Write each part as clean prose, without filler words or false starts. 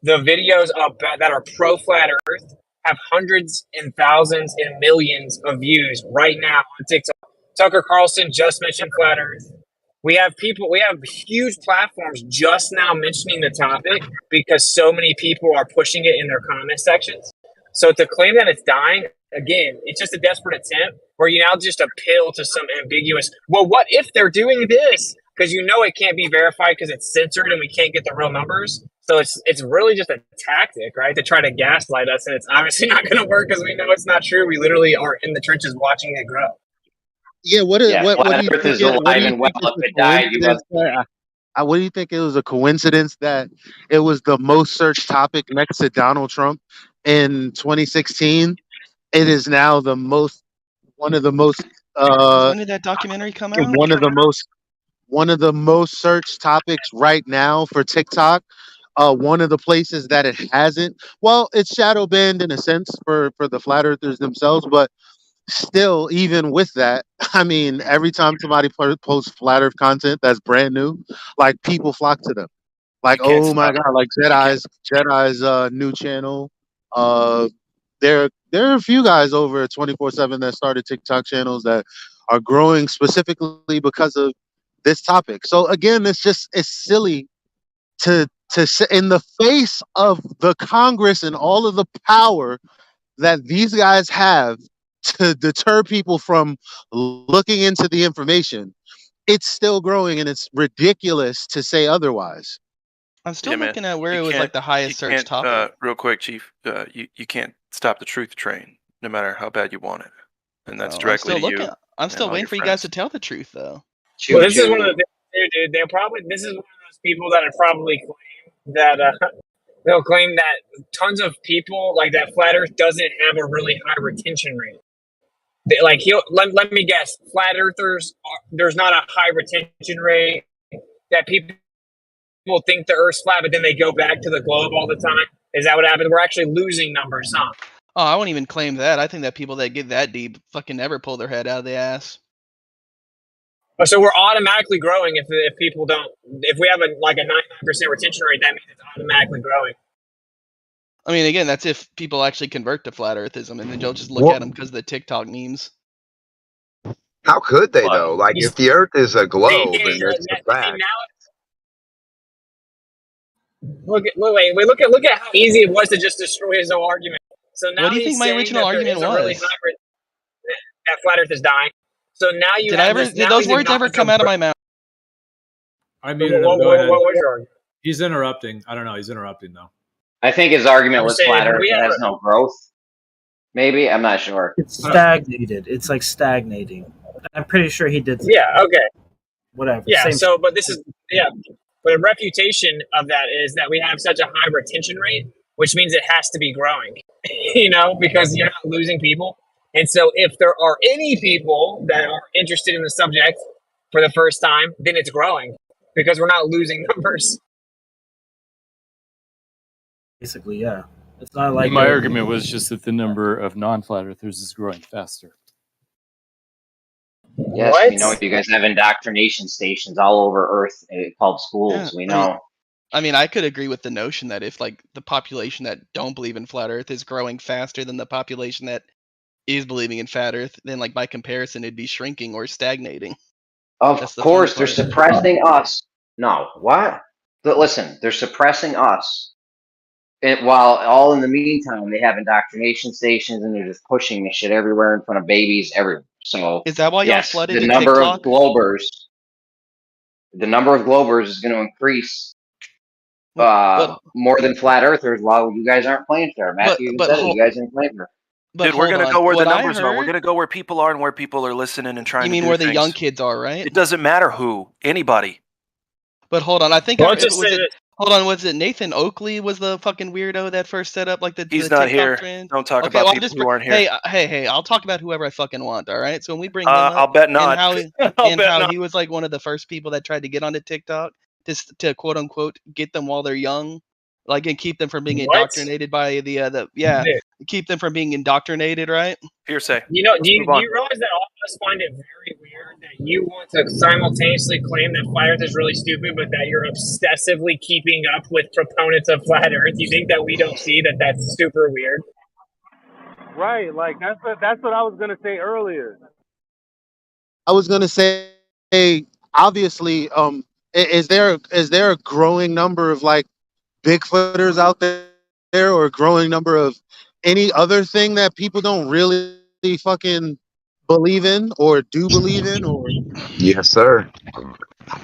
the videos that are pro flat Earth have hundreds and thousands and millions of views right now on TikTok. Tucker Carlson just mentioned flat Earth. We have huge platforms just now mentioning the topic because so many people are pushing it in their comment sections. So to claim that it's dying, again, it's just a desperate attempt where you now just appeal to some ambiguous, well, what if they're doing this? Because you know it can't be verified because it's censored and we can't get the real numbers. So it's really just a tactic, right, to try to gaslight us. And it's obviously not going to work because we know it's not true. We literally are in the trenches watching it grow. Yeah, what do you think? Earth is alive and well. If it died, what do you think? It was a coincidence that it was the most searched topic next to Donald Trump in 2016. It is now one of the most. When did that documentary come out? One of the most searched topics right now for TikTok. One of the places that it hasn't. Well, it's shadow banned in a sense for the flat earthers themselves, but still, even with that, I mean, every time somebody posts flat Earth content that's brand new, like people flock to them. Like, oh my god, like Jedi's new channel. There are a few guys over 24/7 that started TikTok channels that are growing specifically because of this topic. So again, it's silly to in the face of the Congress and all of the power that these guys have to deter people from looking into the information, it's still growing, and it's ridiculous to say otherwise. I'm still looking at where it was like the highest search topic. Real quick, Chief, you can't stop the truth train, no matter how bad you want it, and that's directly to you. I'm still waiting for you guys to tell the truth, though. Well, this is one of the things, dude. This is one of those people that are probably claim that they'll claim that tons of people like that flat Earth doesn't have a really high retention rate. Let me guess, flat earthers, there's not a high retention rate, that people think the Earth's flat, but then they go back to the globe all the time. Is that what happened? We're actually losing numbers, huh? Oh, I won't even claim that. I think that people that get that deep fucking never pull their head out of the ass. So we're automatically growing if people don't. If we have a 99% retention rate, that means it's automatically growing. I mean, again, that's if people actually convert to flat earthism, and then you'll just look at them because of the TikTok memes. How could they though? Like, if the Earth is a globe and it's a fact. Look at how easy it was to just destroy his whole argument. So now what do you think my original argument was? Really that flat Earth is dying. So now you did those words ever come out of my mouth? I muted him. Go ahead. What was your argument? He's interrupting. I don't know. He's interrupting though. I think his argument was flat Earth has no growth. Maybe, I'm not sure. It's stagnated. It's like stagnating. I'm pretty sure he did. Yeah. Okay. Whatever. Yeah. But this is But a refutation of that is that we have such a high retention rate, which means it has to be growing. Because you're not losing people. And so if there are any people that are interested in the subject for the first time, then it's growing because we're not losing numbers. Basically, yeah. It's not like my argument was just that the number of non-flat earthers is growing faster. Yes, What? we know you guys have indoctrination stations all over Earth called schools. Yeah, we know. I mean, I could agree with the notion that if the population that don't believe in flat Earth is growing faster than the population that is believing in flat Earth, then by comparison, it'd be shrinking or stagnating. Of course, they're suppressing us. No, what? But listen, they're suppressing us. While all in the meantime, they have indoctrination stations and they're just pushing this shit everywhere in front of babies everywhere. So is that why y'all flooded the number of globers is going to increase more than flat earthers while you guys aren't playing fair. Matthew said you guys aren't playing fair. Dude, we're going to go where the numbers are. We're going to go where people are and where people are listening and trying to do things. You mean where the young kids are, right? It doesn't matter who. Anybody. But hold on. I think was it Nathan Oakley was the fucking weirdo that first set up the He's the not TikTok here. trend? Don't talk about people who aren't here. Hey, I'll talk about whoever I fucking want, all right? So when we bring him up, I'll bet not. And how he was one of the first people that tried to get onto TikTok to quote unquote get them while they're young. And keep them from being indoctrinated by keep them from being indoctrinated, right? Hearsay. Do you realize that all of us find it very weird that you want to simultaneously claim that flat Earth is really stupid, but that you're obsessively keeping up with proponents of flat Earth. You think that we don't see that that's super weird? Right, like that's what I was gonna say earlier. I was gonna say, obviously, is there a growing number of like Bigfooters out there, or a growing number of any other thing that people don't really fucking believe in or do believe in? Or Yes, sir.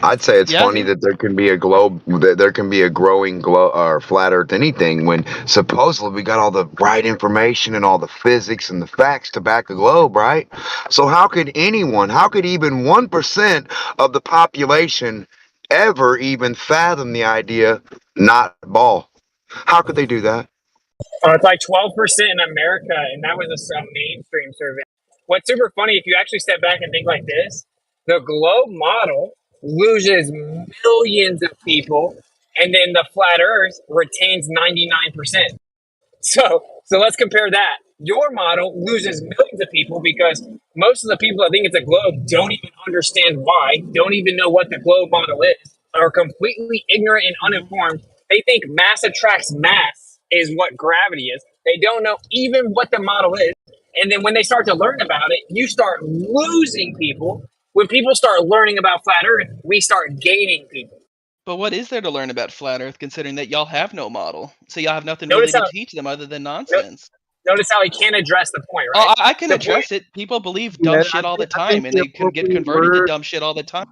I'd say it's Yeah, I funny think that there can be a globe, that there can be a growing globe or flat Earth anything when supposedly we got all the right information and all the physics and the facts to back a globe, right? So how could even 1% of the population ever even fathom the idea not ball? How could they do that? It's like 12% in America, and that was a mainstream survey. What's super funny, if you actually step back and think like this, the globe model loses millions of people, and then the flat Earth retains 99%. So let's compare that. Your model loses millions of people because most of the people that think it's a globe don't even understand why, don't even know what the globe model is, are completely ignorant and uninformed. They think mass attracts mass is what gravity is. They don't know even what the model is. And then when they start to learn about it, you start losing people. When people start learning about flat Earth, we start gaining people. But what is there to learn about flat Earth, considering that y'all have no model? So y'all have nothing Notice really how to teach them other than nonsense. notice how he can't address the point, Oh, right? I can The address it. People believe yeah, dumb shit all the time, and the they can get appropriate converted to word, dumb shit all the time.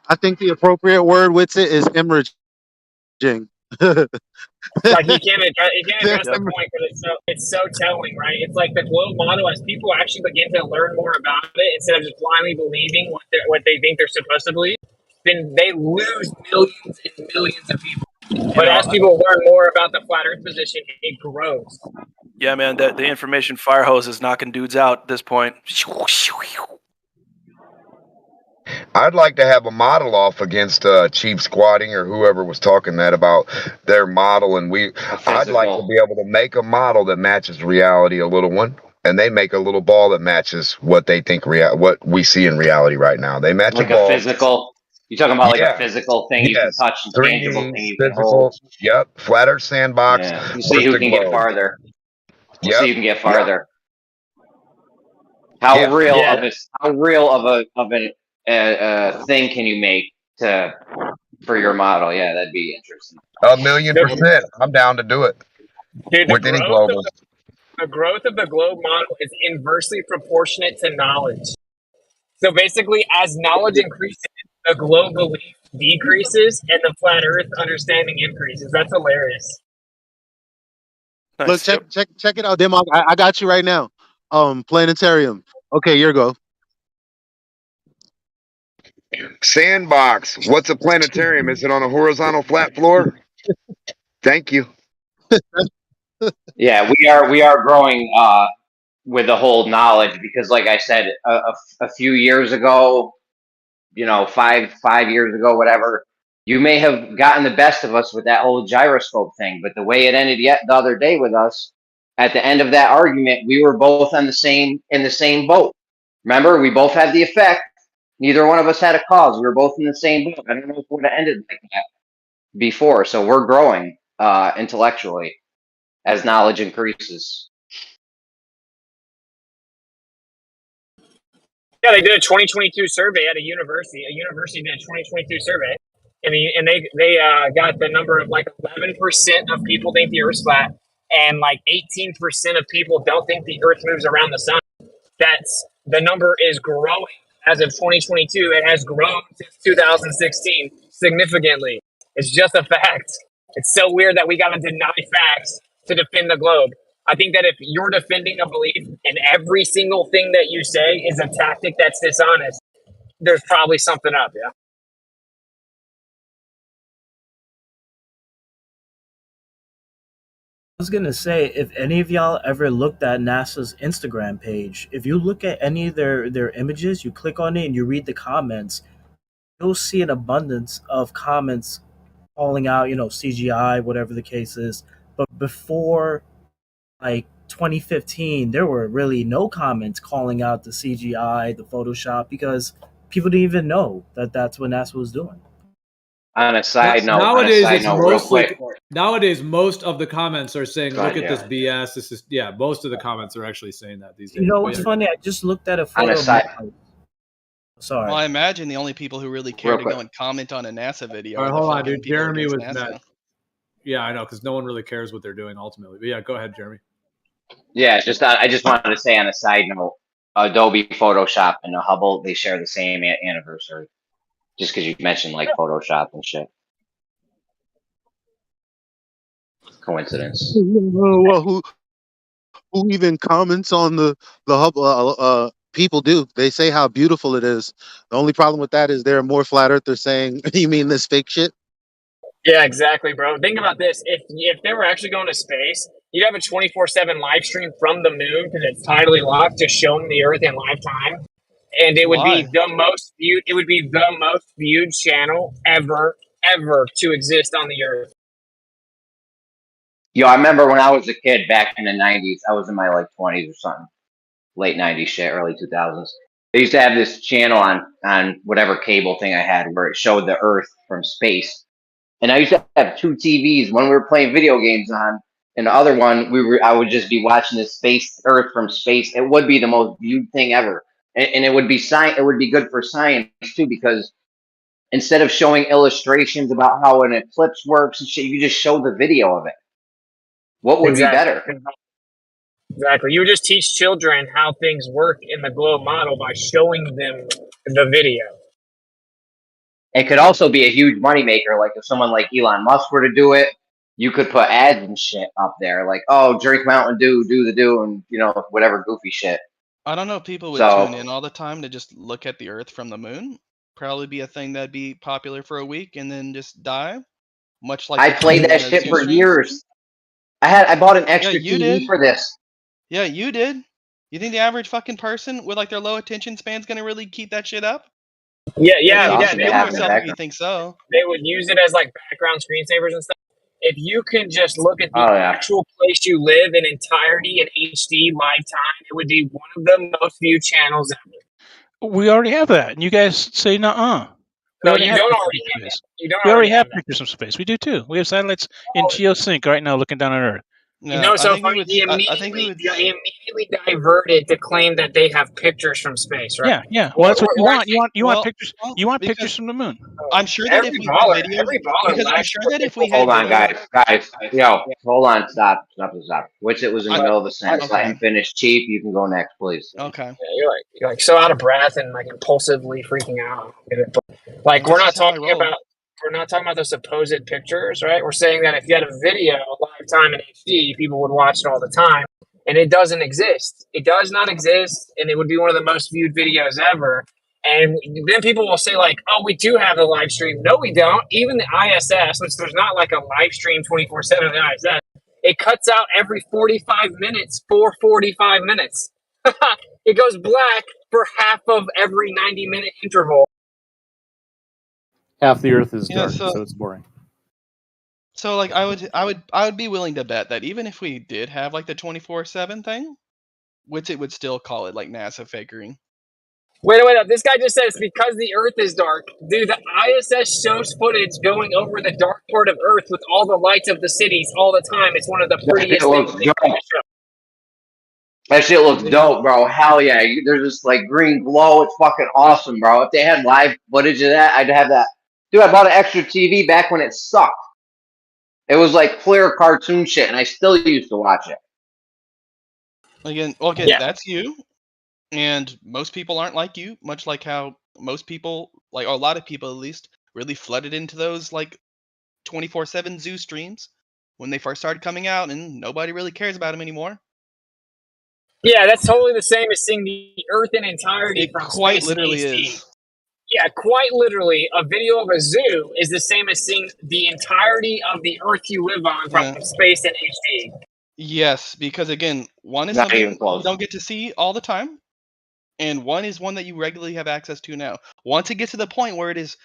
I think the appropriate word with it is hemorrhaging. Like he can't address the Yep. point because it's so telling, right? It's like the globe model. As people actually begin to learn more about it, instead of just blindly believing what they think they're supposed to believe, then they lose millions and millions of people. But as people learn more about the flat Earth position, it grows. Yeah, man, that the information fire hose is knocking dudes out at this point. I'd like to have a model off against Chief Squatting or whoever was talking that about their model, and I'd like to be able to make a model that matches reality, a little one, and they make a little ball that matches what they think what we see in reality right now. They match like a ball. Physical. You talking about like Yeah. a physical thing you can Yes. touch, and 3D, tangible thing you can physical. hold. Yep. Flat Earth sandbox. Yeah. You see who can get farther. We'll see who can get farther. How real of a thing can you make for your model? Yeah, that'd be interesting. 1,000,000%. I'm down to do it. Dude, with any global. The growth of the globe model is inversely proportionate to knowledge. So basically, as knowledge increases, the globe belief decreases and the flat Earth understanding increases. That's hilarious. Nice. Look, check it out, Demo. I got you right now. Planetarium. Okay, your go. Sandbox. What's a planetarium? Is it on a horizontal flat floor? Thank you. Yeah, we are growing with the whole knowledge because, like I said, a few years ago, 5 years ago, whatever, you may have gotten the best of us with that whole gyroscope thing. But the way it ended the other day with us, at the end of that argument, we were both in the same boat. Remember, we both had the effect. Neither one of us had a cause. We were both in the same boat. I don't know if it would have ended like that before. So we're growing intellectually as knowledge increases. Yeah, they did a 2022 survey at a university. A university did a 2022 survey, and they got the number of like 11% of people think the Earth's flat, and like 18% of people don't think the Earth moves around the sun. That's the number is growing as of 2022. It has grown since 2016 significantly. It's just a fact. It's so weird that we got to deny facts to defend the globe. I think that if you're defending a belief and every single thing that you say is a tactic that's dishonest, there's probably something up, yeah? I was gonna say, if any of y'all ever looked at NASA's Instagram page, if you look at any of their images, you click on it and you read the comments, you'll see an abundance of comments calling out, CGI, whatever the case is. But before like 2015, there were really no comments calling out the CGI, the Photoshop, because people didn't even know that that's what NASA was doing. On a side note, nowadays it's real mostly quick. nowadays most of the comments are saying, God, "Look at yeah. this BS." This is most of the comments are actually saying that these days. You know what's funny? I just looked at a photo. Sorry. Well, I imagine the only people who really care to go and comment on a NASA video All right, are the hold on, fucking dude. people Jeremy was against NASA. mad. Yeah, I know, because no one really cares what they're doing ultimately. But yeah, go ahead, Jeremy. Yeah, I just wanted to say on a side note, Adobe Photoshop and the Hubble, they share the same anniversary. Just because you mentioned like Photoshop and shit. Coincidence. Well, who even comments on the Hubble? People do. They say how beautiful it is. The only problem with that is there are more flat earthers saying, "You mean this fake shit?" Yeah, exactly, bro. Think about this: if they were actually going to space, you'd have a 24/7 live stream from the moon because it's tidally locked, just showing the Earth in live time, and it would be the most viewed. It would be the most viewed channel ever to exist on the Earth. Yo, I remember when I was a kid back in the 90s, I was in my like 20s or something, late 90s shit, early 2000s. They used to have this channel on whatever cable thing I had where it showed the Earth from space. And I used to have two TVs. One we were playing video games on, and the other one I would just be watching the space Earth from space. It would be the most viewed thing ever, and it would be It would be good for science too, because instead of showing illustrations about how an eclipse works and shit, you just show the video of it. What would be better? Exactly. You would just teach children how things work in the globe model by showing them the video. It could also be a huge moneymaker. Like if someone like Elon Musk were to do it, you could put ads and shit up there. Like, oh, drink Mountain Dew, do the do, and whatever goofy shit. I don't know if people would tune in all the time to just look at the Earth from the moon. Probably be a thing that'd be popular for a week and then just die. Much like I played that shit for years. I bought an extra TV for this. Yeah, you did. You think the average fucking person with like their low attention span's gonna really keep that shit up? Yeah. If you think so. They would use it as like background screensavers and stuff. If you can just look at the actual place you live in entirety in HD live time, it would be one of the most viewed channels ever. We already have that, and you guys say, "Nuh-uh." No, you don't already have that. We already have pictures from space. We do too. We have satellites in geosync right now, looking down on Earth. No, so funny. He immediately diverted to claim that they have pictures from space, right? Yeah. Well, that's what you want. You want pictures. You want pictures from the moon. I'm sure that if we had videos, because I'm sure that if we had hold on, guys, yo, hold on, stop. Which it was in the middle of a sentence. Let him finish. Chief, you can go next, please. Okay. Yeah, you're like so out of breath and like impulsively freaking out. Like we're not talking about the supposed pictures, right? We're saying that if you had a video live time in HD, people would watch it all the time, and it doesn't exist. It does not exist, and it would be one of the most viewed videos ever. And then people will say like, "Oh, we do have the live stream." No, we don't. Even the ISS, which there's not like a live stream 24/7 of the ISS, it cuts out every 45 minutes for 45 minutes. It goes black for half of every 90-minute interval. Half the Earth is dark, so it's boring. So like I would be willing to bet that even if we did have like the 24/7 thing, which it would still call it like NASA fakery. Wait, this guy just says because the Earth is dark. Dude, the ISS shows footage going over the dark part of Earth with all the lights of the cities all the time. It's one of the prettiest things in the show. That shit looks dope, bro. Hell yeah. There's this like green glow. It's fucking awesome, bro. If they had live footage of that, I'd have that. Dude, I bought an extra TV back when it sucked. It was like clear cartoon shit, and I still used to watch it. Again, that's you. And most people aren't like you, much like how most people, like a lot of people at least, really flooded into those like 24/7 zoo streams when they first started coming out, and nobody really cares about them anymore. Yeah, that's totally the same as seeing the Earth in entirety from space. Quite literally is. Yeah, quite literally, a video of a zoo is the same as seeing the entirety of the Earth you live on from space in HD. Yes, because again, one is something you don't get to see all the time, and one is one that you regularly have access to now. Once it gets to the point where it is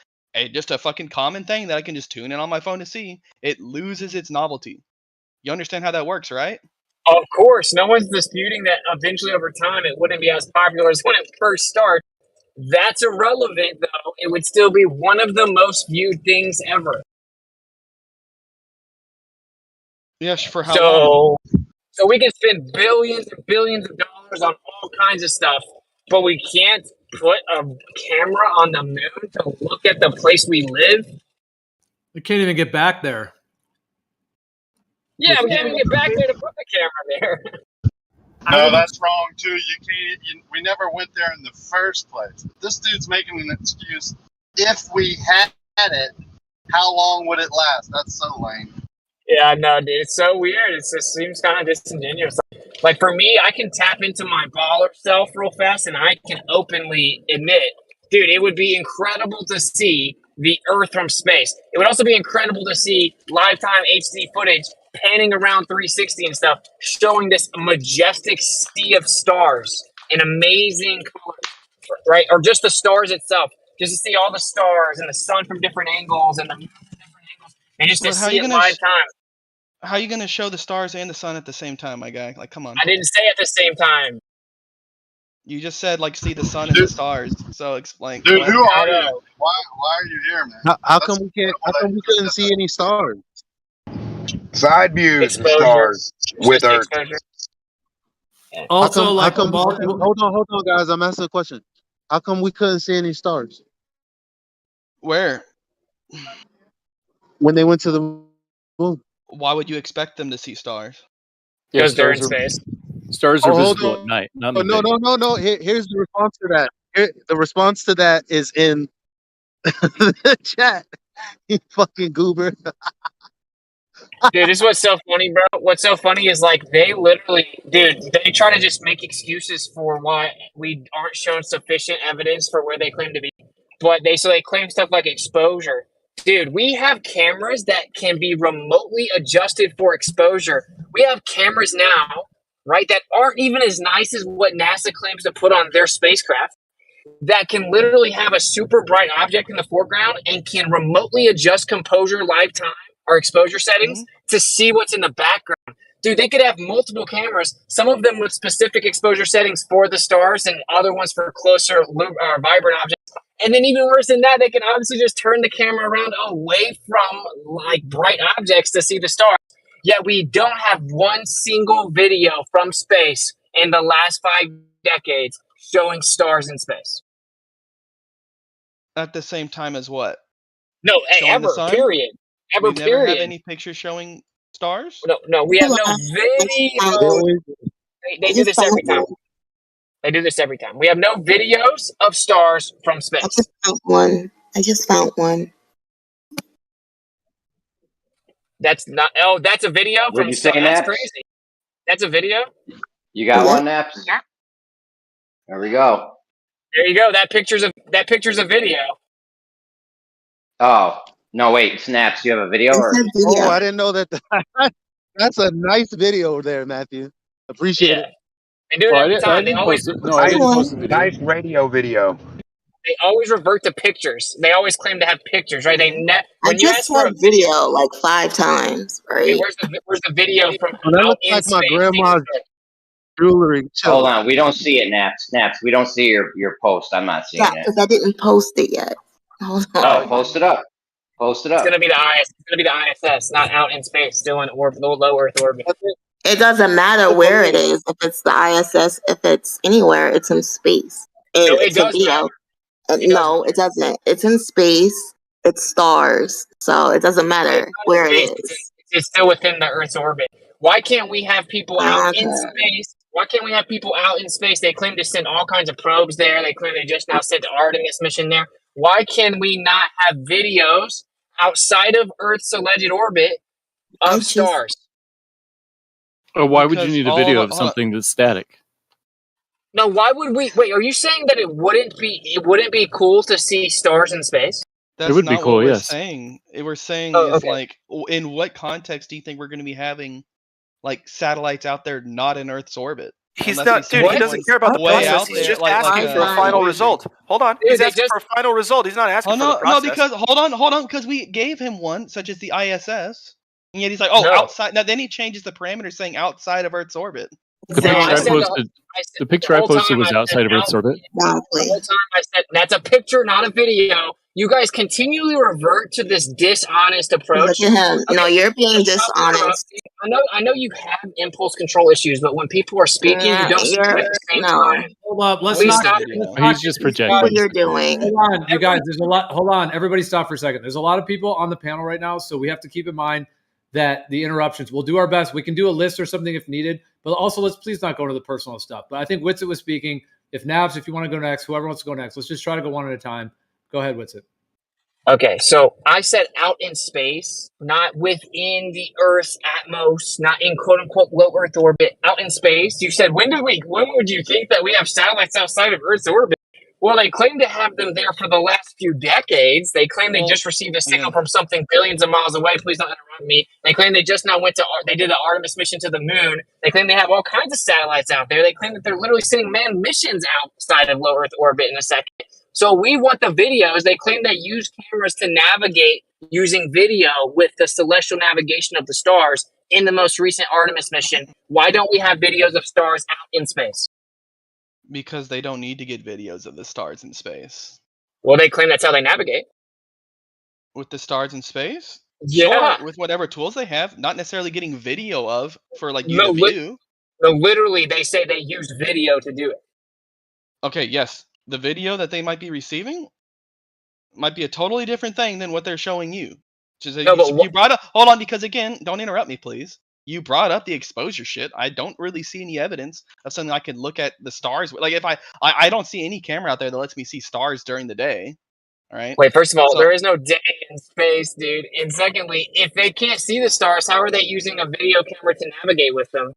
just a fucking common thing that I can just tune in on my phone to see, it loses its novelty. You understand how that works, right? Of course, no one's disputing that eventually over time it wouldn't be as popular as when it first started. That's irrelevant, though. It would still be one of the most viewed things ever. Yes, for how long? So we can spend billions and billions of dollars on all kinds of stuff, but we can't put a camera on the moon to look at the place we live? We can't even get back there. Yeah, we can't even get back there to put the camera there. No, that's wrong too. You can't. We never went there in the first place. This dude's making an excuse. If we had it, how long would it last? That's so lame. Yeah, no, dude, it's so weird. It just seems kind of disingenuous. Like for me, I can tap into my baller self real fast, and I can openly admit, dude, it would be incredible to see the Earth from space. It would also be incredible to see lifetime HD footage panning around 360 and stuff, showing this majestic sea of stars in amazing colors, right? Or just the stars itself, just to see all the stars and the sun from different angles and the moon from different angles, and just to see it live time. How are you going to show the stars and the sun at the same time, my guy? Like, come on. I didn't say at the same time. You just said, like, see the sun and the stars. So explain. Dude, who are you? Why are you here, man? How come we can't? How come we couldn't see any stars? Side views of stars with Earth. Also, hold on, guys. I'm asking a question. How come we couldn't see any stars? Where? When they went to the moon. Why would you expect them to see stars? Because they're in space. Stars are visible at night. Not in the No. Here's the response to that. The response to that is in the chat. You fucking goober. Dude, this is what's so funny, bro. What's so funny is like they try to just make excuses for why we aren't shown sufficient evidence for where they claim to be. But they claim stuff like exposure. Dude, we have cameras that can be remotely adjusted for exposure. We have cameras now, right, that aren't even as nice as what NASA claims to put on their spacecraft, that can literally have a super bright object in the foreground and can remotely adjust composure, lifetime, or exposure settings to see what's in the background. Dude, they could have multiple cameras, some of them with specific exposure settings for the stars and other ones for closer, vibrant objects. And then even worse than that, they can obviously just turn the camera around away from like bright objects to see the stars. Yet we don't have one single video from space in the last 5 decades showing stars in space. At the same time as what? No, ever, period. Ever, we never have any pictures showing stars? No, we have no video. They do this every time. They do this every time. We have no videos of stars from space. I just found one. That's not. Oh, that's a video What'd from you say, That's Naps? crazy. That's a video. You got one, Naps? Yeah. There we go. There you go. That picture's a video. Oh no! Wait, Snaps. You have a video? Or? Oh, I didn't know that. That's a nice video there, Matthew. Appreciate it. They do it every time. They always nice radio video. They always revert to pictures. They always claim to have pictures, right? I just saw a video like 5 times, right? Where's the video from? That looks like my grandma's jewelry. Hold on, we don't see it, Naps. Naps, we don't see your post. I'm not seeing it. Yeah, because I didn't post it yet. Hold on. Oh, post it up. Post it up. It's gonna be the ISS, not out in space, still in low Earth orbit. It doesn't matter where it is. If it's the ISS, if it's anywhere, it's in space. It does matter. No, it doesn't. It's in space. It's stars, so it doesn't matter where it is. It's still within the Earth's orbit. Why can't we have people out in space? Why can't we have people out in space? They claim to send all kinds of probes there. They claim they just now sent the Artemis mission there. Why can we not have videos outside of Earth's alleged orbit of stars? Or why would you need a video of something that's static? No, why would we? Wait, are you saying that it wouldn't be cool to see stars in space? That's it would not be cool, what we're yes. saying. We're saying okay. like, in what context do you think we're going to be having like satellites out there not in Earth's orbit? He's not, dude. He doesn't care about the process. He's just asking for a final result. Hold on, he's asking for a final result. He's not asking for the process. No, because hold on, because we gave him one, such as the ISS. And yet he's like, oh, outside. Now then he changes the parameter saying outside of Earth's orbit. The picture I posted was outside of Earth's orbit. The whole time I said that's a picture, not a video. You guys continually revert to this dishonest approach. Look at him. No, you're being dishonest. I know you have impulse control issues, but when people are speaking, you don't speak at the same time. Hold up, let's Please not. stop. He's just projecting. What you're doing. Hold on, you guys. There's a lot. Hold on, everybody, stop for a second. There's a lot of people on the panel right now, so we have to keep in mind that the interruptions. We'll do our best. We can do a list or something if needed, but also let's please not go into the personal stuff. But I think Witsit was speaking. If Nabs, if you want to go next, whoever wants to go next, let's just try to go one at a time. Go ahead, Witsit. Okay, so I said out in space, not within the Earth's atmos, not in quote unquote low Earth orbit, out in space. You said, when would you think that we have satellites outside of Earth's orbit? Well, they claim to have them there for the last few decades. They claim they just received a signal from something billions of miles away. Please don't interrupt me. They claim they just now they did the Artemis mission to the moon. They claim they have all kinds of satellites out there. They claim that they're literally sending manned missions outside of low Earth orbit in a second. So we want the videos. They claim they use cameras to navigate using video with the celestial navigation of the stars in the most recent Artemis mission. Why don't we have videos of stars out in space? Because they don't need to get videos of the stars in space. Well, they claim that's how they navigate. With the stars in space? Yeah. Sure, with whatever tools they have, not necessarily getting video of for like you to view. No, literally, they say they used video to do it. Okay, yes. The video that they might be receiving might be a totally different thing than what they're showing you. You brought up, hold on, because again, don't interrupt me, please. You brought up the exposure shit. I don't really see any evidence of something I can look at the stars. Like if I don't see any camera out there that lets me see stars during the day. All right. Wait, first of all, there is no day in space, dude. And secondly, if they can't see the stars, how are they using a video camera to navigate with them?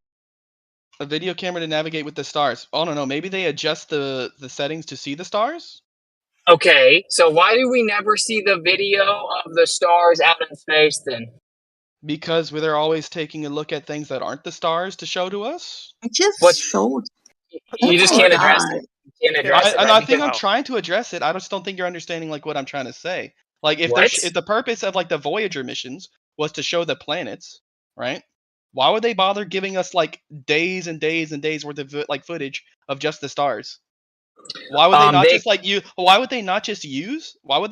A video camera to navigate with the stars. Oh no, maybe they adjust the settings to see the stars. Okay, so why do we never see the video of the stars out in space then? Because they're always taking a look at things that aren't the stars to show to us. I just showed. You just can't address it. You can't address it. Right? I think I'm trying to address it. I just don't think you're understanding like what I'm trying to say. Like if the purpose of like the Voyager missions was to show the planets, right? Why would they bother giving us like days and days and days worth of like footage of just the stars? Why would they not Why would they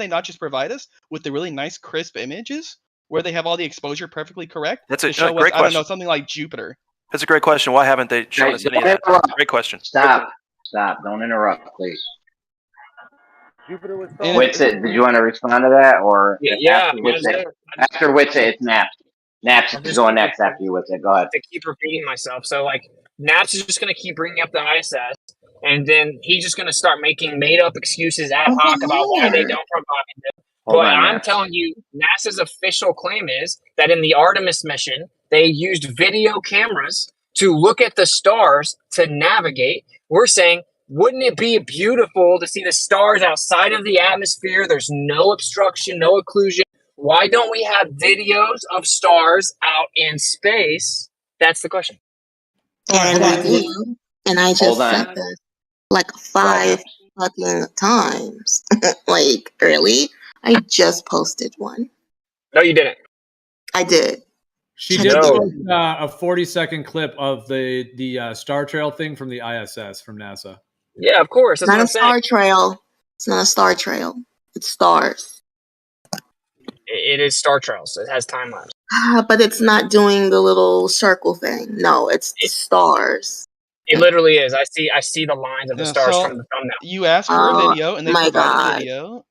not just provide us with the really nice crisp images where they have all the exposure perfectly correct? That's a show great us, question. I don't know, something like Jupiter. That's a great question. Why haven't they shown us any of that? Great question. Stop. Don't interrupt, please. Jupiter was Witsit, did you want to respond to that, or yeah? After Witsit, it's Naps. Naps is going next after you, Witsit. Go ahead. To keep repeating myself, so like Naps is just going to keep bringing up the ISS, and then he's just going to start making made-up excuses ad hoc about why they don't provide it. But I'm telling you, NASA's official claim is that in the Artemis mission, they used video cameras to look at the stars to navigate. We're saying, wouldn't it be beautiful to see the stars outside of the atmosphere? There's no obstruction, no occlusion. Why don't we have videos of stars out in space? That's the question. And I do. And I just said this like 5 fucking times. Like, really? I just posted one. No, you didn't. I did. She did post a 40-second clip of the star trail thing from the ISS from NASA. Yeah, of course. That's not what a I'm star saying. trail. It's not a star trail. It's stars. It is star trails. It has time lapse. But it's not doing the little circle thing. No, it's the stars. It literally is. I see the lines of the stars from the thumbnail. You asked for a video, and they provided a video.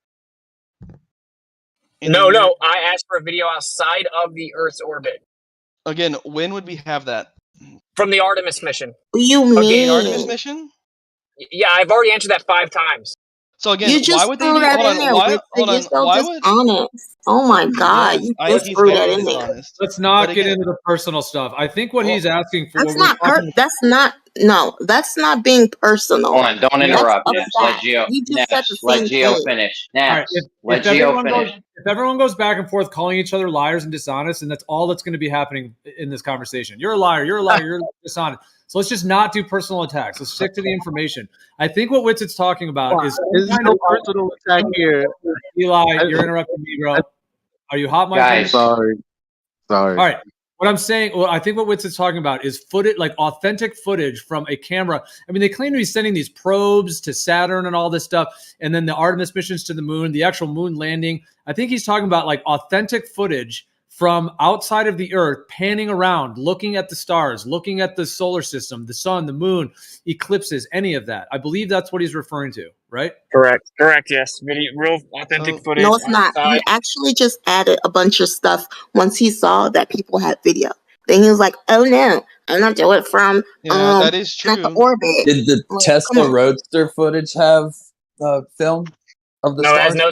No. I asked for a video outside of the Earth's orbit. Again, when would we have that? From the Artemis mission. What do you mean? Okay, Artemis mission? Yeah, I've already answered that 5 times. So again, why would they need that in there? Why would? Honest. Oh my God! You just threw that in there. Let's not get into the personal stuff. I think what he's asking for. That's not being personal. Hold on, don't interrupt. Let Gio finish. Let Gio finish. If everyone goes back and forth calling each other liars and dishonest, and that's all that's going to be happening in this conversation. You're a liar. You're a liar. You're dishonest. So let's just not do personal attacks. Let's stick to the information. I think what Witsit's talking about is no personal attack here. Eli, you're interrupting me, bro. Are you hot, my guys? Sorry. Sorry. All right. What I'm saying, well, I think what Witz is talking about is footage, like authentic footage from a camera. I mean, they claim to be sending these probes to Saturn and all this stuff, and then the Artemis missions to the moon, the actual moon landing. I think he's talking about like authentic footage from outside of the Earth, panning around, looking at the stars, looking at the solar system, the sun, the moon, eclipses, any of that. I believe that's what he's referring to, right? Correct. Yes. Video, real authentic footage. No, it's not. outside. He actually just added a bunch of stuff once he saw that people had video. Then he was like, "Oh no, I'm not doing it from that is true. not the orbit." Did the Tesla Roadster footage have film of the No, stars? it has no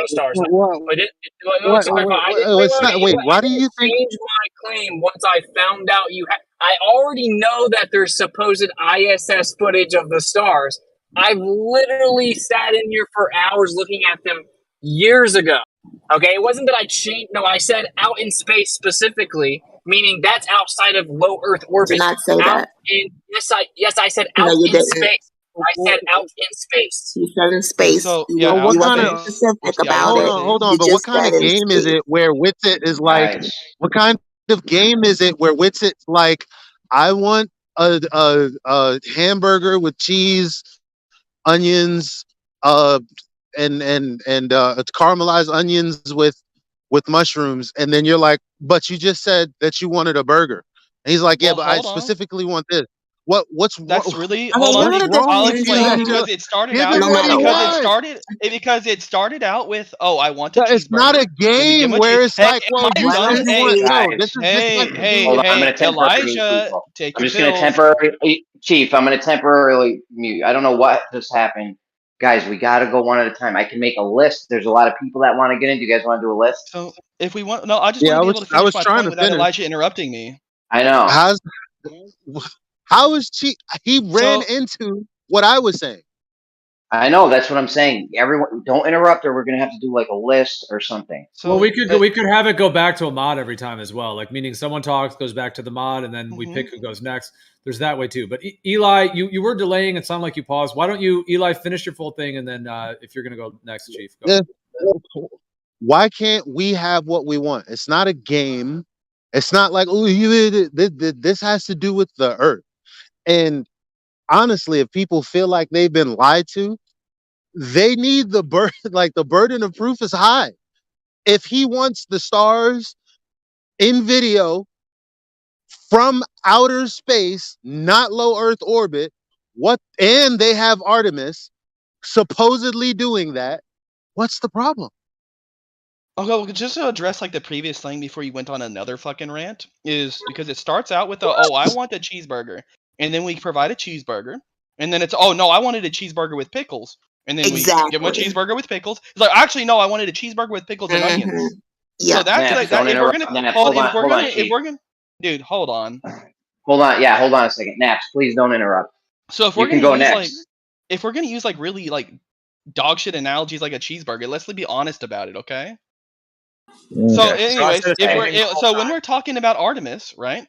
stars. Wait, why do you think? Change my claim once I found out you had. I already know that there's supposed ISS footage of the stars. I've literally sat in here for hours looking at them years ago. Okay, it wasn't that I changed. No, I said out in space specifically, meaning that's outside of low Earth orbit. Did not say that. Yes, I said out in space. I said out in space. You said in space. So, you yeah, what wasn't kind of specific about it. hold on, You but what just kind of said in game is space. it where Witsit is like? Guys, What kind of game is it where Witsit's like, I want a hamburger with cheese, onions, and caramelized onions with mushrooms, and then you're like, but you just said that you wanted a burger, and he's like, yeah, Well, but I hold on. specifically want this. What's That's really I mean, hold on. one of the I'll things explain that- because it started Give out him what he because it started out with I want a cheeseburger. It's not a game where it's like, well, you said you want. No, this is hold on, I'm going to temporarily Elijah, mute. take I'm your just going to pills. temporarily, Chief. I'm going to temporarily mute. I don't know what just happened, guys. We got to go one at a time. I can make a list. There's a lot of people that want to get in. Do you guys want to do a list? So if we want, no, I just want to be able to finish my point without Elijah interrupting me. I know. How is he ran into what I was saying? I know, that's what I'm saying. Everyone, don't interrupt, or we're gonna have to do like a list or something. So well, we could have it go back to a mod every time as well. Like meaning someone talks, goes back to the mod, and then we pick who goes next. There's that way too. But Eli, you were delaying. It sounded like you paused. Why don't you, Eli, finish your full thing, and then if you're gonna go next, Chief. Go. Why can't we have what we want? It's not a game. It's not like, oh, this has to do with the Earth. And honestly, if people feel like they've been lied to, they need the burden. Like the burden of proof is high. If he wants the stars in video from outer space, not low Earth orbit, and they have Artemis supposedly doing that, what's the problem? Okay, well, just to address like the previous thing before you went on another fucking rant is because it starts out with I want a cheeseburger, and then we provide a cheeseburger, and then it's no, I wanted a cheeseburger with pickles, and then we give him a cheeseburger with pickles. It's like actually no, I wanted a cheeseburger with pickles and onions. Yeah. So that's like that. If we're gonna, dude, hold on. Hold on, yeah, hold on a second. Naps, please don't interrupt. So if we're gonna gonna go use next. if we're gonna use like really like dog shit analogies like a cheeseburger, let's be honest about it, okay? So anyways, when we're talking about Artemis, right?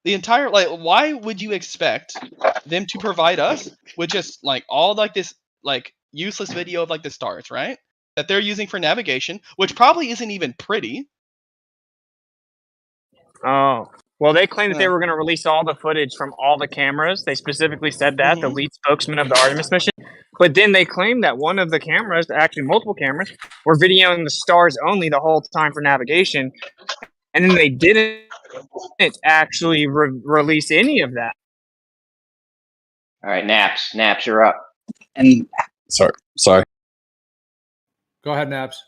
The entire why would you expect them to provide us with just like all like this like useless video of like the stars, right? That they're using for navigation, which probably isn't even pretty. Oh. Well, they claimed that they were going to release all the footage from all the cameras. They specifically said that, the lead spokesman of the Artemis mission. But then they claimed that one of the cameras, actually multiple cameras, were videoing the stars only the whole time for navigation. And then they didn't actually release any of that. All right, Naps, you're up. And sorry. Go ahead, Naps.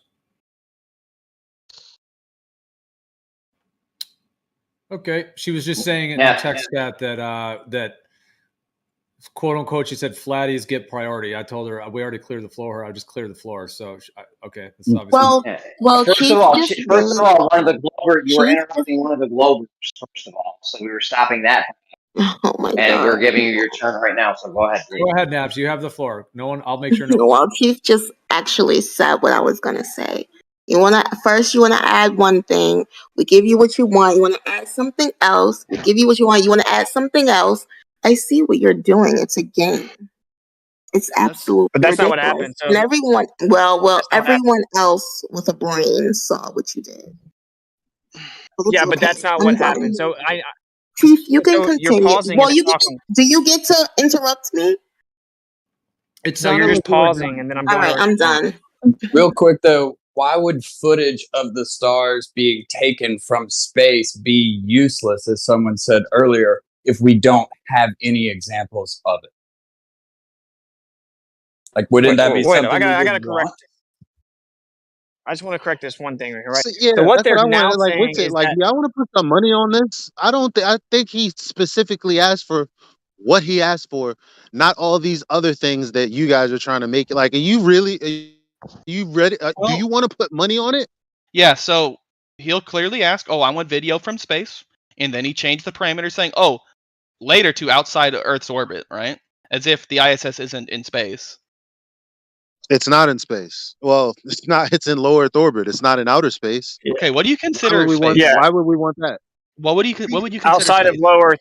Okay, she was just saying in the text chat that quote unquote she said flatties get priority. I told her we already cleared the floor. I just cleared the floor. So okay, that's obviously well. First of all, one of the Globers, you were interrupting one of the Globers. First of all, so we were stopping that. Oh my god! And we're giving you your turn right now. So go ahead. Please. Go ahead, Naps. You have the floor. No one. I'll make sure. Well, Chief just actually said what I was gonna say. You wanna add one thing. We give you what you want. You wanna add something else. We give you what you want. You wanna add something else. I see what you're doing. It's a game. It's absolutely. But that's ridiculous. not what happened. So and everyone else with a brain saw what you did. Yeah, but that's not what happened. So Chief, you can so you're continue. pausing Well, and you get talking. do you get to interrupt me? No, you're just pausing, and then I'm All going. right, I'm done. Real quick though, why would footage of the stars being taken from space be useless, as someone said earlier, if we don't have any examples of it? Like, wouldn't that be something I we gotta would correct. want? I just want to correct this one thing right. So, yeah, So what that's they're what I now wanted. Like, saying what's it is like? that Y'all want to put some money on this? I don't. I think he specifically asked for what he asked for, not all these other things that you guys are trying to make it. Like, are you really? Are you ready? Do you want to put money on it? Yeah, so he'll clearly ask, "Oh, I want video from space," and then he changed the parameter, saying, "Oh, later to outside Earth's orbit," right? As if the ISS isn't in space. It's not in space. Well, it's not. It's in low Earth orbit. It's not in outer space. Okay, what do you consider Why would we want? space? Why would we want that? What would you consider outside space? of low Earth,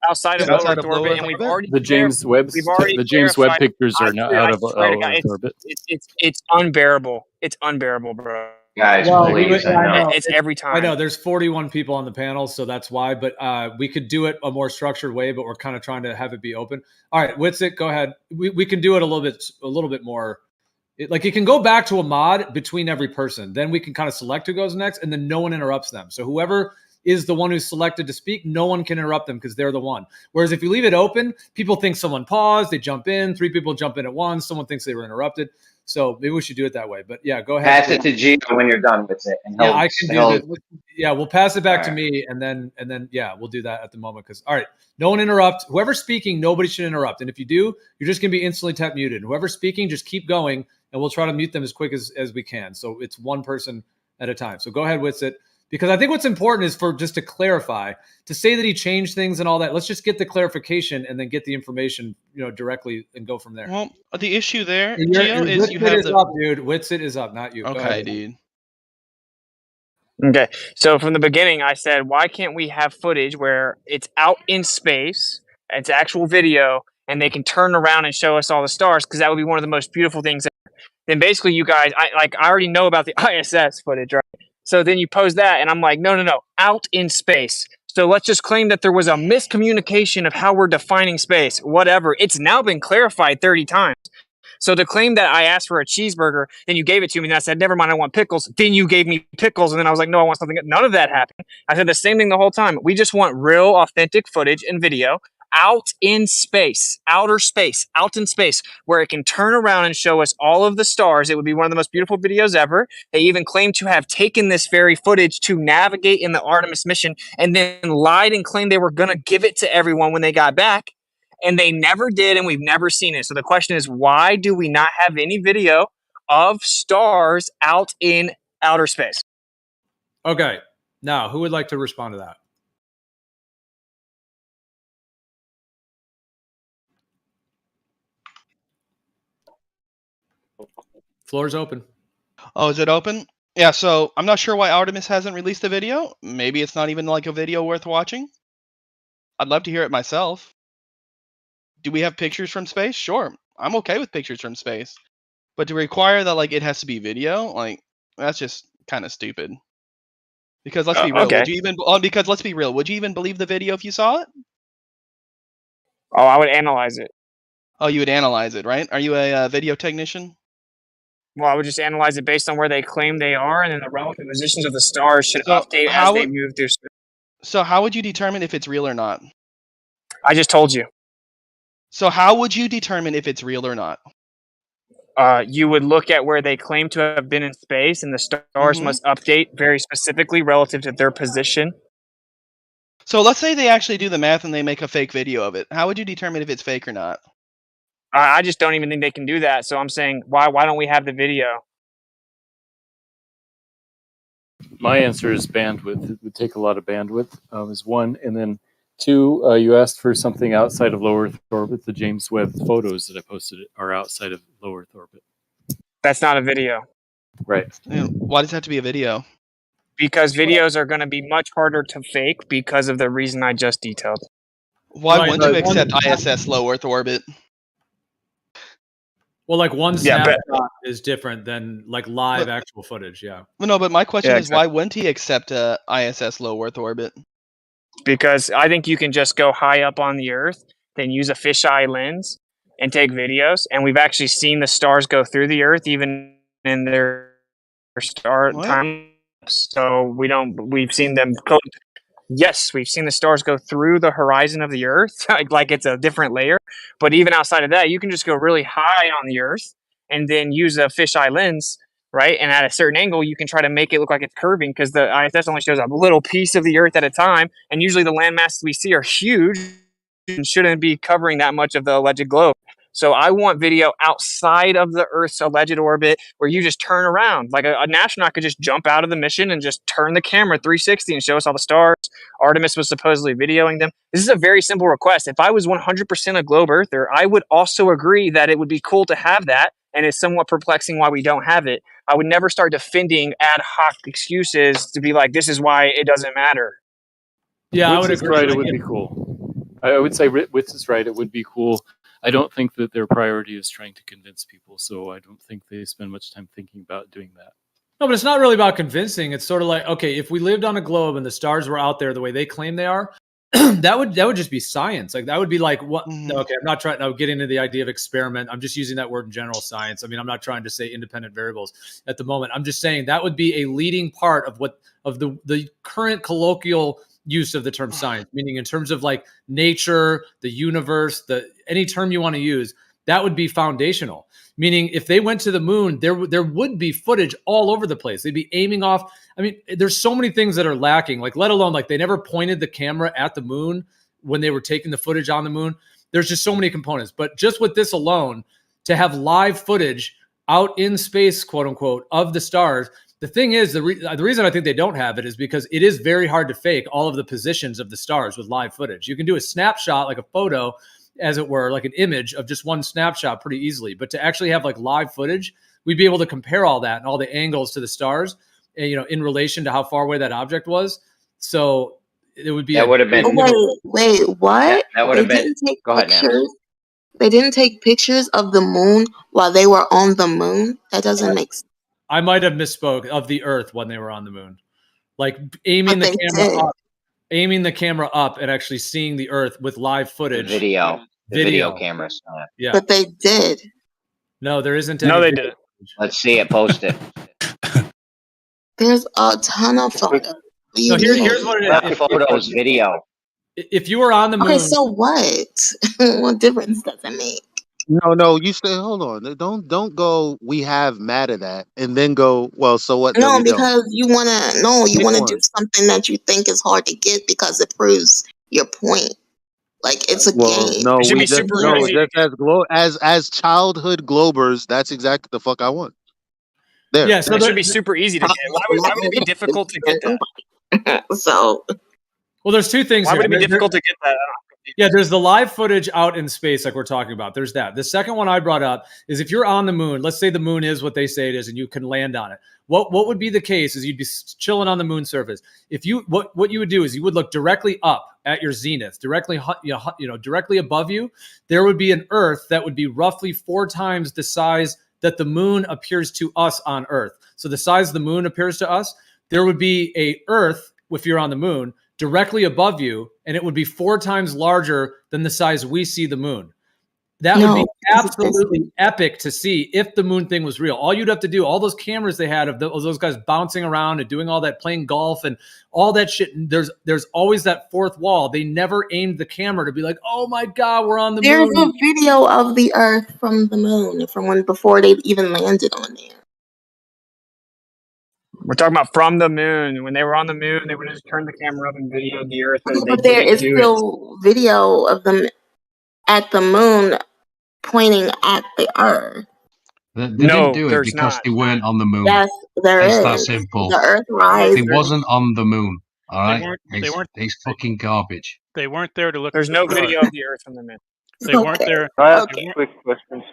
outside of Yeah, low Outside Earth of low orbit, Earth and we've orbit? already The James Webb clarified. pictures are not out I of swear to God, Earth orbit. it's unbearable. It's unbearable, bro. Guys, Well, please, I know. It's every time. I know there's 41 people on the panel, so that's why. But we could do it a more structured way, but we're kind of trying to have it be open. All right, Witsit, go ahead. We can do it a little bit more. Like it can go back to a mod between every person. Then we can kind of select who goes next, and then no one interrupts them. So whoever is the one who's selected to speak, no one can interrupt them because they're the one. Whereas if you leave it open, people think someone paused, they jump in, 3 people jump in at once, someone thinks they were interrupted. So maybe we should do it that way. But yeah, go ahead. Pass it to Gio when you're done with it. And Yeah, I can do this. Yeah, we'll pass it back to All me, and then yeah, we'll do that at the moment. Because all right, no one interrupt. Whoever's speaking, nobody should interrupt. And if you do, you're just gonna be instantly tap muted. Whoever's speaking, just keep going, and we'll try to mute them as quick as we can. So it's one person at a time. So go ahead, Witsit. Because I think what's important is for just to clarify, to say that he changed things and all that. Let's just get the clarification and then get the information, directly and go from there. Well, the issue there, And Gio, is you have up, dude. Witsit is up, not you. Go Okay, ahead. dude. Okay, so from the beginning, I said, why can't we have footage where it's out in space, it's actual video, and they can turn around and show us all the stars? Because that would be one of the most beautiful things ever. Then basically, you guys, I already know about the ISS footage, right? So then you pose that, and I'm like, no, out in space. So let's just claim that there was a miscommunication of how we're defining space. Whatever. It's now been clarified 30 times. So to claim that I asked for a cheeseburger, then you gave it to me, and I said, never mind, I want pickles. Then you gave me pickles, and then I was like, no, I want something. None of that happened. I said the same thing the whole time. We just want real, authentic footage and video out in space, outer space, out in space, where it can turn around and show us all of the stars. It would be one of the most beautiful videos ever. They even claim to have taken this very footage to navigate in the Artemis mission and then lied and claimed they were going to give it to everyone when they got back. And they never did, and we've never seen it. So the question is, why do we not have any video of stars out in outer space? Okay. Now, who would like to respond to that? Floor's open. Oh, is it open? Yeah, so I'm not sure why Artemis hasn't released a video. Maybe it's not even like a video worth watching. I'd love to hear it myself. Do we have pictures from space? Sure. I'm okay with pictures from space. But to require that it has to be video, that's just kind of stupid. Because let's be real, okay. let's be real, would you even believe the video if you saw it? Oh, I would analyze it. Oh, you would analyze it, right? Are you a video technician? Well, I would just analyze it based on where they claim they are, and then the relative positions of the stars should update as they move through space. So how would you determine if it's real or not? I just told you. So how would you determine if it's real or not? You would look at where they claim to have been in space, and the stars must update very specifically relative to their position. So let's say they actually do the math and they make a fake video of it. How would you determine if it's fake or not? I just don't even think they can do that. So I'm saying, why don't we have the video? My answer is bandwidth. It would take a lot of bandwidth, is one. And then two, you asked for something outside of low Earth orbit. The James Webb photos that I posted are outside of low Earth orbit. That's not a video. Right. Why does it have to be a video? Because videos are going to be much harder to fake because of the reason I just detailed. Why wouldn't you accept ISS low Earth orbit? Well, like one Yeah, snapshot is different than like live actual footage. Yeah. Well, no, but my question Yeah, is, why wouldn't he accept ISS low Earth orbit? because I think you can just go high up on the Earth, then use a fisheye lens and take videos. And we've actually seen the stars go through the Earth, even in their star time. So we've seen them go. Yes, we've seen the stars go through the horizon of the Earth, like it's a different layer. But even outside of that, you can just go really high on the Earth and then use a fisheye lens, right? And at a certain angle, you can try to make it look like it's curving because the ISS only shows a little piece of the Earth at a time. And usually the land masses we see are huge and shouldn't be covering that much of the alleged globe. So I want video outside of the Earth's alleged orbit where you just turn around. Like a astronaut could just jump out of the mission and just turn the camera 360 and show us all the stars. Artemis was supposedly videoing them. This is a very simple request. If I was 100% a globe earther, I would also agree that it would be cool to have that, and it's somewhat perplexing why we don't have it. I would never start defending ad hoc excuses to be like, this is why it doesn't matter. Yeah, I would Witz is agree. right. It would be cool. I would say Witz is right. It would be cool. I don't think that their priority is trying to convince people, so I don't think they spend much time thinking about doing that. No, but it's not really about convincing. It's sort of like, okay, if we lived on a globe and the stars were out there the way they claim they are, that would just be science. Like that would be like what? Okay, I'm not trying to get into the idea of experiment. I'm just using that word in general science. I mean, I'm not trying to say independent variables at the moment. I'm just saying that would be a leading part of the current colloquial use of the term science, meaning in terms of like nature, the universe, any term you want to use, that would be foundational. Meaning if they went to the moon, there would be footage all over the place. They'd be aiming off. I mean, there's so many things that are lacking, like let alone like they never pointed the camera at the moon when they were taking the footage on the moon. There's just so many components. But just with this alone, to have live footage out in space, quote unquote, of the stars, the thing is, the reason I think they don't have it is because it is very hard to fake all of the positions of the stars with live footage. You can do a snapshot, like a photo, as it were, like an image of just one snapshot pretty easily. But to actually have like live footage, we'd be able to compare all that and all the angles to the stars, in relation to how far away that object was. So it would be. That would have been. Wait, what? That would have been. Go ahead, pictures. They didn't take pictures of the moon while they were on the moon. That doesn't make sense. I might have misspoke of the Earth when they were on the moon, like aiming the camera up and actually seeing the Earth with live footage. Video cameras. Yeah, but they did. No, there isn't. No, they didn't. Let's see it. Post it. There's a ton of photos. No, here's what it is. Photos, video. If you were on the moon, okay, so what? What difference does it make? No, you stay. Hold on. Don't go. We have mad at that, and then go. Well, so what? No, because you want to do something that you think is hard to get because it proves your point. Like it's a game. No, it should be super easy. Just as childhood globers, that's exactly the fuck I want. There. Yeah, so it should be super easy to get. Why would it be difficult to get that? Well, there's two things. Why here. would it be difficult to get that? Yeah, there's the live footage out in space like we're talking about. There's that. The second one I brought up is if you're on the moon, let's say the moon is what they say it is and you can land on it. What would be the case is you'd be chilling on the moon surface. If you what you would do is you would look directly up at your zenith, directly directly above you. There would be an Earth that would be roughly 4 times the size that the moon appears to us on Earth. So the size the moon appears to us, there would be a Earth if you're on the moon directly above you, and it would be 4 times larger than the size we see the moon. That would be absolutely epic to see if the moon thing was real. All you'd have to do, all those cameras they had of those guys bouncing around and doing all that, playing golf and all that shit. There's always that fourth wall. They never aimed the camera to be like, oh my God, we're on the moon. There's a video of the Earth from the moon from before they even landed on there. We're talking about from the moon. When they were on the moon, they would just turn the camera up and video the Earth. But there is still video of them at the moon pointing at the Earth. They didn't do it because they weren't on the moon. Yes, there is. It's that simple. The Earth rises. They wasn't on the moon. All right, They weren't. It's fucking garbage. They weren't there to look. There's no video of the Earth from the moon. They weren't there.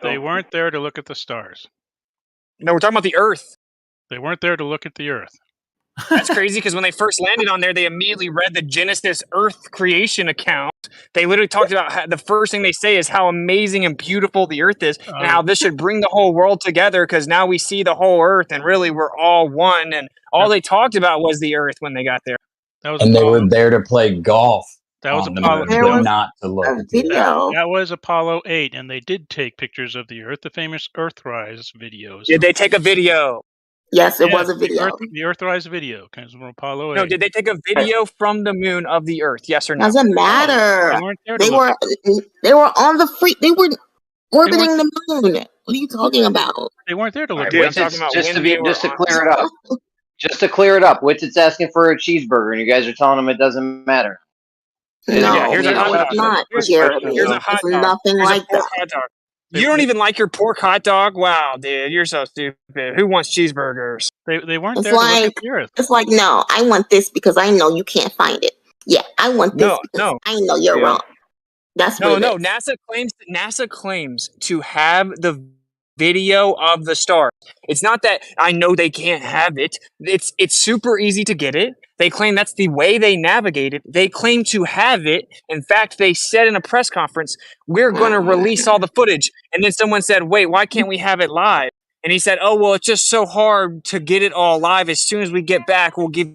They weren't there to look at the stars. No, we're talking about the Earth. They weren't there to look at the Earth. That's crazy because when they first landed on there, they immediately read the Genesis Earth creation account. They literally talked about how the first thing they say is how amazing and beautiful the Earth is, and how this should bring the whole world together because now we see the whole Earth and really we're all one. And all they talked about was the Earth when they got there. And they were there to play golf. That was on the Apollo. moon, not to look at the Earth. That was Apollo 8, and they did take pictures of the Earth, the famous Earthrise videos. Did they take a video? Yes, it was a video. The Earthrise video comes from Apollo 8. No, did they take a video from the moon of the Earth? Yes or no? Doesn't matter. They weren't there to They look were on the free. They were orbiting the moon. What are you talking about? They weren't there to look. Dude, I'm talking about just when to they were just to on- clear it up. Just to clear it up, Witt's asking for a cheeseburger, and you guys are telling him it doesn't matter. No, Yeah, here's a hot it's dog. not, Here's Jeremy. a hot It's dog. nothing Here's a like pork that. hot dog. You don't even like your pork hot dog? Wow, dude, you're so stupid. Who wants cheeseburgers? They weren't It's there to look like at the Earth. it's like no, I want this because I know you can't find it. Yeah, I want this because I know you're wrong. That's what it is. NASA claims to have the video of the stars. It's not that I know they can't have it. It's super easy to get it. They claim that's the way they navigate it. They claim to have it. In fact, they said in a press conference, we're going to release all the footage. And then someone said, wait, why can't we have it live? And he said, oh, well, it's just so hard to get it all live. As soon as we get back, we'll give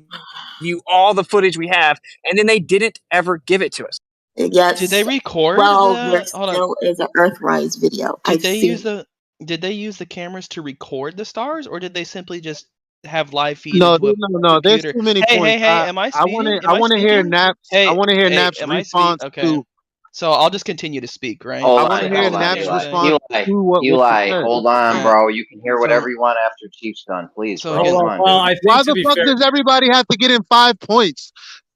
you all the footage we have. And then they didn't ever give it to us. Yes. Did they record? Well, the, there still is an Earthrise video. Did they use the cameras to record the stars, or did they simply just have live feed? No, into a no. There's computer? too many hey, points. Hey, am I speaking? I want to hear Naps. Hey, I want to hear Naps' response to. So I'll just continue to speak, right? I want to hear Naps' response to what Eli, said. hold on, bro. You can hear whatever you want after Chief's done, please. So bro. again- Come on. Well, I think Why to the be fuck fair, does everybody have to get in 5 points?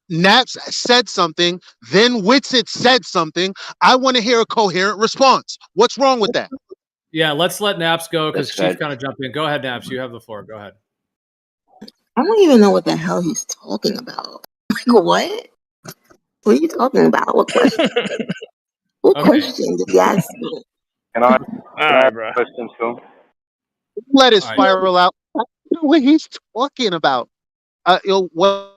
Naps said something, then Witsit said something. I want to hear a coherent response. What's wrong with that? yeah, let's let Naps go because That's Chief good. kind of jumped in. Go ahead, Naps. You have the floor. Go ahead. I don't even know what the hell he's talking about. Like what? What are you talking about? What question? What question did you ask me? Can I right, bro. question too? Let it All right. spiral out. I don't know what he's talking about. What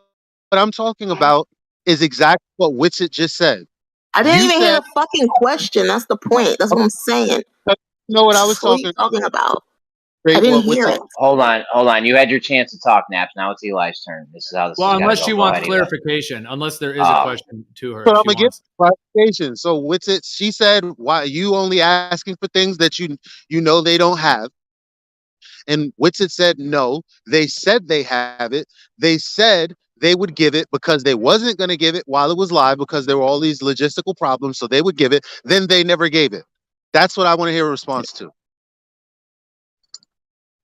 I'm talking about is exactly what Witsit just said. I didn't You even hear said- the fucking question. That's the point. That's what I'm saying. You know what I was What are you talking talking about? Great, I didn't what hear Witsit- it. Hold on. You had your chance to talk, Naps. Now it's Eli's turn. This is how this Well, is. unless she go. wants Go ahead, Eli. clarification, unless there is a question to her. But if I'm she gonna get wants- clarification. So Witsit, she said, "Why are you only asking for things that you know they don't have?" And Witsit said, "No, they said they have it. They said they would give it because they wasn't going to give it while it was live because there were all these logistical problems. So they would give it. Then they never gave it. That's what I want to hear a response to."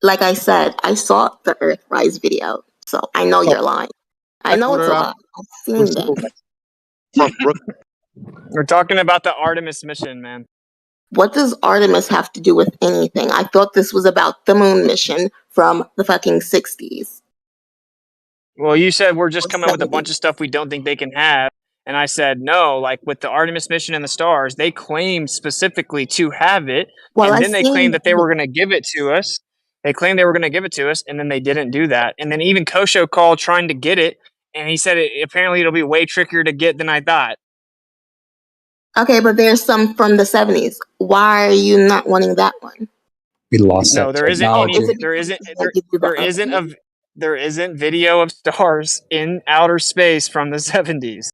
Like I said, I saw the Earthrise video, so I know you're lying. I know it's a lie. I've seen that. We're talking about the Artemis mission, man. What does Artemis have to do with anything? I thought this was about the moon mission from the fucking 60s. Well, you said we're just coming up with a bunch of stuff we don't think they can have. And I said, no, like with the Artemis mission and the stars, they claimed specifically to have it. Well, and I then they seen- claimed that they were going to give it to us. They claimed they were going to give it to us, and then they didn't do that. And then even Kosho called trying to get it, and he said apparently it'll be way trickier to get than I thought. Okay, but there's some from the 70s. Why are you not wanting that one? We lost No, that there isn't technology. any. There isn't video of stars in outer space from the 70s.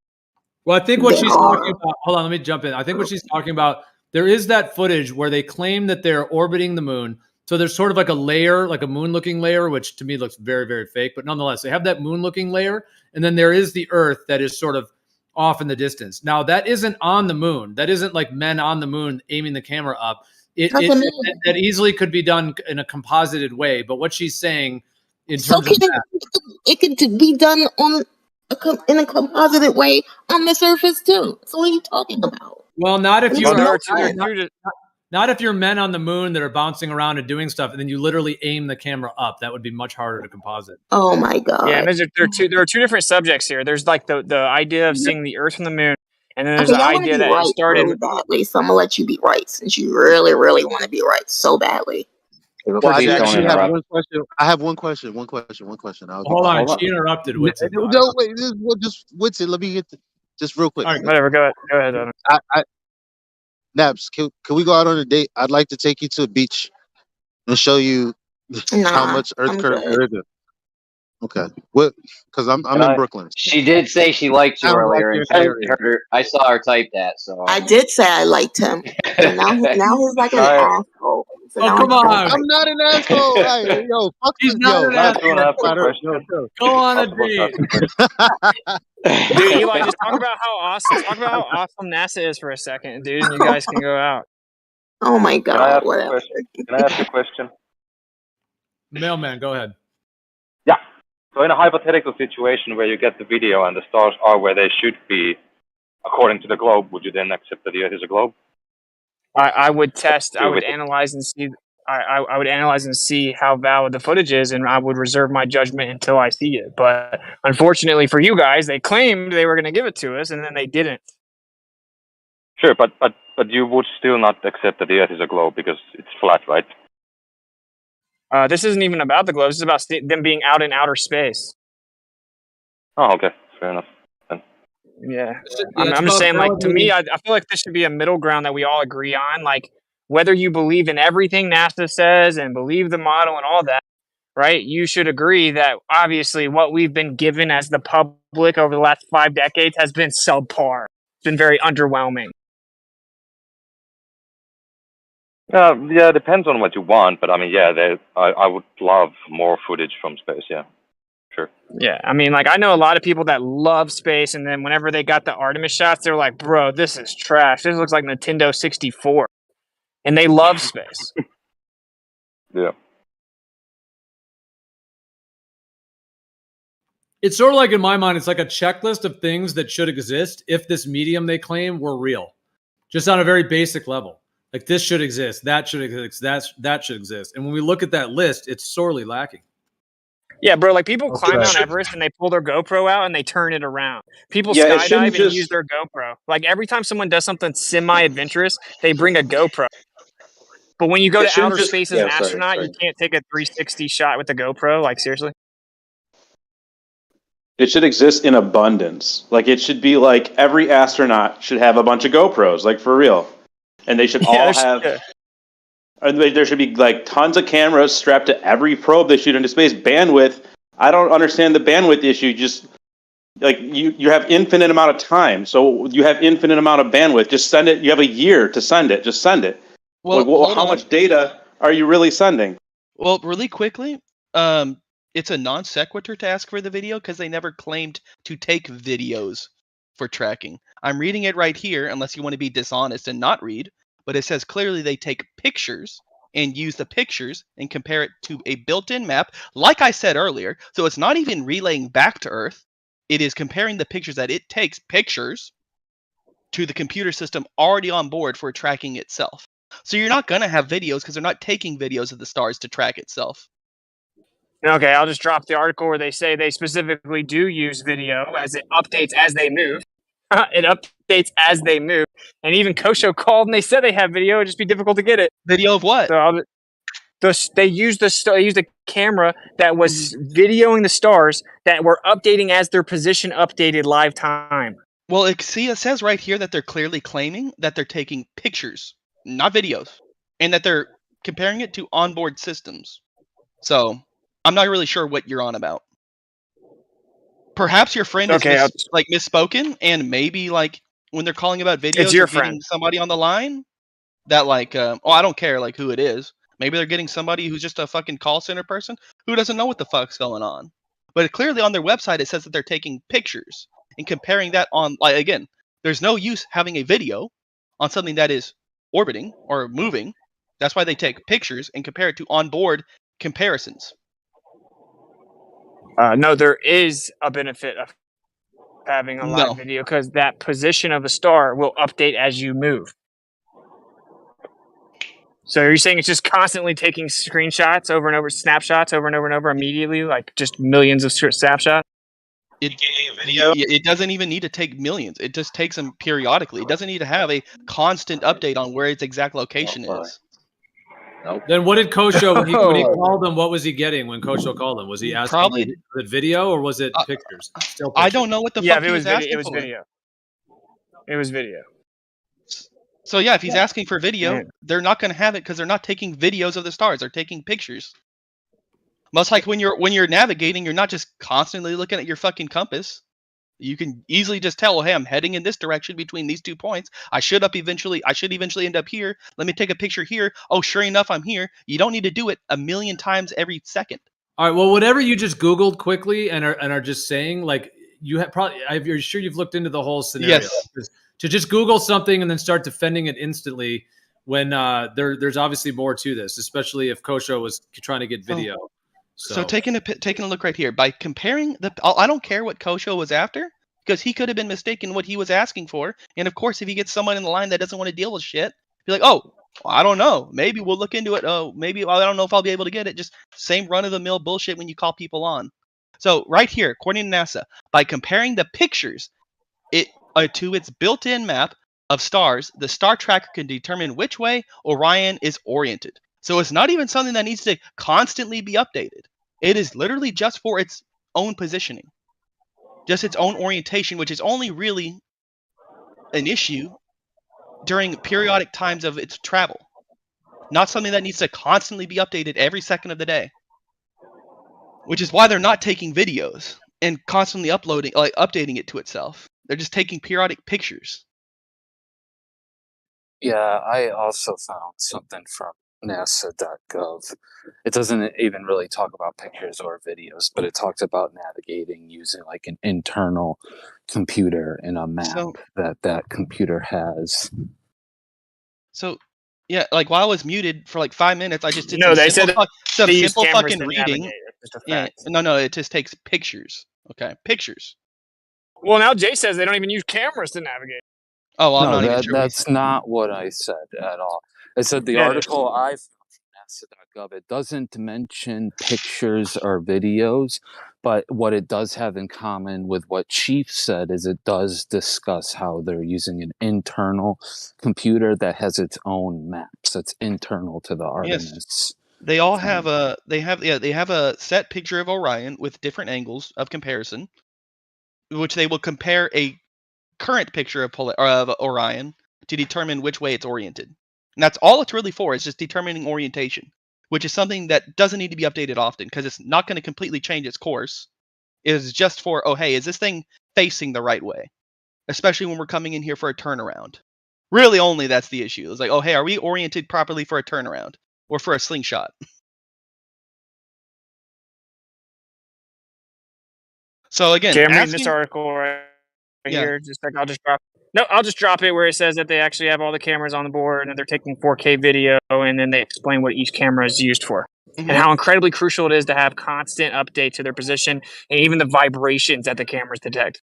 Well, I think what They she's are. talking about. Hold on, let me jump in. I think what she's talking about. There is that footage where they claim that they're orbiting the moon. So there's sort of like a layer, like a moon-looking layer, which to me looks very, very fake. But nonetheless, they have that moon-looking layer, and then there is the Earth that is sort of off in the distance. Now that isn't on the moon. That isn't like men on the moon aiming the camera up. That easily could be done in a composited way. But what she's saying in So terms of can that, it could be done in a composited way on the surface too. So what are you talking about? well, not if you Well, are there are not if you're men on the moon that are bouncing around and doing stuff, and then you literally aim the camera up. That would be much harder to composite. Oh my god! Yeah, and there are two different subjects here. There's like the idea of seeing the Earth from the moon, and then there's Okay, the y'all want to idea be that right it started. really badly, so I'm gonna let you be right since you really, really want to be right so badly. Well, I Please don't actually have interrupt. one question. I have one question. I'll Hold on, Hold on. she interrupted Whitson. No, wait, just Whitson. Let me get just real quick. All right, Whatever. Go ahead. Adam. Naps, can we go out on a date? I'd like to take you to a beach and show you how Nah, much Earth I'm current good. there is. Okay, what? Because I'm Can in I? Brooklyn. She did say she liked I you don't like earlier, your and I area. heard her. I saw her type that. So. I did say I liked him. So now he's like an asshole. So Oh, now come I don't on. I'm like not an asshole. Hey, yo, fuck He's this, not yo. an Fuck asshole. flat Earth. Yo, chill. Go on a date. Dude, Eli, just talk about how awesome NASA is for a second, dude, and you guys can go out. Oh my Can I god, ask a whatever. question? Can I ask a question? Mailman, go ahead. Yeah. So in a hypothetical situation where you get the video and the stars are where they should be, according to the globe, would you then accept that the Earth is a globe? I would test. I would analyze and see. I would analyze and see how valid the footage is, and I would reserve my judgment until I see it. But unfortunately for you guys, they claimed they were going to give it to us, and then they didn't. Sure, but you would still not accept that the Earth is a globe because it's flat, right? This isn't even about the globe. This is about them being out in outer space. Oh, okay, fair enough. Then. Yeah, I'm just saying. Like to me, I feel like this should be a middle ground that we all agree on. Like whether you believe in everything NASA says and believe the model and all that, right? You should agree that obviously what we've been given as the public over the last 5 decades has been subpar. It's been very underwhelming. Yeah, it depends on what you want, but I mean, yeah, I would love more footage from space. Yeah, sure. Yeah, I mean, like I know a lot of people that love space, and then whenever they got the Artemis shots, they're like, "Bro, this is trash. This looks like Nintendo 64," and they love space. Yeah. It's sort of like in my mind, it's like a checklist of things that should exist if this medium they claim were real, just on a very basic level. Like this should exist, that should exist, that should exist. And when we look at that list, it's sorely lacking. Yeah, bro, like people climb Mount Everest and they pull their GoPro out and they turn it around. People skydive and use their GoPro. Like every time someone does something semi-adventurous, they bring a GoPro. But when you go to outer space as an astronaut, you can't take a 360 shot with the GoPro. Like seriously? It should exist in abundance. Like it should be like every astronaut should have a bunch of GoPros, like for real. And they should all have. There should be like tons of cameras strapped to every probe they shoot into space. Bandwidth. I don't understand the bandwidth issue. Just like you have infinite amount of time, so you have infinite amount of bandwidth. Just send it. You have a year to send it. Just send it. Well, like, how much data are you really sending? Well, really quickly, it's a non sequitur to ask for the video because they never claimed to take videos for tracking. I'm reading it right here, unless you want to be dishonest and not read, but it says clearly they take pictures and use the pictures and compare it to a built-in map, like I said earlier. So it's not even relaying back to Earth. It is comparing the pictures that it takes, pictures, to the computer system already on board for tracking itself. So you're not going to have videos because they're not taking videos of the stars to track itself. Okay, I'll just drop the article where they say they specifically do use video as it updates as they move. It updates as they move. And even Kosho called and they said they have video. It'd just be difficult to get it. Video of what? So they used a camera that was videoing the stars that were updating as their position updated live time. Well, it says right here that they're clearly claiming that they're taking pictures, not videos, and that they're comparing it to onboard systems. So I'm not really sure what you're on about. Perhaps your friend is misspoken, and maybe like when they're calling about videos, it's your they're getting somebody on the line that like, I don't care like who it is. Maybe they're getting somebody who's just a fucking call center person who doesn't know what the fuck's going on. But clearly on their website it says that they're taking pictures and comparing that on, like, again, there's no use having a video on something that is orbiting or moving. That's why they take pictures and compare it to onboard comparisons. No, there is a benefit of having a live video because that position of a star will update as you move. So are you saying it's just constantly taking screenshots over and over, snapshots over and over and over immediately, like just millions of snapshots? It doesn't even need to take millions. It just takes them periodically. It doesn't need to have a constant update on where its exact location is. Nope. Then what did Kosho when he called him? What was he getting when Kosho called him? Was he asking Probably was it video or was it pictures? Still I pictures. don't know what the fuck he was asking it was for. video. It was video. So yeah, if he's asking for video, they're not going to have it because they're not taking videos of the stars. They're taking pictures. Much like when you're navigating, you're not just constantly looking at your fucking compass. You can easily just tell, hey, I'm heading in this direction between these 2 points. I should eventually end up here. Let me take a picture here. Oh, sure enough, I'm here. You don't need to do it a million times every second. All right. Well, whatever you just Googled quickly and are just saying, like, you have probably, you're sure you've looked into the whole scenario. Yes. To just Google something and then start defending it instantly when there's obviously more to this, especially if Kosho was trying to get video. So taking a look right here, by comparing I don't care what Kosho was after, because he could have been mistaken what he was asking for. And of course, if he gets someone in the line that doesn't want to deal with shit, be like, oh, I don't know. Maybe we'll look into it. Oh, maybe I don't know if I'll be able to get it. Just same run-of-the-mill bullshit when you call people on. So right here, according to NASA, by comparing the pictures to its built-in map of stars, the star tracker can determine which way Orion is oriented. So it's not even something that needs to constantly be updated. It is literally just for its own positioning, just its own orientation, which is only really an issue during periodic times of its travel. Not something that needs to constantly be updated every second of the day. Which is why they're not taking videos and constantly updating it to itself. They're just taking periodic pictures. Yeah, I also found something from NASA.gov. It doesn't even really talk about pictures or videos, but it talks about navigating using like an internal computer in a map that computer has. So, yeah, like while I was muted for like 5 minutes, I just did some simple cameras fucking to reading. navigate. It's just a Yeah, fact. no, it just takes pictures. Okay, pictures. Well, now Jay says they don't even use cameras to navigate. Oh, well, I'm No, not even sure. that's not what I said at all. I said the article I found from NASA.gov, it doesn't mention pictures or videos, but what it does have in common with what Chief said is it does discuss how they're using an internal computer that has its own maps that's internal to the Artemis. Yes. They all have they have a set picture of Orion with different angles of comparison, which they will compare a current picture of Orion to determine which way it's oriented. And that's all it's really for, is just determining orientation, which is something that doesn't need to be updated often because it's not going to completely change its course. It is just for, oh, hey, is this thing facing the right way? Especially when we're coming in here for a turnaround. Really only that's the issue. It's like, oh, hey, are we oriented properly for a turnaround or for a slingshot? So again, I'm reading this article right here. Just like I'll just drop it where it says that they actually have all the cameras on the board and they're taking 4K video, and then they explain what each camera is used for and how incredibly crucial it is to have constant update to their position and even the vibrations that the cameras detect.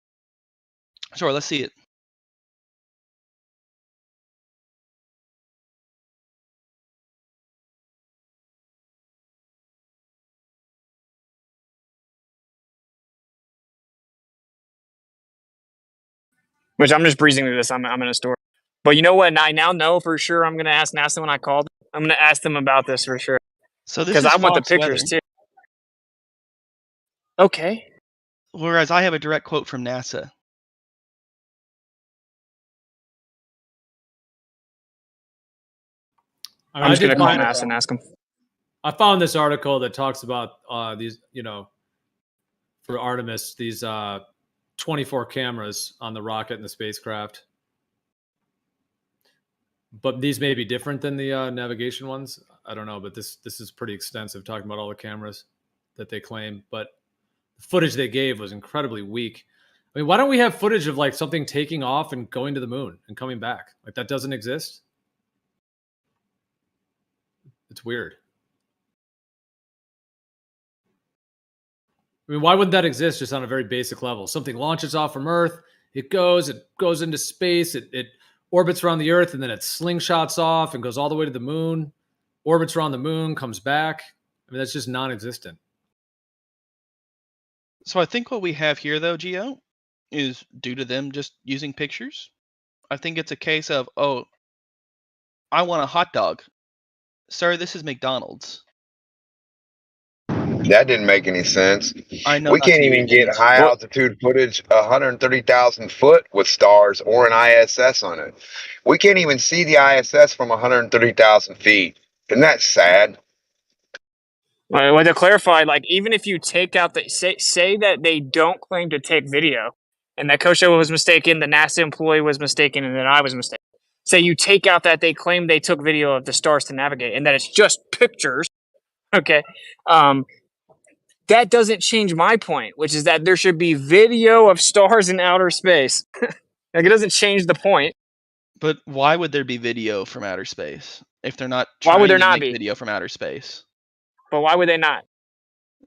Sure, let's see it. Which I'm just breezing through this. I'm in a store. But you know what? I now know for sure I'm going to ask NASA when I call them. I'm going to ask them about this for sure. So this is because I want the Fox pictures weather. too. Okay. Whereas I have a direct quote from NASA. I'm just going to call NASA and ask them. I found this article that talks about these, for Artemis, these 24 cameras on the rocket and the spacecraft. But these may be different than the navigation ones. I don't know, but this is pretty extensive, talking about all the cameras that they claim. But the footage they gave was incredibly weak. I mean, why don't we have footage of like something taking off and going to the moon and coming back? Like that doesn't exist. It's weird. I mean, why wouldn't that exist just on a very basic level? Something launches off from Earth, it goes into space, it orbits around the Earth, and then it slingshots off and goes all the way to the moon, orbits around the moon, comes back. I mean, that's just non-existent. So I think what we have here, though, Gio, is due to them just using pictures. I think it's a case of, oh, I want a hot dog. Sir, this is McDonald's. That didn't make any sense. I know We not can't to, even get idiot. high altitude footage, 130,000 foot with stars or an ISS on it. We can't even see the ISS from 130,000 feet. Isn't that sad? Well, to clarify, like even if you take out the say that they don't claim to take video, and that Kosho was mistaken, the NASA employee was mistaken, and then I was mistaken. Say you take out that they claim they took video of the stars to navigate, and that it's just pictures. Okay, that doesn't change my point, which is that there should be video of stars in outer space. Like it doesn't change the point. But why would there be video from outer space if they're not Why would trying there to not make be? video from outer space? But why would they not?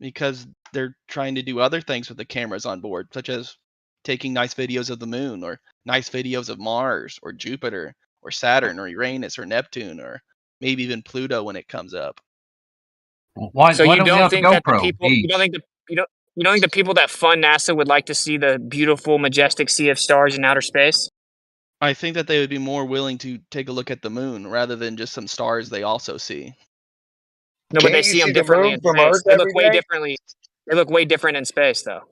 Because they're trying to do other things with the cameras on board, such as taking nice videos of the moon, or nice videos of Mars, or Jupiter, or Saturn, or Uranus, or Neptune, or maybe even Pluto when it comes up. Why So you don't we don't have a think that the GoPro people you don't think the people that fund NASA would like to see the beautiful, majestic sea of stars in outer space? I think that they would be more willing to take a look at the moon rather than just some stars they also see. No, but they see them differently in space. They look way differently. They look way different in space, though.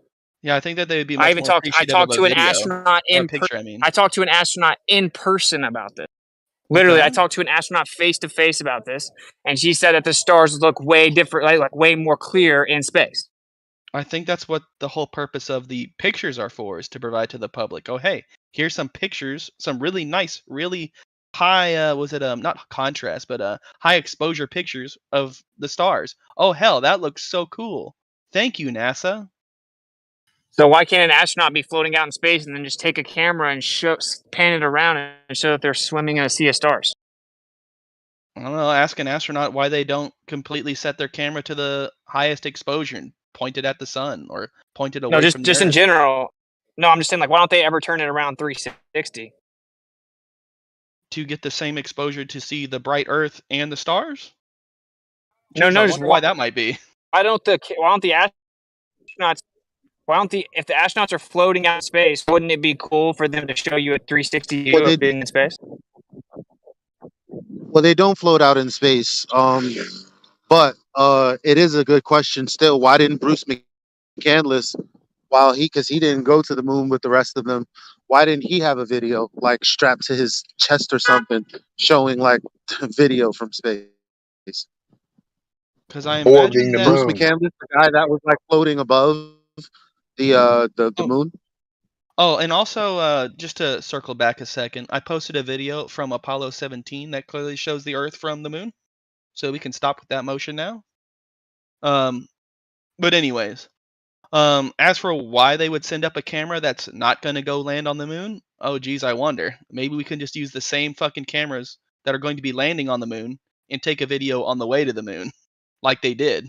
Yeah, I think that they would be I much even more talked. I appreciative of talked a to an video, astronaut or a in picture. I mean, I talked to an astronaut in person about this. Literally, I Okay. talked to an astronaut face to face about this, and she said that the stars look way different, like way more clear in space. I think that's what the whole purpose of the pictures are for, is to provide to the public. Oh, hey, here's some pictures, some really nice, really high, not contrast, but high exposure pictures of the stars. Oh, hell, that looks so cool. Thank you, NASA. So why can't an astronaut be floating out in space and then just take a camera and pan it around and show that they're swimming in a sea of stars? I don't know, ask an astronaut why they don't completely set their camera to the highest exposure and point it at the sun, or point it away No, from the just in Earth. general. No, I'm just saying, like, why don't they ever turn it around 360? To get the same exposure to see the bright Earth and the stars? No, Jeez, no, I just wonder why that might be. why don't the astronauts? If the astronauts are floating out in space, wouldn't it be cool for them to show you a 360 view of being in space? Well, they don't float out in space. But it is a good question still. Why didn't Bruce McCandless, because he didn't go to the moon with the rest of them, why didn't he have a video like strapped to his chest or something showing like video from space? Because I imagine that Bruce McCandless, the guy that was like floating above the moon. Oh, and also, just to circle back a second, I posted a video from Apollo 17 that clearly shows the Earth from the moon. So we can stop with that motion now. But anyways, as for why they would send up a camera that's not going to go land on the moon, oh geez, I wonder. Maybe we can just use the same fucking cameras that are going to be landing on the moon and take a video on the way to the moon, like they did.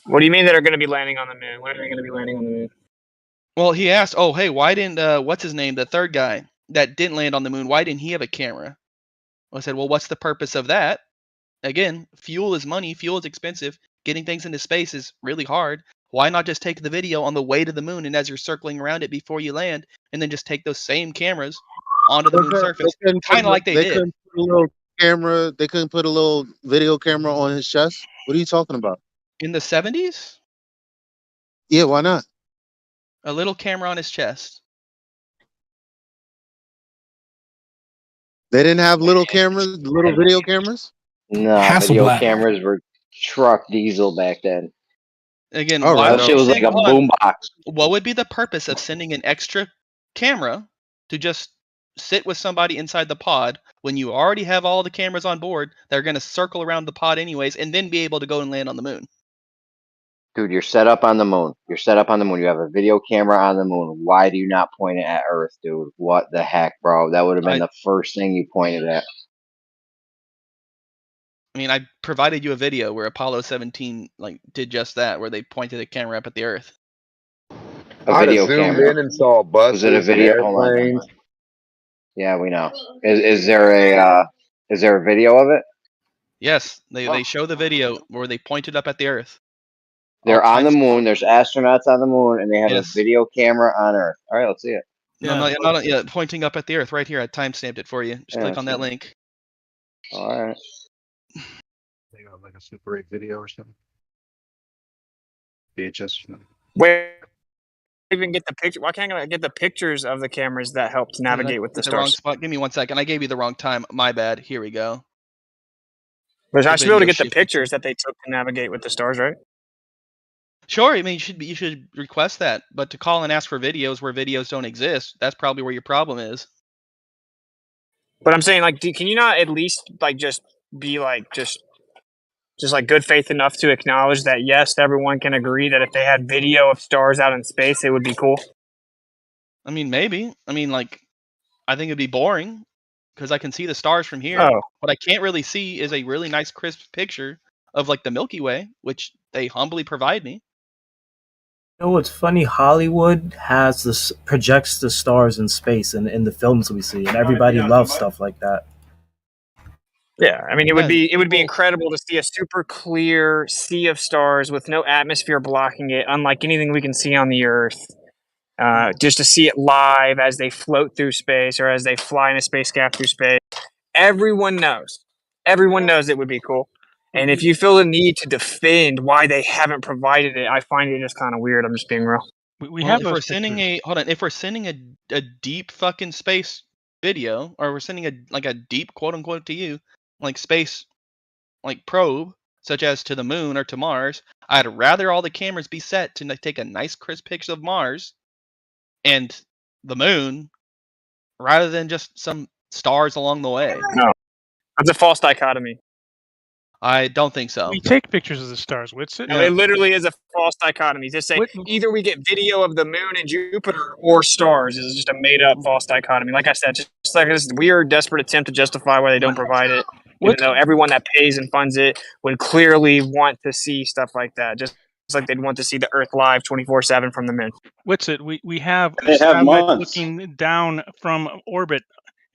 What do you mean that are going to be landing on the moon? When are they going to be landing on the moon? Well, he asked, oh, hey, why didn't, what's his name, the third guy that didn't land on the moon, why didn't he have a camera? I said, well, what's the purpose of that? Again, fuel is money, fuel is expensive, getting things into space is really hard. Why not just take the video on the way to the moon, and as you're circling around it before you land, and then just take those same cameras onto the moon surface, kind of like they did. Couldn't put a little camera. They couldn't put a little video camera on his chest. What are you talking about? In the 70s? Yeah, why not? A little camera on his chest. They didn't have little cameras, little video cameras? No, video cameras were truck diesel back then. Again, that shit was like a boombox. What would be the purpose of sending an extra camera to just sit with somebody inside the pod when you already have all the cameras on board that are going to circle around the pod anyways, and then be able to go and land on the moon? Dude, you're set up on the moon. You're set up on the moon. You have a video camera on the moon. Why do you not point it at Earth, dude? What the heck, bro? That would have been the first thing you pointed at. I mean, I provided you a video where Apollo 17 did just that, where they pointed a camera up at the Earth. A video zoomed camera. in and saw buses, Was it a video? Hold on. airplanes. Yeah, we know. Is there a video of it? Yes, they show the video where they pointed up at the Earth. They're on the moon. There's astronauts on the moon, and they have a Yes. video camera on Earth. All right, let's see it. No, not pointing up at the Earth right here. I timestamped it for you. Just click on that link. All right. They got like a Super 8 video or something. VHS or something. Where even get the picture? Why can't I get the pictures of the cameras that help to navigate with the The wrong stars? spot. Give me 1 second. I gave you the wrong time. My bad. Here we go. But I should be able to get the shift. pictures that they took to navigate with the stars, right? Sure. I mean, you should request that, but to call and ask for videos where videos don't exist, that's probably where your problem is. But I'm saying, like, can you not at least like just be like just like good faith enough to acknowledge that yes, everyone can agree that if they had video of stars out in space, it would be cool. I mean, maybe. I mean, like, I think it'd be boring because I can see the stars from here. Oh. What I can't really see is a really nice, crisp picture of like the Milky Way, which they humbly provide me. You know what's funny? Hollywood has this projects the stars in space in the films we see, and everybody loves stuff like that. Yeah, I mean, it would be incredible to see a super clear sea of stars with no atmosphere blocking it, unlike anything we can see on the Earth. Just to see it live as they float through space or as they fly in a spacecraft through space. Everyone knows it would be cool. And if you feel the need to defend why they haven't provided it, I find it just kind of weird. I'm just being real. We have if we're sending if we're sending a deep fucking space video, or we're sending a deep quote unquote to you, like space, like probe, such as to the moon or to Mars, I'd rather all the cameras be set to take a nice crisp picture of Mars and the moon rather than just some stars along the way. No, that's a false dichotomy. I don't think so. We take pictures of the stars, Whitsit. No, it literally is a false dichotomy. Just say either we get video of the moon and Jupiter or stars. Is just a made up false dichotomy. Like I said, just like this weird, desperate attempt to justify why they don't provide it. Even though everyone that pays and funds it would clearly want to see stuff like that. Just like they'd want to see the Earth live 24/7 from the moon. Whitsit, we have They have satellites months. looking down from orbit,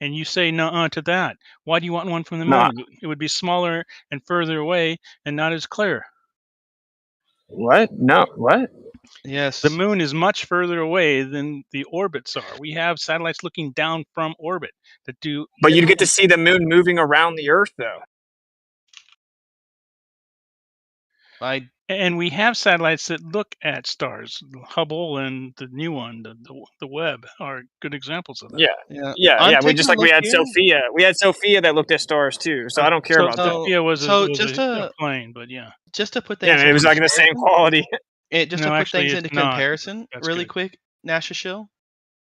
and you say no to that. Why do you want one from the moon? Nah. It would be smaller and further away and not as clear. What? No. What? Yes. The moon is much further away than the orbits are. We have satellites looking down from orbit that do. But you'd get to see the moon moving around the Earth, though. And we have satellites that look at stars. Hubble and the new one, the Webb, are good examples of that. Yeah. We just like we had Sophia. We had Sophia that looked at stars too. So I don't care about that. Sophia was a plane, but yeah. Just to put things. Yeah, it was like the same quality. To put things into comparison, really quick, Nasha Shill,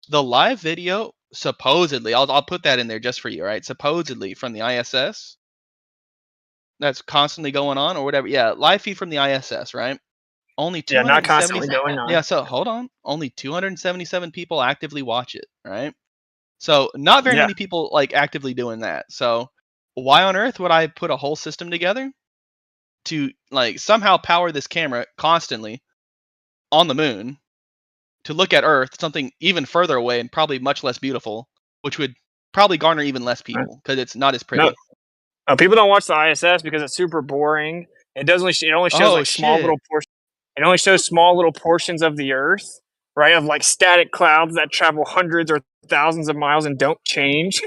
the live video supposedly, I'll put that in there just for you, right? Supposedly from the ISS. That's constantly going on or whatever. Yeah, live feed from the ISS, right? Only not constantly going on. Yeah, so hold on. Only 277 people actively watch it, right? So not very many people like actively doing that. So why on earth would I put a whole system together to like somehow power this camera constantly on the moon to look at Earth, something even further away and probably much less beautiful, which would probably garner even less people because it's not as pretty. No, people don't watch the ISS because it's super boring. It only shows small little portions. It only shows small little portions of the Earth, right? Of like static clouds that travel hundreds or thousands of miles and don't change,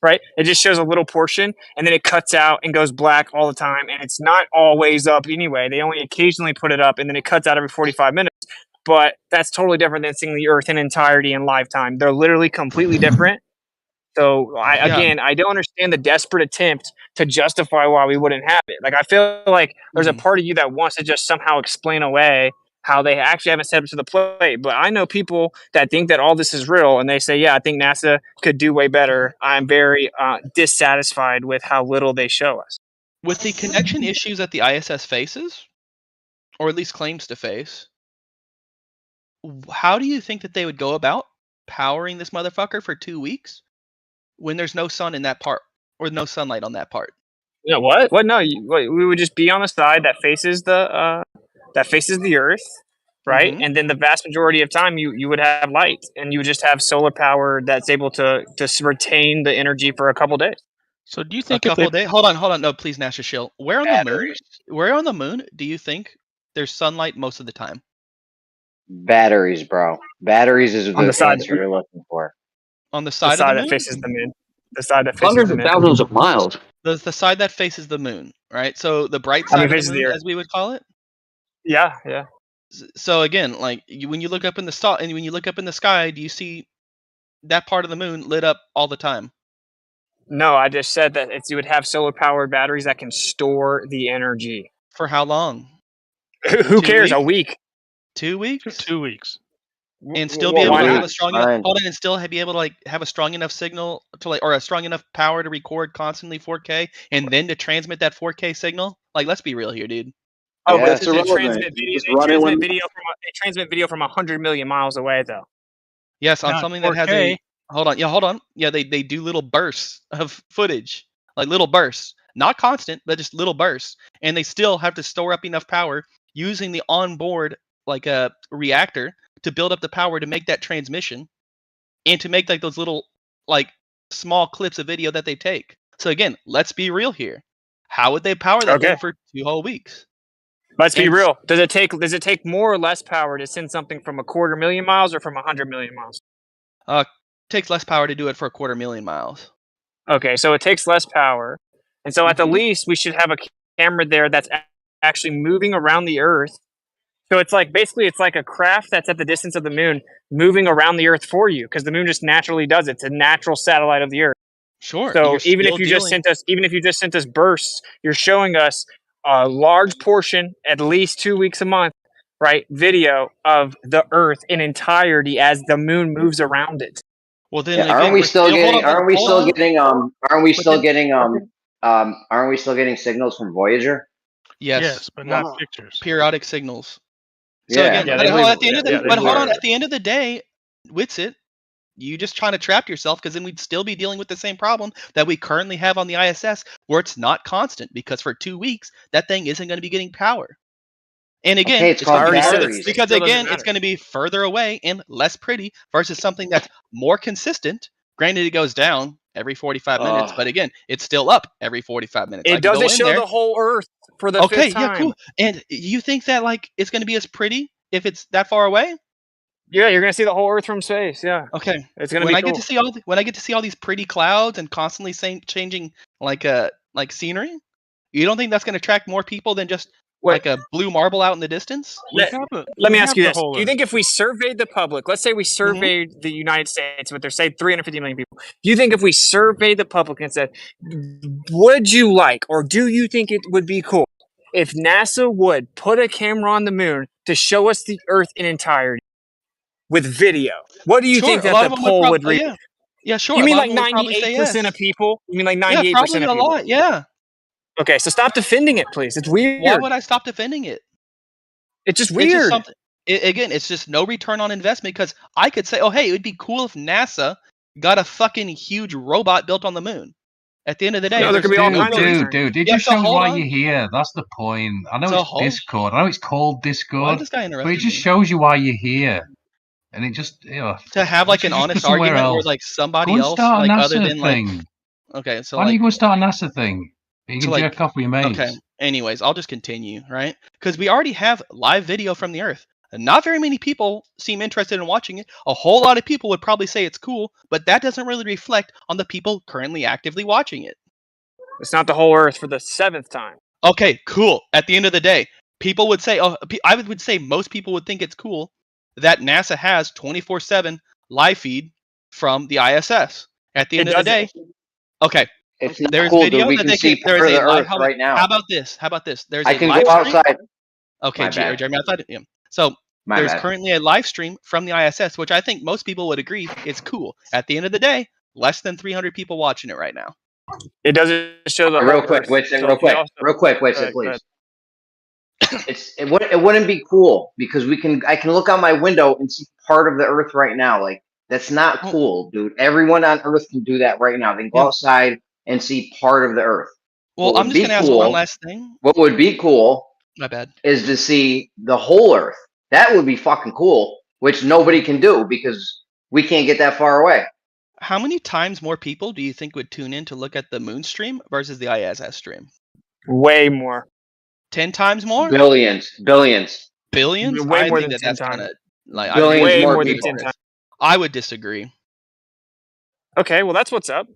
right? It just shows a little portion and then it cuts out and goes black all the time. And it's not always up anyway. They only occasionally put it up and then it cuts out every 45 minutes. But that's totally different than seeing the Earth in entirety in lifetime. They're literally completely different. So I don't understand the desperate attempt to justify why we wouldn't have it. Like I feel like there's a part of you that wants to just somehow explain away how they actually haven't stepped up to the plate. But I know people that think that all this is real, and they say, "Yeah, I think NASA could do way better." I'm very dissatisfied with how little they show us. With the connection issues that the ISS faces, or at least claims to face, how do you think that they would go about powering this motherfucker for 2 weeks? When there's no sun in that part, or no sunlight on that part. Yeah, what? What? No, we would just be on the side that faces the Earth, right? And then the vast majority of time, you would have light, and you would just have solar power that's able to retain the energy for a couple days. So, do you think a couple days? Hold on. No, please, Nasha Shill. Where on the moon do you think there's sunlight most of the time? Batteries, bro. Batteries is the answer you're looking for. On the side that of the moon? faces the moon. The side that faces Hundreds the of moon. thousands of miles. The side that faces the moon, right? So the bright side of the moon, as we would call it. Yeah, yeah. So again, like when you look up in the star and when you look up in the sky, do you see that part of the moon lit up all the time? No, I just said that you would have solar powered batteries that can store the energy. For how long? Who cares? Weeks? A week. 2 weeks? 2 weeks. And still be able to have a strong enough Fine. hold on, and still be able to like have a strong enough signal to like or a strong enough power to record constantly 4K and then to transmit that 4K signal. Like, let's be real here, dude. Oh, Yeah, but it's they irrelevant. transmit video. Just They run it transmit when- video from they transmit video from 100 million miles away, though. Yes, on Not something that has a 4K. hold on. Yeah, they do little bursts of footage, like little bursts, not constant, but just little bursts, and they still have to store up enough power using the onboard like a reactor to build up the power to make that transmission and to make like those little like small clips of video that they take. So again, let's be real here. How would they power that thing for 2 whole weeks? Let's be real. Does it take more or less power to send something from 250,000 miles or from 100 million miles? Takes less power to do it for 250,000 miles. Okay, so it takes less power, and so at the least we should have a camera there that's actually moving around the Earth. So it's like basically it's like a craft that's at the distance of the moon moving around the Earth for you because the moon just naturally does it. It's a natural satellite of the Earth. Sure. So even if you just sent us bursts, you're showing us a large portion, at least 2 weeks a month, right? Video of the Earth in entirety as the moon moves around it. Well, then Yeah, aren't we still getting signals from Voyager? Yes, but not pictures. Periodic signals. So Yeah. again, Yeah, but they hold on, leave- but hold on, at the end of the day, Witsit, you just trying to trap yourself because then we'd still be dealing with the same problem that we currently have on the ISS, where it's not constant because for 2 weeks that thing isn't going to be getting power. And again, Okay, it's called batteries. because Still doesn't again, it's matter. going to be further away and less pretty versus something that's more consistent. Granted, it goes down every 45 minutes, but again, it's still up every 45 minutes. I It can go doesn't in show there. the whole Earth for the Okay, fifth time. yeah, cool. And you think that like it's going to be as pretty if it's that far away? Yeah, you're gonna see the whole Earth from space. Yeah. Okay. It's gonna when be I cool. get to see when I get to see all these pretty clouds and constantly changing like scenery, you don't think that's going to attract more people than just like a blue marble out in the distance? Let me ask you this: do you think if we surveyed the public, let's say we surveyed the United States, but there's say 350 million people, do you think if we surveyed the public and said, would you like, or do you think it would be cool if NASA would put a camera on the moon to show us the Earth in entirety with video? What do you think that the poll would read? Yeah, sure. You a mean lot like of them would probably say 98% yes. of people? You mean like 98% Yeah, of probably people? a lot. Yeah. Okay, so stop defending it, please. It's weird. Why would I stop defending it? It's just It's weird. just something. Again, it's just no return on investment because I could say, oh, hey, it would be cool if NASA got a fucking huge robot built on the moon. At the end of the day, Dude, it just shows why you're here. That's the point. I know it's Discord. I know it's called Why Discord, is this guy but interrupting it just me? shows you why you're here. And it just, To have like an just go honest somewhere argument where else. like somebody Go and else, start a like NASA other than like, thing. okay, so Why don't like, you go start a NASA thing? You so can like, jerk off with your mates. okay. Anyways, I'll just continue, right? Because we already have live video from the Earth. And not very many people seem interested in watching it. A whole lot of people would probably say it's cool, but that doesn't really reflect on the people currently actively watching it. It's not the whole Earth for the 7th time. Okay, cool. At the end of the day, people would say, I would say most people would think it's cool that NASA has 24/7 live feed from the ISS. At the end of the day, okay. It's not There's cool, video dude. We that can they see can. There's part of a the live. Earth right now. How about this? How about this? There's I a can live go stream. outside. Okay, My bad. Jeremy, I thought. Yeah. So My there's bad. currently a live stream from the ISS, which I think most people would agree is cool. At the end of the day, less than 300 people watching it right now. It doesn't show the Real whole quick, Earth. wait a second, So real if we quick, also- please. It wouldn't be cool because I can look out my window and see part of the Earth right now. Like that's not cool, dude. Everyone on Earth can do that right now. They can go outside and see part of the Earth. Well, I'm just gonna ask one last thing. What would be cool? My bad. Is to see the whole Earth. That would be fucking cool, which nobody can do because we can't get that far away. How many times more people do you think would tune in to look at the moon stream versus the ISS stream? Way more. 10 times more? Billions. Billions? Way I more think than 10 that's times. kind of like Billions way more more than people. 10 times. I would disagree. Okay, well that's what's up.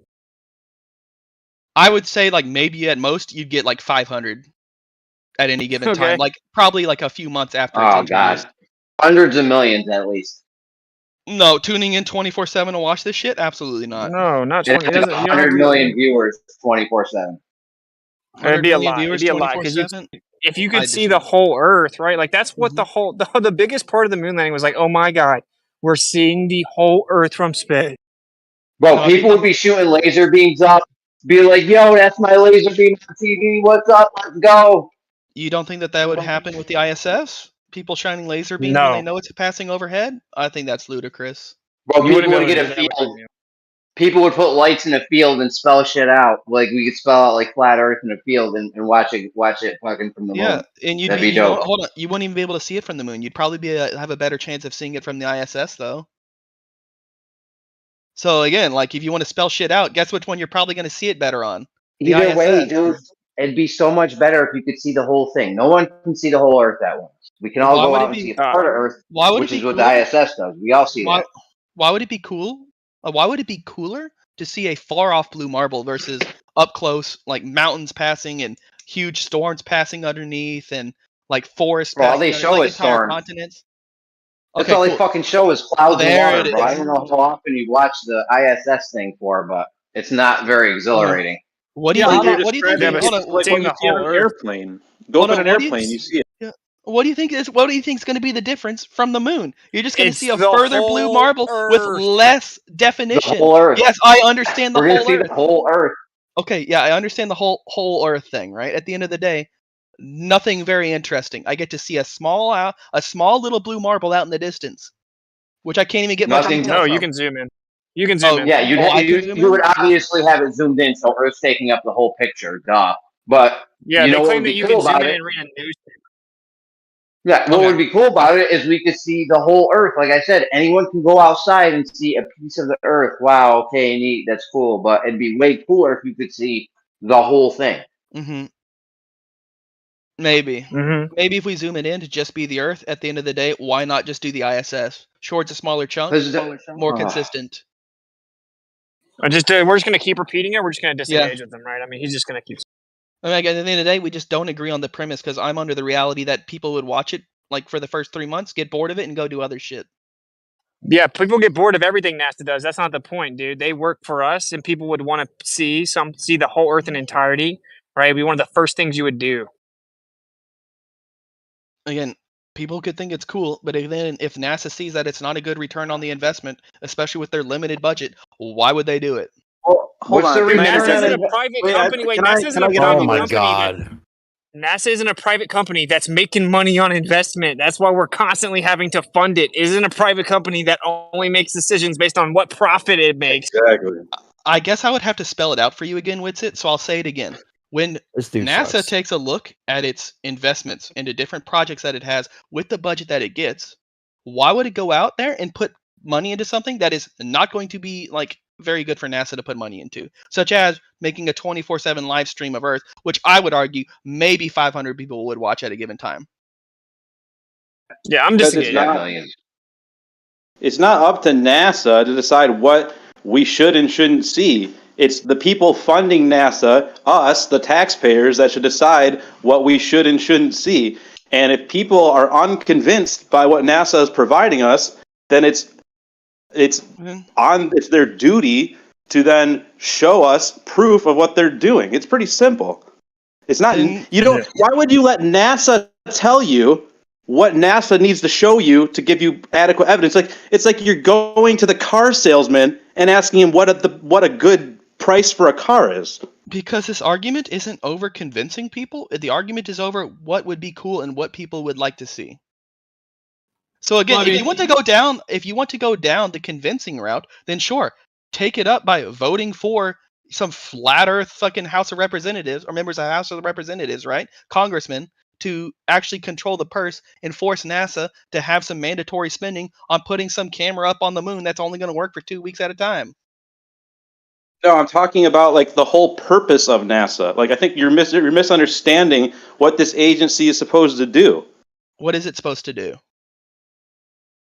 I would say like maybe at most you'd get like 500 at any given time. Like probably like a few months after it's introduced. God, hundreds of millions at least. No, tuning in 24/7 to watch this shit? Absolutely not. No, not It 20. It has doesn't. 100 million viewers 24/7. It'd be a lot. Viewers It'd be a lot because 24/7. if you could see the whole Earth, right? Like that's what the biggest part of the moon landing was like. Oh my God, we're seeing the whole Earth from space. Bro, people would be shooting laser beams up, be like, "Yo, that's my laser beam on TV. What's up? Let's go." You don't think that would happen with the ISS? People shining laser beams when they know it's passing overhead? I think that's ludicrous. Bro, people would get a field. People would put lights in a field and spell shit out. Like we could spell out like flat Earth in a field and watch it fucking from the moon. Yeah, and you'd That'd be, be dope. hold on, you wouldn't even be able to see it from the moon. You'd probably have a better chance of seeing it from the ISS though. So again, like if you want to spell shit out, guess which one you're probably going to see it better on? The Either ISS. way, dude, it'd be so much better if you could see the whole thing. No one can see the whole Earth at once. We can all go out and see a part of Earth, which is what the ISS does. We all see that. Why would it be cool? Why would it be cooler to see a far off blue marble versus up close, like mountains passing and huge storms passing underneath and like forests passing all they show like is entire storms. continents? That's all they fucking show is clouds and There water, it bro. I is. don't know how often you watch the ISS thing for, but it's not very exhilarating. What do you think? What do you think? It's like when you see on an airplane. Go up in an airplane, you see it. Yeah. What do you think is going to be the difference from the moon? You're just going to It's see a the further blue whole marble with Earth. less definition. The whole Earth. Yes, I understand the We're whole gonna see Earth. the whole Earth. Okay, yeah, I understand the whole Earth thing, right? At the end of the day, nothing very interesting. I get to see a small little blue marble out in the distance, which I can't even get much detail No, from. you can zoom in. You can zoom in. Yeah, you would obviously have it zoomed in, so Earth's taking up the whole picture, duh. But Yeah, you know they what claim would that be you cool can zoom about in it? and read a newspaper. Yeah, what would be cool about it is we could see the whole Earth. Like I said, anyone can go outside and see a piece of the Earth. Wow, okay, neat, that's cool. But it'd be way cooler if you could see the whole thing. Mm-hmm. Maybe if we zoom it in to just be the Earth, at the end of the day, why not just do the ISS? Sure, it's a smaller chunk, more consistent. We're just going to keep repeating it. We're just going to disengage with them, right? I mean, he's just going to keep. I mean, at the end of the day, we just don't agree on the premise because I'm under the reality that people would watch it like for the first 3 months, get bored of it, and go do other shit. Yeah, people get bored of everything NASA does. That's not the point, dude. They work for us, and people would want to see the whole Earth in entirety, right? It'd be one of the first things you would do. Again, people could think it's cool, but then if NASA sees that it's not a good return on the investment, especially with their limited budget, why would they do it? Well, hold on. NASA isn't a private company. Wait, NASA isn't a private company. Oh my God. NASA isn't a private company that's making money on investment. That's why we're constantly having to fund it. It isn't a private company that only makes decisions based on what profit it makes. Exactly. I guess I would have to spell it out for you again, Witsit, so I'll say it again. When NASA takes a look at its investments into different projects that it has with the budget that it gets, why would it go out there and put money into something that is not going to be like very good for NASA to put money into, such as making a 24/7 live stream of Earth, which I would argue maybe 500 people would watch at a given time. Yeah, I'm just it's not up to NASA to decide what we should and shouldn't see. It's the people funding NASA, us, the taxpayers, that should decide what we should and shouldn't see. And if people are unconvinced by what NASA is providing us, then it's their duty to then show us proof of what they're doing. It's pretty simple. It's not why would you let NASA tell you what NASA needs to show you to give you adequate evidence? It's like you're going to the car salesman and asking him what a good price for a car is. Because this argument isn't over convincing people. The argument is over what would be cool and what people would like to see. So again, if you want to go down the convincing route, then sure, take it up by voting for some flat Earth fucking House of Representatives or members of the House of Representatives, right? Congressmen, to actually control the purse and force NASA to have some mandatory spending on putting some camera up on the moon that's only going to work for 2 weeks at a time. No, I'm talking about like the whole purpose of NASA. Like I think you're misunderstanding what this agency is supposed to do. What is it supposed to do?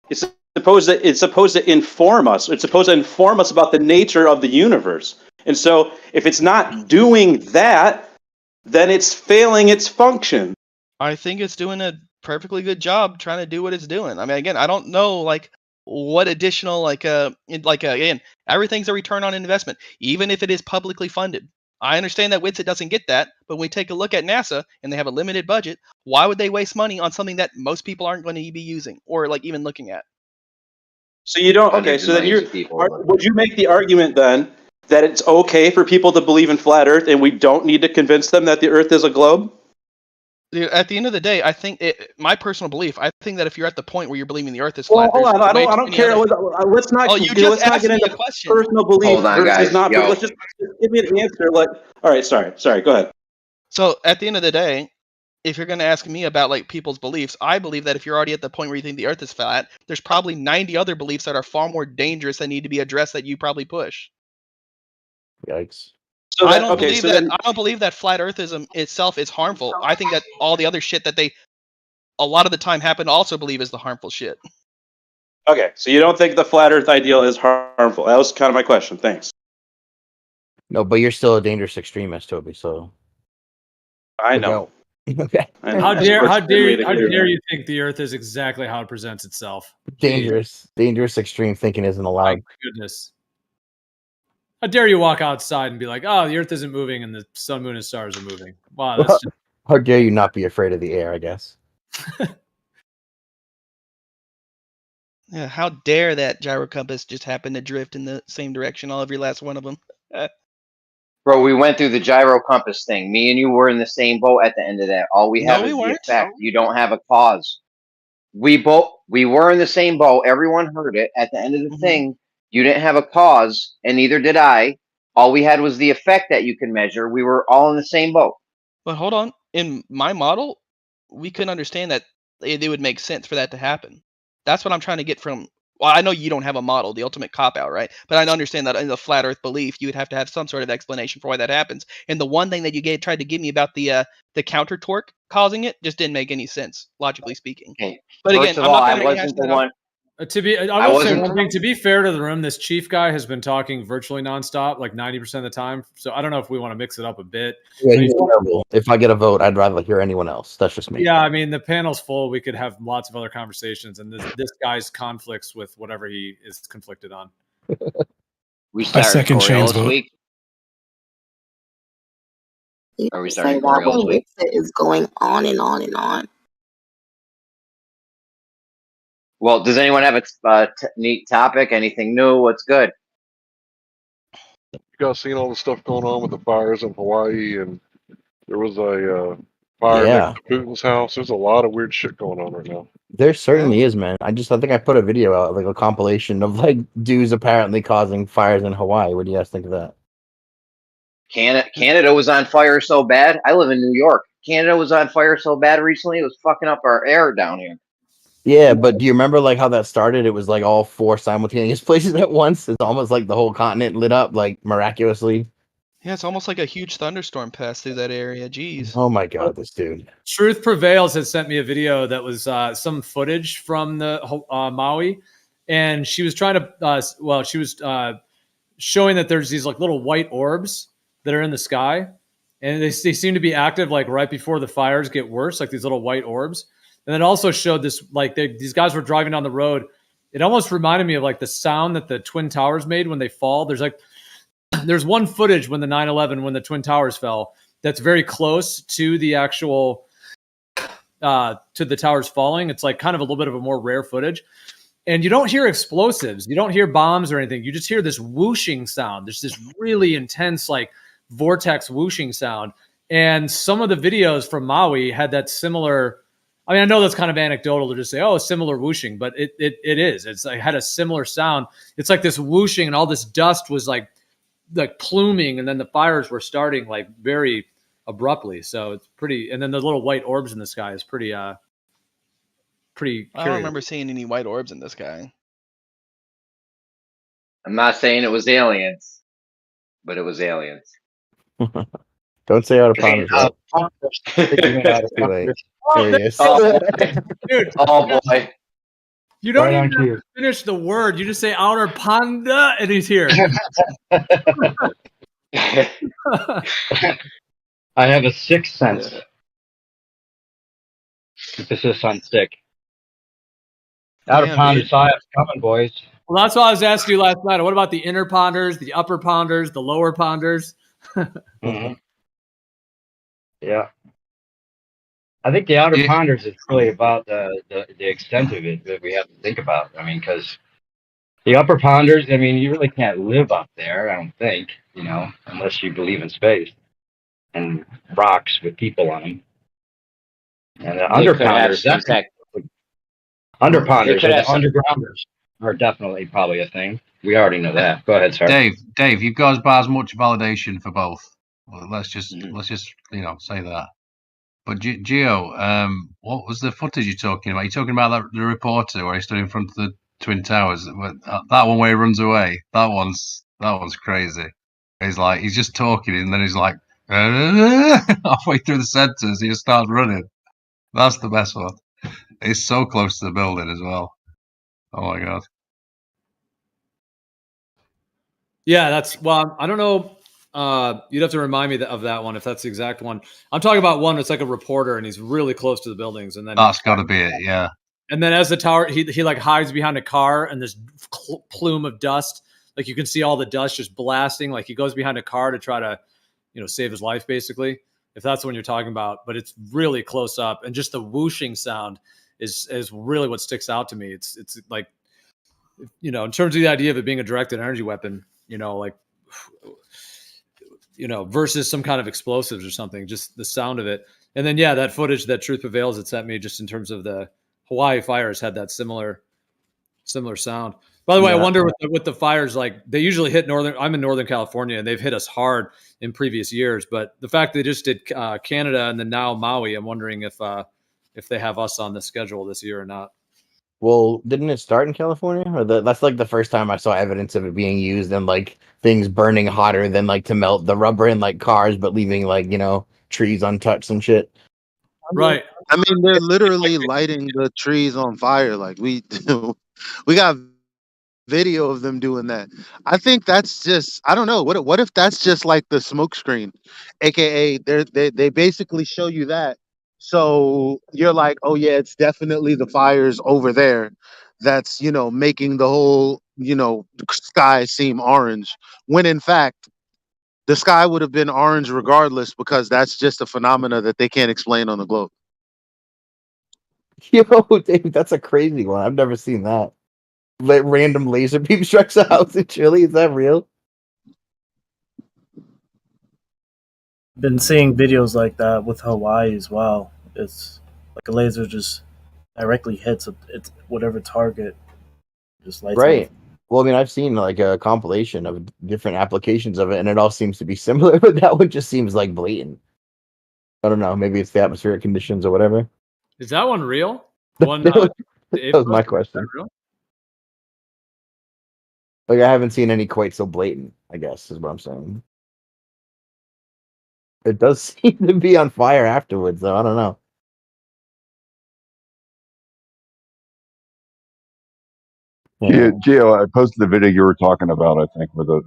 It's supposed to inform us. It's supposed to inform us about the nature of the universe. And so if it's not doing that, then it's failing its function. I think it's doing a perfectly good job trying to do what it's doing. I mean, again, I don't know like what additional again, everything's a return on investment, even if it is publicly funded. I understand that WITSET doesn't get that, but when we take a look at NASA and they have a limited budget, why would they waste money on something that most people aren't going to be using or like even looking at? So you don't. Okay, so then would you make the argument then that it's okay for people to believe in flat Earth and we don't need to convince them that the Earth is a globe? At the end of the day, I think my personal belief. I think that if you're at the point where you're believing the Earth is flat, hold on. I don't care. Let's not. Oh, you just let's not asked get me into a question. personal belief Hold on, versus guys. not. Yo. Let's just give me an answer. Like, all right, sorry. Go ahead. So at the end of the day, if you're going to ask me about like people's beliefs, I believe that if you're already at the point where you think the Earth is flat, there's probably 90 other beliefs that are far more dangerous that need to be addressed that you probably push. Yikes. So I don't believe that flat Earthism itself is harmful. I think that all the other shit that they a lot of the time happen to also believe is the harmful shit. Okay, so you don't think the flat Earth ideal is harmful? That was kind of my question. Thanks. No, but you're still a dangerous extremist, Toby. So I know. Okay. How dare you think the Earth is exactly how it presents itself? Dangerous extreme thinking isn't allowed. My goodness. How dare you walk outside and be like, oh, the Earth isn't moving and the sun, moon, and stars are moving. Wow, that's just... How dare you not be afraid of the air, I guess. Yeah, how dare that gyro compass just happen to drift in the same direction, all every last one of them. Bro, we went through the gyro compass thing. Me and you were in the same boat at the end of that. All we have is the effect. You don't have a cause. We were in the same boat. Everyone heard it. At the end of the thing, you didn't have a cause, and neither did I. All we had was the effect that you can measure. We were all in the same boat. But hold on. In my model, we couldn't understand that it would make sense for that to happen. That's what I'm trying to get from. Well, I know you don't have a model, the ultimate cop-out, right? But I understand that in the flat Earth belief, you would have to have some sort of explanation for why that happens. And the one thing that you tried to give me about the counter torque causing it just didn't make any sense, logically speaking. Okay. But again, I'm not going to wasn't the one. I will say one thing. To be fair to the room, this chief guy has been talking virtually nonstop, like 90% of the time. So I don't know if we want to mix it up a bit. Yeah, he's terrible. If I get a vote, I'd rather hear anyone else. That's just me. Yeah, I mean, the panel's full. We could have lots of other conversations, and this guy's conflicts with whatever he is conflicted on. We started Shane's vote. Week. Are we starting Coriolis week? It is going on and on and on. Well, does anyone have a neat topic? Anything new? What's good? You guys seen all the stuff going on with the fires in Hawaii, and there was a fire next to Putin's house. There's a lot of weird shit going on right now. There certainly is, man. I think I put a video out, like a compilation of like dudes apparently causing fires in Hawaii. What do you guys think of that? Canada was on fire so bad. I live in New York. Canada was on fire so bad recently, it was fucking up our air down here. Yeah, but do you remember like how that started? It was like all 4 simultaneous places at once. It's almost like the whole continent lit up like miraculously. Yeah, it's almost like a huge thunderstorm passed through that area. Jeez. Oh my god, this dude. Truth Prevails had sent me a video that was some footage from the Maui, and she was trying to she was showing that there's these like little white orbs that are in the sky, and they seem to be active like right before the fires get worse, like these little white orbs. And it also showed this, like these guys were driving down the road. It almost reminded me of like the sound that the Twin Towers made when they fall. There's one footage when the 9/11, when the Twin Towers fell, that's very close to the actual, to the towers falling. It's like kind of a little bit of a more rare footage. And you don't hear explosives. You don't hear bombs or anything. You just hear this whooshing sound. There's this really intense like vortex whooshing sound. And some of the videos from Maui had that similar. I mean, I know that's kind of anecdotal to just say, oh, similar whooshing, but it is. It's like had a similar sound. It's like this whooshing and all this dust was like pluming, and then the fires were starting like very abruptly. So it's pretty. And then the little white orbs in the sky is pretty. Pretty. I don't remember seeing any white orbs in the sky. I'm not saying it was aliens, but it was aliens. Don't say out of pocket. Dude. Oh boy. You don't even have to finish the word. You just say outer panda and he's here. I have a sixth sense. Emphasis on sick. Outer ponders saw it coming, boys. Well, that's what I was asking you last night. What about the inner ponders, the upper ponders, the lower ponders? Mm-hmm. Yeah. I think the outer ponders is really about the extent of it that we have to think about. I mean, because the upper ponders, I mean, you really can't live up there, I don't think, unless you believe in space and rocks with people on them. And the under ponders, under ponders or the undergrounders are definitely probably a thing. We already know that. Go ahead, sir. Dave, you've got about as much validation for both. Well, let's just say that. But Gio, what was the footage you're talking about? You're talking about the reporter where he stood in front of the Twin Towers. That one where he runs away. That one's crazy. He's just talking and then he's like halfway through the sentence he just starts running. That's the best one. It's so close to the building as well. Oh my god. Yeah, I don't know. You'd have to remind me of that one if that's the exact one. I'm talking about one that's like a reporter and he's really close to the buildings, and then that's got to be it. Yeah. And then as the tower, he like hides behind a car, and this plume of dust, like you can see all the dust just blasting. Like he goes behind a car to try to, save his life, basically. If that's the one you're talking about, but it's really close up, and just the whooshing sound is really what sticks out to me. It's like, in terms of the idea of it being a directed energy weapon, versus some kind of explosives or something, just the sound of it. And then, that footage that Truth Prevails had sent me, just in terms of the Hawaii fires, had that similar sound. By the way, I wonder with the fires, like they usually hit I'm in Northern California, and they've hit us hard in previous years. But the fact they just did Canada and then now Maui, I'm wondering if they have us on the schedule this year or not. Well, didn't it start in California? Or that's like the first time I saw evidence of it being used, and like things burning hotter than like to melt the rubber in like cars, but leaving like trees untouched and shit. Right. I mean, they're literally lighting the trees on fire. Like we got video of them doing that. I think that's just, I don't know. What if that's just like the smoke screen, aka they basically show you that. So you're like, oh yeah, it's definitely the fires over there that's, making the whole, sky seem orange. When in fact, the sky would have been orange regardless, because that's just a phenomena that they can't explain on the globe. Yo, Dave, that's a crazy one. I've never seen that. Random laser beam strikes a house in Chile. Is that real? Been seeing videos like that with Hawaii as well. It's like a laser just directly hits it's whatever target, just lights right. up. Well, I mean, I've seen like a compilation of different applications of it, and it all seems to be similar, but that one just seems like blatant. I don't know. Maybe it's the atmospheric conditions or whatever. Is that one real? One, that was my question. Like, I haven't seen any quite so blatant, I guess, is what I'm saying. It does seem to be on fire afterwards, though. I don't know. Yeah, Gio, I posted the video you were talking about, I think, with the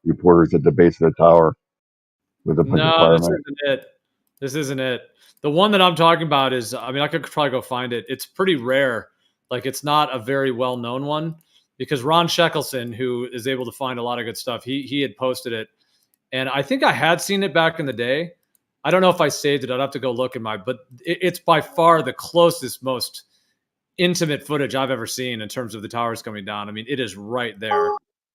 reporters at the base of the tower with a bunch of firemen. This isn't it. This isn't it. The one that I'm talking about is, I mean, I could probably go find it. It's pretty rare. Like, it's not a very well-known one, because Ron Sheckelson, who is able to find a lot of good stuff, he had posted it. And I think I had seen it back in the day. I don't know if I saved it. I'd have to go look but it's by far the closest, most intimate footage I've ever seen in terms of the towers coming down. I mean, it is right there.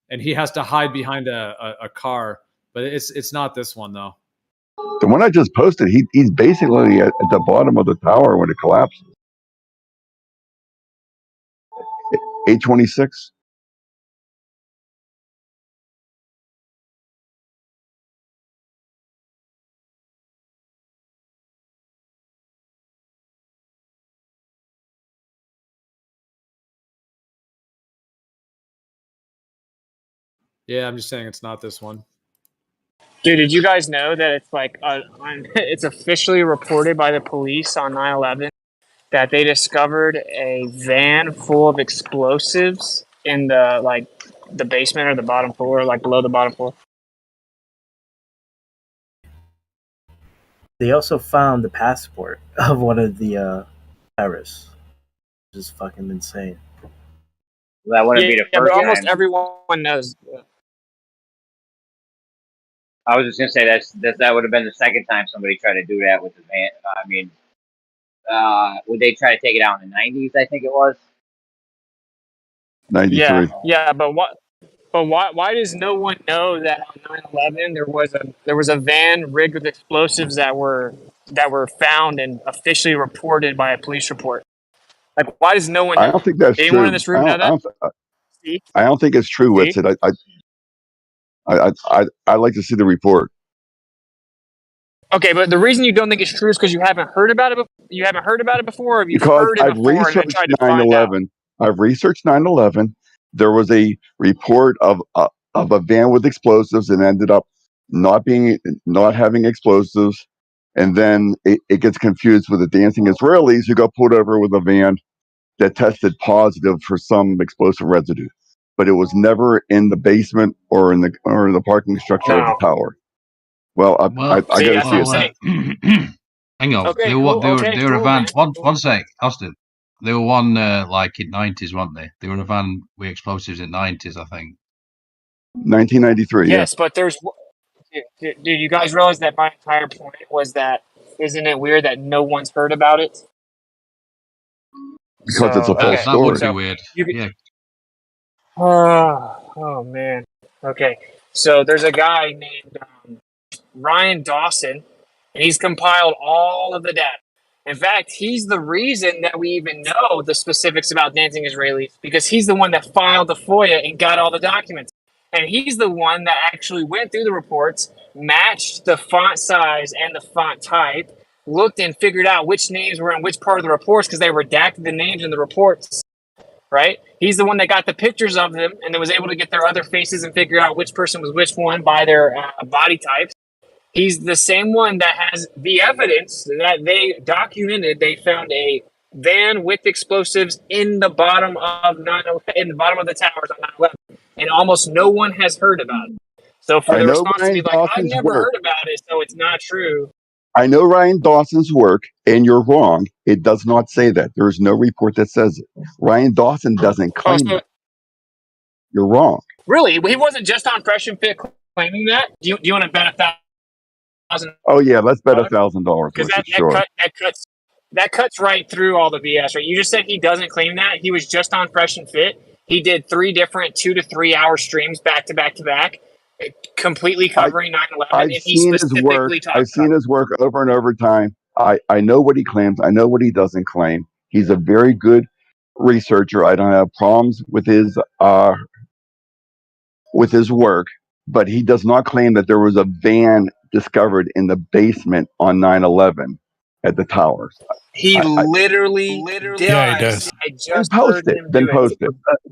And he has to hide behind a car, but it's not this one, though. The one I just posted, he's basically at the bottom of the tower when it collapses. 826. Yeah, I'm just saying it's not this one. Dude, did you guys know that it's like it's officially reported by the police on 9/11 that they discovered a van full of explosives in the basement or the bottom floor, like below the bottom floor? They also found the passport of one of the terrorists. Which is fucking insane. That wouldn't be the but first almost time. everyone knows. I was just gonna say that would have been the second time somebody tried to do that with the van. I mean, would they try to take it out in the 90s? I think it was. 93. Yeah, but what? But why does no one know that on 9/11 there was a van rigged with explosives that were found and officially reported by a police report? Like, why does no one know? I don't think that's Anyone in true. this room know that? I don't think it's true, See? Whitsitt. I'd like to see the report. Okay, but the reason you don't think it's true is because you haven't heard about it. You haven't heard about it before, or have you Because heard it I've before and then researched tried to find out? 9/11. I've researched 9/11. There was a report of a van with explosives and ended up not having explosives, and then it gets confused with the dancing Israelis who got pulled over with a van that tested positive for some explosive residue, but it was never in the basement or in the parking structure of the tower. Well, I got to see it. Hang on. Okay, they cool. were a van. Man. One sec, Austin. They were one like in 90s, weren't they? They were a van with explosives in 90s, I think. 1993. Yes, but there's. Dude, you guys realize that my entire point was that isn't it weird that no one's heard about it? Because it's a false That would story. be weird. Yeah. Oh man. Okay, so there's a guy named Ryan Dawson, and he's compiled all of the data. In fact, he's the reason that we even know the specifics about dancing Israelis, because he's the one that filed the FOIA and got all the documents. And he's the one that actually went through the reports, matched the font size and the font type, looked and figured out which names were in which part of the reports because they redacted the names in the reports, right? He's the one that got the pictures of them and then was able to get their other faces and figure out which person was which one by their body types. He's the same one that has the evidence that they documented. They found a van with explosives in the bottom of the towers on 9/11, and almost no one has heard about it. So for the response to be like, "I never heard about it, so it's not true." I know Ryan Dawson's work, and you're wrong. It does not say that. There is no report that says it. Ryan Dawson doesn't claim that. You're wrong. Really, he wasn't just on Fresh and Fit claiming that. Do you want to bet $1,000? Oh yeah, let's bet $1,000. Because Sure. that cuts right through all the BS, right? You just said he doesn't claim that. He was just on Fresh and Fit. He did 3 different 2 to 3 hour streams back to back to back, completely covering 9/11. I've seen his work. I've seen his work over and over time. I know what he claims. I know what he doesn't claim. He's a very good researcher. I don't have problems with his work, but he does not claim that there was a van discovered in the basement on 9/11 at the towers. He literally did. Yeah, he does. I just heard him do Post it.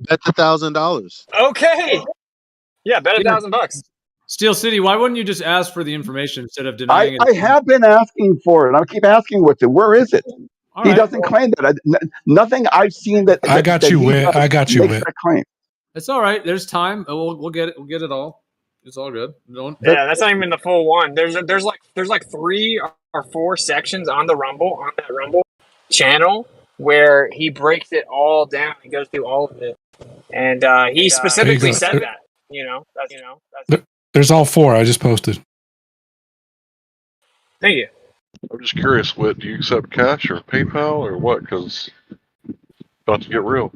Bet $1,000. Okay. Yeah, bet $1,000. Steel City, why wouldn't you just ask for the information instead of denying it? I have been asking for it. I keep asking with it. Where is it? He doesn't claim that. Nothing I've seen that. I got you, Whit. I got you, Whit. Claim. It's all right. There's time. We'll get it. We'll get it all. It's all good. Yeah, that's not even the full one. There's like 3 or 4 sections on that Rumble channel where he breaks it all down. He goes through all of it, and he specifically said that. There's all 4. I just posted. Thank you. I'm just curious, Whit, do you accept cash or PayPal or what? Because about to get real.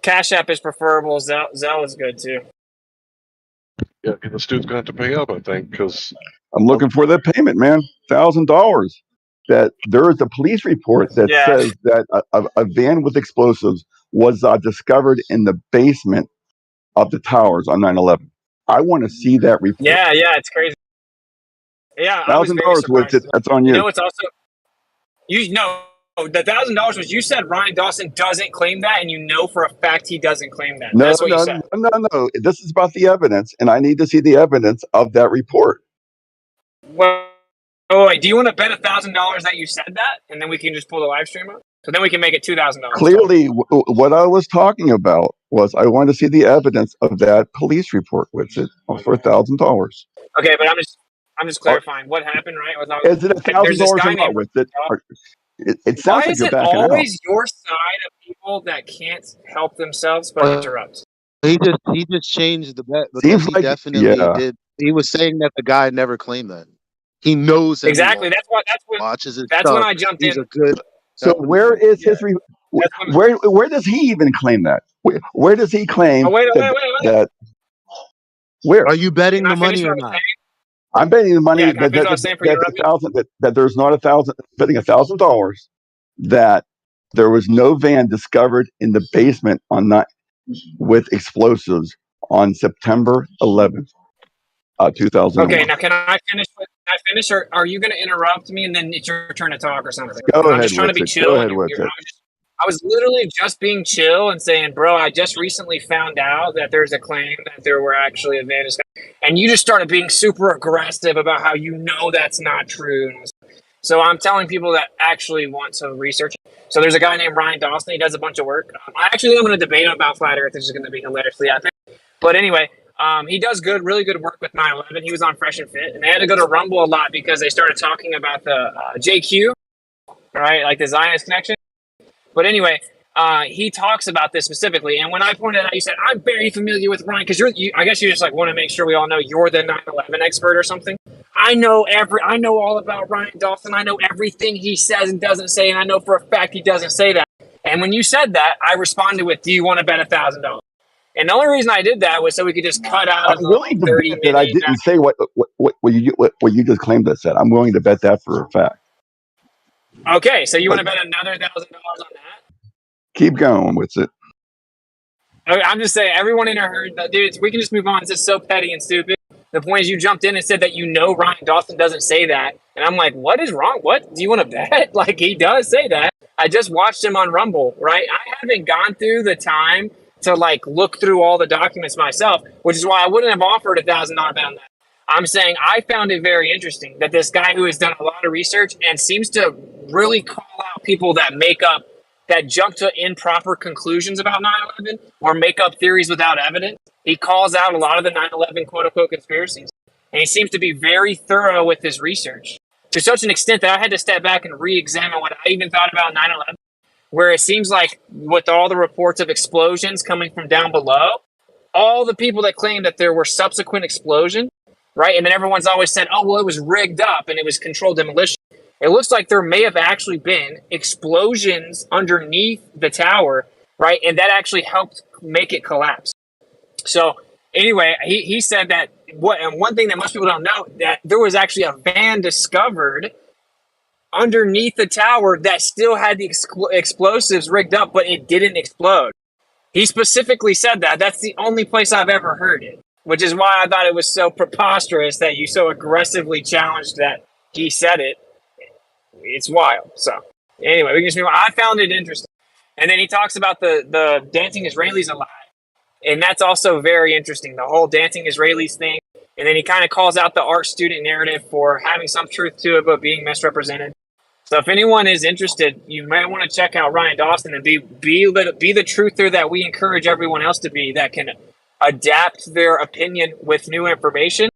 Cash App is preferable. Zelle is good too. Yeah, this dude's gonna have to pay up, I think, because I'm looking for that payment, man. $1,000. That there is a police report that says that a van with explosives was discovered in the basement of the towers on 9/11. I want to see that report. Yeah, it's crazy. Yeah, $1,000 with it. That's on you. You know, it's also the $1,000 was you said Ryan Dawson doesn't claim that, and you know for a fact he doesn't claim that. No, That's what you said. No. This is about the evidence, and I need to see the evidence of that report. Well, wait, do you want to bet $1,000 that you said that, and then we can just pull the live stream up? So then we can make it $2,000. Clearly, what I was talking about was I want to see the evidence of that police report with it for $1,000. Okay, but I'm just clarifying what happened, right? Is it There's this $1,000 guy or not named. with it? It Why sounds like is you're it backing out. always your side of people that can't help themselves but interrupt? He just changed the bet because Seems he like, definitely yeah. did. He was saying that the guy never claimed that. He knows Exactly. everyone, watches his That's when stuff. I jumped He's in. a good. So where is his That's when. where does he even claim that? Where does he claim Oh wait. that where? Are you betting Can I the finish money what I or was not? saying? I'm betting the money Yeah, can I that finish what I was saying for you, Robbie? that there's not betting $1,000 that there was no van discovered in the basement with explosives on September 11th, 2001. Okay, now can I finish? Can I finish, or are you going to interrupt me and then it's your turn to talk or something? Go Because I'm ahead just trying to with be it. Go chill, and ahead with it. I was literally just being chill and saying, bro, I just recently found out that there's a claim that there were actually a van, and you just started being super aggressive about how you know that's not true. So I'm telling people that actually want to research. So there's a guy named Ryan Dawson. He does a bunch of work. I actually think I'm going to debate him about flat Earth. This is going to be hilariously epic. But anyway, he does really good work with 9/11. He was on Fresh and Fit, and they had to go to Rumble a lot because they started talking about the JQ, right, like the Zionist connection. But anyway, he talks about this specifically. And when I pointed out, you said, I'm very familiar with Ryan because I guess you just like want to make sure we all know you're the 9/11 expert or something. I know all about Ryan Dawson. I know everything he says and doesn't say, and I know for a fact he doesn't say that. And when you said that, I responded with, do you want to bet $1,000? And the only reason I did that was so we could just cut out I'm of the willing to 30 bet that I didn't say what you just claimed I said. I'm willing to bet that for a fact. Okay, so you want to bet another $1,000 on that? Keep going with it. Okay, I'm just saying, everyone in here heard that, dude. We can just move on. It's just so petty and stupid. The point is, you jumped in and said that you know Ryan Dawson doesn't say that, and I'm like, what is wrong? What do you want to bet? Like, he does say that. I just watched him on Rumble, right? I haven't gone through the time to like look through all the documents myself, which is why I wouldn't have offered $1,000 bet on that. I'm saying I found it very interesting that this guy who has done a lot of research and seems to really call out people that jump to improper conclusions about 9/11 or make up theories without evidence. He calls out a lot of the 9/11 quote unquote conspiracies. And he seems to be very thorough with his research to such an extent that I had to step back and re examine what I even thought about 9/11, where it seems like with all the reports of explosions coming from down below, all the people that claim that there were subsequent explosions, right? And then everyone's always said, oh, well, it was rigged up and it was controlled demolition. It looks like there may have actually been explosions underneath the tower, right? And that actually helped make it collapse. So anyway, he said that and one thing that most people don't know, that there was actually a van discovered underneath the tower that still had the explosives rigged up, but it didn't explode. He specifically said that. That's the only place I've ever heard it, which is why I thought it was so preposterous that you so aggressively challenged that he said it. It's wild. So anyway, we can just move on. I found it interesting. And then he talks about the dancing Israelis alive. And that's also very interesting, the whole dancing Israelis thing. And then he kind of calls out the art student narrative for having some truth to it, but being misrepresented. So if anyone is interested, you might want to check out Ryan Dawson and be the truther that we encourage everyone else to be, that can adapt their opinion with new information,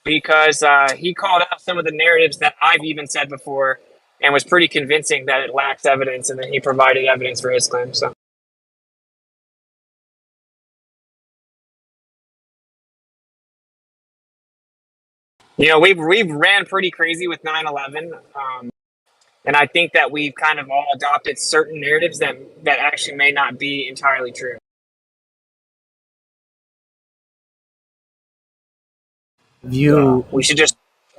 because he called out some of the narratives that I've even said before and was pretty convincing that it lacks evidence, and then he provided evidence for his claim. So. You know, we've ran pretty crazy with 9/11, and I think that we've kind of all adopted certain narratives that actually may not be entirely true. We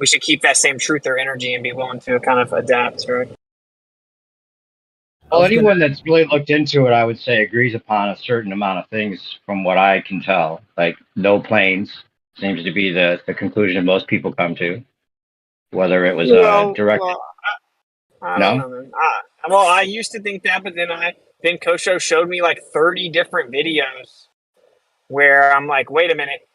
should keep that same truth or energy and be willing to kind of adapt, right? Well, anyone that's really looked into it, I would say, agrees upon a certain amount of things from what I can tell. Like no planes seems to be the conclusion most people come to. Whether it was direct. Well, I don't know, man. I used to think that, but then Kosho showed me like 30 different videos where I'm like, wait a minute.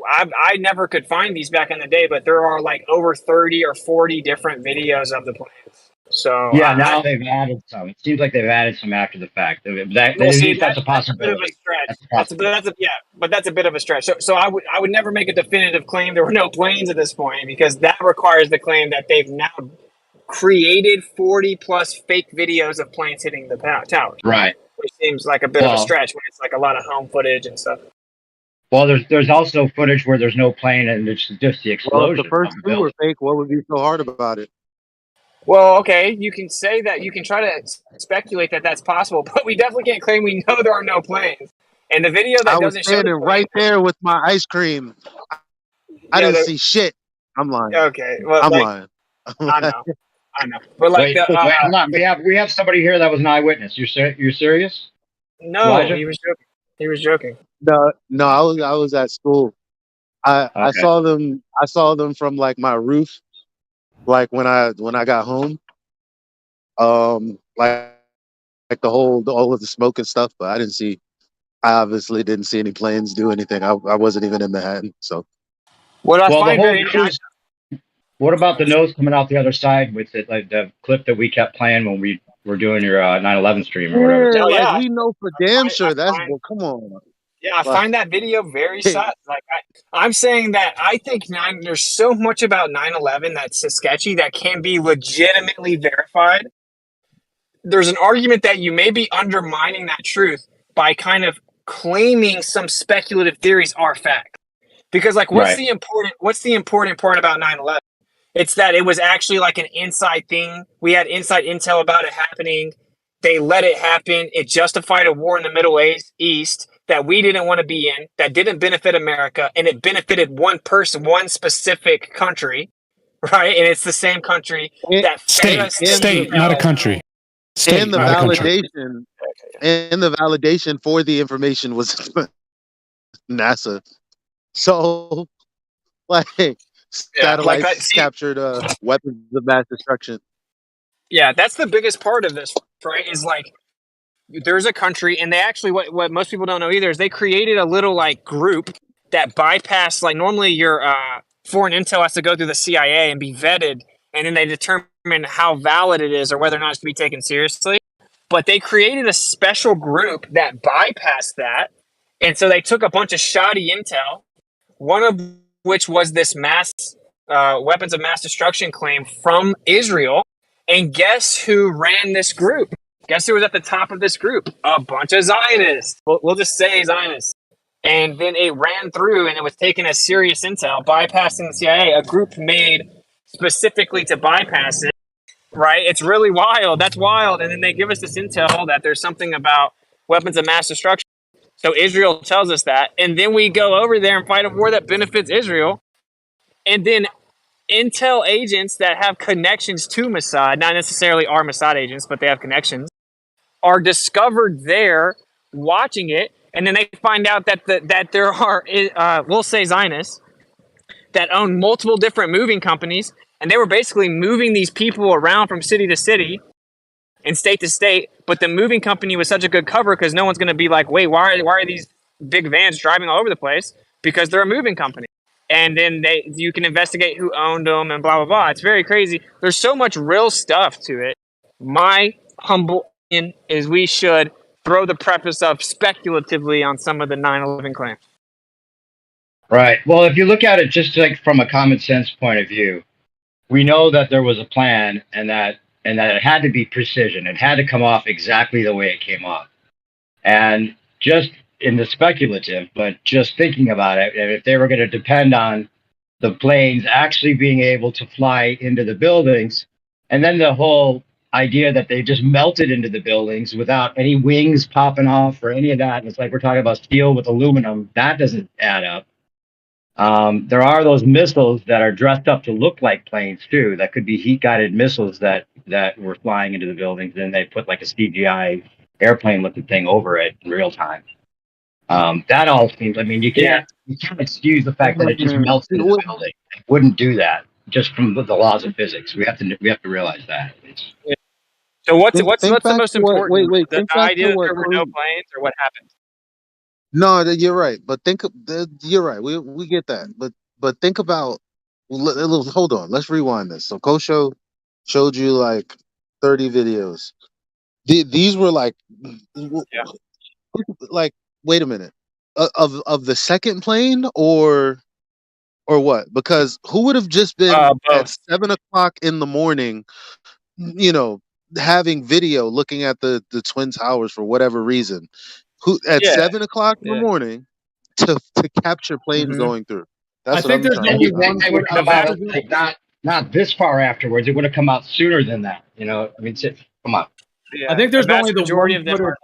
I never could find these back in the day, but there are like over 30 or 40 different videos of the planes. So Yeah, now they've added some. It seems like they've added some after the fact. At well, see, least that's a that's a bit of a possibility. stretch. That's a possibility. But that's a bit of a stretch. So I would never make a definitive claim there were no planes at this point, because that requires the claim that they've now created 40 plus fake videos of planes hitting the tower. Right. Which seems like a bit of a stretch when it's like a lot of home footage and stuff. Well, there's also footage where there's no plane and it's just the Well, if the explosion first of the two were building. fake, what would be so hard about it? Well, okay, you can say that, you can try to speculate that that's possible, but we definitely can't claim we know there are no planes. And the video that I was doesn't show the standing right there with my ice cream. I didn't see shit. I'm lying. Okay, well, I'm like, lying. I know, but like Wait, hold on. We have somebody here that was an eyewitness. You're serious? no, Elijah? he was joking. He was joking. No, I was at school. I Okay. saw them. I saw them from like my roof, like when I got home. Like all of the smoke and stuff, but I obviously didn't see any planes do anything. I wasn't even in Manhattan, so. What I Well, the find whole very news. What about the nose coming out the other side with it, like the clip that we kept playing when we were doing your 9/11 stream or whatever? Yeah, No, like yeah, we know for damn sure that's find- well, come on. yeah, I Like, find that video very sad. Like I'm saying that I think there's so much about 9/11 that's so sketchy that can be legitimately verified. There's an argument that you may be undermining that truth by kind of claiming some speculative theories are fact. Because like what's the important part about 9/11? It's that it was actually like an inside thing. We had inside intel about it happening. They let it happen. It justified a war in the Middle East that we didn't want to be in, that didn't benefit America, and it benefited one person, one specific country, right? And it's the same country that State, not a country. State, and the not a country. validation for the information was NASA. So, like, satellites captured weapons of mass destruction. Yeah, that's the biggest part of this, right? Is like there's a country, and they actually what most people don't know either is they created a little like group that bypassed, like normally your foreign intel has to go through the CIA and be vetted, and then they determine how valid it is or whether or not it's to be taken seriously. But they created a special group that bypassed that, and so they took a bunch of shoddy intel, one of which was this mass weapons of mass destruction claim from Israel. And guess who ran this group? Guess who was at the top of this group? A bunch of Zionists. We'll just say Zionists. And then it ran through and it was taken as serious intel, bypassing the CIA, a group made specifically to bypass it, right? It's really wild. That's wild. And then they give us this intel that there's something about weapons of mass destruction. So Israel tells us that. And then we go over there and fight a war that benefits Israel. And then intel agents that have connections to Mossad, not necessarily are Mossad agents, but they have connections, are discovered there watching it, and then they find out that that there are, we'll say Zionists, that own multiple different moving companies, and they were basically moving these people around from city to city and state to state, but the moving company was such a good cover because no one's going to be like, wait, why are these big vans driving all over the place? Because they're a moving company. And then you can investigate who owned them and blah, blah, blah. It's very crazy. There's so much real stuff to it. My humble opinion is we should throw the preface of speculatively on some of the 9/11 claims. Right. Well, if you look at it just like from a common sense point of view, we know that there was a plan and that it had to be precision. It had to come off exactly the way it came off. And just in the speculative, but just thinking about it, and if they were going to depend on the planes actually being able to fly into the buildings, and then the whole idea that they just melted into the buildings without any wings popping off or any of that, and it's like we're talking about steel with aluminum, that doesn't add up. There are those missiles that are dressed up to look like planes too, that could be heat-guided missiles that were flying into the buildings, and they put like a CGI airplane-looking thing over it in real time. That all seems, I mean, you can't excuse the fact that it just melts into the building. It wouldn't do that just from the laws of physics. We have to realize that. So what's the back most to what- important? wait, the think back idea to that what there were no Cody- planes, or what happened? No, you're right. But you're right. We get that. But think about. Hold on. Let's rewind this. So Kosho showed you like 30 videos. These were like, like, wait a minute, of the second plane or what? Because who would have just been at 7 o'clock in the morning, you know, having video looking at the twin towers for whatever reason? Who at 7 o'clock in the morning to capture planes going through? That's what I'm trying to figure out. They would come out like not this far afterwards. It would have come out sooner than that. You know, I mean, come on. I think there's only the majority one of them footage.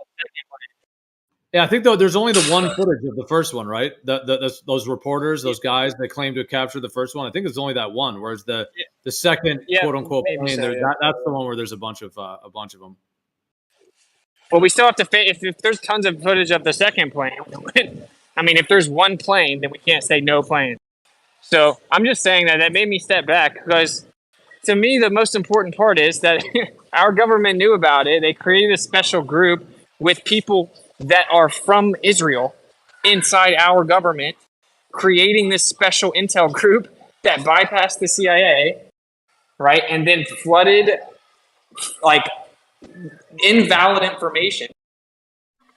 Yeah, I think though there's only the one footage of the first one, right? Those reporters, those guys, they claim to have captured the first one. I think it's only that one. Whereas the second quote unquote plane, so, that's the one where there's a bunch of them. Well, we still have to if there's tons of footage of the second plane. I mean, if there's one plane, then we can't say no plane. So I'm just saying that made me step back because to me the most important part is that our government knew about it. They created a special group with people that are from Israel inside our government, creating this special intel group that bypassed the CIA, right? And then flooded like invalid information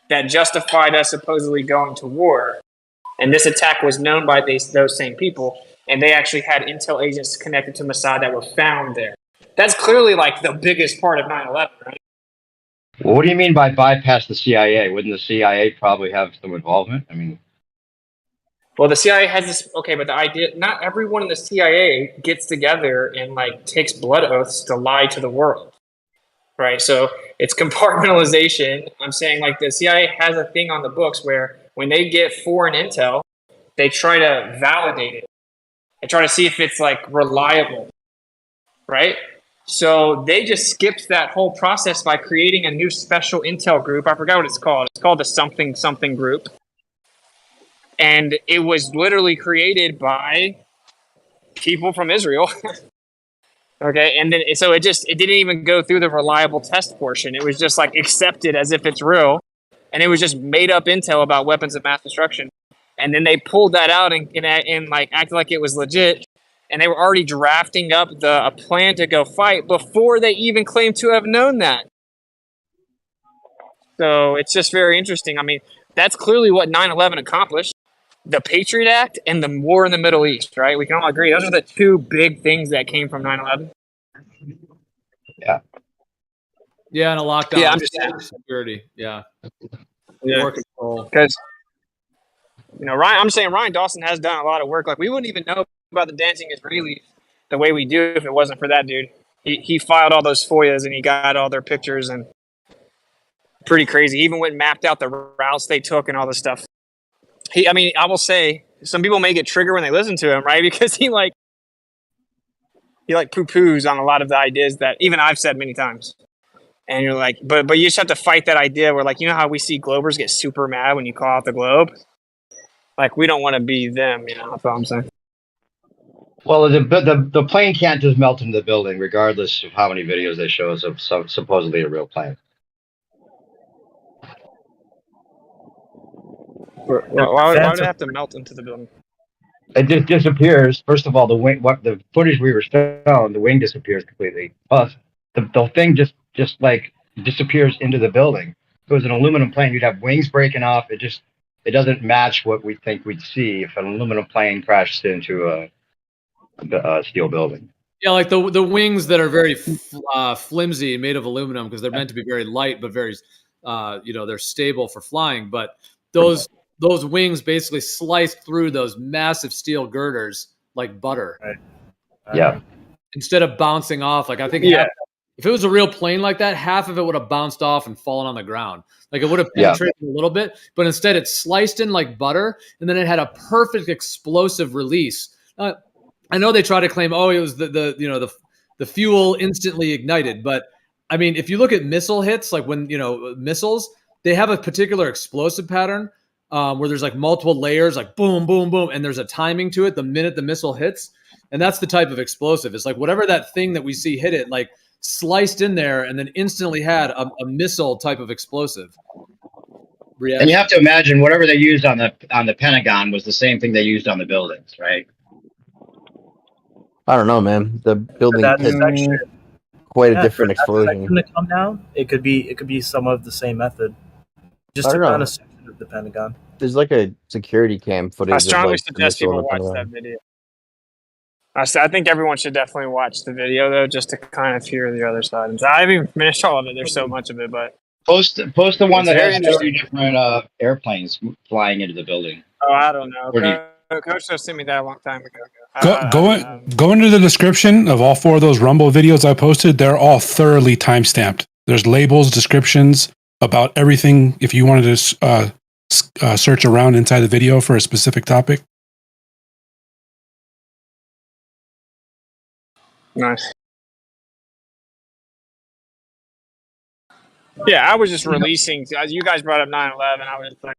that justified us supposedly going to war. And this attack was known by those same people, and they actually had intel agents connected to Mossad that were found there. That's clearly like the biggest part of 9/11, right? Well, what do you mean by bypass the CIA? Wouldn't the CIA probably have some involvement? I mean, well, the CIA has this. Okay, but the idea, not everyone in the CIA gets together and like takes blood oaths to lie to the world, right? So it's compartmentalization. I'm saying like the CIA has a thing on the books where when they get foreign intel, they try to validate it. They try to see if it's like reliable, right? So they just skipped that whole process by creating a new special intel group. I forgot what it's called. It's called the something something group. And it was literally created by people from Israel. Okay, and then so it didn't even go through the reliable test portion. It was just like accepted as if it's real. And it was just made up intel about weapons of mass destruction. And then they pulled that out and like acted like it was legit. And they were already drafting up a plan to go fight before they even claimed to have known that. So it's just very interesting. I mean, that's clearly what 9/11 accomplished. The Patriot Act and the war in the Middle East, right? We can all agree. Those are the two big things that came from 9/11. Yeah. Yeah, and a lockdown. Yeah, I'm just saying. Security. Yeah. More control. Because, I'm saying Ryan Dawson has done a lot of work. Like, we wouldn't even know about the dancing Israelis the way we do if it wasn't for that dude. He filed all those FOIAs and he got all their pictures and pretty crazy. He even went and mapped out the routes they took and all this stuff. I will say some people may get triggered when they listen to him, right? Because he poo-poos on a lot of the ideas that even I've said many times. And you're like, but you just have to fight that idea where, like, you know how we see Globers get super mad when you call out the globe? Like, we don't want to be them, that's what I'm saying. well, the plane can't just melt into the building, regardless of how many videos they show us of supposedly a real plane. Why would it have to melt into the building? It just disappears. First of all, the footage we were shown, the wing disappears completely. Plus, the thing just like disappears into the building. If it was an aluminum plane, you'd have wings breaking off. It doesn't match what we think we'd see if an aluminum plane crashes into a steel building. Yeah, like the wings that are very flimsy, made of aluminum because they're meant to be very light, but very, they're stable for flying. But those wings basically slice through those massive steel girders like butter. Right. Yeah. Instead of bouncing off, like I think if it was a real plane like that, half of it would have bounced off and fallen on the ground. Like it would have penetrated a little bit, but instead it sliced in like butter, and then it had a perfect explosive release. I know they try to claim, it was the fuel instantly ignited, but I mean, if you look at missile hits, like when missiles, they have a particular explosive pattern where there's like multiple layers, like boom, boom, boom, and there's a timing to it the minute the missile hits, and that's the type of explosive. It's like whatever that thing that we see hit it, like sliced in there, and then instantly had a missile type of explosive reaction. And you have to imagine whatever they used on the Pentagon was the same thing they used on the buildings, right? I don't know, man. The building, quite a Yeah, different for that section explosion. to come down, it could be some of the same method. Just I took don't down know. a section of the Pentagon. There's like a security cam I footage of strongly like the suggest missile in people the watch that Pentagon. video. I think everyone should definitely watch the video though, just to kind of hear the other side. And I haven't even finished all of it. There's so much of it, but Post the one it's that very has 30 interesting. different airplanes flying into the building. Oh, I don't know. 30. Coach just sent me that a long time ago. Go into the description of all 4 of those Rumble videos I posted. They're all thoroughly timestamped. There's labels, descriptions about everything. If you wanted to search around inside the video for a specific topic. Nice. Yeah, I was just releasing. You guys brought up 9/11. I was like,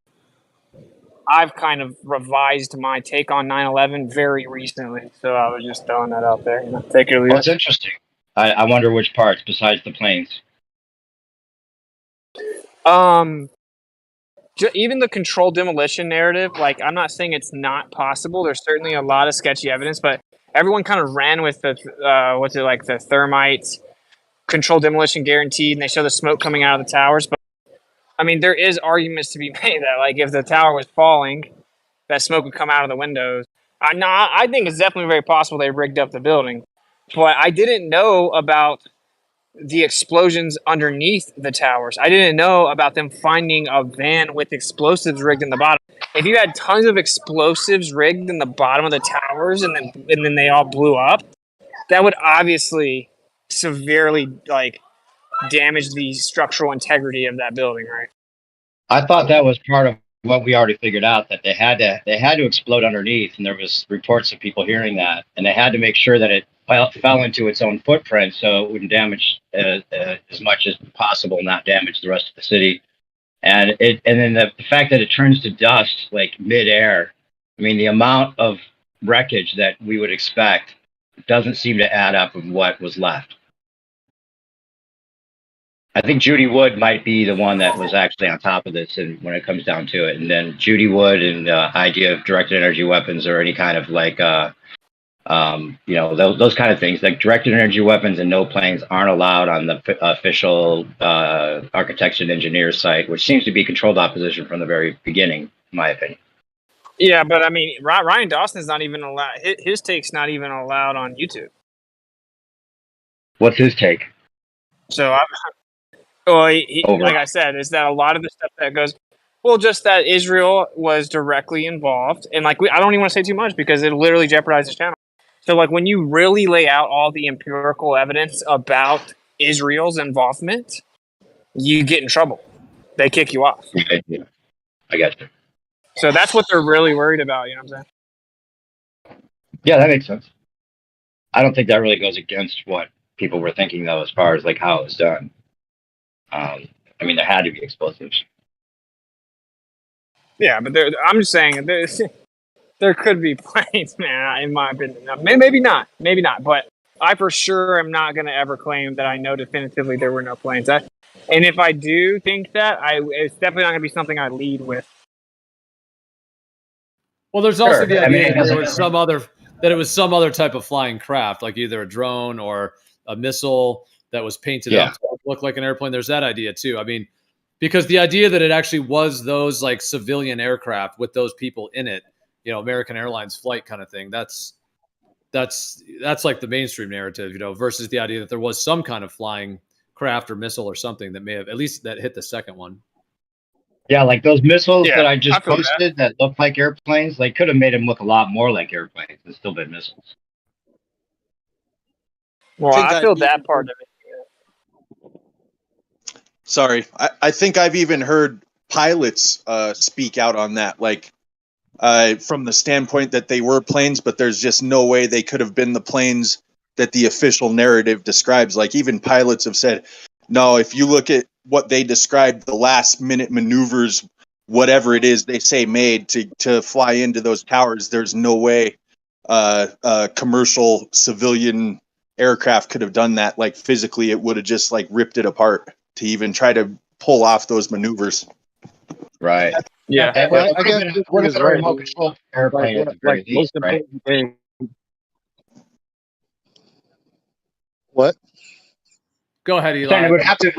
I've kind of revised my take on 9/11 very recently, so I was just throwing that out there. Take it or leave Well, it's interesting. I wonder which parts besides the planes. Even the controlled demolition narrative, like, I'm not saying it's not possible. There's certainly a lot of sketchy evidence, but everyone kind of ran with the the thermites, controlled demolition guaranteed, and they show the smoke coming out of the towers. But I mean, there is arguments to be made that, like, if the tower was falling, that smoke would come out of the windows. I think it's definitely very possible they rigged up the building, but I didn't know about the explosions underneath the towers. I didn't know about them finding a van with explosives rigged in the bottom. If you had tons of explosives rigged in the bottom of the towers and then they all blew up, that would obviously severely damage the structural integrity of that building, right? I thought that was part of what we already figured out, that they had to explode underneath, and there was reports of people hearing that, and they had to make sure that it fell into its own footprint so it wouldn't damage as much as possible, not damage the rest of the city. And then the fact that it turns to dust like midair, I mean, the amount of wreckage that we would expect doesn't seem to add up with what was left. I think Judy Wood might be the one that was actually on top of this, and when it comes down to it, and then Judy Wood and the idea of directed energy weapons or any kind of those kind of things, like directed energy weapons and no planes aren't allowed on the official architects and engineers site, which seems to be controlled opposition from the very beginning, in my opinion. Yeah, but I mean, Ryan Dawson is not even allowed. His take's not even allowed on YouTube. What's his take? So, like I said, is that a lot of the stuff that goes, well, just that Israel was directly involved, and I don't even want to say too much because it literally jeopardizes the channel. So, when you really lay out all the empirical evidence about Israel's involvement, you get in trouble. They kick you off. Yeah, I got you. So that's what they're really worried about. You know what I'm saying? Yeah, that makes sense. I don't think that really goes against what people were thinking, though, as far as how it was done. I mean, there had to be explosives. Yeah, but I'm just saying there could be planes, man. In my opinion, maybe not, but I for sure am not going to ever claim that I know definitively there were no planes. And if I do think that, it's definitely not going to be something I lead with. Well, there's also the idea that it was some other type of flying craft, like either a drone or a missile that was painted up to look like an airplane. There's that idea too. I mean, because the idea that it actually was those civilian aircraft with those people in it, American Airlines flight kind of thing. That's like the mainstream narrative, versus the idea that there was some kind of flying craft or missile or something that may have at least that hit the second one. Yeah, like those missiles that I just posted that looked like airplanes, they could have made them look a lot more like airplanes and still been missiles. Well, I feel that part of it. Sorry, I think I've even heard pilots speak out on that, from the standpoint that they were planes, but there's just no way they could have been the planes that the official narrative describes. Like, even pilots have said, no, if you look at what they described, the last minute maneuvers, whatever it is they say made to fly into those towers, there's no way commercial civilian aircraft could have done that. Like, physically, it would have just ripped it apart to even try to pull off those maneuvers. Right. Yeah. I guess what if a remote control airplane at the very least, right? What? Go ahead, Saying Eli. it would have to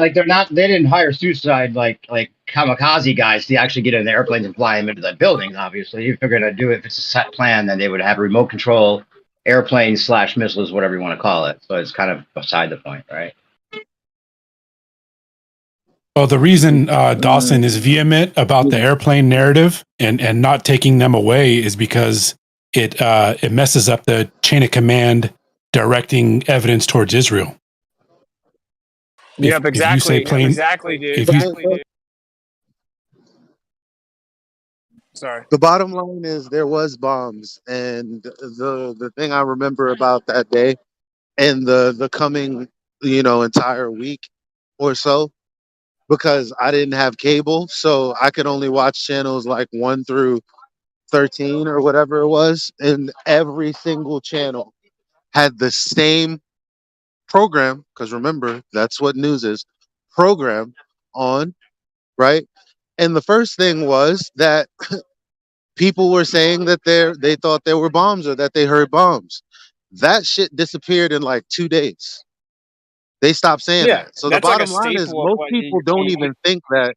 they didn't hire suicide like kamikaze guys to actually get in the airplanes and fly them into the buildings. Obviously, if they're going to do it, if it's a set plan, then they would have remote control airplanes / missiles, whatever you want to call it. So it's kind of beside the point, right? Well, the reason Dawson is vehement about the airplane narrative and not taking them away is because it messes up the chain of command directing evidence towards Israel. Yep, exactly. If you say plane, exactly, dude. if you, Exactly, dude. Sorry. The bottom line is there was bombs, and the thing I remember about that day and the coming entire week or so, because I didn't have cable, so I could only watch channels like 1 through 13 or whatever it was, and every single channel had the same program, because remember, that's what news is, program on, right? And the first thing was that people were saying that they thought there were bombs or that they heard bombs. That shit disappeared in like 2 days. They stopped saying Yeah, that. So the that's like a bottom line is staple of most what people you don't even think that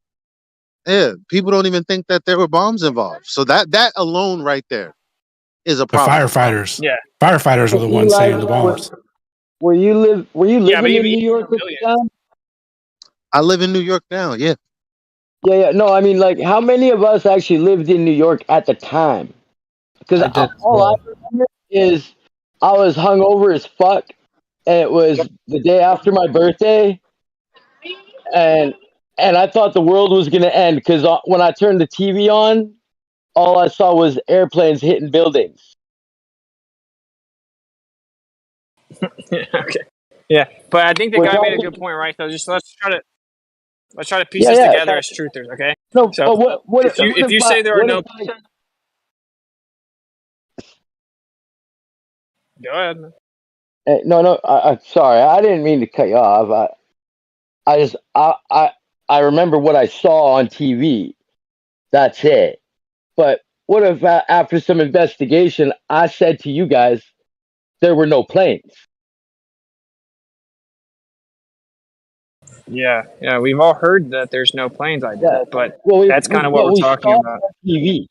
people don't even think that there were bombs involved. So that alone right there is a the problem. firefighters, Yeah. firefighters were the ones Eli, saying the bombs. were you living but in even New York at the millions. time? I live in New York now, yeah. Yeah. No, I mean, like, how many of us actually lived in New York at the time? Because I did. all I remember is I was hungover as fuck, and it was the day after my birthday, and I thought the world was gonna end because when I turned the TV on, all I saw was airplanes hitting buildings. Okay. Yeah, but I think the We're guy made a talking, good point, right? So just let's try to piece yeah, this yeah. together as truthers, okay? No, So but what if you if say there are no, go ahead. Man. no, I'm sorry, I didn't mean to cut you off. I remember what I saw on TV. That's it. But what if after some investigation, I said to you guys there were no planes? Yeah, we've all heard that there's no planes. I did, Yeah. but Well, that's kind of what but we're we talking saw about. on TV.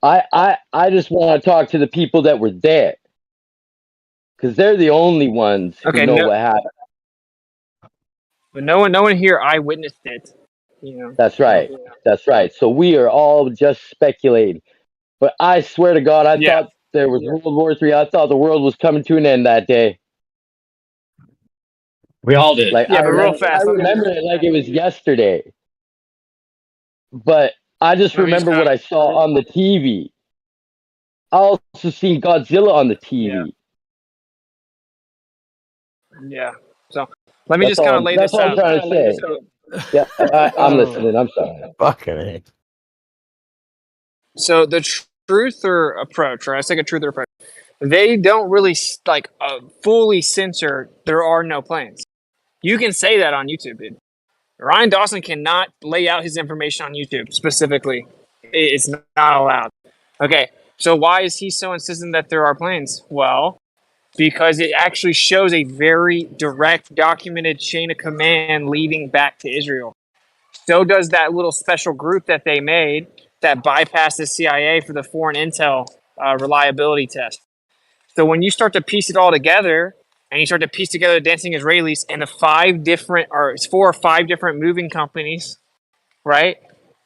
I just want to talk to the people that were there because they're the only ones who Okay, know no, what happened. but no one here eyewitnessed it. That's right. That's right. So we are all just speculating. But I swear to God, I Yeah, thought there was World War III. I thought the world was coming to an end that day. We all did. Like yeah, but real I fast. remember it like it was yesterday. But I just Let me just remember what I saw on the TV. I also seen Godzilla on the TV. Yeah. So let me just kind of lay That's this all I'm out. trying to say. Yeah, I'm listening. I'm sorry. Fucking it. So the truther approach, right? Let's take a truther approach. They don't really fully censor. There are no planes. You can say that on YouTube, dude. Ryan Dawson cannot lay out his information on YouTube specifically. It's not allowed. Okay, so why is he so insistent that there are planes? Well, because it actually shows a very direct, documented chain of command leading back to Israel. So does that little special group that they made that bypassed the CIA for the foreign intel reliability test. So when you start to piece it all together, and you start to piece together the Dancing Israelis and the 4 or 5 different moving companies, right?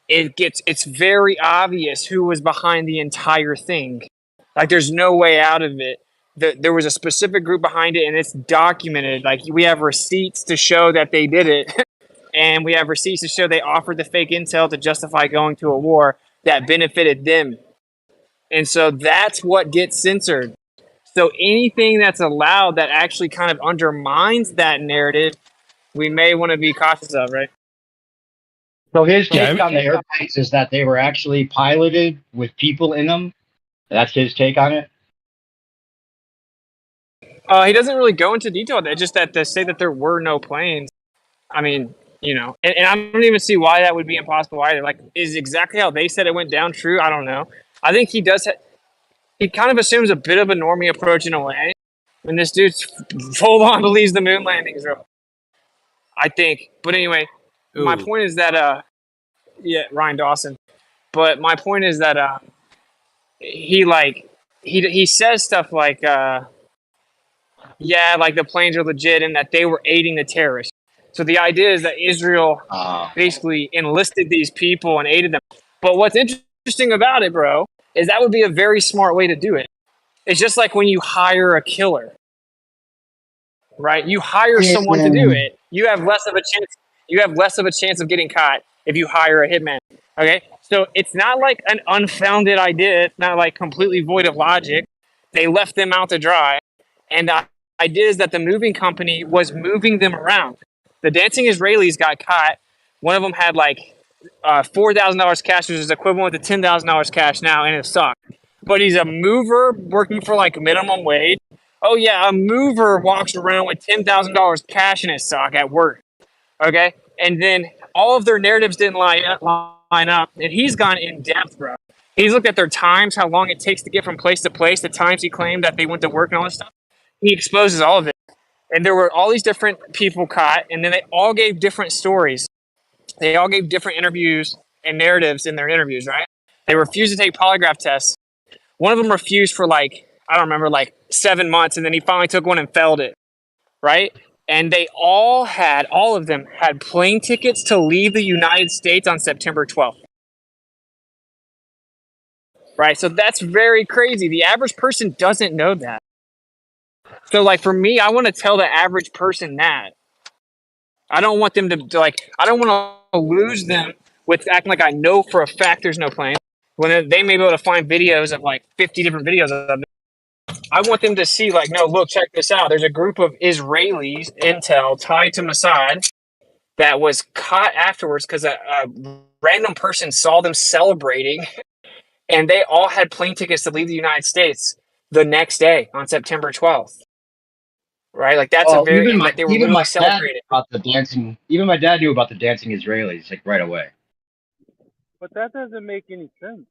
It's very obvious who was behind the entire thing. Like there's no way out of it. There was a specific group behind it, and it's documented. Like we have receipts to show that they did it, and we have receipts to show they offered the fake intel to justify going to a war that benefited them. And so that's what gets censored. So anything that's allowed that actually kind of undermines that narrative, we may want to be cautious of, right? So his take on the airplanes is that they were actually piloted with people in them. That's his take on it. He doesn't really go into detail. It's just that to say that there were no planes. I mean, and I don't even see why that would be impossible either. Like, is exactly how they said it went down true? I don't know. I think he does. He kind of assumes a bit of a normie approach in a way, And this dude full on believes the moon landings real. I think. But anyway, my point is that yeah, Ryan Dawson. But my point is that he says stuff like yeah, like the planes are legit and that they were aiding the terrorists. So the idea is that Israel basically enlisted these people and aided them. But what's interesting about it, bro, is that would be a very smart way to do it. It's just like when you hire a killer, right? You hire someone to do it. You have less of a chance. You have less of a chance of getting caught if you hire a hitman. Okay, so it's not like an unfounded idea. It's not like completely void of logic. They left them out to dry, and the idea is that the moving company was moving them around. The dancing Israelis got caught. One of them had like $4,000 cash, which is equivalent to $10,000 cash now, in his sock. But he's a mover working for like minimum wage. Oh yeah, a mover walks around with $10,000 cash in his sock at work. Okay, and then all of their narratives didn't line up, and he's gone in depth, bro. He's looked at their times, how long it takes to get from place to place, the times he claimed that they went to work and all this stuff. He exposes all of it, and there were all these different people caught, and then they all gave different stories. They all gave different interviews and narratives in their interviews, right? They refused to take polygraph tests. One of them refused for like, I don't remember, like 7 months, and then he finally took one and failed it, right? And they all of them had plane tickets to leave the United States on September 12th. Right? So that's very crazy. The average person doesn't know that. So like for me, I want to tell the average person that. I don't want them to like, I don't want to lose them with acting like I know for a fact there's no plane, when they may be able to find videos of like 50 different videos of them. I want them to see, like, no, look, check this out. There's a group of Israelis, intel, tied to Mossad that was caught afterwards because a random person saw them celebrating, and they all had plane tickets to leave the United States the next day on September 12th. Right? Like, that's a very, like, they were literally celebrating. About the dancing, even my dad knew about the dancing Israelis, like, right away. But that doesn't make any sense.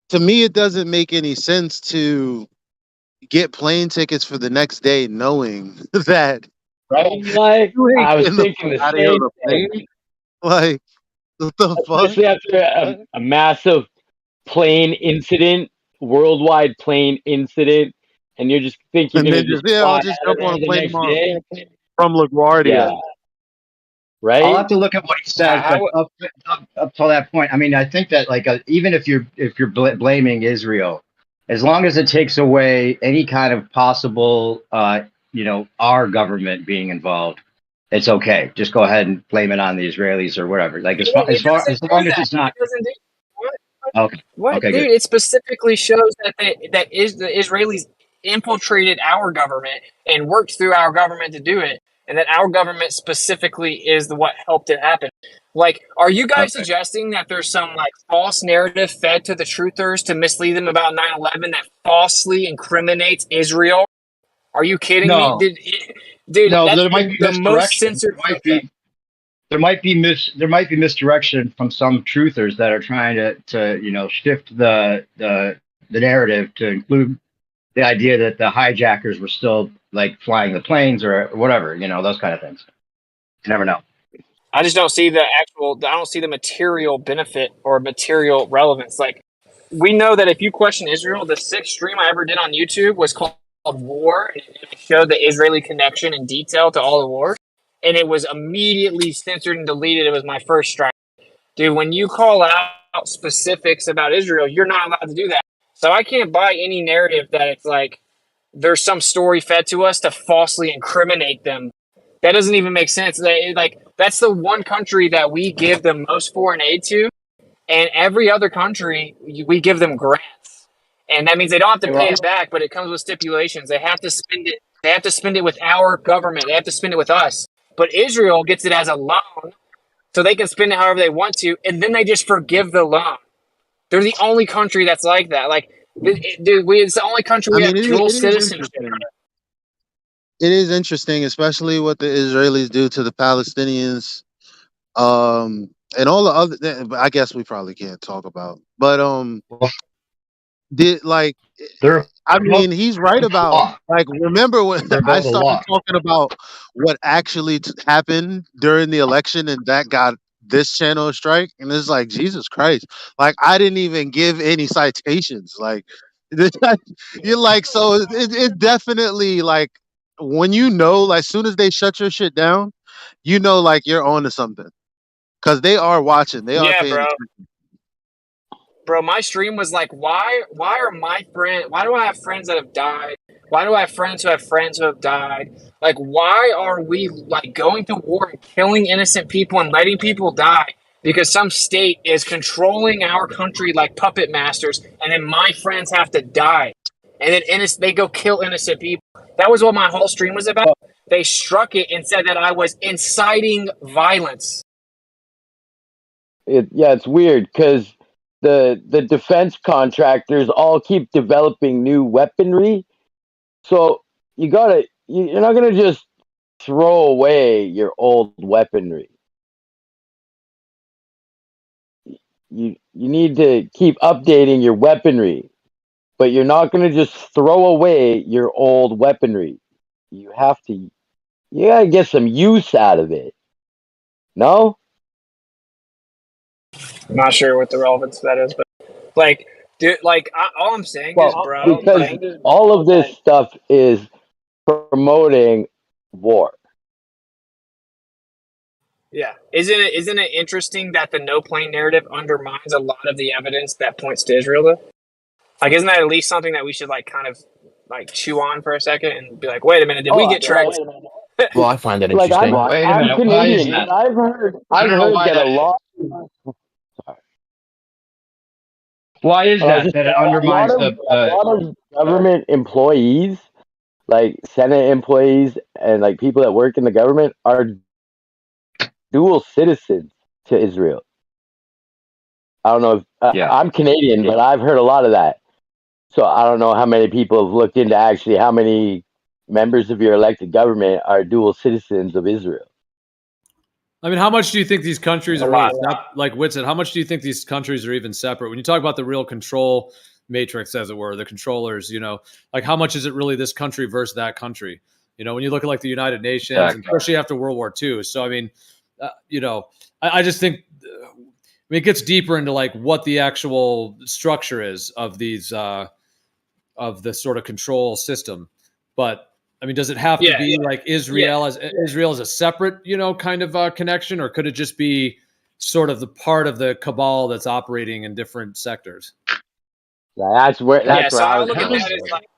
To me, it doesn't make any sense to get plane tickets for the next day knowing that. Right? Like, I was thinking the same thing. Like, what the fuck? Especially after a massive plane incident, worldwide plane incident, and you're just thinking you're just I'll just jump on a plane tomorrow from LaGuardia. Yeah. Right? I'll have to look at what he says, but up to that point, I mean, I think that like even if you're blaming Israel, as long as it takes away any kind of possible, our government being involved, it's okay. Just go ahead and blame it on the Israelis or whatever. Like as long as it's not. Okay. What, okay, dude? good. It specifically shows that the Israelis infiltrated our government and worked through our government to do it, and that our government specifically is what helped it happen. Like, are you guys suggesting that there's some like false narrative fed to the truthers to mislead them about 9/11 that falsely incriminates Israel? Are you kidding me? Dude, no, that's there might be the most censored. There might be misdirection from some truthers that are trying to shift the narrative to include the idea that the hijackers were still like flying the planes or whatever, those kind of things. You never know. I just don't see I don't see the material benefit or material relevance. Like, we know that if you question Israel, the 6th stream I ever did on YouTube was called War, and it showed the Israeli connection in detail to all the wars, and it was immediately censored and deleted. It was my first strike. Dude, when you call out specifics about Israel, you're not allowed to do that. So I can't buy any narrative that it's like there's some story fed to us to falsely incriminate them. That doesn't even make sense. That's the one country that we give the most foreign aid to, and every other country we give them grants, and that means they don't have to pay it back, but it comes with stipulations. They have to spend it. They have to spend it with our government. They have to spend it with us. But Israel gets it as a loan, so they can spend it however they want to, and then they just forgive the loan. They're the only country that's like that. Like, dude, it's the only country we have dual citizenship. It is interesting, especially what the Israelis do to the Palestinians, and all the other. I guess we probably can't talk about, but I mean, he's right about, like, remember when They're I above the started law. talking about what actually happened during the election and that got this channel a strike? And it's like, Jesus Christ. Like, I didn't even give any citations. Like, you're like, so it definitely, like, when you know, like, as soon as they shut your shit down, you know, like, you're on to something. Because they are watching, they are Yeah, paying bro. attention. Bro, my stream was like, why are my friends, why do I have friends that have died? Why do I have friends who have died? Like, why are we like going to war and killing innocent people and letting people die because some state is controlling our country like puppet masters, and then my friends have to die, and then they go kill innocent people? That was what my whole stream was about. They struck it and said that I was inciting violence. It's weird because the defense contractors all keep developing new weaponry. So you're not gonna just throw away your old weaponry. You need to keep updating your weaponry, but you're not gonna just throw away your old weaponry. You gotta get some use out of it. No? I'm not sure what the relevance of that is, but like, dude, like, all I'm saying is, Well, bro, because like, all of this stuff is promoting war. yeah, isn't it interesting that the no plane narrative undermines a lot of the evidence that points to Israel, though? Like, isn't that at least something that we should like kind of like chew on for a second and be like, wait a minute, did we get tricked? Well, I find that Like interesting. I'm Wait a minute. Why is Canadian, that? and I've heard I don't know why that a that is. lot. Why is that? Just That it a undermines lot of government employees, like Senate employees and like people that work in the government, are dual citizens to Israel. I don't know if I'm Canadian, but I've heard a lot of that. So I don't know how many people have looked into actually how many members of your elected government are dual citizens of Israel. I mean, how much do you think these countries A are lot. really like Whitson? How much do you think these countries are even separate? When you talk about the real control matrix, as it were, the controllers, like how much is it really this country versus that country? When you look at like the United Nations, and especially after World War II. So I mean, I just think it gets deeper into like what the actual structure is of these of the sort of control system, but. I mean, does it have to be like Israel as a separate, kind of connection, or could it just be sort of the part of the cabal that's operating in different sectors? Yeah, that's where I look at that as like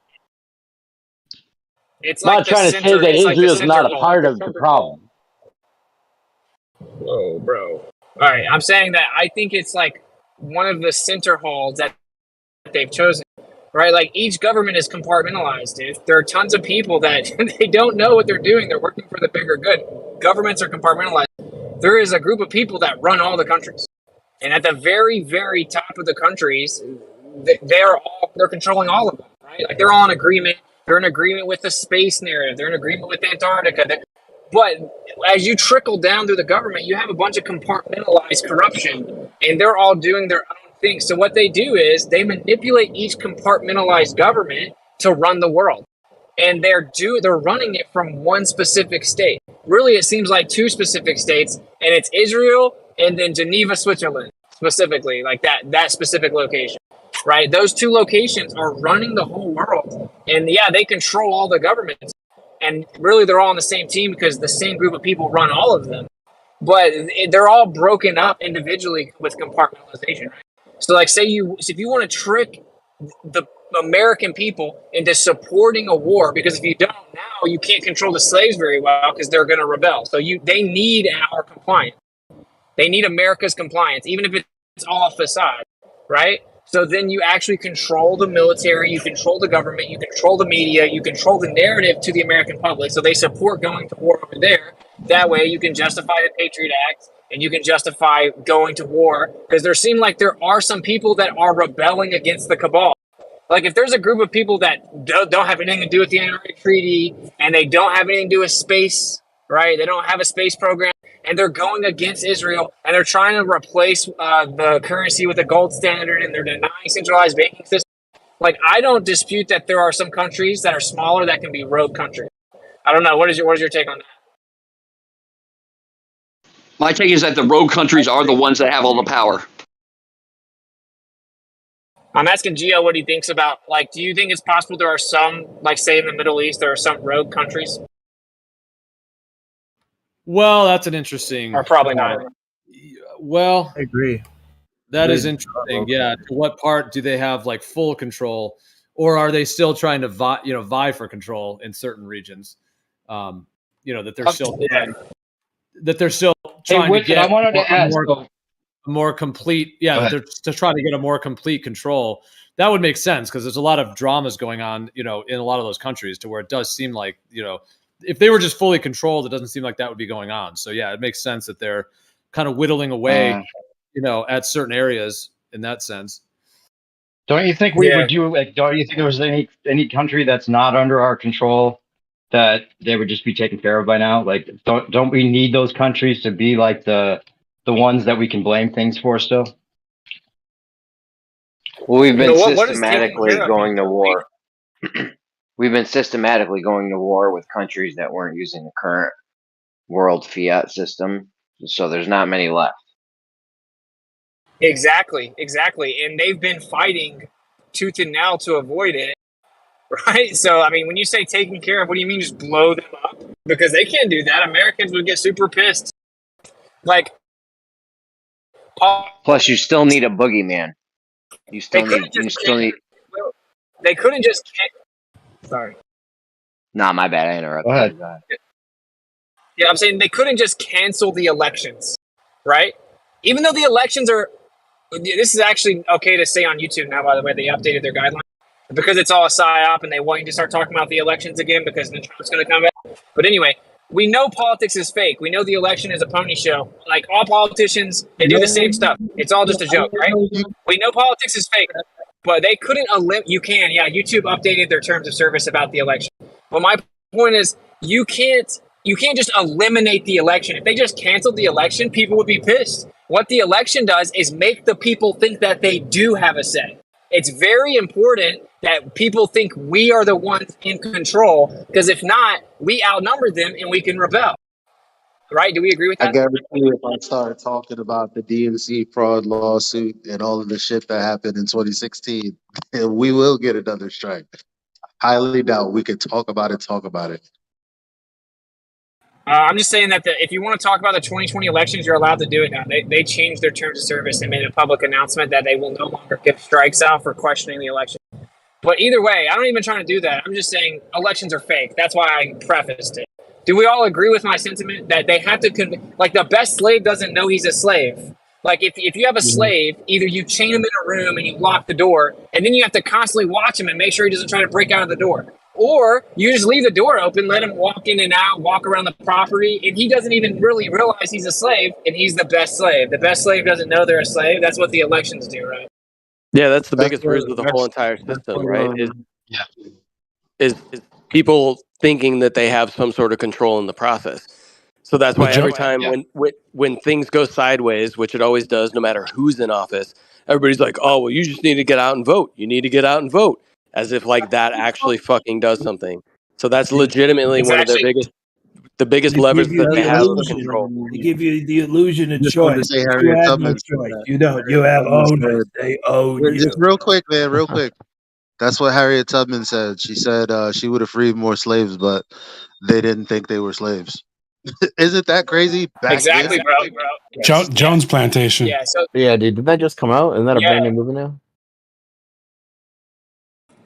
it's not like the trying to say center. that It's like the Israel's center not a hole. part of the problem. Whoa, bro! All right, I'm saying that I think it's like one of the center holes that they've chosen. Right, like each government is compartmentalized, dude. There are tons of people that they don't know what they're doing. They're working for the bigger good. Governments are compartmentalized. There is a group of people that run all the countries, and at the very, very top of the countries, they're controlling all of them. Right, like they're all in agreement. They're in agreement with the space narrative. They're in agreement with Antarctica. But as you trickle down through the government, you have a bunch of compartmentalized corruption, and they're all doing their own thing. So what they do is they manipulate each compartmentalized government to run the world, and they're running it from one specific state. Really, it seems like two specific states, and it's Israel and then Geneva, Switzerland, specifically, like that specific location. Right? Those two locations are running the whole world, and they control all the governments. And really, they're all on the same team because the same group of people run all of them. But they're all broken up individually with compartmentalization. Right? So, like, if you want to trick the American people into supporting a war, because if you don't now, you can't control the slaves very well because they're going to rebel. So they need our compliance. They need America's compliance, even if it's all a facade, right? So then you actually control the military, you control the government, you control the media, you control the narrative to the American public. So they support going to war over there. That way you can justify the Patriot Act and you can justify going to war, because there seem like there are some people that are rebelling against the cabal. Like if there's a group of people that don't have anything to do with the Antarctic Treaty and they don't have anything to do with space, right? They don't have a space program, and they're going against Israel, and they're trying to replace the currency with a gold standard, and they're denying centralized banking system. Like, I don't dispute that there are some countries that are smaller that can be rogue countries. I don't know. What is your take on that? My take is that the rogue countries are the ones that have all the power. I'm asking Gio what he thinks about, like, do you think it's possible there are some, like, say in the Middle East, there are some rogue countries? Well, that's an interesting. Or probably not. Well, I agree. That is Agreed. interesting. Yeah. To what part do they have like full control, or are they still trying to vie for control in certain regions? That they're still trying to get I wanted to ask. a more complete. Yeah, that they're to try to get a more complete control. That would make sense because there's a lot of dramas going on, in a lot of those countries, to where it does seem like, if they were just fully controlled, it doesn't seem like that would be going on. So yeah, it makes sense that they're kind of whittling away, at certain areas in that sense. Don't you think we would do? Like, don't you think there was any country that's not under our control that they would just be taken care of by now? Like, don't we need those countries to be like the ones that we can blame things for still? Well, we've been systematically going to war. We've been systematically going to war with countries that weren't using the current world fiat system, so there's not many left. Exactly. And they've been fighting tooth and nail to avoid it, right? So, I mean, when you say taking care of, what do you mean just blow them up? Because they can't do that. Americans would get super pissed. Like, plus, you still need a boogeyman. They couldn't just. Sorry. Nah, my bad. I interrupted. Go ahead. Yeah, I'm saying they couldn't just cancel the elections, right? Even though the elections are. This is actually okay to say on YouTube now, by the way. They updated their guidelines because it's all a psyop and they want you to start talking about the elections again because then Trump's going to come back. But anyway, we know politics is fake. We know the election is a pony show. Like, all politicians, they do the same stuff. It's all just a joke, right? We know politics is fake, but they couldn't YouTube updated their terms of service about the election. But my point is, you can't just eliminate the election. If they just canceled the election, people would be pissed. What the election does is make the people think that they do have a say. It's very important that people think we are the ones in control, because if not, we outnumber them and we can rebel. Right? Do we agree with that? I guarantee you, if I start talking about the DNC fraud lawsuit and all of the shit that happened in 2016, we will get another strike. Highly doubt we could talk about it. I'm just saying that if you want to talk about the 2020 elections, you're allowed to do it now. They changed their terms of service and made a public announcement that they will no longer give strikes out for questioning the election. But either way, I'm not even trying to do that. I'm just saying elections are fake. That's why I prefaced it. Do we all agree with my sentiment that they have to, like, the best slave doesn't know he's a slave? Like, if you have a slave, either you chain him in a room and you lock the door, and then you have to constantly watch him and make sure he doesn't try to break out of the door. Or you just leave the door open, let him walk in and out, walk around the property, and he doesn't even really realize he's a slave, and he's the best slave. The best slave doesn't know they're a slave. That's what the elections do, right? Yeah, that's the biggest bruise of the whole entire system, right? Is people thinking that they have some sort of control in the process. So that's why every time when things go sideways, which it always does, no matter who's in office, everybody's like, "Oh, well, you just need to get out and vote. You need to get out and vote," as if like that actually fucking does something. So that's legitimately one of their biggest levers that they have for control. They give you the illusion of choice. Say You Harriet have Tubman no choice. You don't. You have owners. They own you. Just real quick, man, real quick. That's what Harriet Tubman said. She said she would have freed more slaves, but they didn't think they were slaves. Isn't that crazy? Exactly, bro. Jones Plantation. Yeah. So dude, did that just come out? Isn't that a brand new movie now?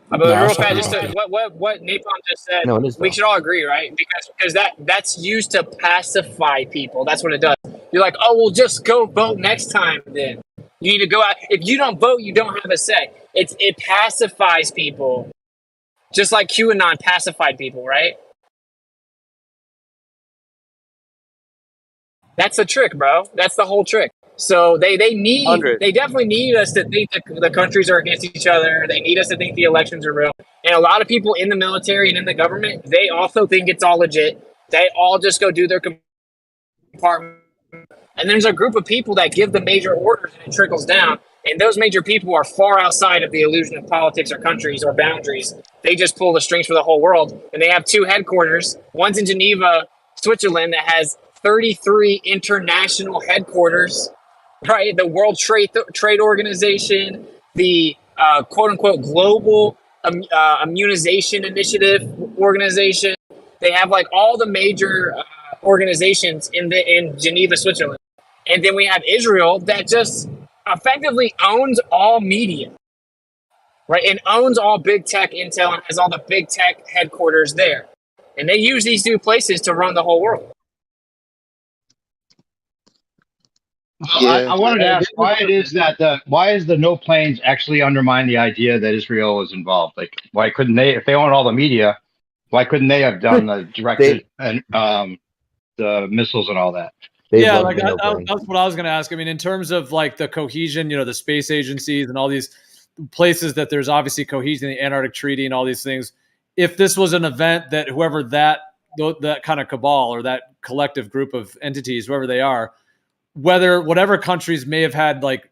But real fast, just what Napalm just said, we should all agree, right? Because that's used to pacify people. That's what it does. You're like, oh, well, just go vote next time then. You need to go out. If you don't vote, you don't have a say. It pacifies people. Just like QAnon pacified people, right? That's the trick, bro. That's the whole trick. So they definitely need us to think that the countries are against each other. They need us to think the elections are real. And a lot of people in the military and in the government, they also think it's all legit. They all just go do their compartment. And there's a group of people that give the major orders and it trickles down. And those major people are far outside of the illusion of politics or countries or boundaries. They just pull the strings for the whole world. And they have two headquarters. One's in Geneva, Switzerland, that has 33 international headquarters, right? The World Trade Organization, the quote unquote global immunization initiative organization. They have like all the major organizations in Geneva, Switzerland. And then we have Israel that just effectively owns all media, right? And owns all big tech intel and has all the big tech headquarters there. And they use these two places to run the whole world. I wanted to ask why is the no planes actually undermine the idea that Israel is involved? Like, why couldn't they, if they own all the media, why couldn't they have done the directed and the missiles and all that? Yeah, like that's what I was going to ask. I mean, in terms of like the cohesion, the space agencies and all these places that there's obviously cohesion, the Antarctic Treaty and all these things. If this was an event that whoever that kind of cabal or that collective group of entities, whoever they are, whatever countries may have had like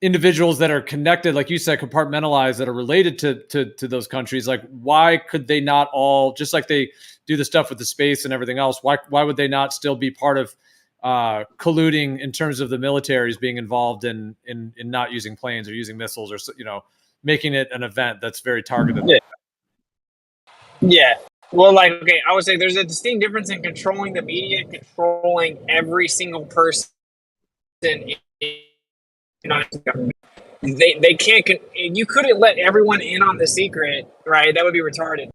individuals that are connected, like you said, compartmentalized, that are related to those countries, like why could they not all, just like they do the stuff with the space and everything else, why would they not still be part of colluding in terms of the militaries being involved in not using planes or using missiles or making it an event that's very targeted? Yeah. Well, like, okay, I would say there's a distinct difference in controlling the media, controlling every single person. They can't. You couldn't let everyone in on the secret, right? That would be retarded.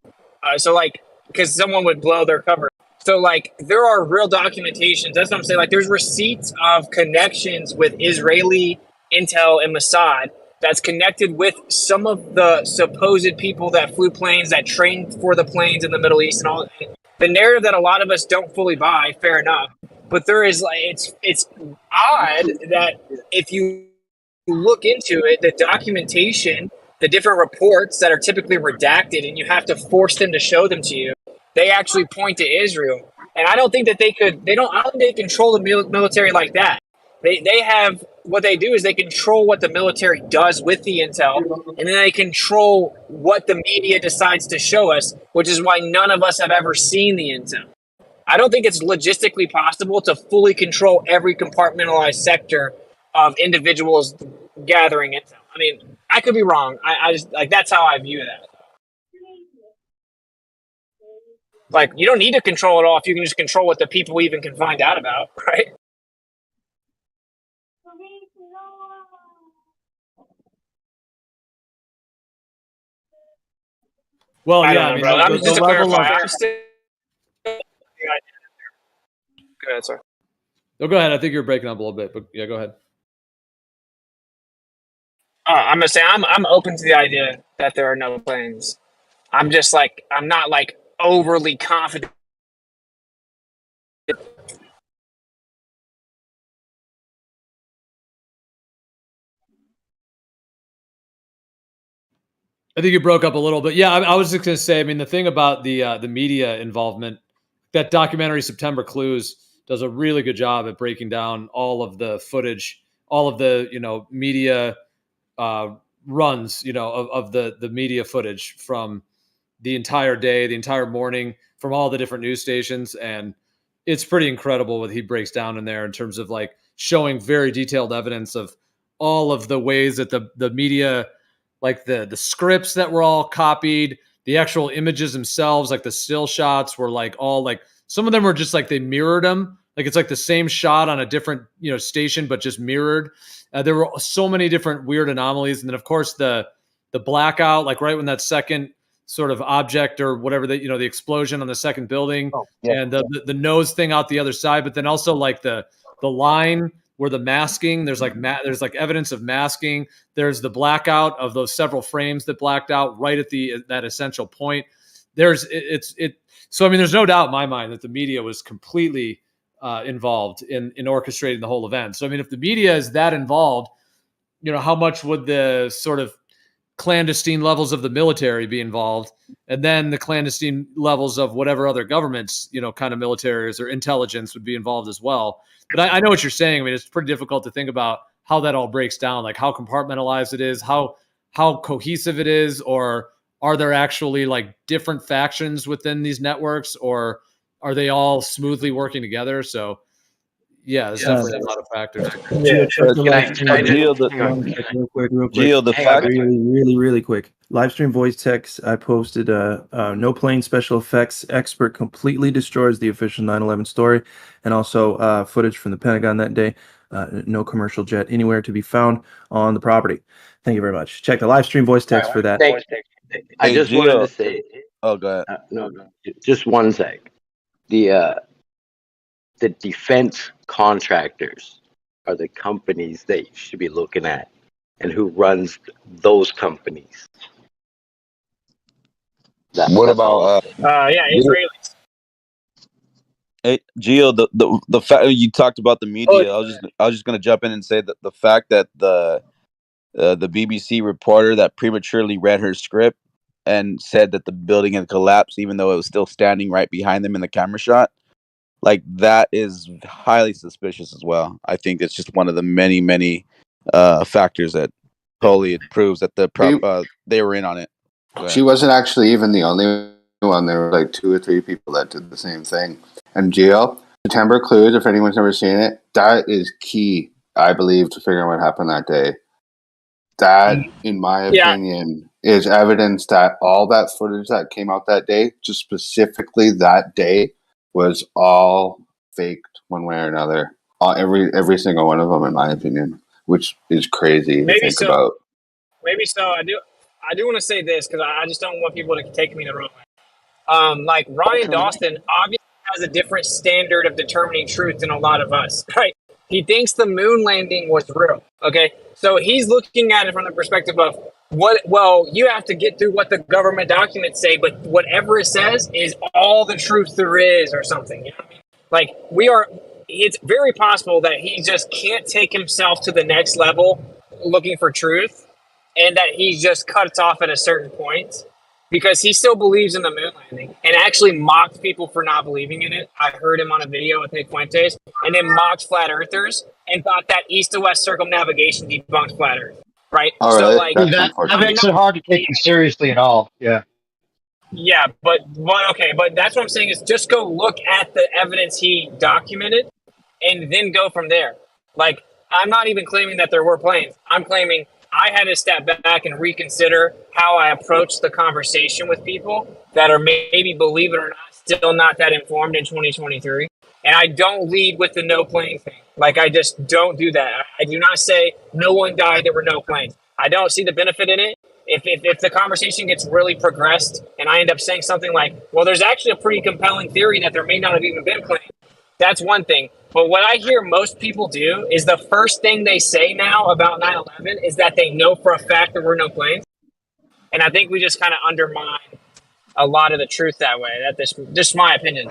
So, like, because someone would blow their cover. So, like, there are real documentations. That's what I'm saying. Like, there's receipts of connections with Israeli intel and Mossad that's connected with some of the supposed people that flew planes, that trained for the planes in the Middle East, and all the narrative that a lot of us don't fully buy. Fair enough, but there is like it's odd that if you look into it, the documentation, the different reports that are typically redacted, and you have to force them to show them to you, they actually point to Israel. And I don't think that they could. I don't think they control the military like that. They have, what they do is they control what the military does with the intel, and then they control what the media decides to show us, which is why none of us have ever seen the intel. I don't think it's logistically possible to fully control every compartmentalized sector of individuals gathering intel. I mean, I could be wrong. I just, like, that's how I view that. Like, you don't need to control it all if you can just control what the people even can find out about, right? Well, yeah, I know, mean, just to clarify, I'm still. Go ahead, sorry. No, go ahead. I think you're breaking up a little bit, but yeah, go ahead. I'm gonna say I'm open to the idea that there are no planes. I'm just like, I'm not like overly confident. I think you broke up a little bit. Yeah, I was just going to say, I mean, the thing about the media involvement, that documentary September Clues does a really good job at breaking down all of the footage, all of the media runs, of the media footage from the entire day, the entire morning, from all the different news stations, and it's pretty incredible what he breaks down in there in terms of like showing very detailed evidence of all of the ways that the media, like the scripts that were all copied, the actual images themselves, like the still shots were like all like, some of them were just like they mirrored them. Like it's like the same shot on a different, station, but just mirrored. There were so many different weird anomalies. And then of course the blackout, like right when that second sort of object or whatever the explosion on the second building, and the nose thing out the other side, but then also like the line where the masking, there's like evidence of masking. There's the blackout of those several frames that blacked out right at that essential point. So I mean, there's no doubt in my mind that the media was completely involved in orchestrating the whole event. So I mean, if the media is that involved, how much would the sort of clandestine levels of the military be involved, and then the clandestine levels of whatever other governments, kind of militaries or intelligence would be involved as well. But I know what you're saying. I mean, it's pretty difficult to think about how that all breaks down, like how compartmentalized it is, how cohesive it is, or are there actually like different factions within these networks, or are they all smoothly working together? So yeah, there's definitely a lot of factors. Gio, check the live stream. Real quick. Gio, the fact really quick. Livestream voice text. I posted no plane special effects expert completely destroys the official 9/11 story, and also footage from the Pentagon that day. No commercial jet anywhere to be found on the property. Thank you very much. Check the livestream voice text for that. I just wanted Gio. to say, Oh, go ahead. no, just one sec. The defense contractors are the companies that you should be looking at, and who runs those companies. What about yeah, Israelis. Hey, Gio, the fact you talked about the media, I was just gonna jump in and say that the fact that the BBC reporter that prematurely read her script and said that the building had collapsed, even though it was still standing right behind them in the camera shot, like that is highly suspicious as well. I think it's just one of the many factors that totally proves that they were in on it. She wasn't actually even the only one. There were like 2 or 3 people that did the same thing. And Gio, September Clues, if anyone's never seen it, that is key, I believe, to figuring out what happened that day. That, in my opinion, is evidence that all that footage that came out that day, just specifically that day, was all faked one way or another. Every single one of them, in my opinion, which is crazy to think about. Maybe so. I do want to say this because I just don't want people to take me the wrong way. Like Ryan Dawson obviously has a different standard of determining truth than a lot of us, right? He thinks the moon landing was real. Okay, so he's looking at it from the perspective of you have to get through what the government documents say, but whatever it says is all the truth there is, or something. You know what I mean? Like it's very possible that he just can't take himself to the next level looking for truth, and that he just cuts off at a certain point because he still believes in the moon landing and actually mocked people for not believing in it. I heard him on a video with Nick Fuentes, and then mocked flat earthers and thought that east to west circumnavigation debunked flat earth. Right? So like that makes it hard to take him seriously at all. Yeah. Yeah, but that's what I'm saying is just go look at the evidence he documented and then go from there. Like, I'm not even claiming that there were planes. I'm claiming I had to step back and reconsider how I approach the conversation with people that are maybe, believe it or not, still not that informed in 2023. And I don't lead with the no plane thing. Like, I just don't do that. I do not say no one died, there were no planes. I don't see the benefit in it. If the conversation gets really progressed and I end up saying something like, well, there's actually a pretty compelling theory that there may not have even been planes, that's one thing. But what I hear most people do is the first thing they say now about 9/11 is that they know for a fact there were no planes. And I think we just kind of undermine a lot of the truth that way. That's just my opinion.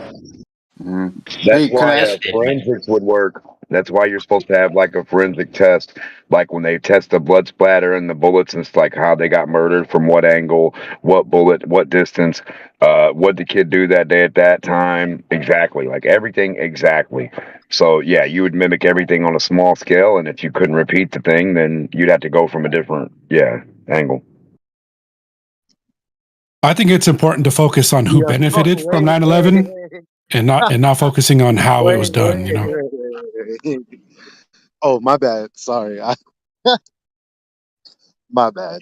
That's why forensics would work. That's why you're supposed to have like a forensic test, like when they test the blood splatter and the bullets, and it's like how they got murdered, from what angle, what bullet, what distance, what the kid do that day at that time, exactly, like everything exactly. So yeah, you would mimic everything on a small scale, and if you couldn't repeat the thing, then you'd have to go from a different angle. I think it's important to focus on who benefited from 9/11 and not focusing on how it was done, you know. Oh, my bad. Sorry. My bad.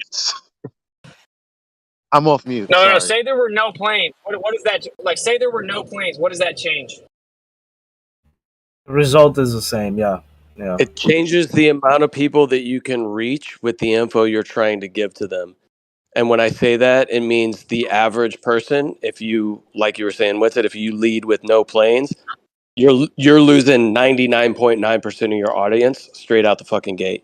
I'm off mute. No, say there were no planes. What is that? Like, say there were no planes. What does that change? The result is the same. Yeah. It changes the amount of people that you can reach with the info you're trying to give to them. And when I say that, it means the average person, if you, like you were saying, if you lead with no planes, you're losing 99.9% of your audience straight out the fucking gate.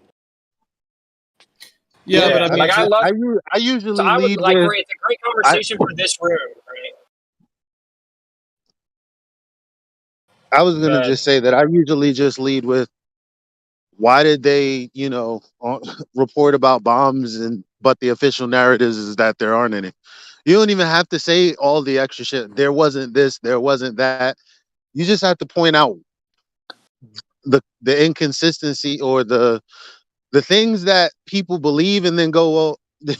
Yeah, but I mean, I usually so I would, lead like, with. it's a great conversation for this room, right? I was gonna just say that I usually just lead with, why did they, report about bombs, but the official narrative is that there aren't any. You don't even have to say all the extra shit. There wasn't this, there wasn't that. You just have to point out the inconsistency or the The things that people believe and then go, well,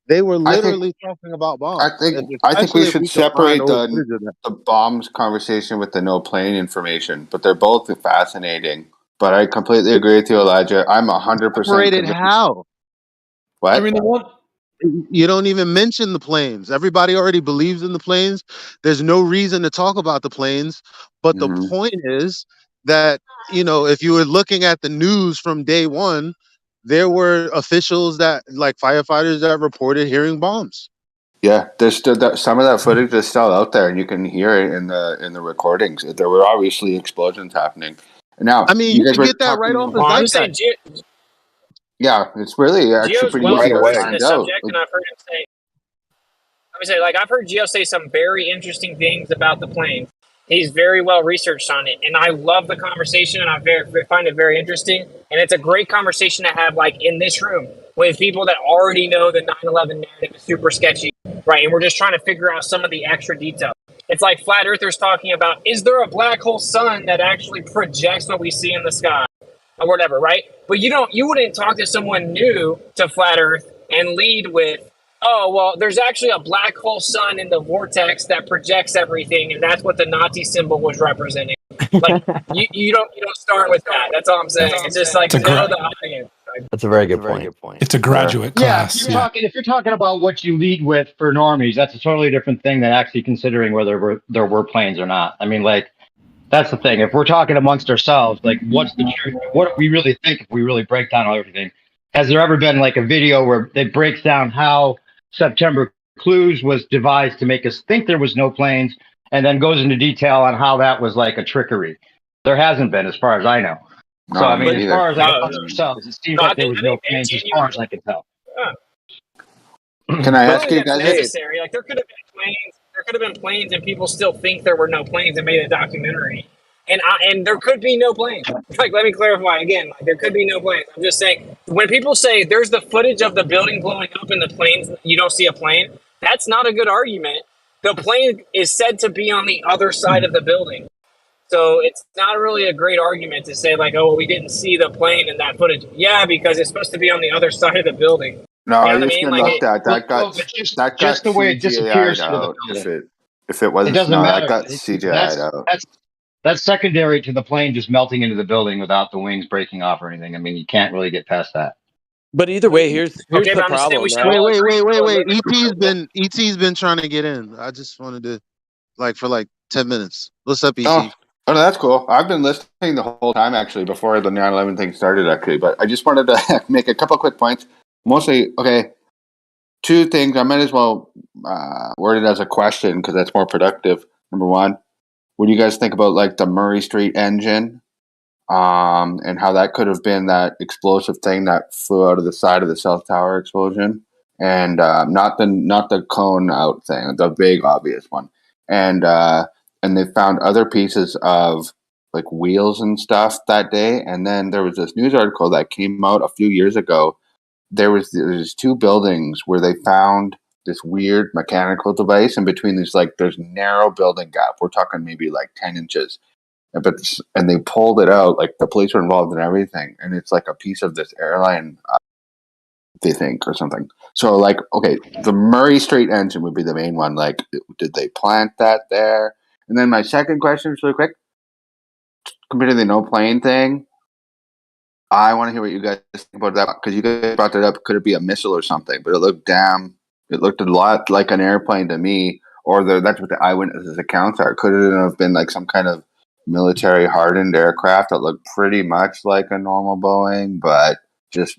they were literally talking about bombs. I think we Especially if should we can find separate old footage of that. the bombs conversation with the no plane information, but they're both fascinating. But I completely agree with you, Elijah. I'm 100% Separated convinced. how? What? I mean, the one You don't even mention the planes. Everybody already believes in the planes. There's no reason to talk about the planes. But the point is that, if you were looking at the news from day one, there were officials that, like firefighters, that reported hearing bombs. Yeah, there's still some of that footage is still out there, and you can hear it in the recordings. There were obviously explosions happening. Now, I mean, you guys can were get that right talking- off of I'm saying Yeah, it's really actually Gio's pretty well easy to versed in find this out. subject, and I've heard him say. Let me say, like, I've heard Gio say some very interesting things about the planes. He's very well researched on it, and I love the conversation, and I find it very interesting. And it's a great conversation to have, like, in this room with people that already know the 9/11 narrative is super sketchy, right? And we're just trying to figure out some of the extra details. It's like flat earthers talking about, is there a black hole sun that actually projects what we see in the sky? Or whatever, right? But you wouldn't talk to someone new to flat Earth and lead with, oh, well, there's actually a black hole sun in the vortex that projects everything, and that's what the Nazi symbol was representing. Like you don't start with that. That's all I'm saying. It's just like know the audience. That's a very good point. It's a graduate Yeah, class. if you're talking about what you lead with for normies, that's a totally different thing than actually considering whether there were planes or not. I mean, like, that's the thing. If we're talking amongst ourselves, like, what's the truth? What do we really think if we really break down everything? Has there ever been like a video where it breaks down how September Clues was devised to make us think there was no planes, and then goes into detail on how that was like a trickery? There hasn't been, as far as I know. So I mean, as far as like amongst ourselves, it seems like there was no planes, as far as I can tell. Can I ask you That's guys? necessary. Like, there could have been planes. There could have been planes, and people still think there were no planes and made a documentary. And there could be no planes. Like, let me clarify again. Like, there could be no planes. I'm just saying, when people say there's the footage of the building blowing up and the planes, you don't see a plane. That's not a good argument. The plane is said to be on the other side of the building. So it's not really a great argument to say, like, oh, well, we didn't see the plane in that footage. Yeah, because it's supposed to be on the other side of the building. No, You know I what I just mean? been Like, looked at. That got just the way it disappears CGI'd into the out. building. If it wasn't It doesn't snow, matter. that got CGI'd out. That's secondary to the plane just melting into the building without the wings breaking off or anything. I mean, you can't really get past that. But either way, here's okay, the but I'm just saying problem, we should right? all agree. Wait. ET's been trying to get in. I just wanted to, for 10 minutes. What's up, ET? Oh, no, that's cool. I've been listening the whole time, actually, before the 9/11 thing started, actually. But I just wanted to make a couple quick points. Mostly, okay, two things. I might as well word it as a question because that's more productive. Number one, what do you guys think about, like, the Murray Street engine and how that could have been that explosive thing that flew out of the side of the South Tower explosion? And not the cone out thing, the big obvious one. And they found other pieces of, like, wheels and stuff that day. And then there was this news article that came out a few years ago. There's two buildings where they found this weird mechanical device in between these, like, there's narrow building gap. We're talking maybe like 10 inches. And they pulled it out, like the police were involved in everything. And it's like a piece of this airline, they think, or something. So, like, okay, the Murray Street engine would be the main one. Like, did they plant that there? And then my second question is really quick. Compared to the no plane thing, I want to hear what you guys think about that, because you guys brought that up. Could it be a missile or something? But it looked a lot like an airplane to me, or that's what the eyewitnesses' accounts are. Could it have been like some kind of military hardened aircraft that looked pretty much like a normal Boeing, but just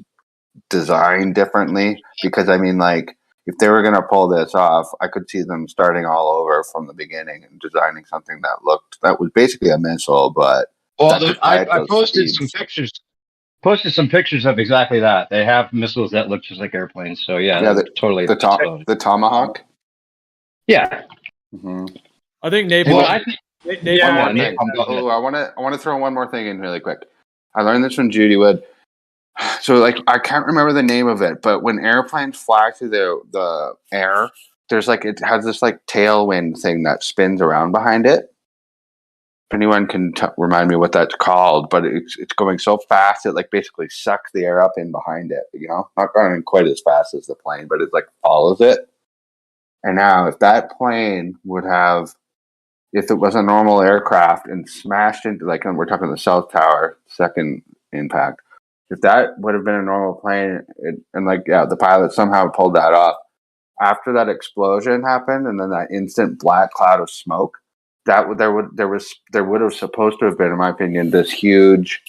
designed differently? Because, I mean, like, if they were going to pull this off, I could see them starting all over from the beginning and designing something that was basically a missile, but I posted some pictures. Posted some pictures of exactly that. They have missiles that look just like airplanes. So yeah, totally the Tomahawk. Yeah. Mm-hmm. I think Napalm. Well, I think one more thing. I want to throw one more thing in really quick. I learned this from Judy Wood. So, like, I can't remember the name of it, but when airplanes fly through the air, there's, like, it has this, like, tailwind thing that spins around behind it. if anyone can remind me what that's called, but it's going so fast it like basically sucks the air up in behind it. You know, not going quite as fast as the plane, but it like follows it. And now, if that plane would have, if it was a normal aircraft and smashed into, like, we're talking the South Tower, second impact, if that would have been a normal plane, and like, yeah, the pilot somehow pulled that off. After that explosion happened, and then that instant black cloud of smoke, there would have supposed to have been, in my opinion, this huge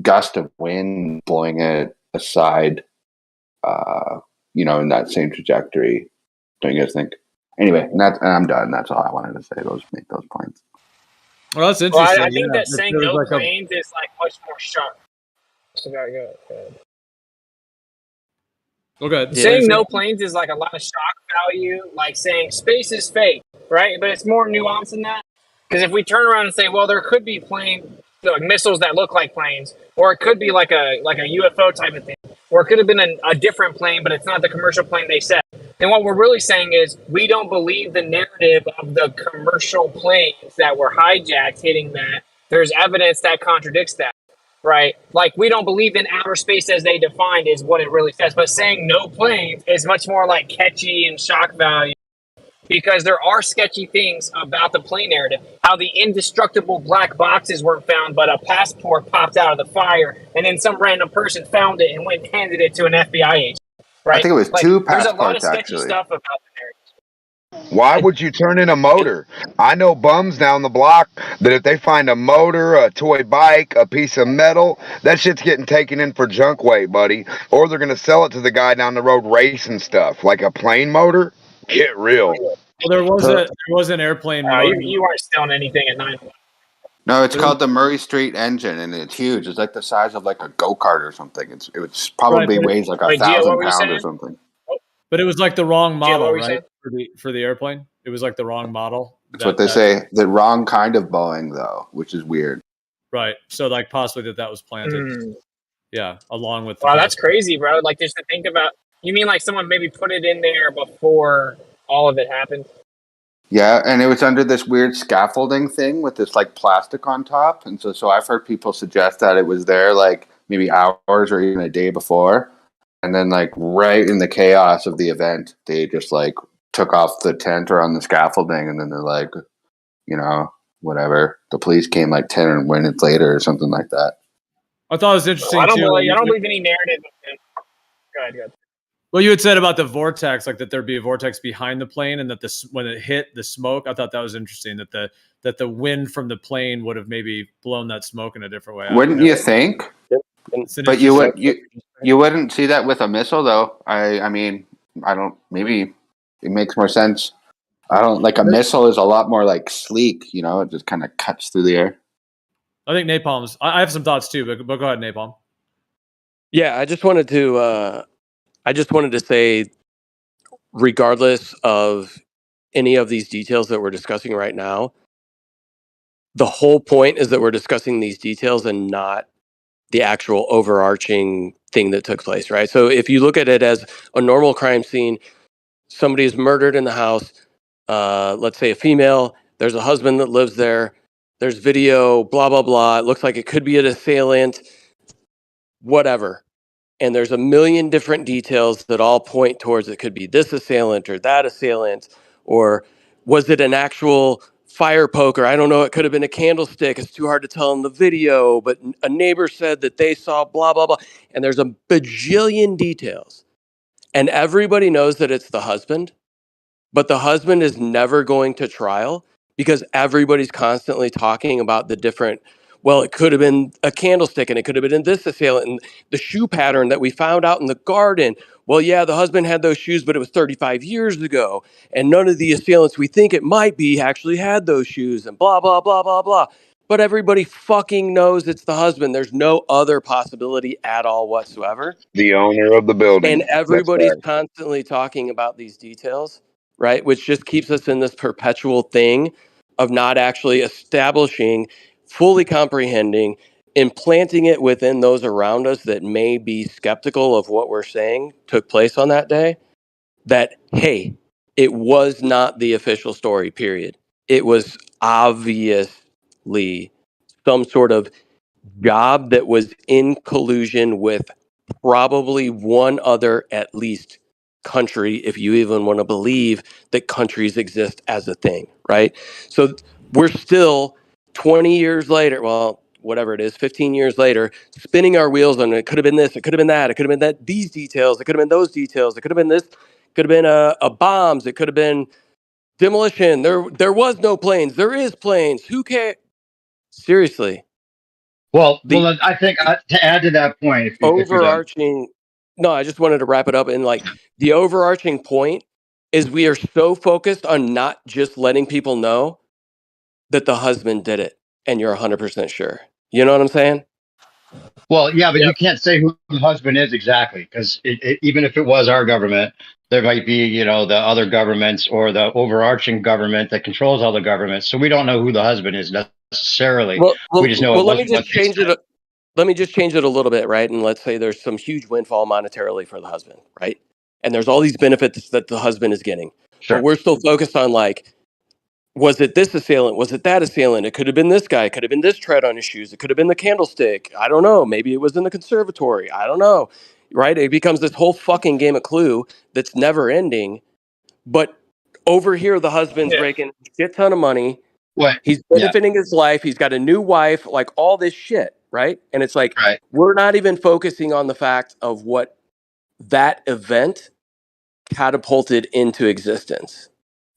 gust of wind blowing it aside. In that same trajectory. Don't you guys think? Anyway, and I'm done. That's all I wanted to say. Make those points. Well, that's interesting. I think that saying no planes is like much more sharp. So go ahead. Okay. Saying no planes is like a lot of shock value, like saying space is fake, right? But it's more nuanced than that. Because if we turn around and say, well, there could be like missiles that look like planes, or it could be like a UFO type of thing, or it could have been a different plane, but it's not the commercial plane they said. Then what we're really saying is we don't believe the narrative of the commercial planes that were hijacked hitting that. There's evidence that contradicts that. Right? Like, we don't believe in outer space as they defined is what it really says. But saying no planes is much more like catchy and shock value, because there are sketchy things about the plane narrative. How the indestructible black boxes weren't found, but a passport popped out of the fire, and then some random person found it and went and handed it to an FBI agent. Right? I think it was like, two there's a lot of passports, sketchy actually. stuff about the narrative. Why would you turn in a motor? I know bums down the block that if they find a motor, a toy bike, a piece of metal, that shit's getting taken in for junk weight, buddy. Or they're going to sell it to the guy down the road racing stuff. Like a plane motor? Get real. Well, there was an airplane. You weren't stealing anything at 9/11. No, it's called the Murray Street engine, and it's huge. It's like the size of like a go-kart or something. It probably weighs like 1,000 pounds or something. But it was like the wrong model, what were you right? For the airplane, it was like the wrong model. That's what they say. The wrong kind of Boeing, though, which is weird. Right. So, like, possibly that was planted. Yeah, along with. Wow, that's crazy, bro. Like, just to think about. You mean like someone maybe put it in there before all of it happened? Yeah, and it was under this weird scaffolding thing with this like plastic on top, and so I've heard people suggest that it was there like maybe hours or even a day before. And then, like, right in the chaos of the event, they just, like, took off the tent or on the scaffolding, and then they're like, whatever. The police came, like, 10 minutes later or something like that. I thought it was interesting, I don't too. believe any narrative. Go ahead. Well, you had said about the vortex, like that there'd be a vortex behind the plane, and that when it hit the smoke, I thought that was interesting, that the wind from the plane would have maybe blown that smoke in a different way. Wouldn't you think? But you wouldn't see that with a missile, though. I mean, I don't. Maybe it makes more sense. I don't like a missile is a lot more like sleek. It just kind of cuts through the air. I think napalm's. I have some thoughts too, but go ahead, Napalm. Yeah, I just wanted to say, regardless of any of these details that we're discussing right now, the whole point is that we're discussing these details and not the actual overarching thing that took place, right? So if you look at it as a normal crime scene, somebody is murdered in the house, let's say a female, there's a husband that lives there, there's video, blah, blah, blah. It looks like it could be an assailant, whatever. And there's a million different details that all point towards it could be this assailant or that assailant, or was it an actual fire poker? I don't know. It could have been a candlestick. It's too hard to tell in the video, but a neighbor said that they saw blah, blah, blah. And there's a bajillion details. And everybody knows that it's the husband, but the husband is never going to trial because everybody's constantly talking about the different, well, it could have been a candlestick and it could have been in this assailant and the shoe pattern that we found out in the garden. Well, yeah, the husband had those shoes, but it was 35 years ago. And none of the assailants we think it might be actually had those shoes and blah, blah, blah, blah, blah. But everybody fucking knows it's the husband. There's no other possibility at all whatsoever. The owner of the building. And everybody's constantly talking about these details, right? Which just keeps us in this perpetual thing of not actually establishing, fully comprehending, implanting it within those around us that may be skeptical of what we're saying took place on that day, that, hey, it was not the official story, period. it was obviously some sort of job that was in collusion with probably one other, at least, country, if you even want to believe that countries exist as a thing, right? So we're still 20 years later, well, whatever it is, 15 years later, spinning our wheels on it could have been this, it could have been that, it could have been that, these details, it could have been those details, it could have been this, could have been a bombs, it could have been demolition. There was no planes. There is planes. Who cares? Seriously. Well, I think to add to that point, if you're done. Overarching. No, I just wanted to wrap it up. And like the overarching point is we are so focused on not just letting people know that the husband did it and you're 100% sure. You know what I'm saying? Well, yeah, but you can't say who the husband is exactly, because even if it was our government, there might be, you know, the other governments or the overarching government that controls all the governments. So we don't know who the husband is necessarily. We just know it let me wasn't just what they change said. it. Let me just change it a little bit, right? And let's say there's some huge windfall monetarily for the husband, right? And there's all these benefits that the husband is getting. Sure. But we're still focused on like, was it this assailant? Was it that assailant? It could have been this guy. It could have been this tread on his shoes. It could have been the candlestick. I don't know. Maybe it was in the conservatory. I don't know. Right? It becomes this whole fucking game of Clue that's never ending. But over here, the husband's raking a shit ton of money. What? He's benefiting his life. He's got a new wife, like all this shit. Right? And it's like, we're not even focusing on the fact of what that event catapulted into existence.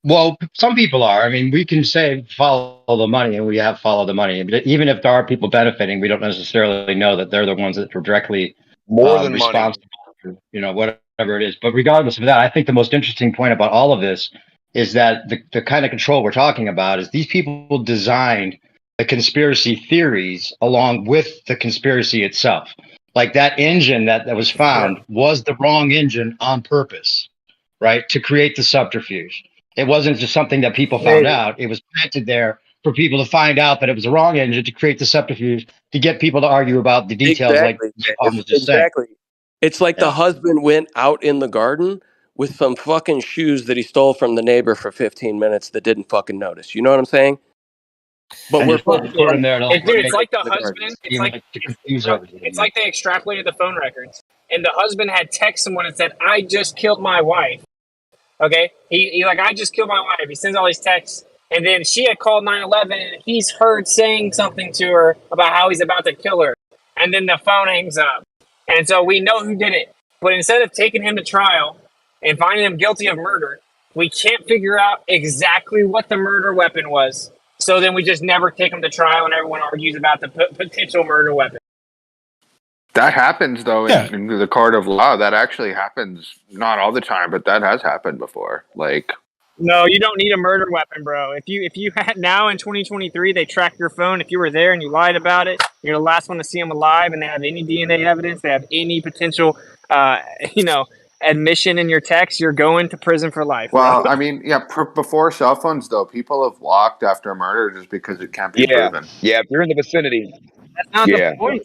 Well, some people are. I mean, we can say follow the money, and we have followed the money. But even if there are people benefiting, we don't necessarily know that they're the ones that are directly More than money. responsible for, you know, whatever it is. But regardless of that, I think the most interesting point about all of this is that the kind of control we're talking about is these people designed the conspiracy theories along with the conspiracy itself. Like that engine that was found was the wrong engine on purpose, right? To create the subterfuge. It wasn't just something that people found out. It was planted there for people to find out that it was the wrong engine to create the subterfuge to get people to argue about the details. Exactly. Like Tom was just saying. It's like the husband went out in the garden with some fucking shoes that he stole from the neighbor for 15 minutes that didn't fucking notice. You know what I'm saying? But And we're just put in there. It's like the husband. It's like they extrapolated the phone records, and the husband had texted someone and said, "I just killed my wife." Okay, he like, "I just killed my wife." He sends all these texts, and then she had called 911, and he's heard saying something to her about how he's about to kill her, and then the phone hangs up, and so we know who did it. But instead of taking him to trial and finding him guilty of murder, we can't figure out exactly what the murder weapon was. So then we just never take him to trial, and everyone argues about the potential murder weapon. That happens, though, in the court of law. That actually happens, not all the time, but that has happened before. Like, no, you don't need a murder weapon, bro. If you had now in 2023, they track your phone. If you were there and you lied about it, you're the last one to see them alive, and they have any DNA evidence, they have any potential, admission in your text, you're going to prison for life. well, bro. I mean, yeah, before cell phones, though, people have walked after murder just because it can't be proven. Yeah, if you're in the vicinity. That's not the point.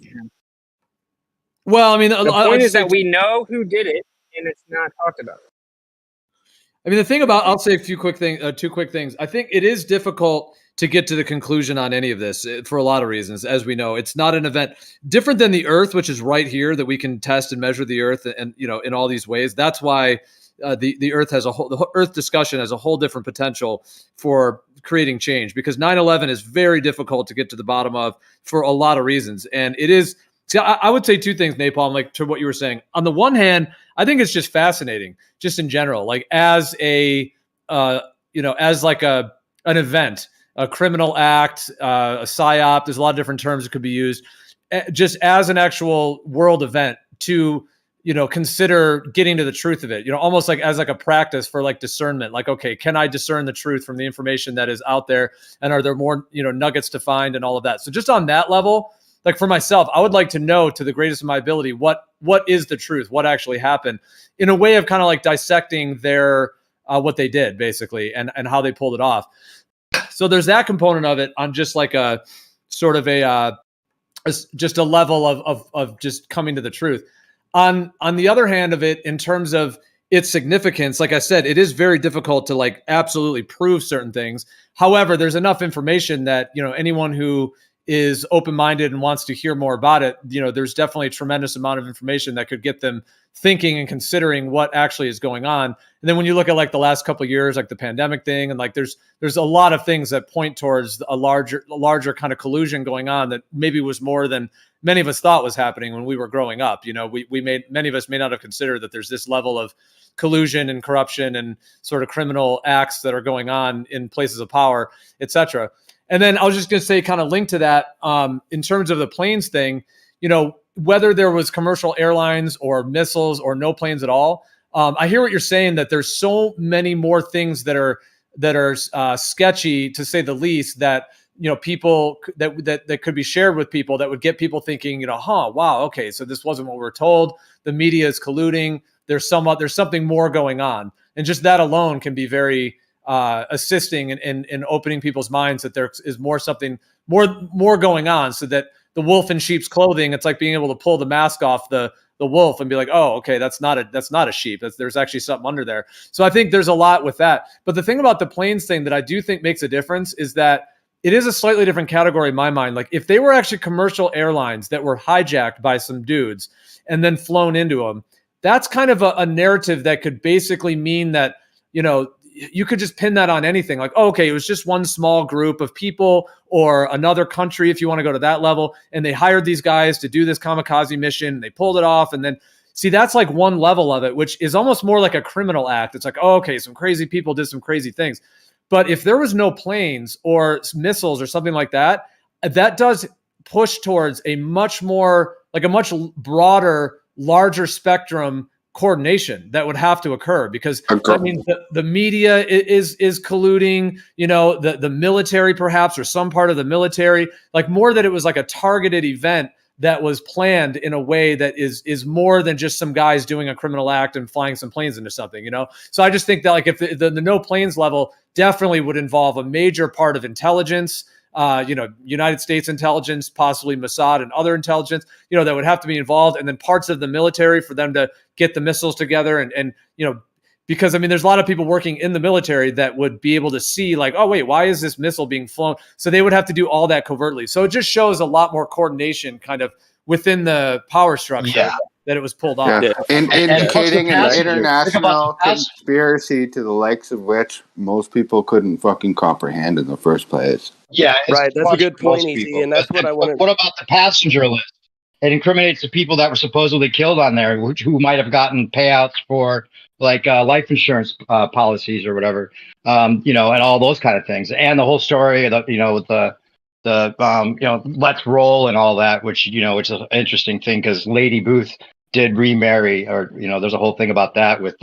Well, I mean, the point is that we know who did it, and it's not talked about. I mean, the thing about, I'll say two quick things. I think it is difficult to get to the conclusion on any of this for a lot of reasons. As we know, it's not an event different than the Earth, which is right here that we can test and measure the Earth, and in all these ways. That's why the Earth has the Earth discussion has a whole different potential for creating change, because 9/11 is very difficult to get to the bottom of for a lot of reasons, and it is. See, I would say two things, Napalm, like to what you were saying. On the one hand, I think it's just fascinating, just in general, like as an event, a criminal act, a psyop. There's a lot of different terms that could be used, just as an actual world event to, consider getting to the truth of it. Almost like as like a practice for like discernment. Like, okay, can I discern the truth from the information that is out there, and are there more nuggets to find and all of that? So just on that level. Like for myself, I would like to know to the greatest of my ability what is the truth, what actually happened, in a way of kind of like dissecting their what they did basically and how they pulled it off. So there's that component of it on just like a sort of just a level of just coming to the truth. On the other hand of it, in terms of its significance, like I said, it is very difficult to like absolutely prove certain things. However, there's enough information that, you know, anyone who is open-minded and wants to hear more about it, you know, there's definitely a tremendous amount of information that could get them thinking and considering what actually is going on. And then when you look at like the last couple of years, like the pandemic thing, and like there's a lot of things that point towards a larger kind of collusion going on that maybe was more than many of us thought was happening when we were growing up. You know, many of us may not have considered that there's this level of collusion and corruption and sort of criminal acts that are going on in places of power, et cetera. And then I was just going to say, kind of linked to that, in terms of the planes thing, you know, whether there was commercial airlines or missiles or no planes at all, I hear what you're saying, that there's so many more things that are sketchy, to say the least, that, you know, people that could be shared with people that would get people thinking, you know, wow, okay, so this wasn't what we were told. The media is colluding. There's something more going on, and just that alone can be very assisting in opening people's minds that there is something more going on, so that the wolf in sheep's clothing, it's like being able to pull the mask off the wolf and be like, oh, okay, that's not a sheep. There's actually something under there. So I think there's a lot with that. But the thing about the planes thing that I do think makes a difference is that it is a slightly different category in my mind. Like if they were actually commercial airlines that were hijacked by some dudes and then flown into them, that's kind of a narrative that could basically mean that, you know, you could just pin that on anything. Like, oh, okay, it was just one small group of people or another country, if you want to go to that level, and they hired these guys to do this kamikaze mission. They pulled it off. And then, see, that's like one level of it, which is almost more like a criminal act. It's like, oh, okay, some crazy people did some crazy things. But if there was no planes or missiles or something like that, that does push towards a much broader, larger spectrum coordination that would have to occur, because that means that the media is colluding, you know, the military perhaps, or some part of the military, like more that it was like a targeted event that was planned in a way that is more than just some guys doing a criminal act and flying some planes into something, you know? So I just think that like if the no planes level definitely would involve a major part of intelligence, you know, United States intelligence, possibly Mossad and other intelligence, you know, that would have to be involved. And then parts of the military for them to get the missiles together. And you know, because I mean, there's a lot of people working in the military that would be able to see like, oh, wait, why is this missile being flown? So they would have to do all that covertly. So it just shows a lot more coordination kind of within the power structure that it was pulled off. Yeah. Indicating an international conspiracy to the likes of which most people couldn't fucking comprehend in the first place. Yeah, right. That's a good point, Easy, and that's what I want to. What about the passenger list? It incriminates the people that were supposedly killed on there, who might have gotten payouts for like life insurance policies or whatever, you know, and all those kind of things, and the whole story, you know, with the you know, let's roll and all that, which, you know, which is an interesting thing because Lady Booth did remarry, or, you know, there's a whole thing about that with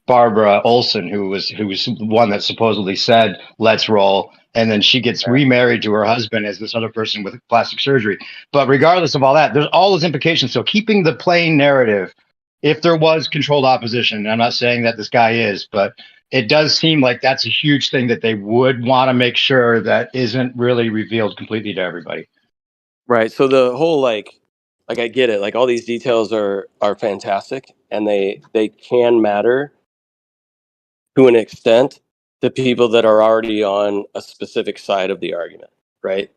Barbara Olson, who was the one that supposedly said let's roll, and then she gets remarried to her husband as this other person with plastic surgery. But regardless of all that, there's all those implications. So keeping the plain narrative, if there was controlled opposition, and I'm not saying that this guy is, but it does seem like that's a huge thing that they would want to make sure that isn't really revealed completely to everybody. Right. So the whole like I get it. Like all these details are fantastic, and they can matter to an extent to people that are already on a specific side of the argument, right?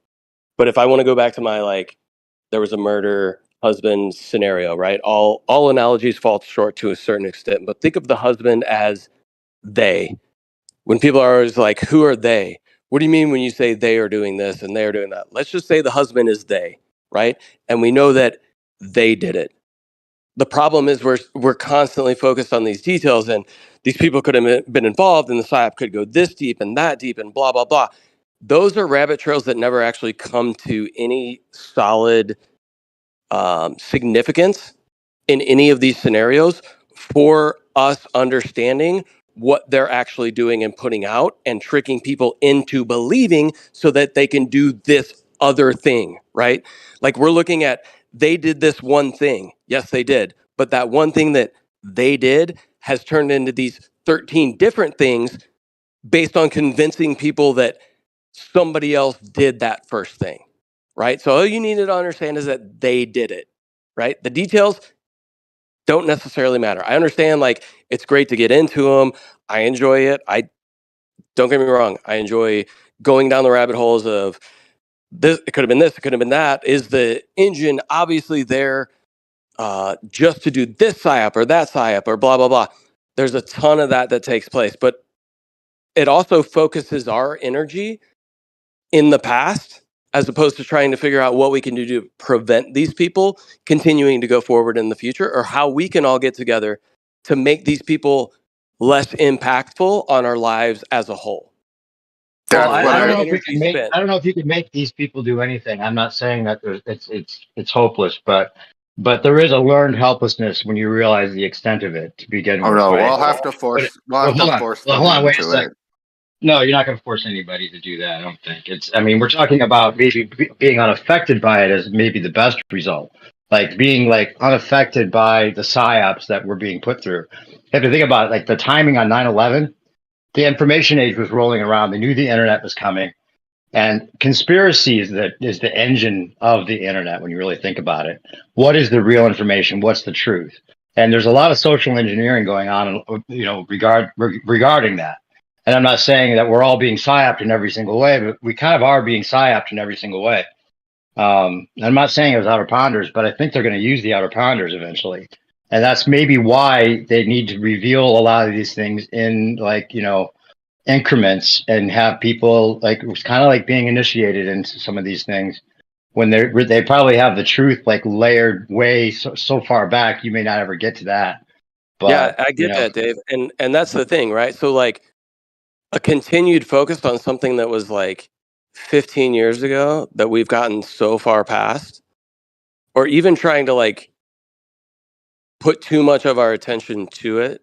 But if I want to go back to my like, there was a murder husband scenario, right? All analogies fall short to a certain extent, but think of the husband as they. When people are always like, who are they? What do you mean when you say they are doing this and they are doing that? Let's just say the husband is they, right? And we know that they did it. The problem is we're constantly focused on these details, and these people could have been involved, and the psyop could go this deep and that deep and blah, blah, blah. Those are rabbit trails that never actually come to any solid significance in any of these scenarios for us understanding what they're actually doing and putting out and tricking people into believing so that they can do this other thing, right? Like we're looking at, they did this one thing. Yes, they did. But that one thing that they did has turned into these 13 different things based on convincing people that somebody else did that first thing, right? So all you need to understand is that they did it, right? The details, don't necessarily matter. I understand, like, it's great to get into them. I enjoy it. Don't get me wrong. I enjoy going down the rabbit holes of this. It could have been this. It could have been that. Is the engine obviously there just to do this psyop or that psyop or blah, blah, blah? There's a ton of that takes place, but it also focuses our energy in the past as opposed to trying to figure out what we can do to prevent these people continuing to go forward in the future, or how we can all get together to make these people less impactful on our lives as a whole. Well, I don't know if we can make. I don't know if you can make these people do anything. I'm not saying that it's hopeless, but there is a learned helplessness when you realize the extent of it to begin with. Oh no, right? we'll have to force. We'll have to force them Hold on, wait a into sec. it. No, you're not going to force anybody to do that. I don't think it's. I mean, we're talking about maybe being unaffected by it as maybe the best result, like being like unaffected by the psyops that were being put through. You have to think about it, like the timing on 9/11. The information age was rolling around. They knew the internet was coming, and conspiracy is the engine of the internet. When you really think about it, what is the real information? What's the truth? And there's a lot of social engineering going on, regarding that. And I'm not saying that we're all being psyoped in every single way, but we kind of are being psyoped in every single way. I'm not saying it was outer ponders, but I think they're going to use the outer ponders eventually. And that's maybe why they need to reveal a lot of these things in increments and have people it's kind of like being initiated into some of these things when they probably have the truth layered way so far back, you may not ever get to that. But yeah, I get that, Dave. And that's the thing, right? So a continued focus on something that was 15 years ago that we've gotten so far past, or even trying to put too much of our attention to it,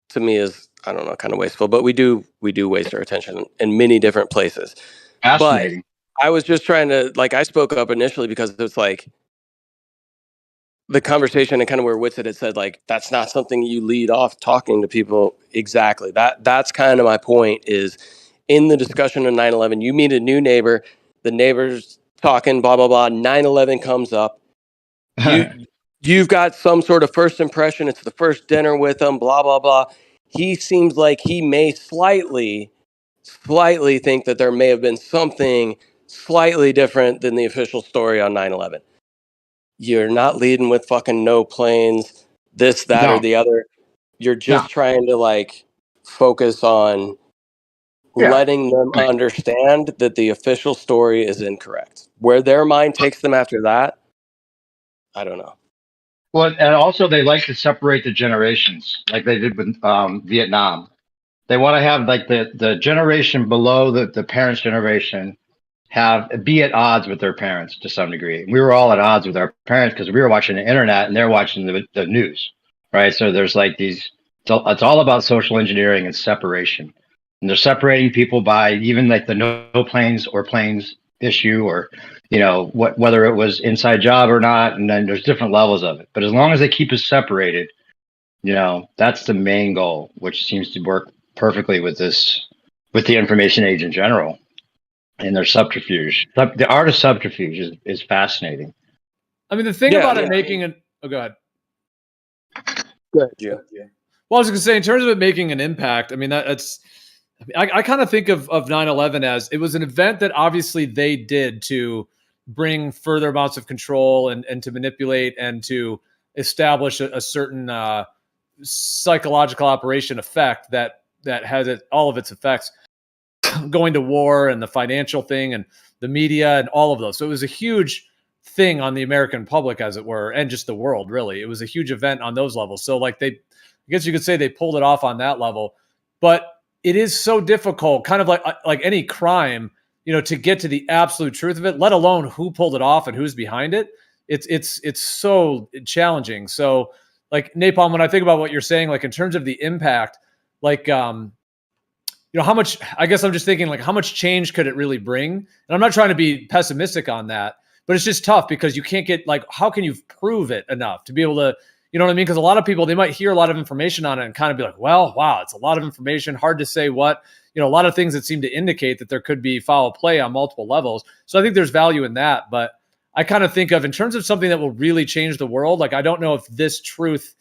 to me is, I don't know, kind of wasteful. But we do waste our attention in many different places. Fascinating. But I was just trying to I spoke up initially because it's the conversation and kind of where Witsit had said that's not something you lead off talking to people. Exactly. That's kind of my point is in the discussion of 9/11, you meet a new neighbor, the neighbor's talking, blah, blah, blah. 9/11 comes up. You've got some sort of first impression. It's the first dinner with him, blah, blah, blah. He seems like he may slightly think that there may have been something slightly different than the official story on 9/11. You're not leading with fucking no planes, this, that, or the other. You're just trying to focus on letting them understand that the official story is incorrect. Where their mind takes them after that, I don't know. Well, and also they like to separate the generations, like they did with Vietnam. They want to have the generation below the parents' generation be at odds with their parents to some degree. We were all at odds with our parents because we were watching the internet and they're watching the news, right? So there's it's all about social engineering and separation. And they're separating people by even the no planes or planes issue, or whether it was inside job or not, and then there's different levels of it. But as long as they keep us separated, that's the main goal, which seems to work perfectly with the information age in general and their subterfuge. The art of subterfuge is fascinating. I mean, the thing about it making an go ahead. Good, yeah. Well, I was going to say, in terms of it making an impact, I mean, that's. I kind of think of 9/11 as it was an event that obviously they did to bring further amounts of control and to manipulate and to establish a certain psychological operation effect that has all of its effects going to war and the financial thing and the media and all of those. So it was a huge thing on the American public, as it were, and just the world, really. It was a huge event on those levels. So I guess you could say they pulled it off on that level, but it is so difficult, kind of like any crime, to get to the absolute truth of it, let alone who pulled it off and who's behind it. It's so challenging. So Napalm, when I think about what you're saying, in terms of the impact, how much, I guess I'm just thinking how much change could it really bring? And I'm not trying to be pessimistic on that, but it's just tough because you can't get how can you prove it enough to be able to, you know what I mean? Because a lot of people, they might hear a lot of information on it and kind of be like, well, wow, it's a lot of information, hard to say what, a lot of things that seem to indicate that there could be foul play on multiple levels. So I think there's value in that, but I kind of think of in terms of something that will really change the world. Like, I don't know if this truth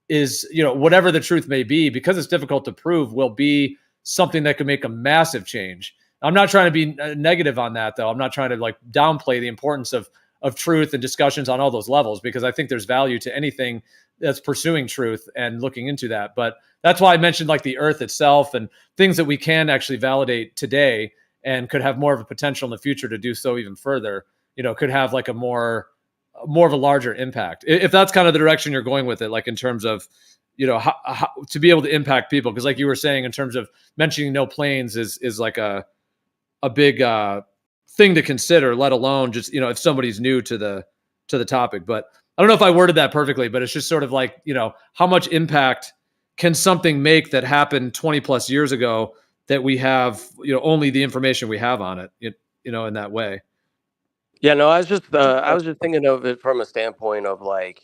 is, whatever the truth may be, because it's difficult to prove, will be something that could make a massive change. I'm not trying to be negative on that, though. I'm not trying to like downplay the importance of truth and discussions on all those levels, because I think there's value to anything that's pursuing truth and looking into that. But that's why I mentioned like the earth itself and things that we can actually validate today and could have more of a potential in the future to do so even further, could have like a more of a larger impact. If that's kind of the direction you're going with it, like in terms of, how to be able to impact people. Because like you were saying, in terms of mentioning no planes is like a big thing to consider, let alone just, if somebody's new to the topic. But I don't know if I worded that perfectly, but it's just sort of like, how much impact can something make that happened 20 plus years ago that we have, only the information we have on it, in that way. Yeah, no, I was just thinking of it from a standpoint of like,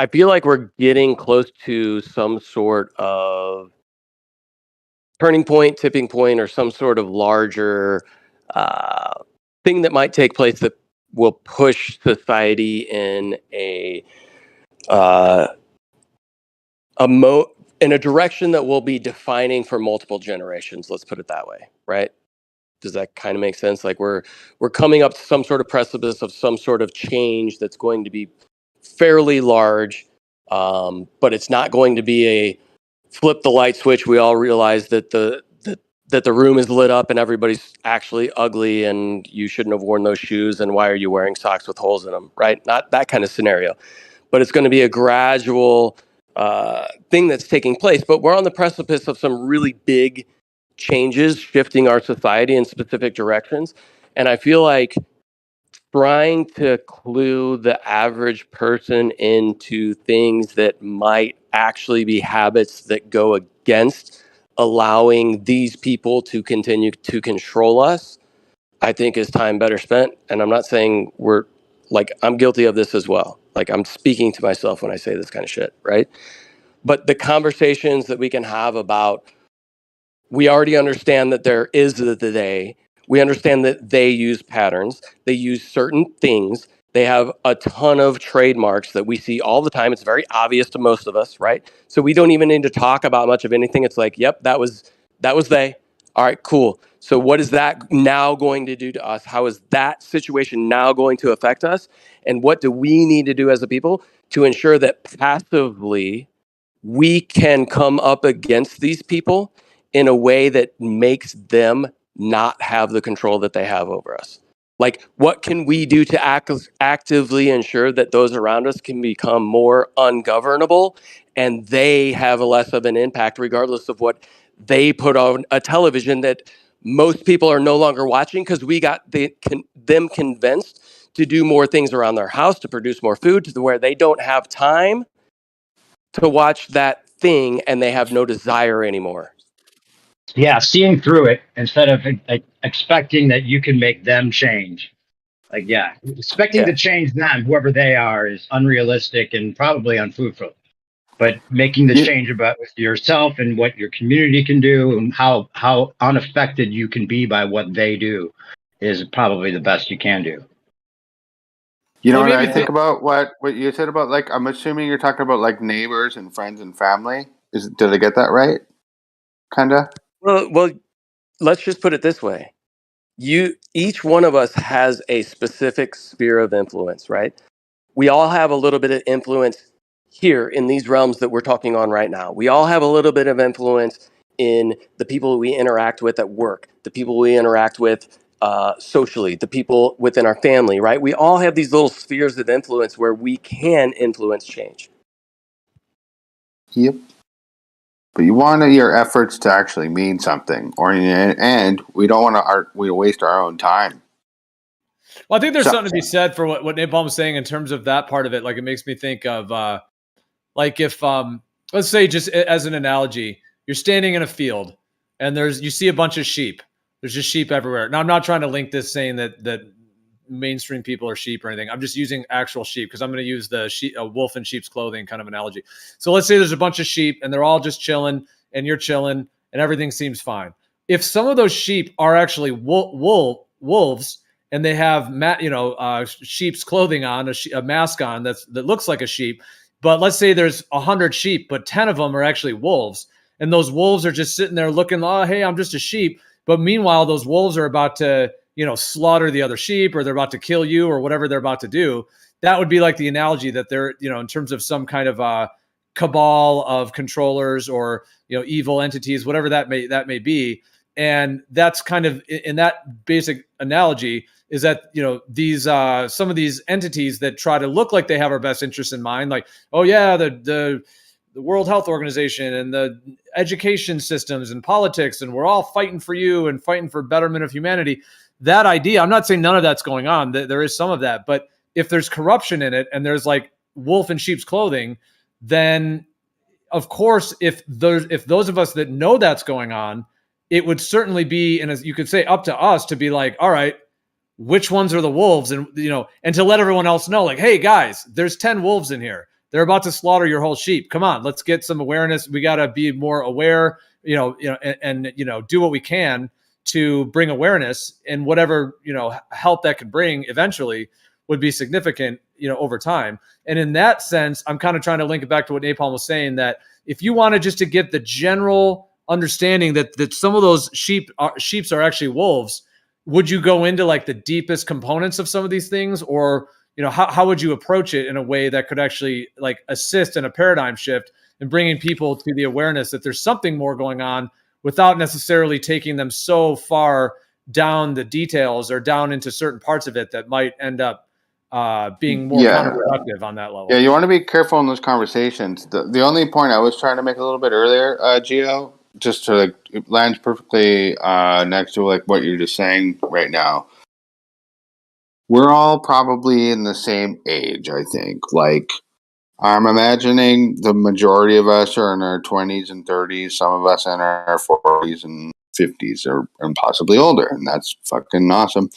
I feel like we're getting close to some sort of turning point, tipping point, or some sort of larger thing that might take place that will push society in in a direction that will be defining for multiple generations. Let's put it that way, right? Does that kind of make sense? Like we're coming up to some sort of precipice of some sort of change that's going to be fairly large, but it's not going to be a flip the light switch. We all realize that the room is lit up and everybody's actually ugly and you shouldn't have worn those shoes and why are you wearing socks with holes in them, right? Not that kind of scenario, but it's going to be a gradual thing that's taking place. But we're on the precipice of some really big changes shifting our society in specific directions. And I feel like trying to clue the average person into things that might actually be habits that go against allowing these people to continue to control us, I think is time better spent. And I'm not saying I'm guilty of this as well. Like I'm speaking to myself when I say this kind of shit, right? But the conversations that we can have about, we already understand that there is the they. We understand that they use patterns. They use certain things. They have a ton of trademarks that we see all the time. It's very obvious to most of us, right? So we don't even need to talk about much of anything. It's like, yep, that was they. All right, cool. So what is that now going to do to us? How is that situation now going to affect us? And what do we need to do as a people to ensure that passively we can come up against these people in a way that makes them not have the control that they have over us? Like, what can we do to actively ensure that those around us can become more ungovernable and they have less of an impact, regardless of what they put on a television that most people are no longer watching because we got them convinced to do more things around their house, to produce more food, to where they don't have time to watch that thing and they have no desire anymore. Yeah, seeing through it instead of expecting that you can make them change. Like, yeah, expecting to change them, whoever they are, is unrealistic and probably unfruitful. But making the change about with yourself and what your community can do and how unaffected you can be by what they do is probably the best you can do. You know what I think about what you said about, like, I'm assuming you're talking about like neighbors and friends and family. Did I get that right? Kinda. Well, let's just put it this way. Each one of us has a specific sphere of influence, right? We all have a little bit of influence here in these realms that we're talking on right now. We all have a little bit of influence in the people we interact with at work, the people we interact with socially, the people within our family, right? We all have these little spheres of influence where we can influence change. Yep. But you want your efforts to actually mean something, and we don't want to waste our own time. Well, I think there's something to be said for what Napalm was saying in terms of that part of it. Like, it makes me think of like if let's say, just as an analogy, you're standing in a field and you see a bunch of sheep. There's just sheep everywhere. Now, I'm not trying to link this saying that mainstream people are sheep or anything. I'm just using actual sheep because I'm going to use the wolf in sheep's clothing kind of analogy. So let's say there's a bunch of sheep and they're all just chilling and you're chilling and everything seems fine. If some of those sheep are actually wolves and they have sheep's clothing on, a mask on that looks like a sheep. But let's say there's 100 sheep, but 10 of them are actually wolves, and those wolves are just sitting there looking, oh, hey, I'm just a sheep. But meanwhile, those wolves are about to, slaughter the other sheep, or they're about to kill you, or whatever they're about to do. That would be like the analogy that they're, in terms of some kind of cabal of controllers or evil entities, whatever that may be. And that's kind of, in that basic analogy, is that these some of these entities that try to look like they have our best interests in mind, like, oh yeah, the World Health Organization and the education systems and politics, and we're all fighting for you and fighting for betterment of humanity. That idea, I'm not saying none of that's going on. There is some of that, but if there's corruption in it and there's like wolf in sheep's clothing, then of course, if those of us that know that's going on, it would certainly be, and as you could say, up to us to be like, all right, which ones are the wolves, and and to let everyone else know, like, hey guys, there's 10 wolves in here. They're about to slaughter your whole sheep. Come on, let's get some awareness. We got to be more aware, and do what we can to bring awareness, and whatever help that could bring eventually would be significant, over time. And in that sense, I'm kind of trying to link it back to what Napalm was saying, that if you wanted just to get the general understanding that some of those sheeps are actually wolves, would you go into like the deepest components of some of these things, or how would you approach it in a way that could actually like assist in a paradigm shift and bringing people to the awareness that there's something more going on, without necessarily taking them so far down the details or down into certain parts of it that might end up being more counterproductive on that level? Yeah, you want to be careful in those conversations. The only point I was trying to make a little bit earlier, Gio, just to like, it lands perfectly next to like what you're just saying right now. We're all probably in the same age, I think. Like, I'm imagining the majority of us are in our 20s and 30s, some of us in our 40s and 50s, and possibly older, and that's fucking awesome.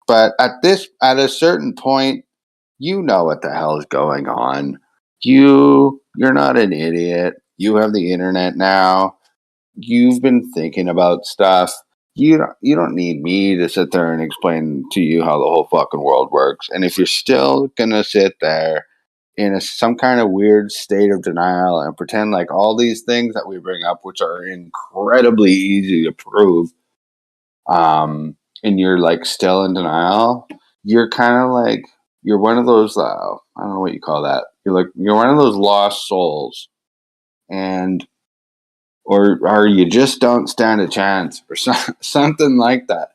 But at a certain point, you know what the hell is going on. You're not an idiot. You have the internet now. You've been thinking about stuff. You don't need me to sit there and explain to you how the whole fucking world works. And if you're still gonna sit there in some kind of weird state of denial and pretend like all these things that we bring up, which are incredibly easy to prove, and you're like still in denial, you're kind of like, you're one of those I don't know what you call that. You're one of those lost souls, and or you just don't stand a chance, or something like that.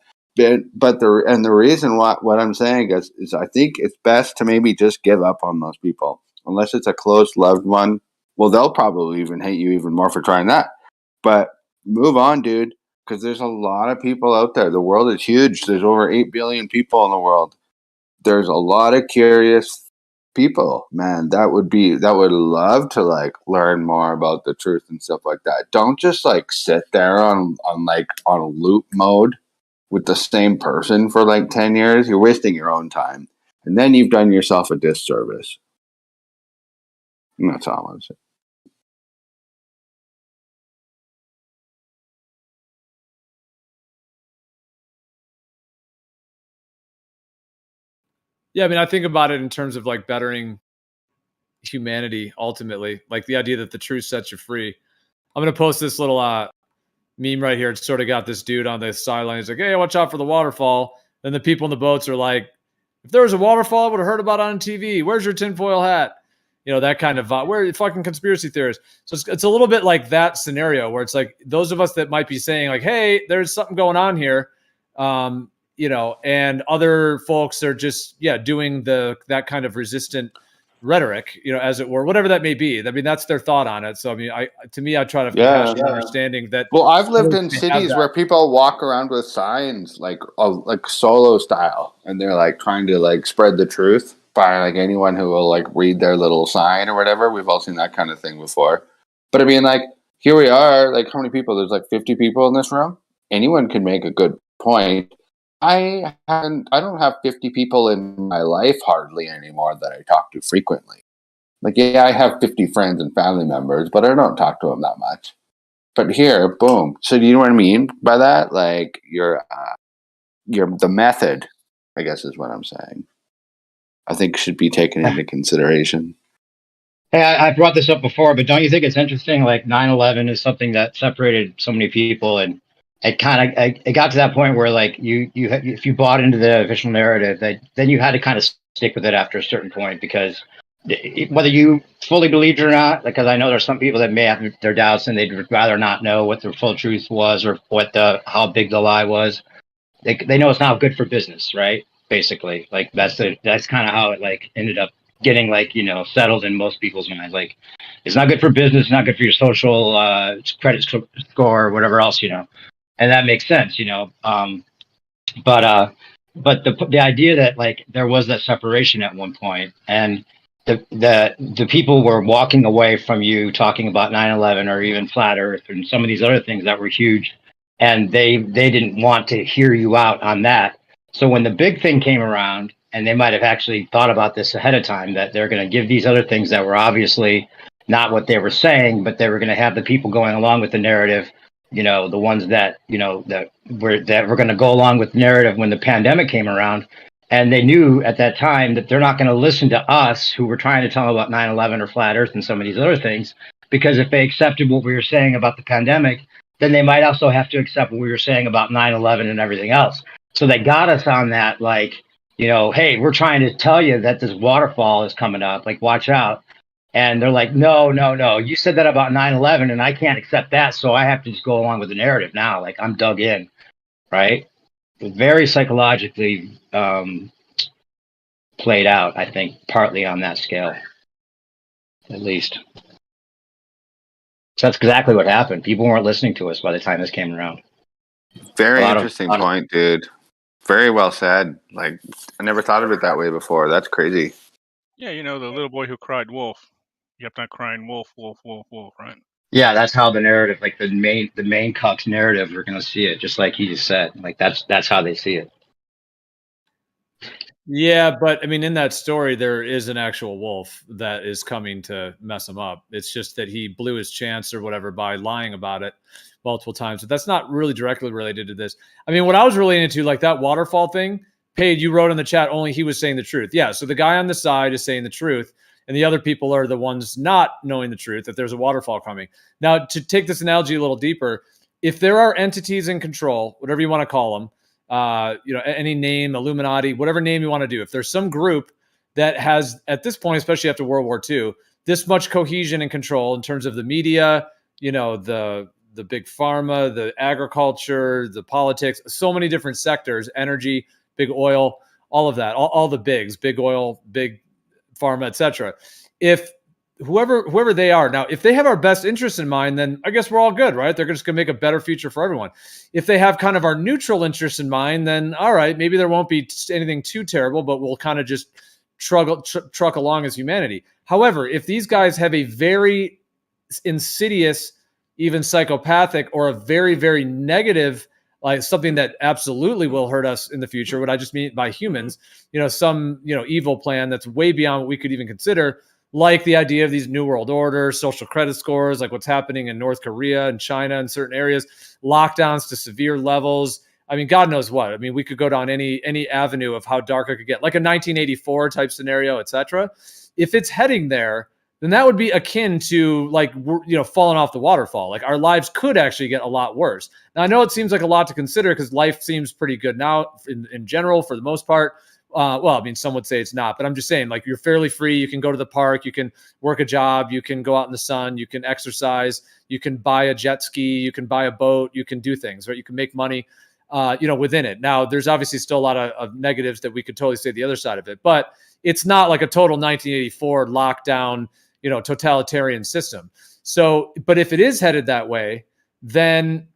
But the reason what I'm saying is I think it's best to maybe just give up on those people, unless it's a close loved one. Well, they'll probably even hate you even more for trying that. But move on, dude, because there's a lot of people out there. The world is huge. There's over 8 billion people in the world. There's a lot of curious people, man, that would love to like learn more about the truth and stuff like that. Don't just like sit there on loop mode with the same person for like 10 years. You're wasting your own time, and then you've done yourself a disservice. And that's all I'm saying. Yeah, I mean, I think about it in terms of like bettering humanity ultimately, like the idea that the truth sets you free. I'm gonna post this little meme right here. It's sort of got this dude on the sideline. He's like, "Hey, watch out for the waterfall." And the people in the boats are like, "If there was a waterfall, I would have heard about it on TV. Where's your tinfoil hat?" That kind of where are you fucking conspiracy theorists? So it's a little bit like that scenario where it's like those of us that might be saying like, "Hey, there's something going on here," and other folks are just doing that kind of resistant rhetoric, as it were, whatever that may be. I mean, that's their thought on it. So I mean, I try to compassion understanding that. Well, I've lived in cities where people walk around with signs like solo style, and they're like trying to like spread the truth by like anyone who will like read their little sign or whatever. We've all seen that kind of thing before. But I mean, like, here we are, like, how many people? There's like 50 people in this room. Anyone can make a good point. I don't have 50 people in my life hardly anymore that I talk to frequently. Like, yeah, I have 50 friends and family members, but I don't talk to them that much. But here, boom. So do you know what I mean by that? Like, you're the method I guess is what I'm saying. I think should be taken into consideration. Hey, I brought this up before, but don't you think it's interesting? Like 9/11 is something that separated so many people, and it kind of it got to that point where like if you bought into the official narrative, that then you had to kind of stick with it after a certain point, because whether you fully believed it or not, because I know there's some people that may have their doubts and they'd rather not know what the full truth was or what how big the lie was. They know it's not good for business, right? Basically, like that's kind of how it like ended up getting like, you know, settled in most people's minds. Like, it's not good for business, it's not good for your social credit score or whatever else, you know, and that makes sense, you know. But the idea that like there was that separation at one point, and the people were walking away from you talking about 9/11 or even flat Earth and some of these other things that were huge, and they didn't want to hear you out on that. So when the big thing came around, and they might have actually thought about this ahead of time, that they're going to give these other things that were obviously not what they were saying, but they were going to have the people going along with the narrative, you know, the ones that, you know, that were going to go along with the narrative when the pandemic came around. And they knew at that time that they're not going to listen to us who were trying to tell them about 9/11 or flat Earth and some of these other things, because if they accepted what we were saying about the pandemic, then they might also have to accept what we were saying about 9/11 and everything else. So they got us on that, like, you know, hey, we're trying to tell you that this waterfall is coming up, like, watch out. And they're like, no, you said that about 9/11 and I can't accept that, so I have to just go along with the narrative now. Like, I'm dug in, right? Very psychologically played out, I think, partly on that scale, at least. So that's exactly what happened. People weren't listening to us by the time this came around. Very interesting point, dude. Very well said. Like, I never thought of it that way before. That's crazy. Yeah, you know, the little boy who cried wolf. You kept on crying wolf, wolf, wolf, wolf, right? Yeah, that's how the narrative, like the main cuck's narrative, we're gonna see it, just like he just said. Like that's how they see it. Yeah, but I mean, in that story, there is an actual wolf that is coming to mess him up. It's just that he blew his chance or whatever by lying about it multiple times. But that's not really directly related to this. I mean, what I was relating to, like that waterfall thing, Paige, you wrote in the chat, only he was saying the truth. Yeah, so the guy on the side is saying the truth, and the other people are the ones not knowing the truth, that there's a waterfall coming. Now, to take this analogy a little deeper, if there are entities in control, whatever you want to call them, you know, any name, Illuminati, whatever name you want to do. If there's some group that has, at this point, especially after World War II, this much cohesion and control in terms of the media, you know, the big pharma, the agriculture, the politics, so many different sectors, energy, big oil, all of that, all the bigs, big oil, big pharma, etc. If whoever they are now, if they have our best interests in mind, then I guess we're all good, right? They're just going to make a better future for everyone. If they have kind of our neutral interests in mind, then all right, maybe there won't be anything too terrible, but we'll kind of just truck along as humanity. However, if these guys have a very insidious, even psychopathic, or a very, very negative, like something that absolutely will hurt us in the future, what I just mean by humans, you know, some, you know, evil plan that's way beyond what we could even consider, like the idea of these new world order, social credit scores, like what's happening in North Korea and China in certain areas, lockdowns to severe levels. I mean, God knows what. I mean, we could go down any avenue of how dark it could get, like a 1984 type scenario, etc. If it's heading there, then that would be akin to, like, you know, falling off the waterfall. Like, our lives could actually get a lot worse. Now, I know it seems like a lot to consider because life seems pretty good now in general for the most part. Well, I mean, some would say it's not, but I'm just saying, like, you're fairly free. You can go to the park, you can work a job, you can go out in the sun, you can exercise, you can buy a jet ski, you can buy a boat, you can do things, right? You can make money, you know, within it. Now, there's obviously still a lot of negatives that we could totally say the other side of it, but it's not like a total 1984 lockdown, you know, totalitarian system. So, but if it is headed that way, then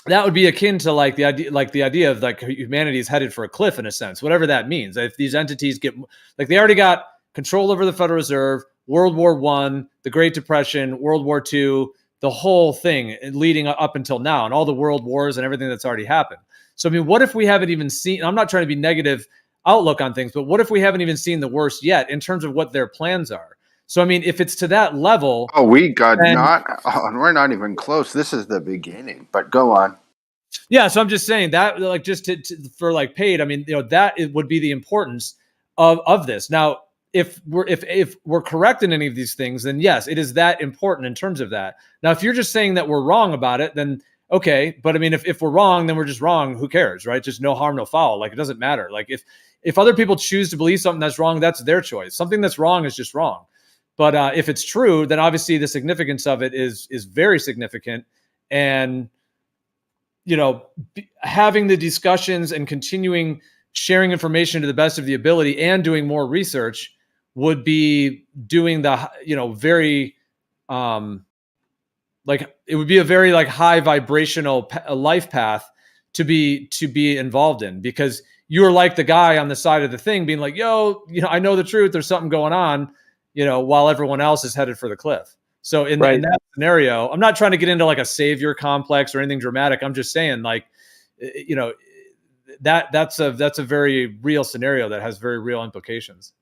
that would be akin to like the idea of like humanity is headed for a cliff in a sense, whatever that means. If these entities get, like, they already got control over the Federal Reserve, World War I, the Great Depression, World War II, the whole thing leading up until now, and all the world wars and everything that's already happened. So, I mean, what if we haven't even seen, I'm not trying to be negative outlook on things, but what if we haven't even seen the worst yet in terms of what their plans are? So, I mean, if it's to that level, we're not even close. This is the beginning, but go on. Yeah, so I'm just saying that, like, just for like paid. I mean, that it would be the importance of this. Now, if we're correct in any of these things, then yes, it is that important in terms of that. Now, if you're just saying that we're wrong about it, then okay. But I mean, if we're wrong, then we're just wrong. Who cares, right? Just no harm, no foul. Like, it doesn't matter. Like, if other people choose to believe something that's wrong, that's their choice. Something that's wrong is just wrong. But if it's true, then obviously the significance of it is very significant. And having the discussions and continuing sharing information to the best of the ability and doing more research would be doing the, very, like, it would be a very like high vibrational life path to be involved in, because you're like the guy on the side of the thing being like, yo, I know the truth. There's something going on, while everyone else is headed for the cliff. So in that scenario, I'm not trying to get into like a savior complex or anything dramatic. I'm just saying, like, that's a very real scenario that has very real implications.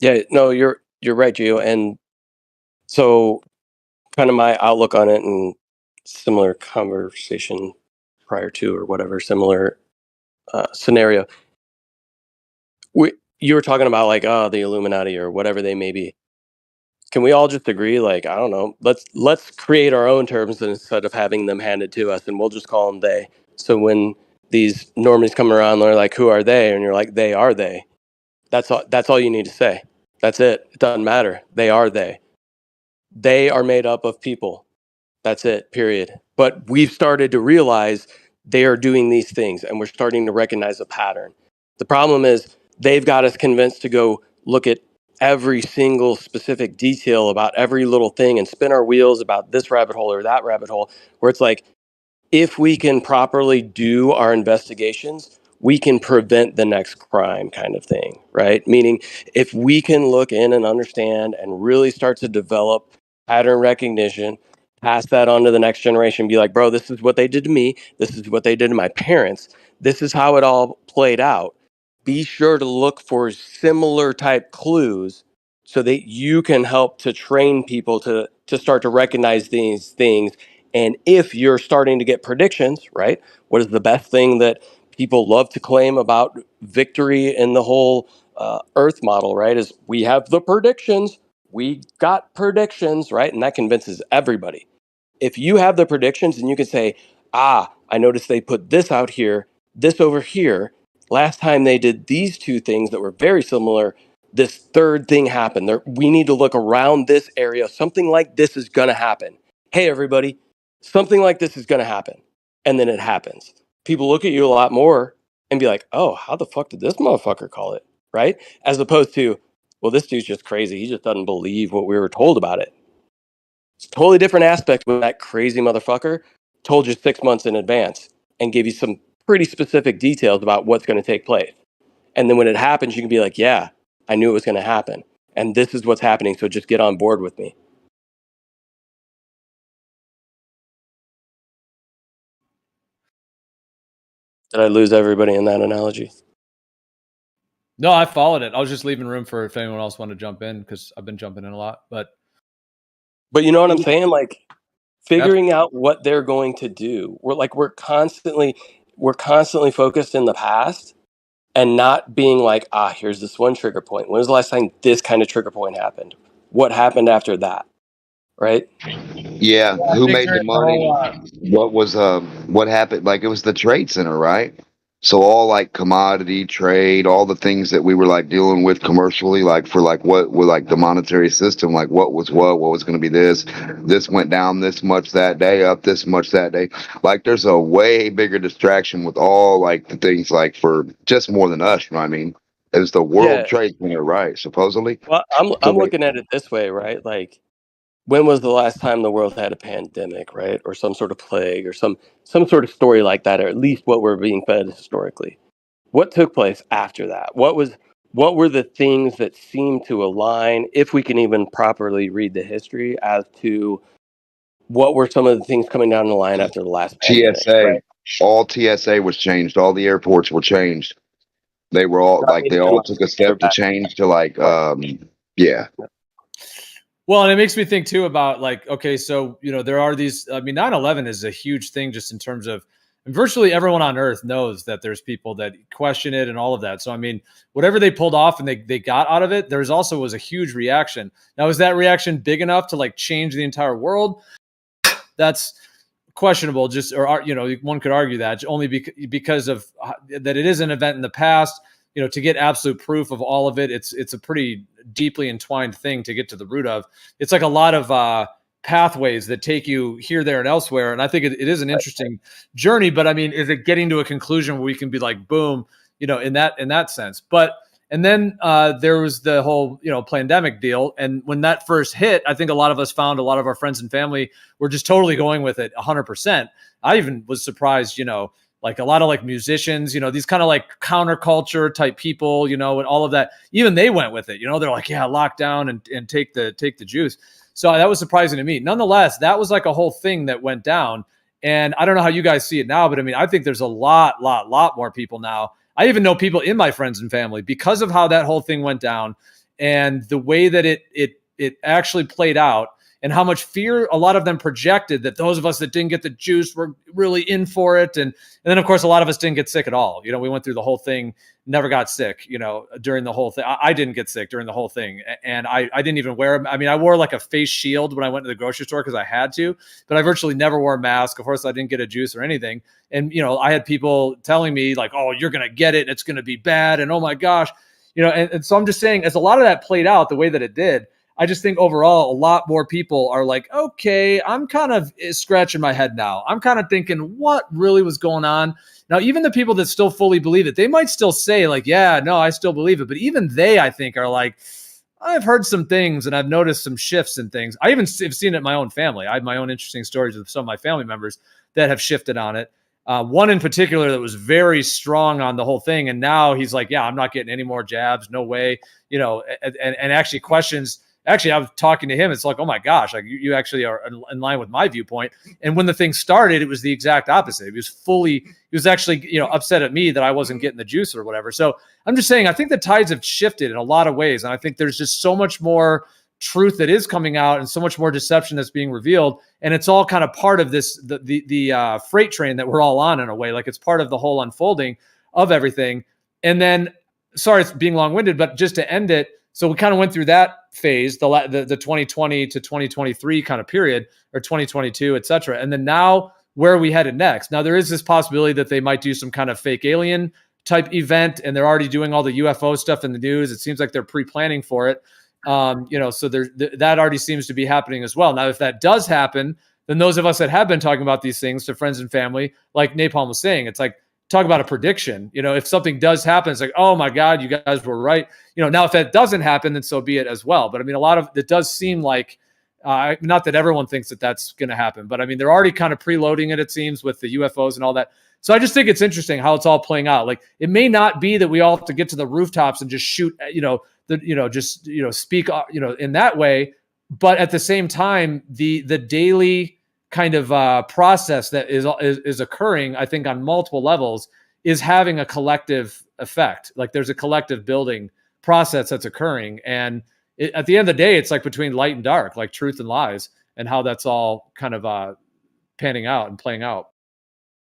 Yeah, no, you're right, Gio. And so kind of my outlook on it, and similar conversation prior to, or whatever, similar scenario. You were talking about like, the Illuminati or whatever they may be. Can we all just agree, like, I don't know, let's create our own terms instead of having them handed to us, and we'll just call them they. So when these normies come around, they're like, who are they? And you're like, they are they. That's all you need to say. That's it. It doesn't matter. They are they. They are made up of people. That's it, period. But we've started to realize they are doing these things, and we're starting to recognize a pattern. The problem is they've got us convinced to go look at every single specific detail about every little thing and spin our wheels about this rabbit hole or that rabbit hole, where it's like, if we can properly do our investigations, we can prevent the next crime, kind of thing, right? Meaning, if we can look in and understand and really start to develop pattern recognition, pass that on to the next generation, be like, bro, this is what they did to me. This is what they did to my parents. This is how it all played out. Be sure to look for similar type clues so that you can help to train people to start to recognize these things. And if you're starting to get predictions, right? What is the best thing that people love to claim about victory in the whole Earth model, right? Is we have the predictions. We got predictions, right? And that convinces everybody. If you have the predictions and you can say, I noticed they put this out here, this over here. Last time they did these two things that were very similar, this third thing happened. We need to look around this area. Something like this is going to happen. Hey, everybody, something like this is going to happen. And then it happens. People look at you a lot more and be like, oh, how the fuck did this motherfucker call it? Right? As opposed to, well, this dude's just crazy. He just doesn't believe what we were told about it. It's a totally different aspect when that crazy motherfucker told you 6 months in advance and gave you some pretty specific details about what's going to take place. And then when it happens, you can be like, yeah, I knew it was going to happen. And this is what's happening. So just get on board with me. Did I lose everybody in that analogy? No, I followed it. I was just leaving room for if anyone else wanted to jump in, because I've been jumping in a lot. But you know what I'm saying? Like, figuring out what they're going to do. We're constantly focused in the past and not being like, here's this one trigger point. When was the last time this kind of trigger point happened? What happened after that? Right? Yeah, who made the money? What happened? Like, it was the trade center, right? So all like commodity trade, all the things that we were like dealing with commercially, like for like what were like the monetary system, like what was going to be this went down this much that day, up this much that day. Like, there's a way bigger distraction with all like the things like for just more than us. You know what I mean? It's the World Trade Center, right? Supposedly. Well, I'm looking at it this way, right? Like, when was the last time the world had a pandemic, right? Or some sort of plague, or some sort of story like that, or at least what we're being fed historically. What took place after that? What were the things that seemed to align, if we can even properly read the history, as to what were some of the things coming down the line after the last pandemic? TSA, right? all TSA was changed. All the airports were changed. They were all they all took a step to change to like, yeah. Well, and it makes me think too about like, okay, so, there are these, 9/11 is a huge thing just in terms of, And virtually everyone on Earth knows that there's people that question it and all of that. So, I mean, whatever they pulled off and they got out of it, there's also was a huge reaction. Now, is that reaction big enough to like change the entire world? That's questionable. Just, or, you know, one could argue that only because of that it is an event in the past. You know, to get absolute proof of all of it, it's a pretty deeply entwined thing to get to the root of. It's like a lot of pathways that take you here, there, and elsewhere. And I think it is an interesting journey. But I mean, is it getting to a conclusion where we can be like, boom, you know, in that sense? But and then there was the whole, you know, pandemic deal. And when that first hit, I think a lot of us found a lot of our friends and family were just totally going with it 100%. I even was surprised, you know, like a lot of like musicians, you know, these kind of like counterculture type people, you know, and all of that, even they went with it, you know, they're like, yeah, lock down and take the juice. So that was surprising to me. Nonetheless, that was like a whole thing that went down. And I don't know how you guys see it now, but I mean, I think there's a lot more people now. I even know people in my friends and family because of how that whole thing went down and the way that it actually played out. And how much fear a lot of them projected that those of us that didn't get the juice were really in for it. And then, of course, a lot of us didn't get sick at all. You know, we went through the whole thing, never got sick, you know, during the whole thing. I didn't get sick during the whole thing. And I didn't even wear, I mean, I wore like a face shield when I went to the grocery store because I had to, but I virtually never wore a mask. Of course, I didn't get a juice or anything. And, you know, I had people telling me like, oh, you're going to get it. It's going to be bad. And oh my gosh, you know, and so I'm just saying, as a lot of that played out the way that it did, I just think overall, a lot more people are like, okay, I'm kind of scratching my head now. I'm kind of thinking what really was going on. Now, even the people that still fully believe it, they might still say like, yeah, no, I still believe it. But even they, I think, are like, I've heard some things and I've noticed some shifts in things. I even have seen it in my own family. I have my own interesting stories with some of my family members that have shifted on it. One in particular that was very strong on the whole thing. And now he's like, yeah, I'm not getting any more jabs. No way. You know, and actually questions. Actually, I was talking to him. It's like, oh my gosh, like you actually are in line with my viewpoint. And when the thing started, it was the exact opposite. He was actually, you know, upset at me that I wasn't getting the juice or whatever. So I'm just saying, I think the tides have shifted in a lot of ways. And I think there's just so much more truth that is coming out and so much more deception that's being revealed. And it's all kind of part of this, the freight train that we're all on in a way. Like it's part of the whole unfolding of everything. And then, sorry, it's being long-winded, but just to end it, so we kind of went through that phase, the 2020 to 2023 kind of period, or 2022, et cetera. And then now, where are we headed next? Now, there is this possibility that they might do some kind of fake alien type event, and they're already doing all the UFO stuff in the news. It seems like they're pre-planning for it. You know, so that already seems to be happening as well. Now, if that does happen, then those of us that have been talking about these things to friends and family, like Napalm was saying, it's like, talk about a prediction. You know, if something does happen, it's like, oh my God, you guys were right. You know, now if that doesn't happen, then so be it as well. But I mean, a lot of it does seem like, not that everyone thinks that that's going to happen, but I mean, they're already kind of preloading it, it seems, with the UFOs and all that. So I just think it's interesting how it's all playing out. Like, it may not be that we all have to get to the rooftops and just shoot, you know, just, you know, speak, you know, in that way. But at the same time, the daily kind of process that is occurring, I think, on multiple levels, is having a collective effect. Like there's a collective building process that's occurring. And at the end of the day, it's like between light and dark, like truth and lies, and how that's all kind of panning out and playing out.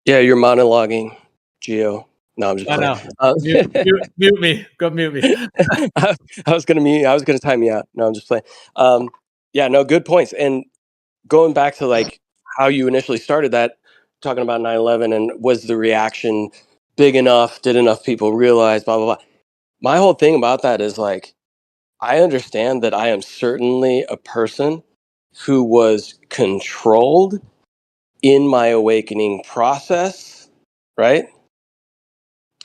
Yeah, you're monologuing, Gio. No, I'm just playing. Mute me. Go mute me. I was gonna mute. I was gonna time you out. No, I'm just playing. Yeah, no, good points. And going back to like how you initially started that, talking about 9/11, and was the reaction big enough? Did enough people realize? Blah blah blah. My whole thing about that is like, I understand that I am certainly a person who was controlled in my awakening process, right?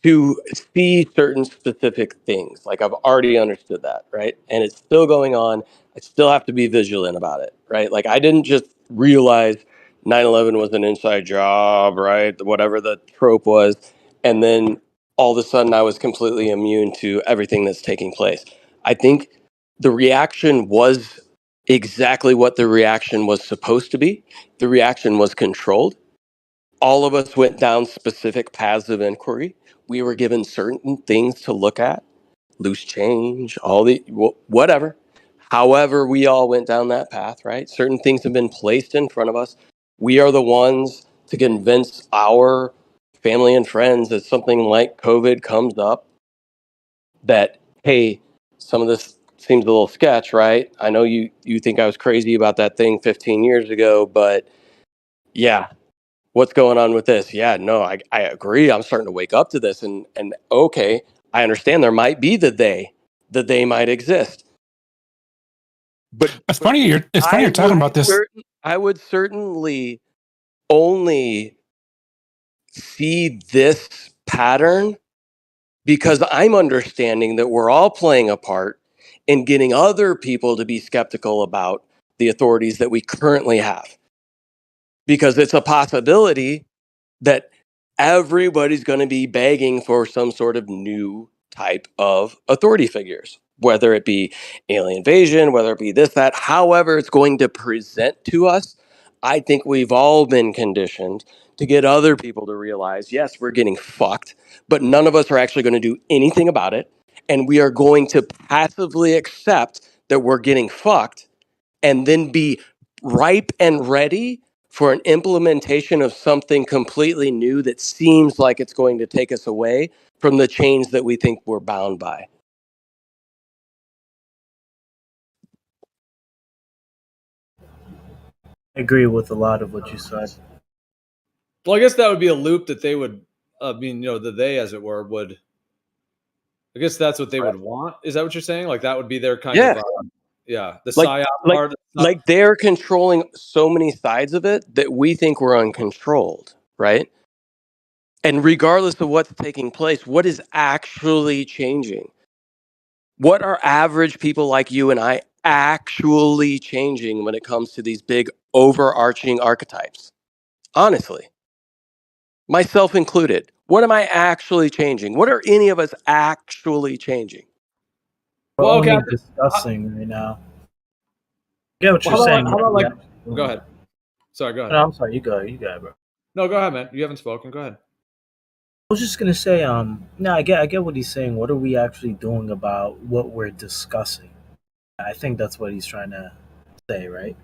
To see certain specific things. Like I've already understood that, right? And it's still going on. I still have to be vigilant about it, right? Like I didn't just realize 9/11 was an inside job, right? Whatever the trope was. And then all of a sudden I was completely immune to everything that's taking place. I think the reaction was exactly what the reaction was supposed to be. The reaction was controlled. All of us went down specific paths of inquiry. We were given certain things to look at, loose change, all the whatever. However, we all went down that path, right? Certain things have been placed in front of us. We are the ones to convince our family and friends as something like COVID comes up, that, hey, some of this seems a little sketch, right? I know you think I was crazy about that thing 15 years ago, but yeah, what's going on with this? Yeah, no, I agree. I'm starting to wake up to this, and okay, I understand there might be the they might exist. But it's funny you're talking about this. I would certainly only see this pattern because I'm understanding that we're all playing a part in getting other people to be skeptical about the authorities that we currently have. Because it's a possibility that everybody's going to be begging for some sort of new type of authority figures, whether it be alien invasion, whether it be this, that, however it's going to present to us. I think we've all been conditioned to get other people to realize, yes, we're getting fucked, but none of us are actually going to do anything about it. And we are going to passively accept that we're getting fucked and then be ripe and ready for an implementation of something completely new that seems like it's going to take us away from the chains that we think we're bound by. I agree with a lot of what you said. Well, I guess that would be a loop that they would, they, as it were, would. I guess that's what they would want. Is that what you're saying? Like that would be their kind of, the psyop part. Like they're controlling so many sides of it that we think we're uncontrolled, right? And regardless of what's taking place, what is actually changing? What are average people like you and I actually changing when it comes to these big overarching archetypes? Honestly, myself included, what am I actually changing? What are any of us actually changing? We're only discussing right now. Yeah, what you're saying. Go ahead. Sorry, go ahead. No, I'm sorry. You go. You got it, bro. No, go ahead, man. You haven't spoken. Go ahead. I was just gonna say, no, I get what he's saying. What are we actually doing about what we're discussing? I think that's what he's trying to say, right?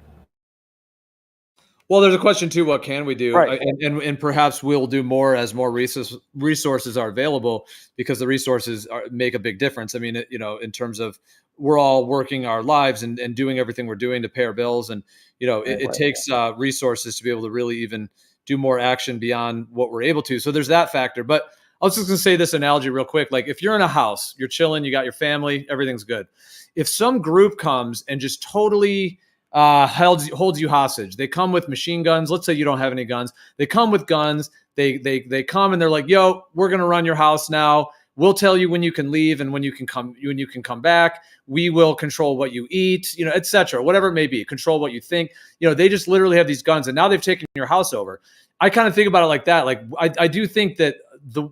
Well, there's a question too. What can we do? Right. And perhaps we'll do more as more resources are available, because the resources make a big difference. I mean, in terms of we're all working our lives and doing everything we're doing to pay our bills, and it takes resources to be able to really even do more action beyond what we're able to. So there's that factor. But I was just going to say this analogy real quick. Like if you're in a house, you're chilling, you got your family, everything's good. If some group comes and just totally holds you hostage, they come with machine guns. Let's say you don't have any guns. They come with guns. They come and they're like, "Yo, we're gonna run your house now. We'll tell you when you can leave and when you can come back. We will control what you eat, etc. Whatever it may be. Control what you think. They just literally have these guns, and now they've taken your house over. I kind of think about it like that. Like I do think that the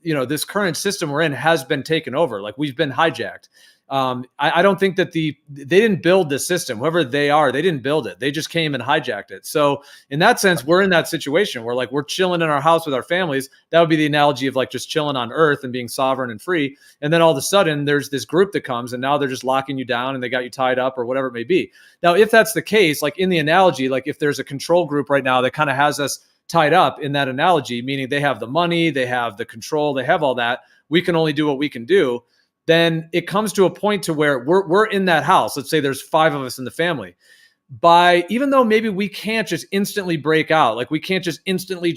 this current system we're in has been taken over. Like we've been hijacked. I don't think that they didn't build this system. Whoever they are, they didn't build it. They just came and hijacked it. So in that sense, we're in that situation where like we're chilling in our house with our families. That would be the analogy of like just chilling on Earth and being sovereign and free. And then all of a sudden there's this group that comes and now they're just locking you down and they got you tied up or whatever it may be. Now, if that's the case, like in the analogy, like if there's a control group right now that kind of has us tied up in that analogy, meaning they have the money, they have the control, they have all that. We can only do what we can do. Then it comes to a point to where we're in that house. Let's say there's 5 of us in the family. Even though maybe we can't just instantly break out, like we can't just instantly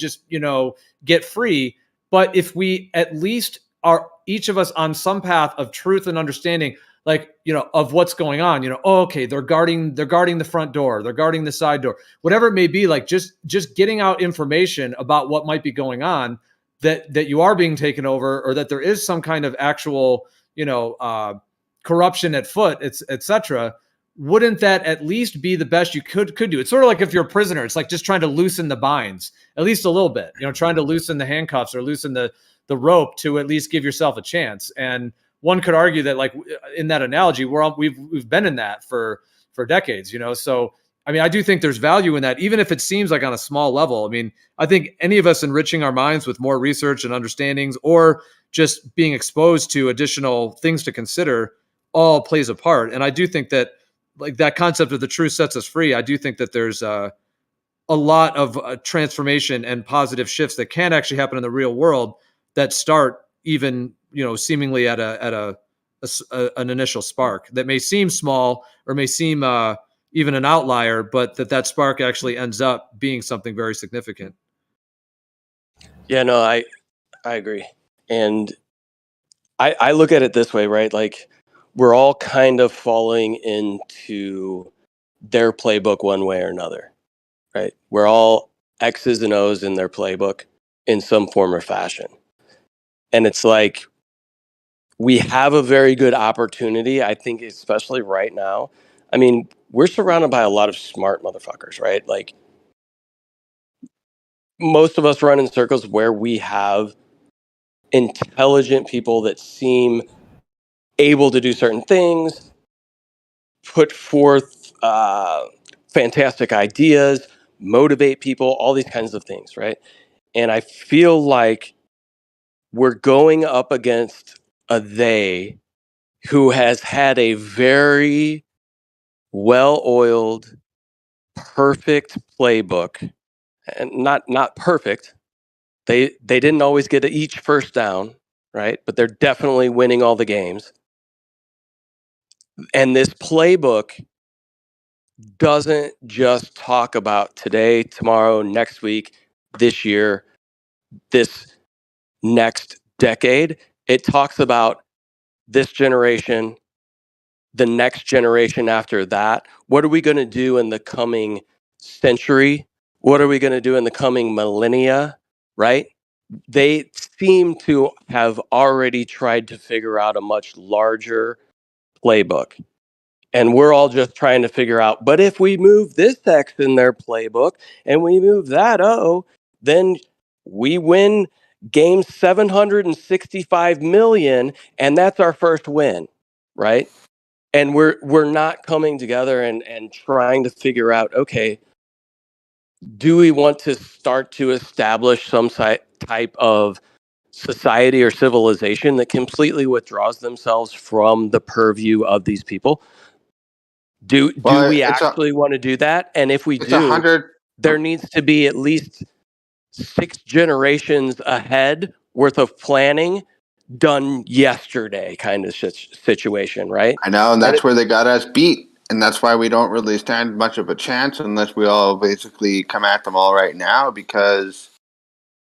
get free. But if we at least are each of us on some path of truth and understanding, like, of what's going on, okay, they're guarding the front door, they're guarding the side door, whatever it may be, like just getting out information about what might be going on, that you are being taken over, or that there is some kind of actual, corruption at foot, etc. Wouldn't that at least be the best you could do? It's sort of like if you're a prisoner, it's like just trying to loosen the binds, at least a little bit, trying to loosen the handcuffs or loosen the rope to at least give yourself a chance. And one could argue that, like in that analogy, we've been in that for decades, So I mean, I do think there's value in that, even if it seems like on a small level. I mean, I think any of us enriching our minds with more research and understandings, or just being exposed to additional things to consider, all plays a part. And I do think that, like, that concept of the truth sets us free. I do think that there's a lot of transformation and positive shifts that can actually happen in the real world that start even, seemingly at an initial spark that may seem small or may seem even an outlier, but that spark actually ends up being something very significant. Yeah, no, I agree. And I look at it this way, right? Like, we're all kind of falling into their playbook one way or another, right? We're all X's and O's in their playbook in some form or fashion. And it's like, we have a very good opportunity, I think, especially right now. I mean, we're surrounded by a lot of smart motherfuckers, right? Like, most of us run in circles where we have intelligent people that seem able to do certain things, put forth fantastic ideas, motivate people, all these kinds of things, right? And I feel like we're going up against a they who has had a very well-oiled, perfect playbook, and not perfect. They didn't always get each first down, right? But they're definitely winning all the games. And this playbook doesn't just talk about today, tomorrow, next week, this year, this next decade. It talks about this generation, the next generation after that. What are we going to do in the coming century? What are we going to do in the coming millennia? Right? They seem to have already tried to figure out a much larger playbook. And we're all just trying to figure out, but if we move this X in their playbook and we move that then we win game 765 million, and that's our first win, right? And we're not coming together and trying to figure out, okay, do we want to start to establish some type of society or civilization that completely withdraws themselves from the purview of these people? Do we actually want to do that? And if we do, there needs to be at least 6 generations ahead worth of planning done yesterday, kind of situation, right? I know, and that's where they got us beat. And that's why we don't really stand much of a chance unless we all basically come at them all right now, because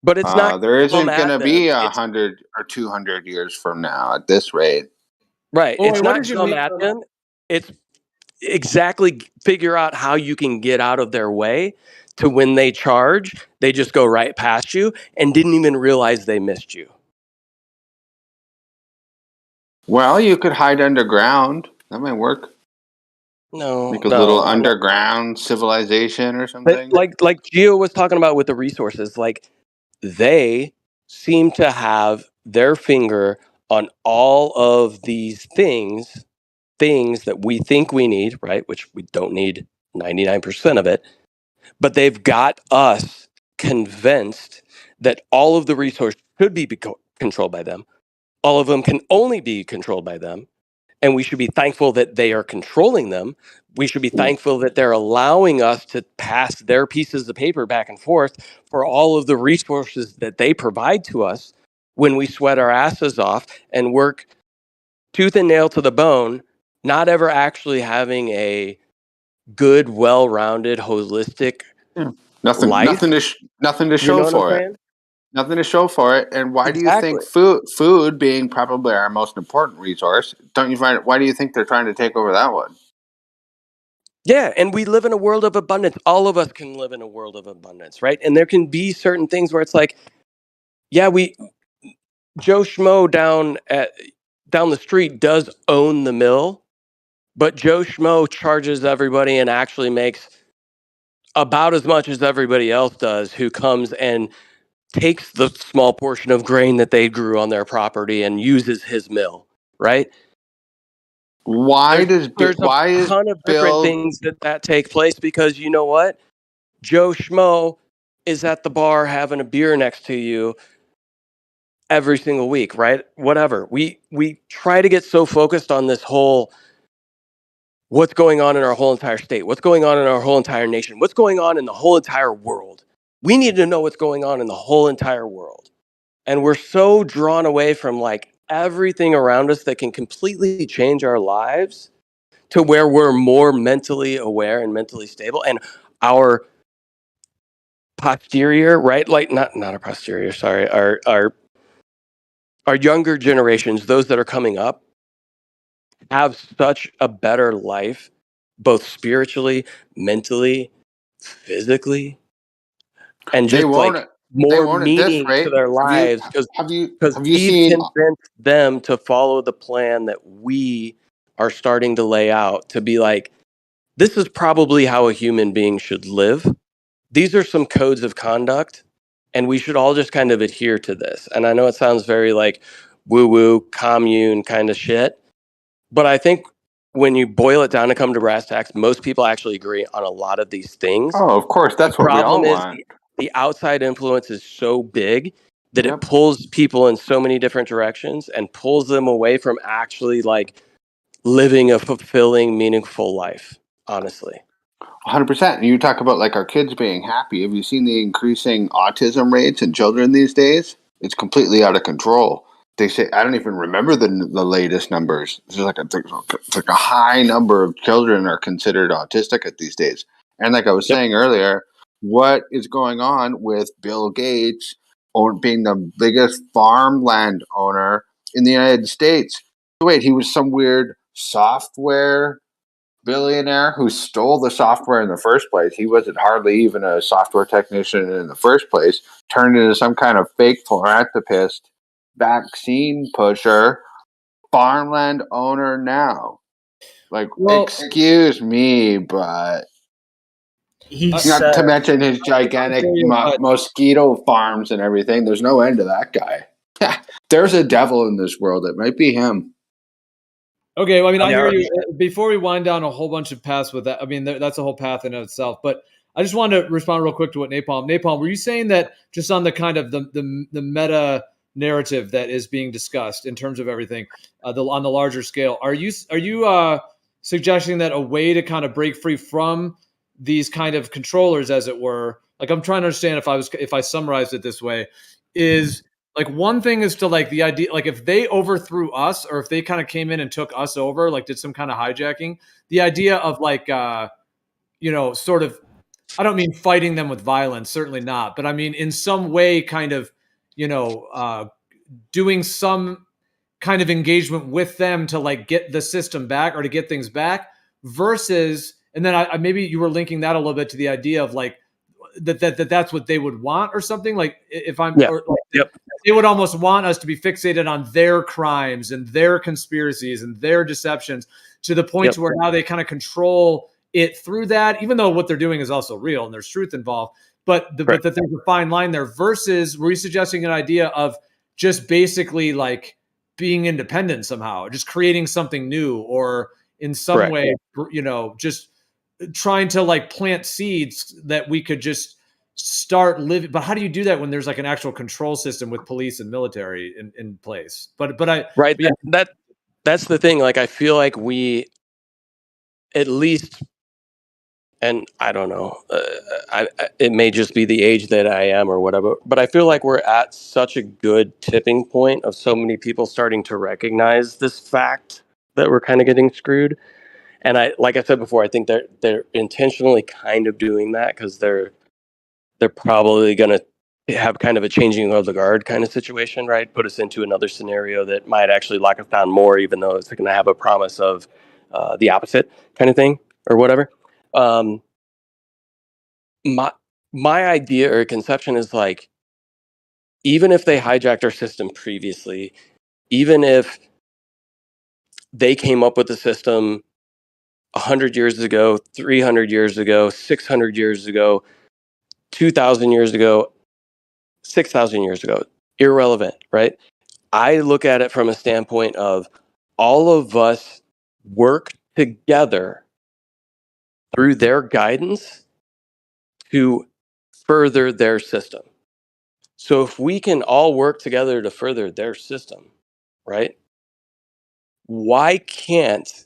but it's not there isn't going to be 100 or 200 years from now at this rate. Right. It's not come at them. It's exactly figure out how you can get out of their way to when they charge, they just go right past you and didn't even realize they missed you. Well, you could hide underground. That might work. No, like a little underground civilization or something. But like Gio was talking about with the resources, like they seem to have their finger on all of these things that we think we need, right? Which we don't need 99% of it, but they've got us convinced that all of the resources should be controlled by them. All of them can only be controlled by them. And we should be thankful that they are controlling them. We should be thankful that they're allowing us to pass their pieces of paper back and forth for all of the resources that they provide to us when we sweat our asses off and work tooth and nail to the bone, not ever actually having a good, well-rounded, holistic life. Nothing to show for it. Nothing to show for it. And why do you think food being probably our most important resource, don't you find it? Why do you think they're trying to take over that one? Yeah, and we live in a world of abundance. All of us can live in a world of abundance, right? And there can be certain things where it's like, yeah, Joe Schmo down the street does own the mill, but Joe Schmo charges everybody and actually makes about as much as everybody else does who comes and takes the small portion of grain that they grew on their property and uses his mill, right? There's a ton of different things that take place because you know what? Joe Schmo is at the bar having a beer next to you every single week, right? Whatever. We try to get so focused on this whole what's going on in our whole entire state, what's going on in our whole entire nation, what's going on in the whole entire world. We need to know what's going on in the whole entire world. And we're so drawn away from like everything around us that can completely change our lives to where we're more mentally aware and mentally stable. And our posterior, right? Like not our posterior, sorry, our younger generations, those that are coming up, have such a better life, both spiritually, mentally, physically, and They just won't. like They more won't at this meaning to rate. their Have you? lives because Have you we've seen? convinced them to follow the plan that we are starting to lay out, to be like, this is probably how a human being should live. These are some codes of conduct, and we should all just kind of adhere to this. And I know it sounds very like woo-woo, commune kind of shit, but I think when you boil it down and come to brass tacks, most people actually agree on a lot of these things. Oh, of course, The that's what we all problem is want. the outside influence is so big that Yep. it pulls people in so many different directions and pulls them away from actually like living a fulfilling, meaningful life, honestly. 100%. And you talk about like our kids being happy. Have you seen the increasing autism rates in children these days? It's completely out of control. They say, I don't even remember the latest numbers. It's like it's like a high number of children are considered autistic at these days. And like I was saying earlier, what is going on with Bill Gates being the biggest farmland owner in the United States? Wait, he was some weird software billionaire who stole the software in the first place. He wasn't hardly even a software technician in the first place. Turned into some kind of fake philanthropist, vaccine pusher, farmland owner now. Like, excuse me, but not to mention his gigantic mosquito farms and everything. There's no end to that guy. There's a devil in this world. It might be him. Okay, well, I mean, I hear you. Before we wind down a whole bunch of paths with that, I mean, that's a whole path in itself. But I just wanted to respond real quick to what Napalm, were you saying that just on the kind of the meta narrative that is being discussed in terms of everything on the larger scale, are you suggesting that a way to kind of break free from these kind of controllers, as it were, like I'm trying to understand if I summarized it this way, is like one thing is to like the idea, like if they overthrew us or if they kind of came in and took us over, like did some kind of hijacking, the idea of like, sort of, I don't mean fighting them with violence, certainly not, but I mean in some way kind of, doing some kind of engagement with them to like get the system back or to get things back versus, and then I maybe you were linking that a little bit to the idea of like, that's what they would want or something like if I'm they would almost want us to be fixated on their crimes and their conspiracies and their deceptions to the point to where now they kind of control it through that, even though what they're doing is also real and there's truth involved, but but that there's a fine line there versus were you suggesting an idea of just basically like being independent somehow, just creating something new or in some way, just trying to like plant seeds that we could just start living. But how do you do that when there's like an actual control system with police and military in place? That's the thing. Like, I feel like we, at least, and I don't know, it may just be the age that I am or whatever, but I feel like we're at such a good tipping point of so many people starting to recognize this fact that we're kind of getting screwed. And like I said before, I think they're intentionally kind of doing that because they're probably going to have kind of a changing of the guard kind of situation, right? Put us into another scenario that might actually lock us down more, even though it's going to have a promise of the opposite kind of thing or whatever. My idea or conception is like, even if they hijacked our system previously, even if they came up with the system 100 years ago, 300 years ago, 600 years ago, 2,000 years ago, 6,000 years ago, irrelevant, right? I look at it from a standpoint of all of us work together through their guidance to further their system. So if we can all work together to further their system, right? Why can't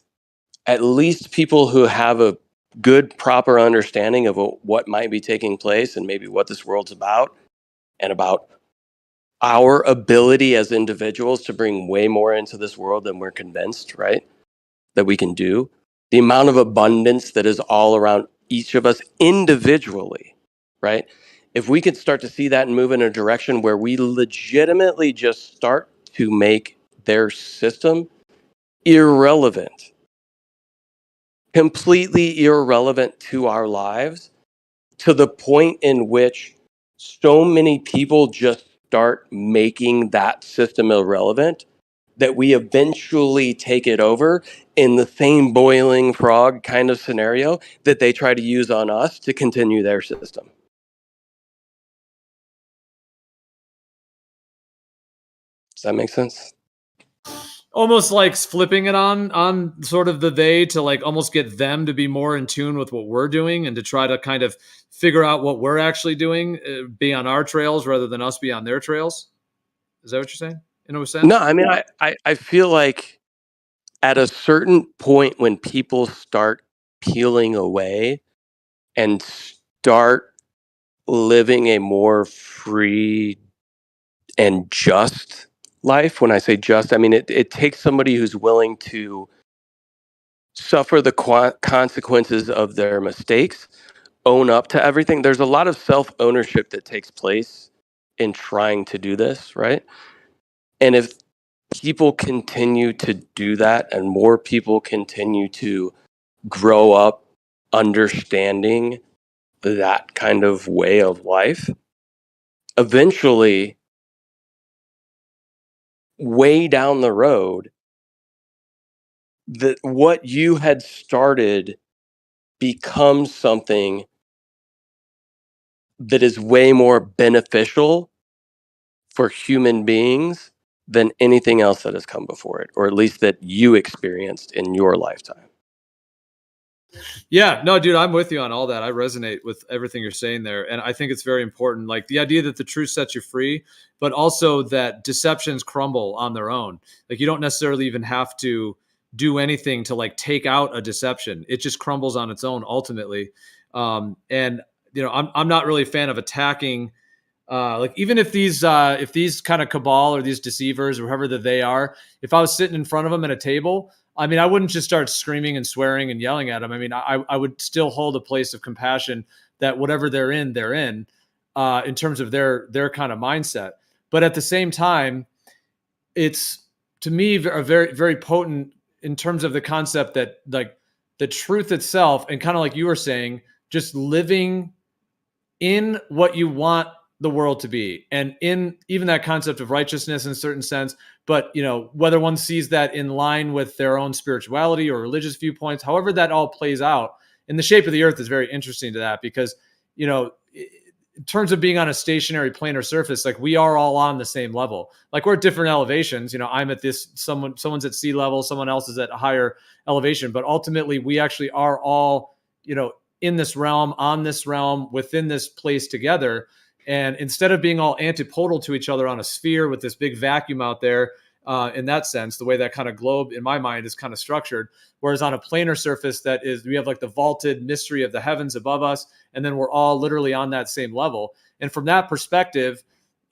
at least people who have a good, proper understanding of what might be taking place and maybe what this world's about, and about our ability as individuals to bring way more into this world than we're convinced, right, that we can do. The amount of abundance that is all around each of us individually, right? If we could start to see that and move in a direction where we legitimately just start to make their system irrelevant, completely irrelevant to our lives, to the point in which so many people just start making that system irrelevant that we eventually take it over in the same boiling frog kind of scenario that they try to use on us to continue their system. Does that make sense? Almost like flipping it on sort of the they, to like almost get them to be more in tune with what we're doing and to try to kind of figure out what we're actually doing, be on our trails rather than us be on their trails. Is that what you're saying? In a sense? No, I mean, I feel like at a certain point when people start peeling away and start living a more free and just life, when I say just, I mean, it takes somebody who's willing to suffer the consequences of their mistakes, own up to everything. There's a lot of self-ownership that takes place in trying to do this, right? And if people continue to do that and more people continue to grow up understanding that kind of way of life, eventually, way down the road, that what you had started becomes something that is way more beneficial for human beings than anything else that has come before it, or at least that you experienced in your lifetime. Yeah, no, dude, I'm with you on all that. I resonate with everything you're saying there. And I think it's very important. Like the idea that the truth sets you free, but also that deceptions crumble on their own. Like you don't necessarily even have to do anything to like take out a deception. It just crumbles on its own ultimately. And you know, I'm not really a fan of attacking like even if these kind of cabal or these deceivers or whoever that they are, if I was sitting in front of them at a table, I mean, I wouldn't just start screaming and swearing and yelling at them. I mean, I would still hold a place of compassion that whatever they're in terms of their kind of mindset. But at the same time, it's to me a very, very potent in terms of the concept that like the truth itself, and kind of like you were saying, just living in what you want the world to be, and in even that concept of righteousness in a certain sense. But you know, whether one sees that in line with their own spirituality or religious viewpoints, however that all plays out, and the shape of the earth is very interesting to that, because you know, in terms of being on a stationary planar surface, like we are all on the same level. Like we're at different elevations. You know, I'm at this, someone's at sea level, someone else is at a higher elevation, but ultimately we actually are all, you know, in this realm, on this realm, within this place together. And instead of being all antipodal to each other on a sphere with this big vacuum out there, in that sense, the way that kind of globe in my mind is kind of structured, whereas on a planar surface that is, we have like the vaulted mystery of the heavens above us, and then we're all literally on that same level. And from that perspective,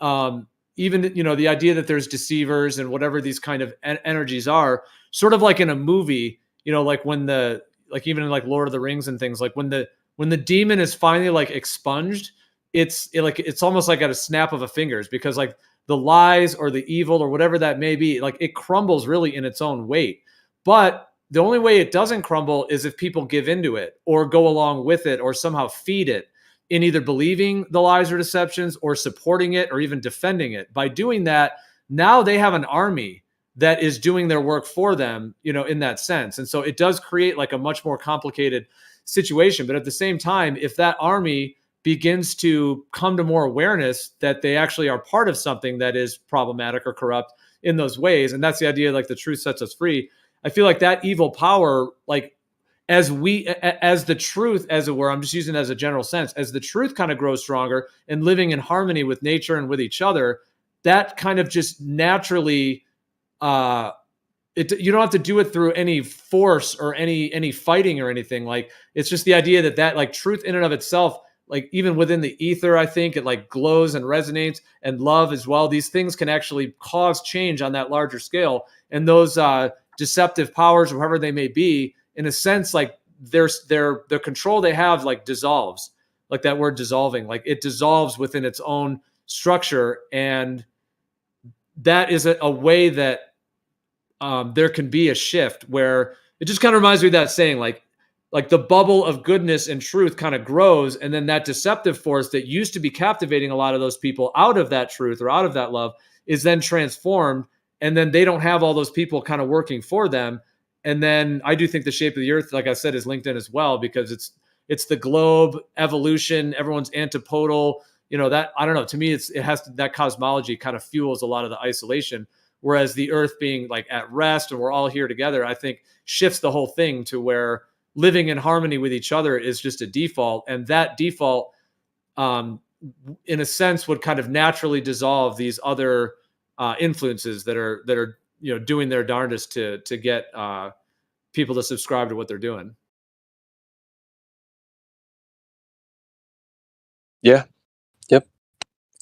even, you know, the idea that there's deceivers and whatever these kind of energies are, sort of like in a movie, you know, like when the, like even in like Lord of the Rings and things, like when the demon is finally like expunged, it's almost like at a snap of a fingers, because like the lies or the evil or whatever that may be, like it crumbles really in its own weight. But the only way it doesn't crumble is if people give into it or go along with it or somehow feed it in either believing the lies or deceptions or supporting it or even defending it. By doing that, now they have an army that is doing their work for them, you know, in that sense. And so it does create like a much more complicated situation. But at the same time, if that army begins to come to more awareness that they actually are part of something that is problematic or corrupt in those ways, and that's the idea, like the truth sets us free, I feel like that evil power, like as the truth, as it were, I'm just using it as a general sense, as the truth kind of grows stronger and living in harmony with nature and with each other, that kind of just naturally you don't have to do it through any force or any fighting or anything. Like, it's just the idea that like truth in and of itself, like even within the ether, I think it like glows and resonates, and love as well. These things can actually cause change on that larger scale. And those deceptive powers, whoever they may be, in a sense, like the control they have like dissolves, like that word dissolving, like it dissolves within its own structure. And that is a way that there can be a shift where it just kind of reminds me of that saying, like the bubble of goodness and truth kind of grows, and then that deceptive force that used to be captivating a lot of those people out of that truth or out of that love is then transformed, and then they don't have all those people kind of working for them. And then I do think the shape of the earth, like I said, is linked in as well, because it's the globe, evolution, everyone's antipodal, that, I don't know, to me it has to, that cosmology kind of fuels a lot of the isolation. Whereas the earth being like at rest and we're all here together, I think shifts the whole thing to where living in harmony with each other is just a default. And that default, in a sense, would kind of naturally dissolve these other influences that are doing their darndest to get people to subscribe to what they're doing. Yeah. Yep.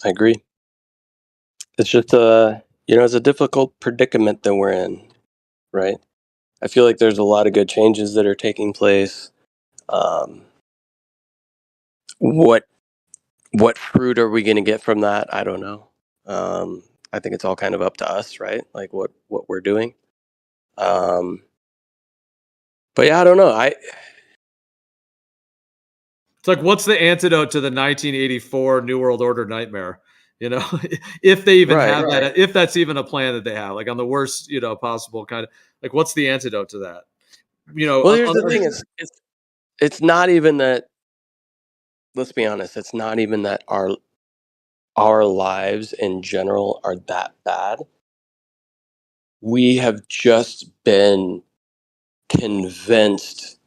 I agree. It's just it's a difficult predicament that we're in, right? I feel like there's a lot of good changes that are taking place. What fruit are we going to get from that? I don't know. I think it's all kind of up to us, right? Like what we're doing. But yeah, I don't know. It's like, what's the antidote to the 1984 New World Order nightmare? If they even have that, if that's even a plan that they have, like on the worst, possible kind of, like, what's the antidote to that? Well, here's the thing: it's not even that. Let's be honest. It's not even that our lives in general are that bad. We have just been convinced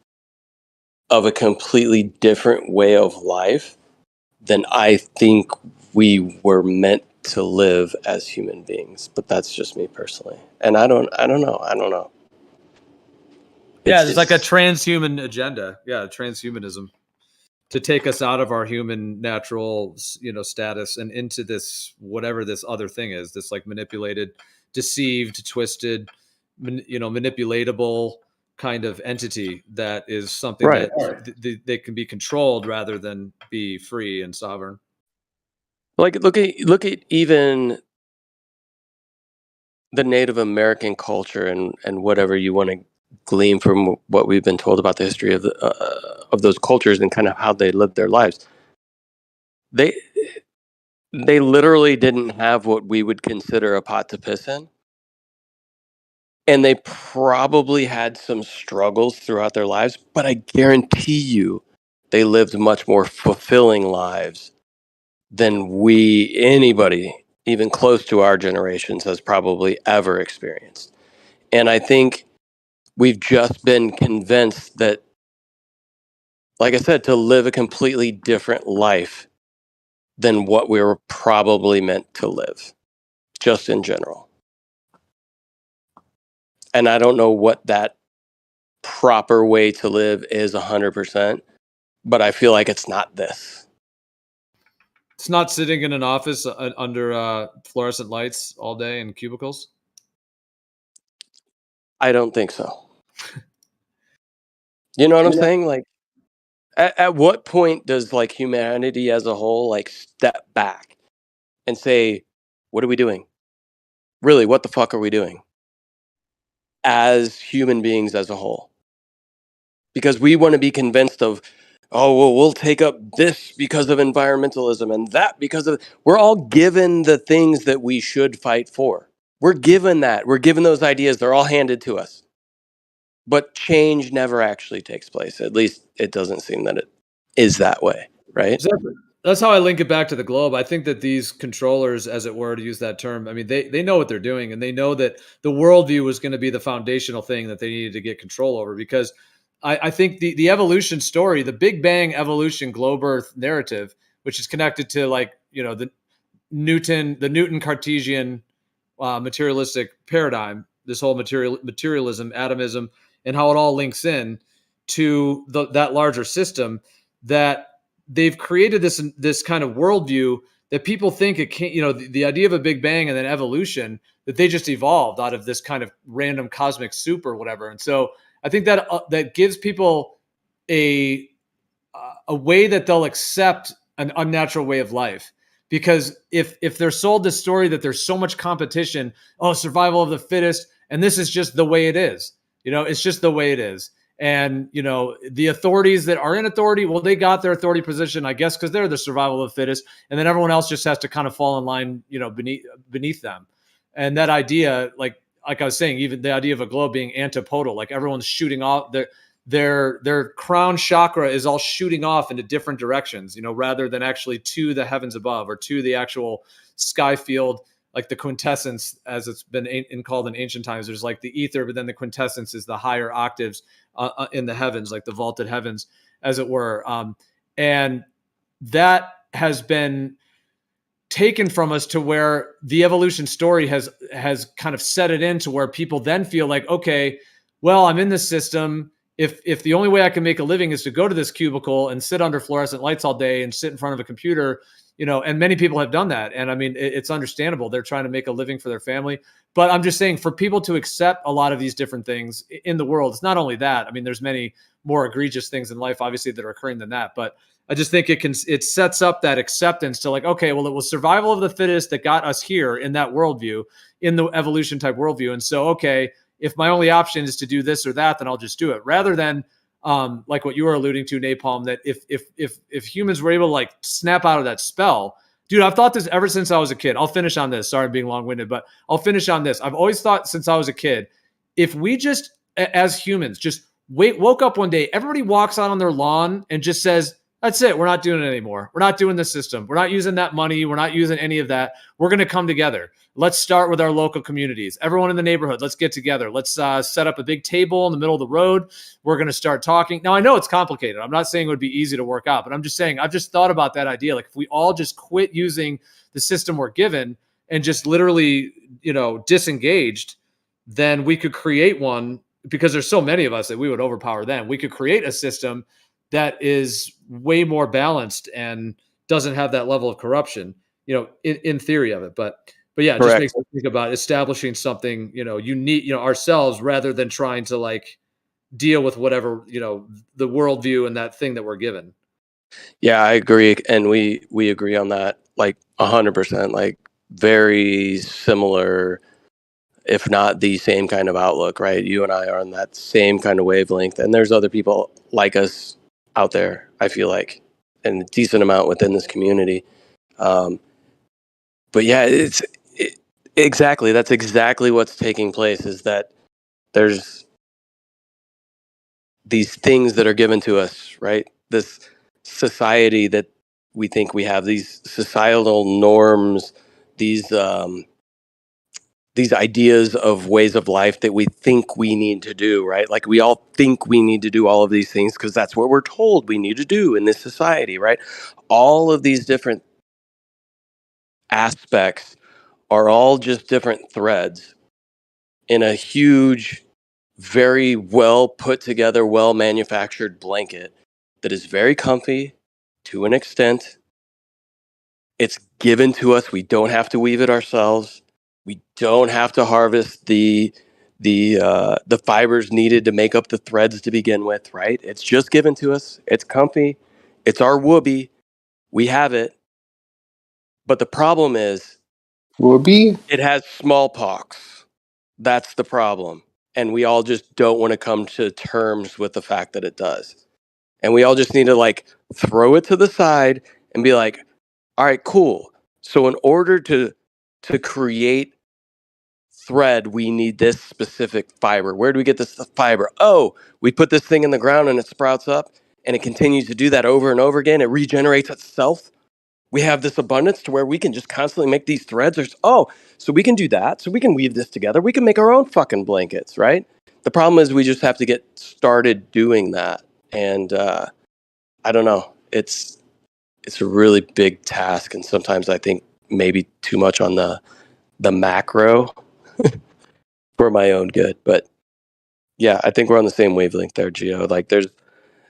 of a completely different way of life than I think we were meant to live as human beings. But that's just me personally. And I don't know. Yeah, there's like a transhuman agenda. Yeah, transhumanism to take us out of our human natural, status and into this, whatever this other thing is, this like manipulated, deceived, twisted, manipulatable kind of entity that is something that they can be controlled rather than be free and sovereign. Like look at even the Native American culture and whatever you want to glean from what we've been told about the history of those cultures and kind of how they lived their lives. They literally didn't have what we would consider a pot to piss in. And they probably had some struggles throughout their lives, but I guarantee you they lived much more fulfilling lives than anybody, even close to our generations, has probably ever experienced. And I think we've just been convinced that, like I said, to live a completely different life than what we were probably meant to live, just in general. And I don't know what that proper way to live is 100%, but I feel like it's not this. It's not sitting in an office under fluorescent lights all day in cubicles. I don't think so. You know what I'm saying? Like, at what point does like humanity as a whole like step back and say, what are we doing? Really, what the fuck are we doing as human beings as a whole? Because we want to be convinced of, oh, well, we'll take up this because of environmentalism and that because of... We're all given the things that we should fight for. We're given that. We're given those ideas. They're all handed to us. But change never actually takes place. At least it doesn't seem that it is that way, right? Exactly. That's how I link it back to the globe. I think that these controllers, as it were, to use that term, I mean, they know what they're doing, and they know that the worldview was going to be the foundational thing that they needed to get control over. Because I think the evolution story, the Big Bang evolution globe Earth narrative, which is connected to the Newton Cartesian materialistic paradigm, this whole materialism, atomism, and how it all links in to that larger system, that they've created this kind of worldview that people think it can't, the idea of a Big Bang and then evolution, that they just evolved out of this kind of random cosmic soup or whatever. And so I think that that gives people a way that they'll accept an unnatural way of life. Because if they're sold this story that there's so much competition, survival of the fittest, and this is just the way it is, it's just the way it is. And, the authorities that are in authority, well, they got their authority position, I guess, because they're the survival of the fittest. And then everyone else just has to kind of fall in line, beneath them. And that idea, like I was saying, even the idea of a globe being antipodal, like everyone's shooting off their crown chakra is all shooting off into different directions, rather than actually to the heavens above or to the actual sky field, like the quintessence, as it's been called in ancient times. There's like the ether, but then the quintessence is the higher octaves in the heavens, like the vaulted heavens, as it were. And that has been taken from us to where the evolution story has kind of set it into where people then feel like, okay, well, I'm in this system. If the only way I can make a living is to go to this cubicle and sit under fluorescent lights all day and sit in front of a computer, and many people have done that. And I mean, it's understandable. They're trying to make a living for their family. But I'm just saying, for people to accept a lot of these different things in the world, it's not only that. I mean, there's many more egregious things in life, obviously, that are occurring than that. But I just think it sets up that acceptance to like, okay, well, it was survival of the fittest that got us here in that worldview, in the evolution type worldview. And so, okay, if my only option is to do this or that, then I'll just do it, rather than like what you were alluding to, Napalm, that if humans were able to like snap out of that spell. Dude, I've thought this ever since I was a kid. I'll finish on this. Sorry, I'm being long-winded, but I'll finish on this. I've always thought since I was a kid, if we just, as humans, just woke up one day, everybody walks out on their lawn and just says, that's it. We're not doing it anymore. We're not doing the system. We're not using that money. We're not using any of that. We're going to come together. Let's start with our local communities. Everyone in the neighborhood, let's get together. Let's set up a big table in the middle of the road. We're going to start talking. Now, I know it's complicated. I'm not saying it would be easy to work out, but I'm just saying, I've just thought about that idea. Like, if we all just quit using the system we're given and just literally, disengaged, then we could create one, because there's so many of us that we would overpower them. We could create a system that is way more balanced and doesn't have that level of corruption, in theory of it. But yeah, it just makes me think about establishing something, unique, ourselves, rather than trying to like deal with whatever, the worldview and that thing that we're given. Yeah, I agree. And we agree on that, like 100%, like very similar, if not the same kind of outlook, right? You and I are on that same kind of wavelength. And there's other people like us out there, I feel like, and a decent amount within this community. But yeah, exactly. That's exactly what's taking place, is that there's these things that are given to us, right? This society that we think we have, these societal norms, these ideas of ways of life that we think we need to do, right? Like, we all think we need to do all of these things because that's what we're told we need to do in this society, right? All of these different aspects are all just different threads in a huge, very well put together, well manufactured blanket that is very comfy to an extent. It's given to us. We don't have to weave it ourselves. We don't have to harvest the fibers needed to make up the threads to begin with, right? It's just given to us. It's comfy. It's our whoopee. We have it. But the problem is, whoopee? It has smallpox. That's the problem. And we all just don't want to come to terms with the fact that it does. And we all just need to like throw it to the side and be like, all right, cool. So in order to create thread, we need this specific fiber. Where do we get this fiber? Oh, we put this thing in the ground and it sprouts up and it continues to do that over and over again. It regenerates itself. We have this abundance to where we can just constantly make these threads. So we can do that. So we can weave this together. We can make our own fucking blankets, right? The problem is we just have to get started doing that. And I don't know. It's a really big task. And sometimes I think maybe too much on the macro. for my own good. But yeah, I think we're on the same wavelength there, Gio. Like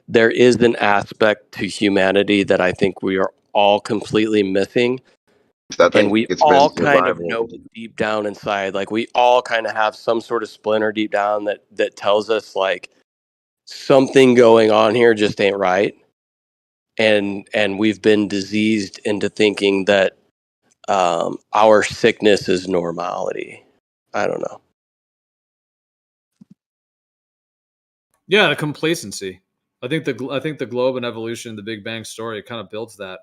there is an aspect to humanity that I think we are all completely missing. I And think we it's all been kind of survival. know it deep down inside. Like we all kind of have some sort of splinter deep down that tells us like something going on here just ain't right. And we've been diseased into thinking that our sickness is normality. I don't know. Yeah, the complacency. I think the globe and evolution, the Big Bang story, it kind of builds that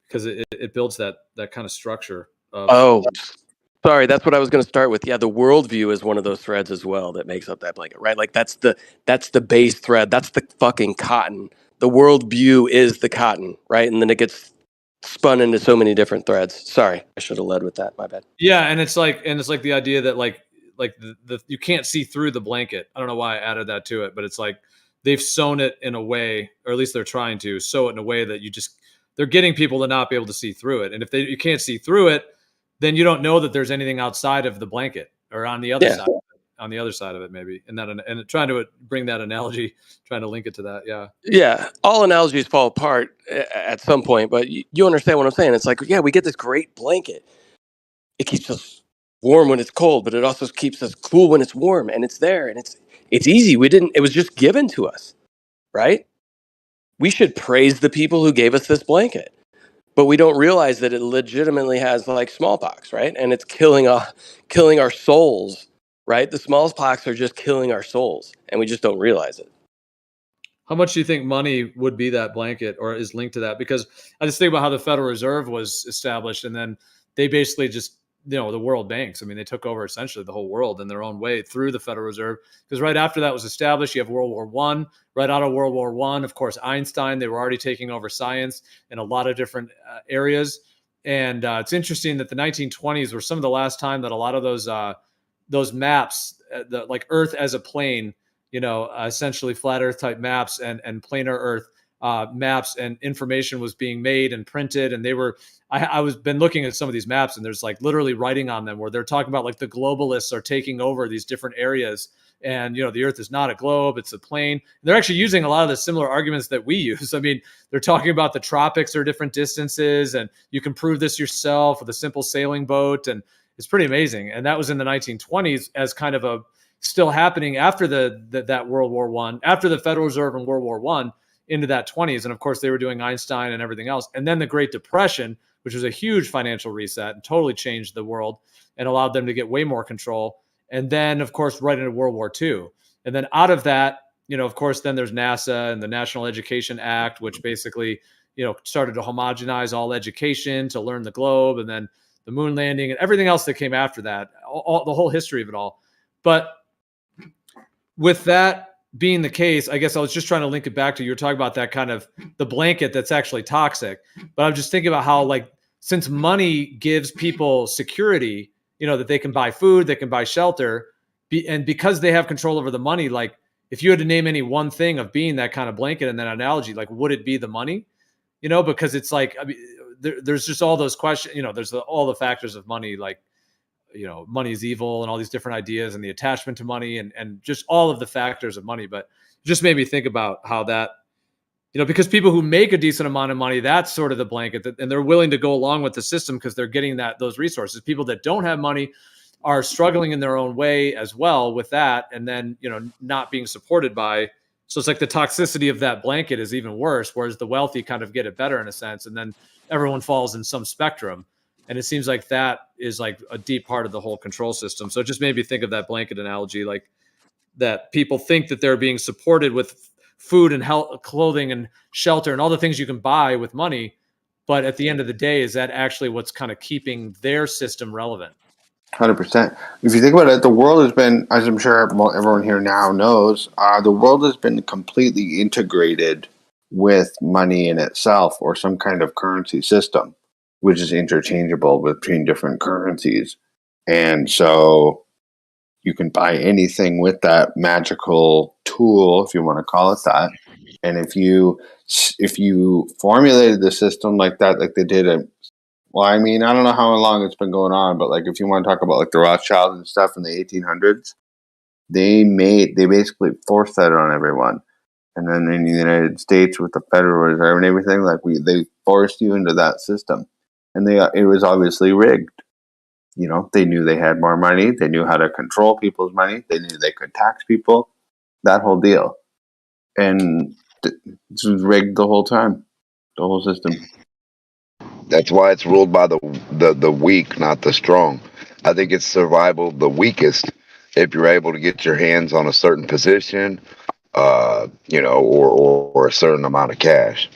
because it builds that kind of structure. Oh, sorry. That's what I was going to start with. Yeah, the worldview is one of those threads as well that makes up that blanket, right? Like that's the base thread. That's the fucking cotton. The worldview is the cotton, right? And then it gets spun into so many different threads. Sorry, I should have led with that. My bad. Yeah, and it's like the idea that like the you can't see through the blanket. I don't know why I added that to it, but it's like they've sewn it in a way, or at least they're trying to sew it in a way that they're getting people to not be able to see through it. And if you can't see through it, then you don't know that there's anything outside of the blanket or on the other side. On the other side of it, maybe, and trying to bring that analogy, trying to link it to that, yeah. Yeah, all analogies fall apart at some point, but you understand what I'm saying. It's like, yeah, we get this great blanket. It keeps us warm when it's cold, but it also keeps us cool when it's warm, and it's there, and it's easy. It was just given to us, right? We should praise the people who gave us this blanket, but we don't realize that it legitimately has like smallpox, right? And it's killing our souls, right? The smallpox are just killing our souls, and we just don't realize it. How much do you think money would be that blanket or is linked to that? Because I just think about how the Federal Reserve was established, and then they basically just, the world banks. I mean, they took over essentially the whole world in their own way through the Federal Reserve. Because right after that was established, you have World War I. Right out of World War I, of course, Einstein, they were already taking over science in a lot of different areas. And it's interesting that the 1920s were some of the last time that a lot of those maps, like Earth as a plane, essentially flat Earth type maps and planar Earth maps and information was being made and printed. And I was been looking at some of these maps, and there's like literally writing on them where they're talking about like the globalists are taking over these different areas. And, the Earth is not a globe, it's a plane. They're actually using a lot of the similar arguments that we use. I mean, they're talking about the tropics are different distances, and you can prove this yourself with a simple sailing boat. And it's pretty amazing. And that was in the 1920s as kind of a still happening after that World War I, after the Federal Reserve and World War I into that 20s. And of course, they were doing Einstein and everything else. And then the Great Depression, which was a huge financial reset and totally changed the world and allowed them to get way more control. And then, of course, right into World War II. And then out of that, of course, then there's NASA and the National Education Act, which basically, started to homogenize all education to learn the globe, and then the moon landing and everything else that came after that, the whole history of it all. But with that being the case, I guess I was just trying to link it back to, you were talking about that kind of the blanket that's actually toxic. But I'm just thinking about how, like, since money gives people security, that they can buy food, they can buy shelter, and because they have control over the money, like if you had to name any one thing of being that kind of blanket in that analogy, like would it be the money? Because it's like, I mean, there's just all those questions, there's all the factors of money, like, money is evil and all these different ideas and the attachment to money and just all of the factors of money. But it just made me think about how that, because people who make a decent amount of money, that's sort of the blanket and they're willing to go along with the system because they're getting those resources. People that don't have money are struggling in their own way as well with that. And then, not being supported by, so it's like the toxicity of that blanket is even worse, whereas the wealthy kind of get it better in a sense. And then everyone falls in some spectrum. And it seems like that is like a deep part of the whole control system. So it just made me think of that blanket analogy, like that people think that they're being supported with food and health, clothing and shelter and all the things you can buy with money. But at the end of the day, is that actually what's kind of keeping their system relevant? 100%. If you think about it, the world has been, as I'm sure everyone here now knows, the world has been completely integrated with money in itself or some kind of currency system, which is interchangeable between different currencies. And so you can buy anything with that magical tool, if you want to call it that. And if you formulated the system like that, like they did well, I mean, I don't know how long it's been going on, but like if you want to talk about like the Rothschilds and stuff in the 1800s, They basically forced that on everyone. And then in the United States with the Federal Reserve and everything, like they forced you into that system. And it was obviously rigged. You know, they knew they had more money. They knew how to control people's money. They knew they could tax people, that whole deal. And it was rigged the whole time, the whole system. That's why it's ruled by the weak, not the strong. I think it's survival of the weakest if you're able to get your hands on a certain position, you know, or a certain amount of cash,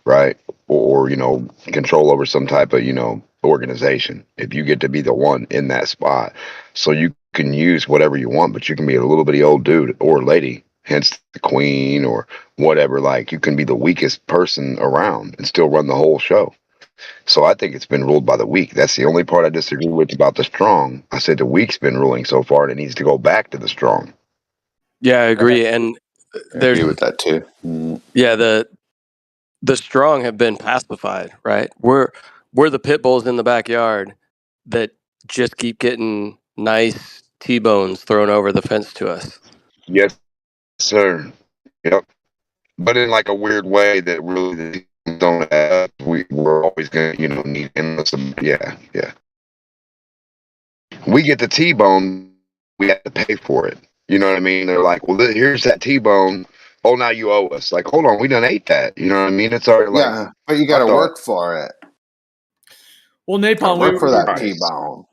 right? Or, you know, control over some type of, you know, organization. If you get to be the one in that spot. So you can use whatever you want, but you can be a little bitty old dude or lady, hence the queen or whatever. Like, you can be the weakest person around and still run the whole show. So I think it's been ruled by the weak. That's the only part I disagree with about the strong. I said the weak's been ruling so far, and it needs to go back to the strong. Yeah, I agree. And there's agree with that too. Yeah, the strong have been pacified, right? We're the pit bulls in the backyard that just keep getting nice T-bones thrown over the fence to us. Yes, sir. Yep. But in like a weird way that really don't have. We're always gonna, you know, need endless. Yeah. We get the T-bone, we have to pay for it. You know what I mean? They're like, well, here's that T-bone. Oh, now you owe us. Like, hold on, we done ate that. You know what I mean? It's already like, Yeah, but you got to work for it. Well, Napalm, Work for that T-bone.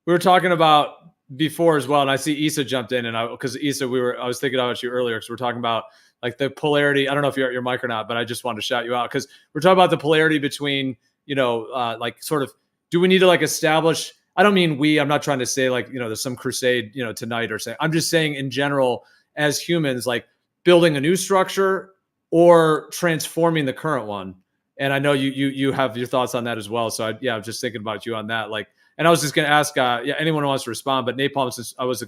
We were talking about before as well, and I see Issa jumped in, and because Issa, I was thinking about you earlier because we're talking about like the polarity. I don't know if you're at your mic or not, but I just wanted to shout you out because we're talking about the polarity between, you know, like sort of, do we need to like establish? I don't mean we. I'm not trying to say like, you know, there's some crusade, you know, tonight or saying. I'm just saying in general as humans, like building a new structure or transforming the current one. And I know you have your thoughts on that as well. So I was just thinking about you on that, like. And I was just going to ask, anyone who wants to respond, but Napalm, since I was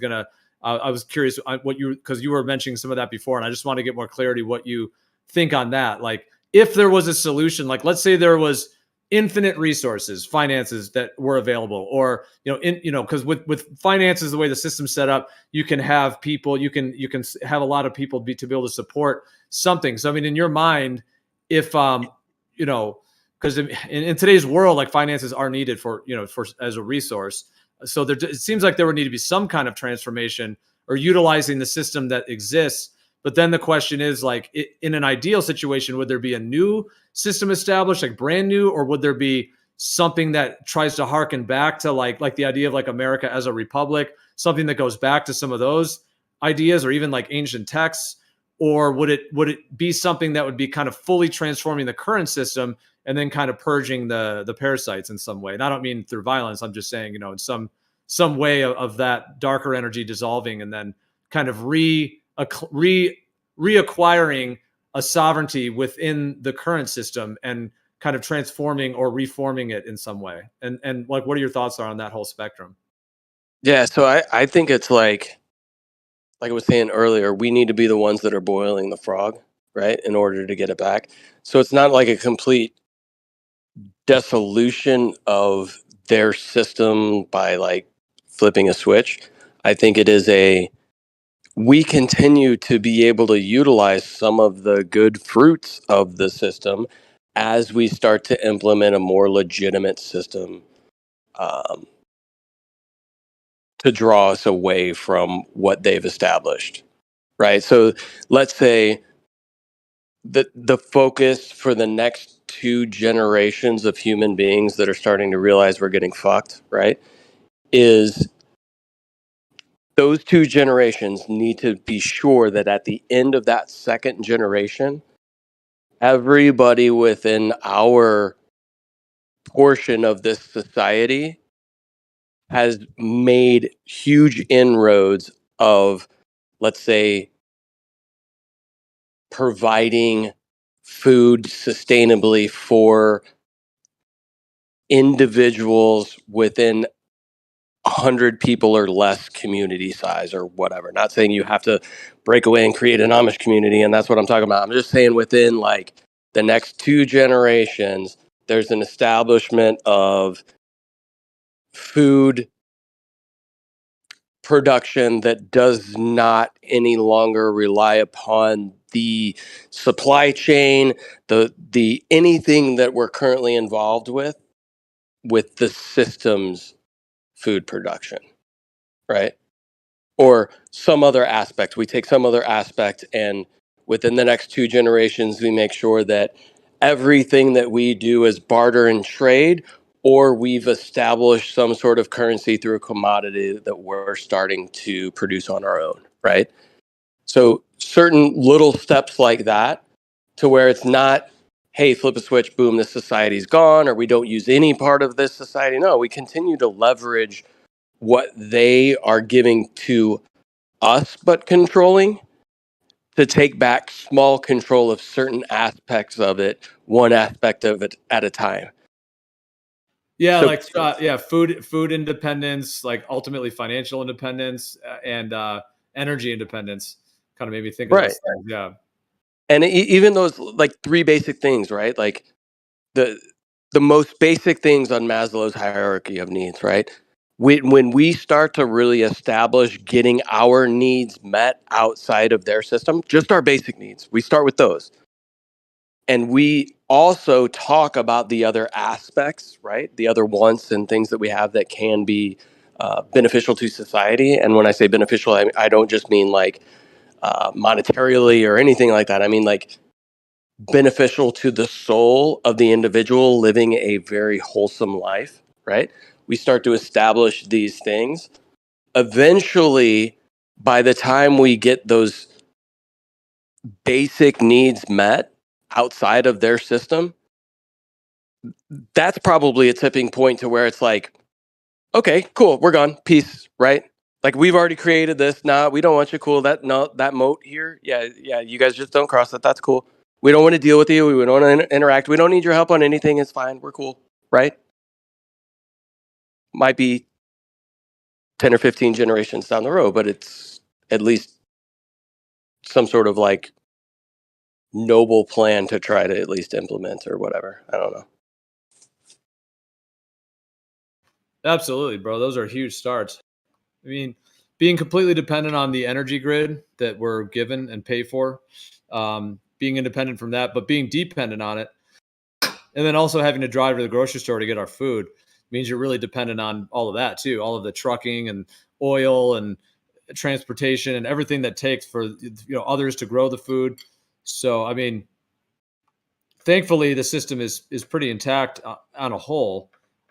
curious what because you were mentioning some of that before, and I just want to get more clarity what you think on that. Like, if there was a solution, like let's say there was infinite resources, finances that were available, or because with finances, the way the system's set up, you can have people, you can have a lot of people be able to support something. So I mean, in your mind, if because in today's world, like finances are needed for as a resource. So it seems like there would need to be some kind of transformation or utilizing the system that exists. But then the question is, like, in an ideal situation, would there be a new system established, like brand new, or would there be something that tries to harken back to like the idea of like America as a republic, something that goes back to some of those ideas, or even like ancient texts? Or would it be something that would be kind of fully transforming the current system and then kind of purging the parasites in some way? And I don't mean through violence. I'm just saying, in some way of that darker energy dissolving and then kind of reacquiring a sovereignty within the current system and kind of transforming or reforming it in some way. And like, what are your thoughts on that whole spectrum? Yeah, so I think it's like I was saying earlier, we need to be the ones that are boiling the frog, right, in order to get it back. So it's not like a complete dissolution of their system by like flipping a switch. I think it is we continue to be able to utilize some of the good fruits of the system as we start to implement a more legitimate system to draw us away from what they've established, right? So let's say the focus for the next 2 generations of human beings that are starting to realize we're getting fucked, right, is those 2 generations need to be sure that at the end of that second generation, everybody within our portion of this society has made huge inroads of, let's say, providing food sustainably for individuals within 100 people or less community size or whatever. Not saying you have to break away and create an Amish community, and that's what I'm talking about. I'm just saying within like the next 2 generations, there's an establishment of food production that does not any longer rely upon the supply chain, the anything that we're currently involved with the system's food production, right? Or some other aspect. We take some other aspect, and within the next 2 generations, we make sure that everything that we do is barter and trade, or we've established some sort of currency through a commodity that we're starting to produce on our own, right? So certain little steps like that, to where it's not, hey, flip a switch, boom, this society's gone, or we don't use any part of this society. No, we continue to leverage what they are giving to us, but controlling, to take back small control of certain aspects of it, one aspect of it at a time. Yeah, So- like food independence, like ultimately financial independence, and energy independence. Kind of made me think of those things. Yeah, and even those like 3 basic things, right? Like the most basic things on Maslow's hierarchy of needs, right? When we start to really establish getting our needs met outside of their system, just our basic needs, we start with those. And we also talk about the other aspects, right? The other wants and things that we have that can be beneficial to society. And when I say beneficial, I don't just mean like monetarily or anything like that. I mean like beneficial to the soul of the individual living a very wholesome life, right? We start to establish these things. Eventually, by the time we get those basic needs met outside of their system, that's probably a tipping point to where it's like, okay, cool, we're gone, peace, right? Like we've already created this. Nah, we don't want you. Cool. That moat here. Yeah, you guys just don't cross it. That's cool. We don't want to deal with you. We don't want to interact. We don't need your help on anything. It's fine. We're cool, right? Might be 10 or 15 generations down the road, but it's at least some sort of like noble plan to try to at least implement or whatever. I don't know. absolutely, bro. Those are huge starts. I mean, being completely dependent on the energy grid that we're given and pay for, being independent from that, but being dependent on it, and then also having to drive to the grocery store to get our food means you're really dependent on all of that too, all of the trucking and oil and transportation and everything that takes for others to grow the food. So, I mean, thankfully, the system is pretty intact on a whole.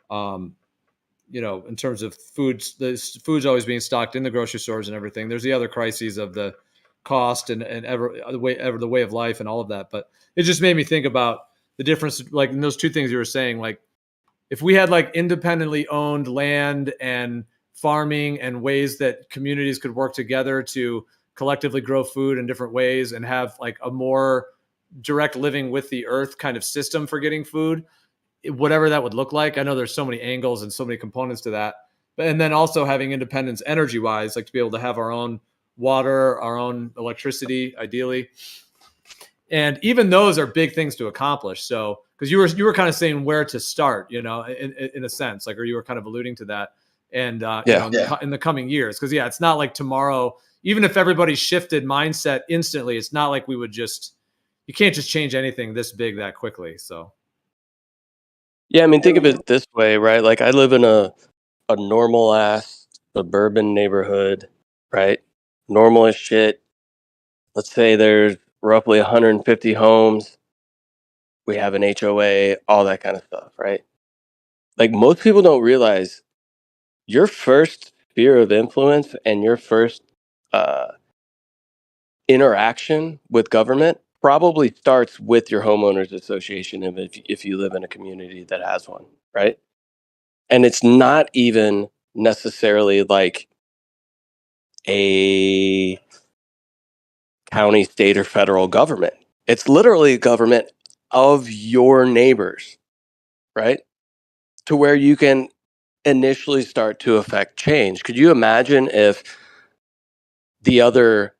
In terms of foods, the food's always being stocked in the grocery stores and everything. There's the other crises of the cost and the way of life and all of that. But it just made me think about the difference, like in those 2 things you were saying. Like if we had like independently owned land and farming and ways that communities could work together to collectively grow food in different ways and have like a more direct living with the earth kind of system for getting food, whatever that would look like. I know there's so many angles and so many components to that, and then also having independence energy wise, like to be able to have our own water, our own electricity, ideally. And even those are big things to accomplish. So, because you were kind of saying where to start, in a sense, like, or you were kind of alluding to that, and in the coming years, because it's not like tomorrow. Even if everybody shifted mindset instantly, it's not like you can't just change anything this big that quickly. So. Yeah, I mean, think of it this way, right? Like I live in a normal ass suburban neighborhood, right? Normal as shit. Let's say there's roughly 150 homes. We have an HOA, all that kind of stuff, right? Like most people don't realize your first sphere of influence and your first interaction with government probably starts with your homeowners association if you live in a community that has one, right? And it's not even necessarily like a county, state, or federal government. It's literally government of your neighbors, right? To where you can initially start to affect change. Could you imagine if the other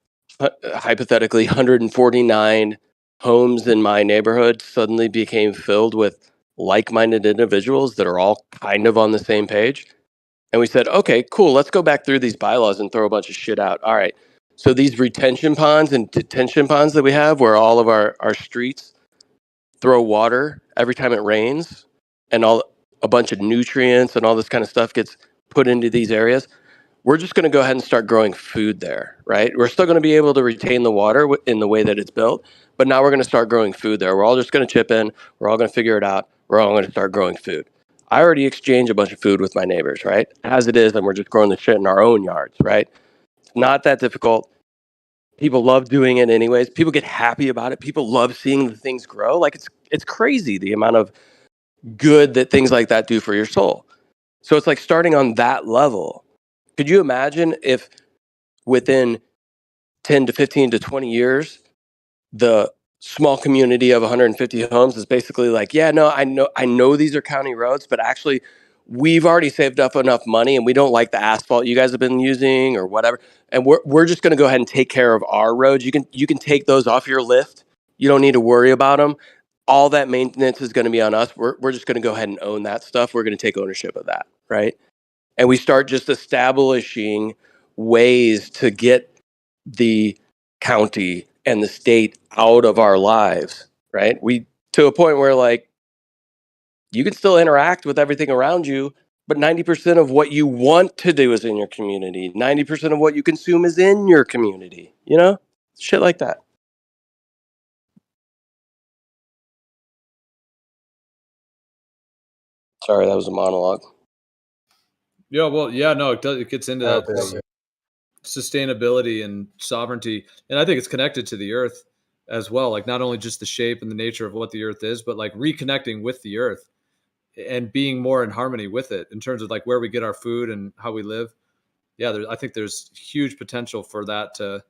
hypothetically 149 homes in my neighborhood suddenly became filled with like-minded individuals that are all kind of on the same page? And we said, okay, cool, let's go back through these bylaws and throw a bunch of shit out. All right. So these retention ponds and detention ponds that we have where all of our streets throw water every time it rains and a bunch of nutrients and all this kind of stuff gets put into these areas. We're just going to go ahead and start growing food there, right? We're still going to be able to retain the water in the way that it's built, but now we're going to start growing food there. We're all just going to chip in. We're all going to figure it out. We're all going to start growing food. I already exchanged a bunch of food with my neighbors, right? As it is, and we're just growing the shit in our own yards, right? It's not that difficult. People love doing it anyways. People get happy about it. People love seeing the things grow. Like it's crazy the amount of good that things like that do for your soul. So it's like starting on that level. Could you imagine if within 10 to 15 to 20 years, the small community of 150 homes is basically like, yeah, no, I know these are county roads, but actually we've already saved up enough money and we don't like the asphalt you guys have been using or whatever. And we're just going to go ahead and take care of our roads. You can take those off your list. You don't need to worry about them. All that maintenance is going to be on us. We're just going to go ahead and own that stuff. We're going to take ownership of that, right? And we start just establishing ways to get the county and the state out of our lives, right? We to a point where like you can still interact with everything around you, but 90% of what you want to do is in your community. 90% of what you consume is in your community, you know? Shit like that. Sorry, that was a monologue. Yeah, well, yeah, no, it gets into that sustainability and sovereignty, and I think it's connected to the earth as well. Like not only just the shape and the nature of what the earth is, but like reconnecting with the earth and being more in harmony with it in terms of like where we get our food and how we live. Yeah, I think there's huge potential for that to,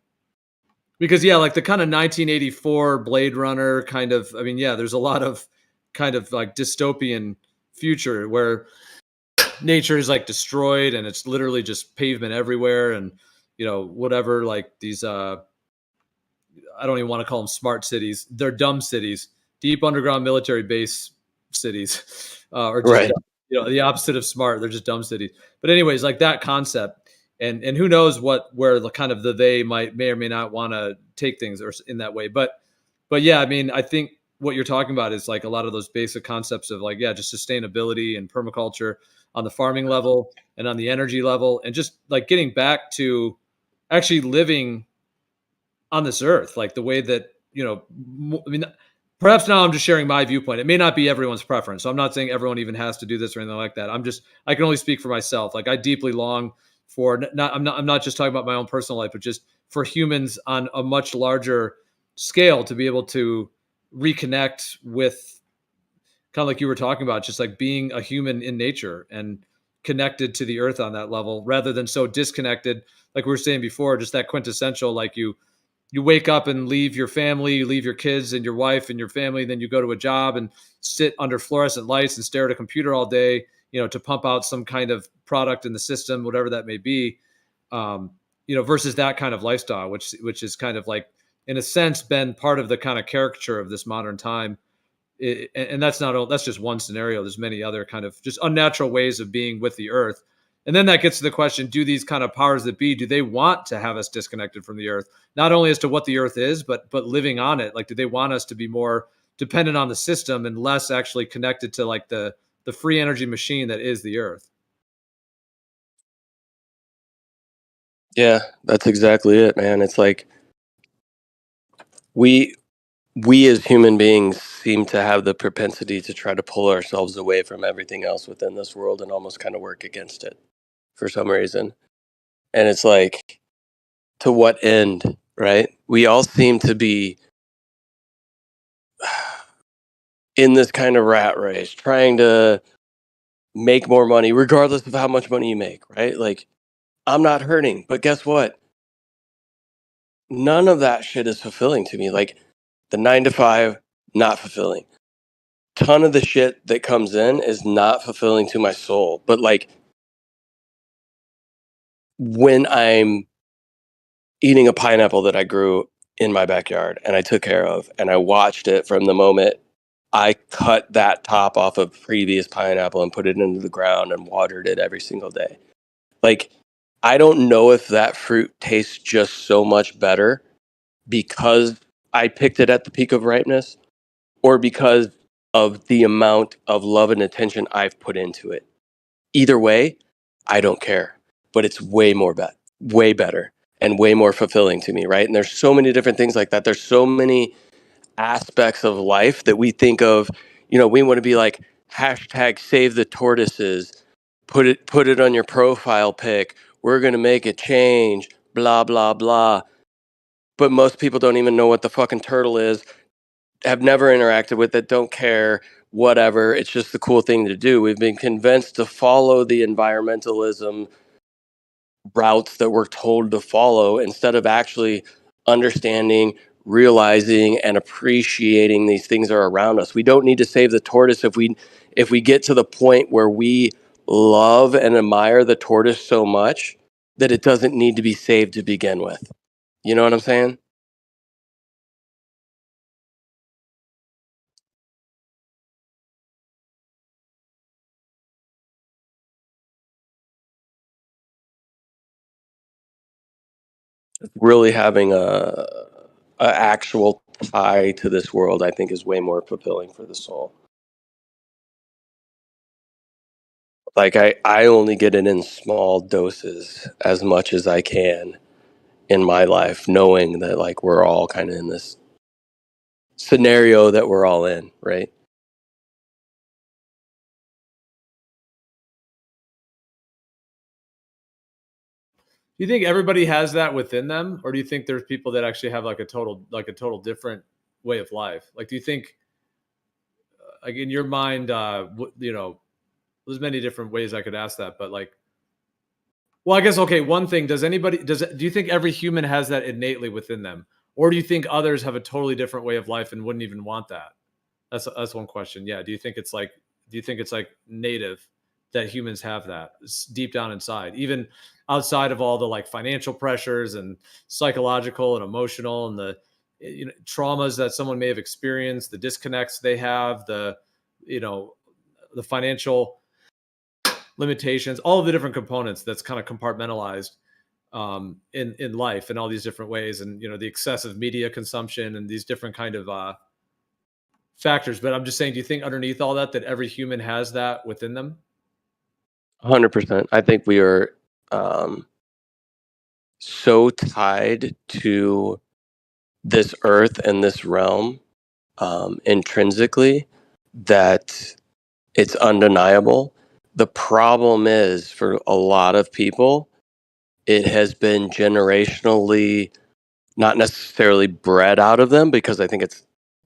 because yeah, like the kind of 1984 Blade Runner kind of, I mean, yeah, there's a lot of kind of like dystopian future where nature is like destroyed and it's literally just pavement everywhere and whatever, like these I don't even want to call them smart cities, they're dumb cities, deep underground military base cities, or just right. The opposite of smart, they're just dumb cities. But anyways, like that concept, and who knows where the kind of they may or may not want to take things or in that way, but yeah, I mean, I think what you're talking about is like a lot of those basic concepts of like, yeah, just sustainability and permaculture on the farming level and on the energy level, and just like getting back to actually living on this earth, like the way that, I mean, perhaps now I'm just sharing my viewpoint. It may not be everyone's preference. So I'm not saying everyone even has to do this or anything like that. I can only speak for myself. Like I deeply long for I'm not just talking about my own personal life, but just for humans on a much larger scale to be able to reconnect with, kind of like you were talking about, just like being a human in nature and connected to the earth on that level, rather than so disconnected, like we were saying before, just that quintessential, like you wake up and leave your family, you leave your kids and your wife and your family, then you go to a job and sit under fluorescent lights and stare at a computer all day, to pump out some kind of product in the system, whatever that may be, versus that kind of lifestyle, which is kind of like, in a sense, been part of the kind of caricature of this modern time. And that's just one scenario. There's many other kind of just unnatural ways of being with the earth. And then that gets to the question, do these kind of powers that be, do they want to have us disconnected from the earth? Not only as to what the earth is, but living on it. Like, do they want us to be more dependent on the system and less actually connected to like the free energy machine that is the earth? Yeah, that's exactly it, man. It's like we as human beings seem to have the propensity to try to pull ourselves away from everything else within this world and almost kind of work against it for some reason. And it's like, to what end, right? We all seem to be in this kind of rat race, trying to make more money, regardless of how much money you make, right? Like, I'm not hurting, but guess what? None of that shit is fulfilling to me. Like, the 9 to 5, not fulfilling. Ton of the shit that comes in is not fulfilling to my soul. But like, when I'm eating a pineapple that I grew in my backyard and I took care of, and I watched it from the moment I cut that top off of previous pineapple and put it into the ground and watered it every single day, Like, I don't know if that fruit tastes just so much better because I picked it at the peak of ripeness, or because of the amount of love and attention I've put into it. Either way, I don't care, but it's way better and way more fulfilling to me, right? And there's so many different things like that. There's so many aspects of life that we think of, we want to be like hashtag save the tortoises, put it on your profile pic. We're going to make a change, blah, blah, blah. But most people don't even know what the fucking turtle is, have never interacted with it, don't care, whatever. It's just the cool thing to do. We've been convinced to follow the environmentalism routes that we're told to follow instead of actually understanding, realizing, and appreciating these things that are around us. We don't need to save the tortoise if we get to the point where we love and admire the tortoise so much that it doesn't need to be saved to begin with. You know what I'm saying? Really having a actual tie to this world, I think, is way more fulfilling for the soul. Like, I only get it in small doses as much as I can in my life, knowing that, like, we're all kind of in this scenario that we're all in, right? Do you think everybody has that within them, or do you think there's people that actually have like a total different way of life? Like, do you think, like in your mind, there's many different ways I could ask that, but like, well, I guess, okay, one thing, do you think every human has that innately within them, or do you think others have a totally different way of life and wouldn't even want that? That's one question. Yeah, do you think it's like native that humans have that deep down inside, even outside of all the like financial pressures and psychological and emotional and the traumas that someone may have experienced, the disconnects they have, the financial limitations, all of the different components that's kind of compartmentalized in life in all these different ways, and the excessive media consumption and these different kind of factors. But I'm just saying, do you think underneath all that every human has that within them? 100%. I think we are so tied to this earth and this realm intrinsically that it's undeniable. The problem is, for a lot of people, it has been generationally not necessarily bred out of them, because I think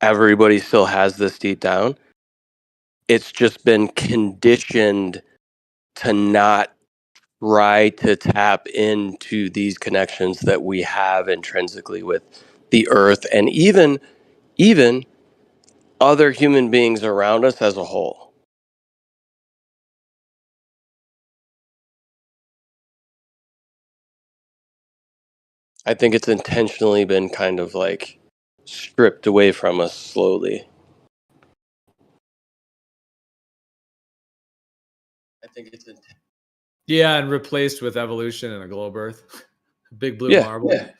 everybody still has this deep down. It's just been conditioned to not try to tap into these connections that we have intrinsically with the earth and even other human beings around us as a whole. I think it's intentionally been kind of like stripped away from us slowly. I think it's Yeah, and replaced with evolution and a globe Earth, big blue marble. Yeah.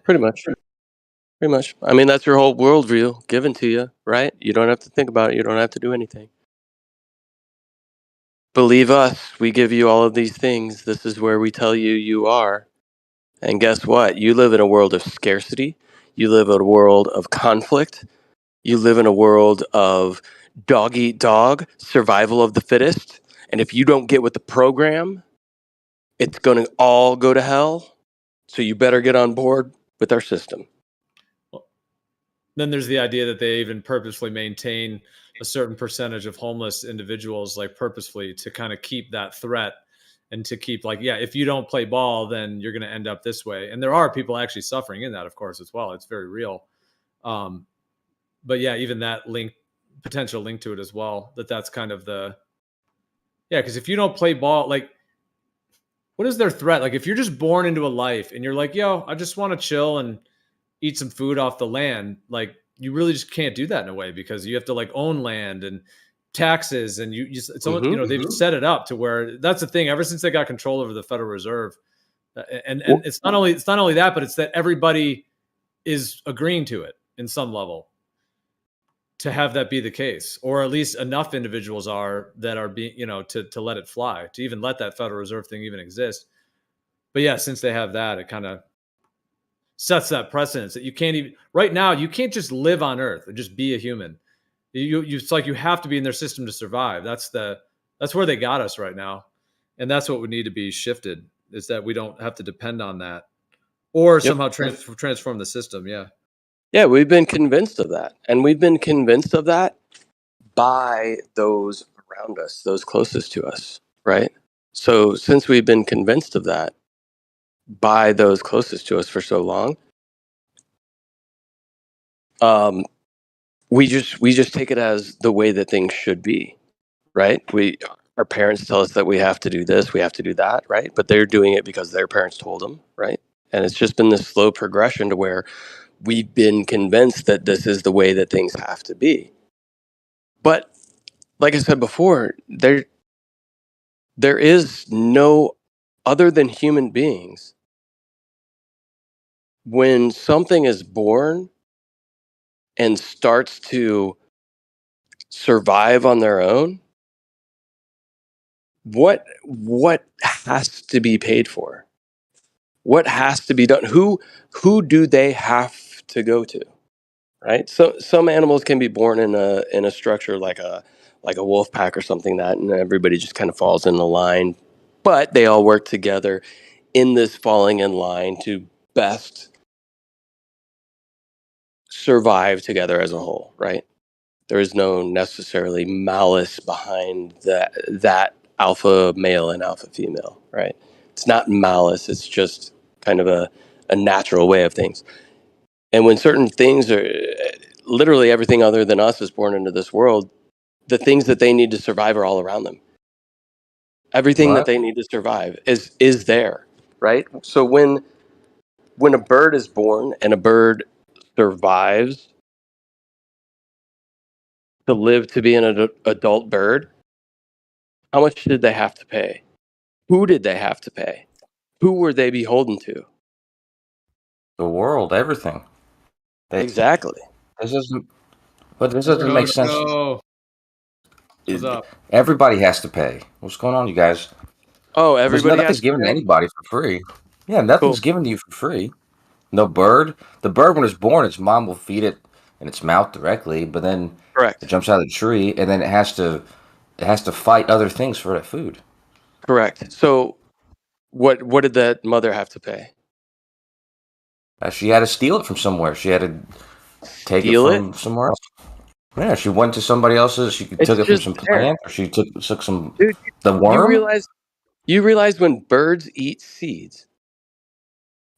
Pretty much. I mean, that's your whole worldview given to you, right? You don't have to think about it. You don't have to do anything. Believe us, we give you all of these things. This is where we tell you you are. And guess what? You live in a world of scarcity. You live in a world of conflict. You live in a world of dog eat dog, survival of the fittest. And if you don't get with the program, it's going to all go to hell. So you better get on board with our system. Then there's the idea that they even purposefully maintain a certain percentage of homeless individuals, like purposefully, to kind of keep that threat and to keep like, yeah, if you don't play ball, then you're going to end up this way. And there are people actually suffering in that, of course, as well. It's very real. But yeah, even that potential link to it as well, that's kind of because if you don't play ball, like, what is their threat? Like, if you're just born into a life and you're like, yo, I just want to chill and eat some food off the land, like, you really just can't do that in a way, because you have to like own land and taxes, and it's almost, they've set it up to where that's the thing. Ever since they got control over the Federal Reserve, and it's not only that, but it's that everybody is agreeing to it in some level to have that be the case, or at least enough individuals are being, to let it fly, to even let that Federal Reserve thing even exist. But yeah, since they have that, it kind of sets that precedence that you can't even, right now, you can't just live on Earth or just be a human. It's like you have to be in their system to survive. That's where they got us right now. And that's what would need to be shifted, is that we don't have to depend on that, or somehow transform the system. Yeah. Yeah, we've been convinced of that. And we've been convinced of that by those around us, those closest to us, right? So since we've been convinced of that by those closest to us for so long, we just take it as the way that things should be, right? Our parents tell us that we have to do this, we have to do that, right? But they're doing it because their parents told them, right? And it's just been this slow progression to where we've been convinced that this is the way that things have to be. But like I said before, there is no other than human beings. When something is born and starts to survive on their own, what has to be paid for? What has to be done? Who do they have to go to? Right? So some animals can be born in a structure like a wolf pack or something, that, and everybody just kind of falls in the line, but they all work together in this falling in line to best survive together as a whole, right? There is no necessarily malice behind that alpha male and alpha female, right? It's not malice, it's just kind of a natural way of things. And when certain things are, literally everything other than us is born into this world, the things that they need to survive are all around them. Everything that they need to survive is there, right? So when a bird is born and a bird survives to live to be an adult bird, how much did they have to pay? Who did they have to pay? Who were they beholden to? The world, everything. Exactly. This doesn't make sense. What's up? Everybody has to pay. What's going on, you guys? Oh, everybody Nothing's has to given to pay? anybody for free. Yeah, nothing's given to you for free. No bird. The bird, when it's born, its mom will feed it in its mouth directly, but then it jumps out of the tree, and then it has to fight other things for that food. Correct. So what did that mother have to pay? She had to steal it from somewhere. She had to take it from somewhere else. Yeah, she went to somebody else's. She took it from some plant, or she took some the worm. You realize when birds eat seeds,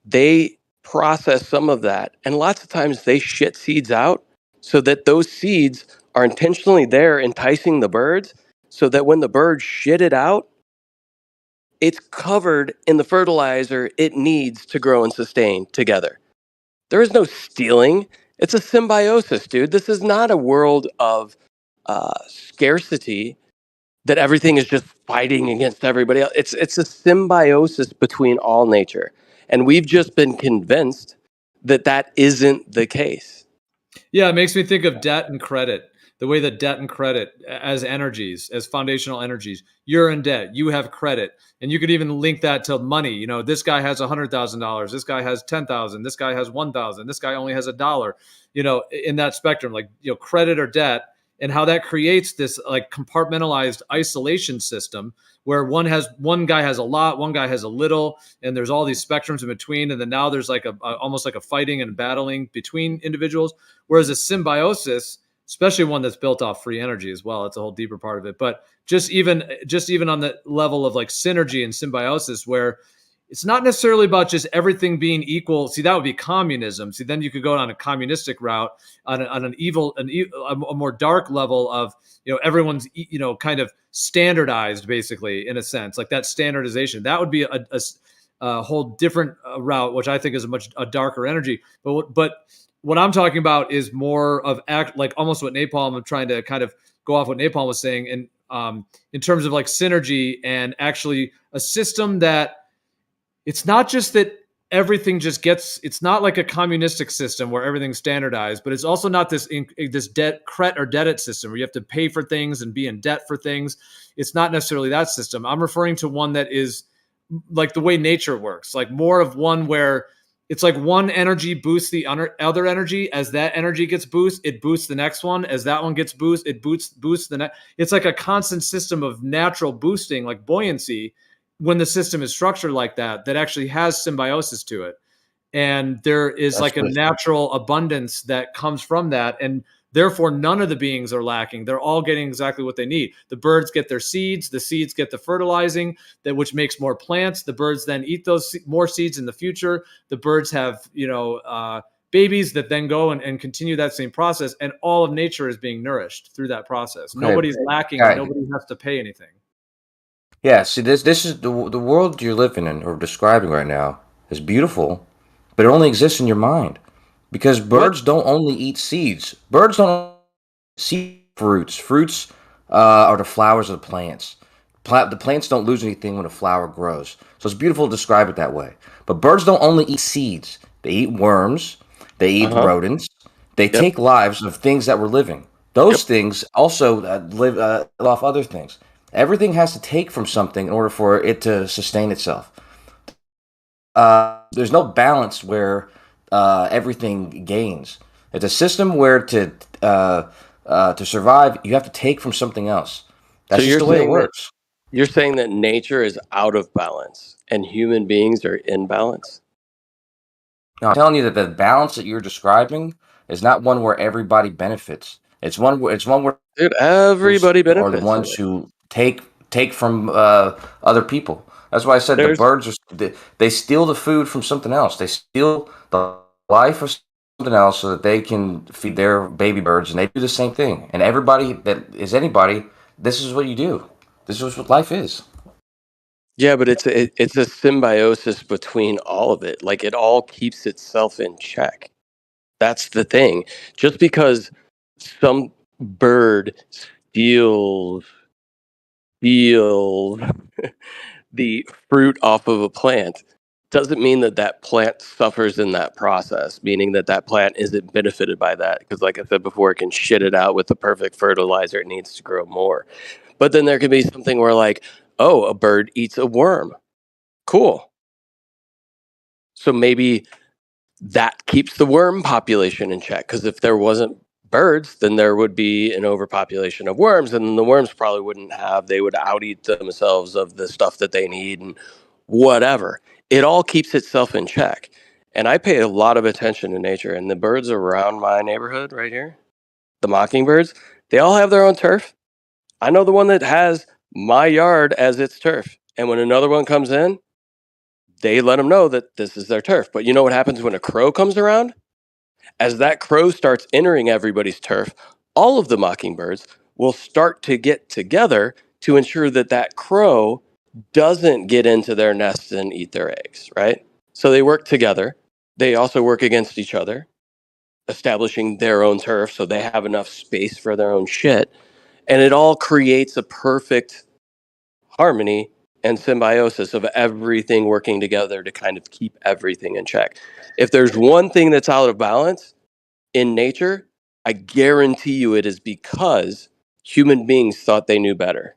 they process some of that, and lots of times they shit seeds out so that those seeds are intentionally there enticing the birds, so that when the birds shit it out, it's covered in the fertilizer it needs to grow and sustain together. There is no stealing. It's a symbiosis, dude. This is not a world of scarcity that everything is just fighting against everybody else. It's a symbiosis between all nature. And we've just been convinced that isn't the case. Yeah, it makes me think of debt and credit. The way that debt and credit as energies, as foundational energies, you're in debt, you have credit, and you could even link that to money. You know, this guy has $100,000, this guy has 10,000, this guy has 1,000, this guy only has $1. You know, in that spectrum, like, you know, credit or debt, and how that creates this like compartmentalized isolation system where one guy has a lot, one guy has a little, and there's all these spectrums in between, and then now there's like almost like a fighting and battling between individuals. Whereas a symbiosis, especially one that's built off free energy as well, it's a whole deeper part of it. But just even on the level of like synergy and symbiosis, where it's not necessarily about just everything being equal. See, that would be communism. See, then you could go on a communistic route, on a more dark level of, you know, everyone's, you know, kind of standardized, basically, in a sense, like that standardization. That would be a whole different route, which I think is a darker energy. But what I'm talking about is more of like almost what Napalm I'm trying to kind of go off what Napalm was saying, and in terms of like synergy and actually a system that it's not just that everything just gets, it's not like a communistic system where everything's standardized, but it's also not this credit or debit system where you have to pay for things and be in debt for things. It's not necessarily that system. I'm referring to one that is like the way nature works, like more of one where it's like one energy boosts the other energy. As that energy gets boosted, it boosts the next one. As that one gets boosted, it boosts the next. It's like a constant system of natural boosting, like buoyancy, when the system is structured like that actually has symbiosis to it. And there is like a natural abundance that comes from that. And therefore, none of the beings are lacking. They're all getting exactly what they need. The birds get their seeds. The seeds get the fertilizing, which makes more plants. The birds then eat those more seeds in the future. The birds have, babies that then go and continue that same process. And all of nature is being nourished through that process. Okay. Nobody's lacking. And nobody has to pay anything. Yeah, see, this is the world you're living in or describing right now is beautiful, but it only exists in your mind, because birds don't only eat seeds. Birds don't see fruits. Fruits are the flowers of the plants. The plants don't lose anything when a flower grows. So it's beautiful to describe it that way. But birds don't only eat seeds. They eat worms. They eat rodents. They take lives of things that were living. Those things also live off other things. Everything has to take from something in order for it to sustain itself. There's no balance where everything gains. It's a system where to survive, you have to take from something else. That's just the way it works. You're saying that nature is out of balance and human beings are in balance? No, I'm telling you that the balance that you're describing is not one where everybody benefits. It's one where dude, everybody benefits. Are the ones who take from other people. That's why I said the birds they steal the food from something else. They steal the life of something else so that they can feed their baby birds, and they do the same thing. And everybody that is anybody, this is what you do. This is what life is. Yeah, but it's a symbiosis between all of it. Like, it all keeps itself in check. That's the thing. Just because some bird steals the fruit off of a plant doesn't mean that plant suffers in that process, meaning that plant isn't benefited by that. Because like I said before, it can shit it out with the perfect fertilizer it needs to grow more. But then there could be something where like, oh, a bird eats a worm. Cool. So maybe that keeps the worm population in check, because if there wasn't birds, then there would be an overpopulation of worms, and the worms probably they would out-eat themselves of the stuff that they need and whatever. It all keeps itself in check. And I pay a lot of attention to nature, and the birds around my neighborhood right here, the mockingbirds, they all have their own turf. I know the one that has my yard as its turf. And when another one comes in, they let them know that this is their turf. But you know what happens when a crow comes around? As that crow starts entering everybody's turf, all of the mockingbirds will start to get together to ensure that crow doesn't get into their nests and eat their eggs, right? So they work together. They also work against each other, establishing their own turf so they have enough space for their own shit. And it all creates a perfect harmony and symbiosis of everything working together to kind of keep everything in check. If there's one thing that's out of balance in nature, I guarantee you it is because human beings thought they knew better.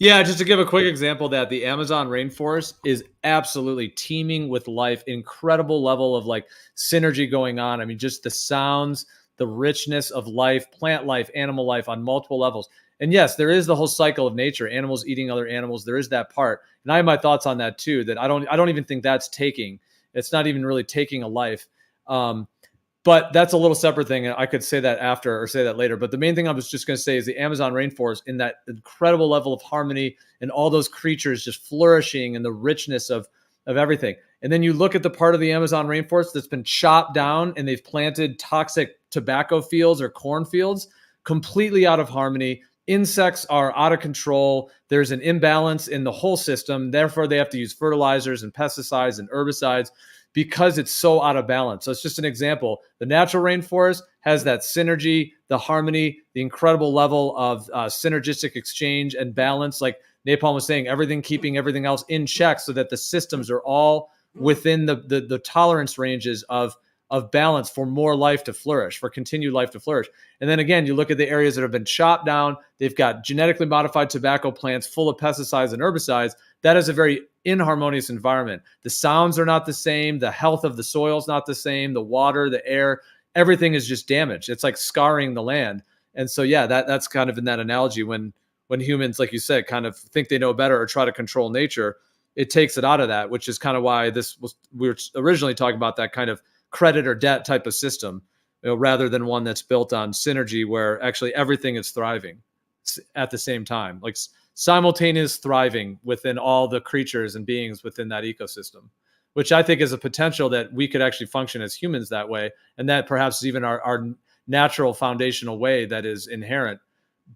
Yeah, just to give a quick example, that the Amazon rainforest is absolutely teeming with life, incredible level of like synergy going on. I mean, just the sounds, the richness of life, plant life, animal life on multiple levels. And yes, there is the whole cycle of nature, animals eating other animals. There is that part. And I have my thoughts on that too, that I don't even think that's taking. It's not even really taking a life. But that's a little separate thing. I could say that after or say that later. But the main thing I was just going to say is the Amazon rainforest, in that incredible level of harmony and all those creatures just flourishing and the richness of everything. And then you look at the part of the Amazon rainforest that's been chopped down and they've planted toxic tobacco fields or corn fields, completely out of harmony, insects are out of control. There's an imbalance in the whole system. Therefore, they have to use fertilizers and pesticides and herbicides because it's so out of balance. So it's just an example. The natural rainforest has that synergy, the harmony, the incredible level of synergistic exchange and balance. Like Napalm was saying, everything keeping everything else in check so that the systems are all within the tolerance ranges of balance for more life to flourish, for continued life to flourish. And then again, you look at the areas that have been chopped down, they've got genetically modified tobacco plants full of pesticides and herbicides. That is a very inharmonious environment. The sounds are not the same. The health of the soil is not the same. The water, the air, everything is just damaged. It's like scarring the land. And so, yeah, that's kind of in that analogy when humans, like you said, kind of think they know better or try to control nature, it takes it out of that, which is kind of why we were originally talking about that kind of credit or debt type of system, rather than one that's built on synergy where actually everything is thriving at the same time, like simultaneous thriving within all the creatures and beings within that ecosystem, which I think is a potential that we could actually function as humans that way. And that perhaps is even our natural foundational way that is inherent.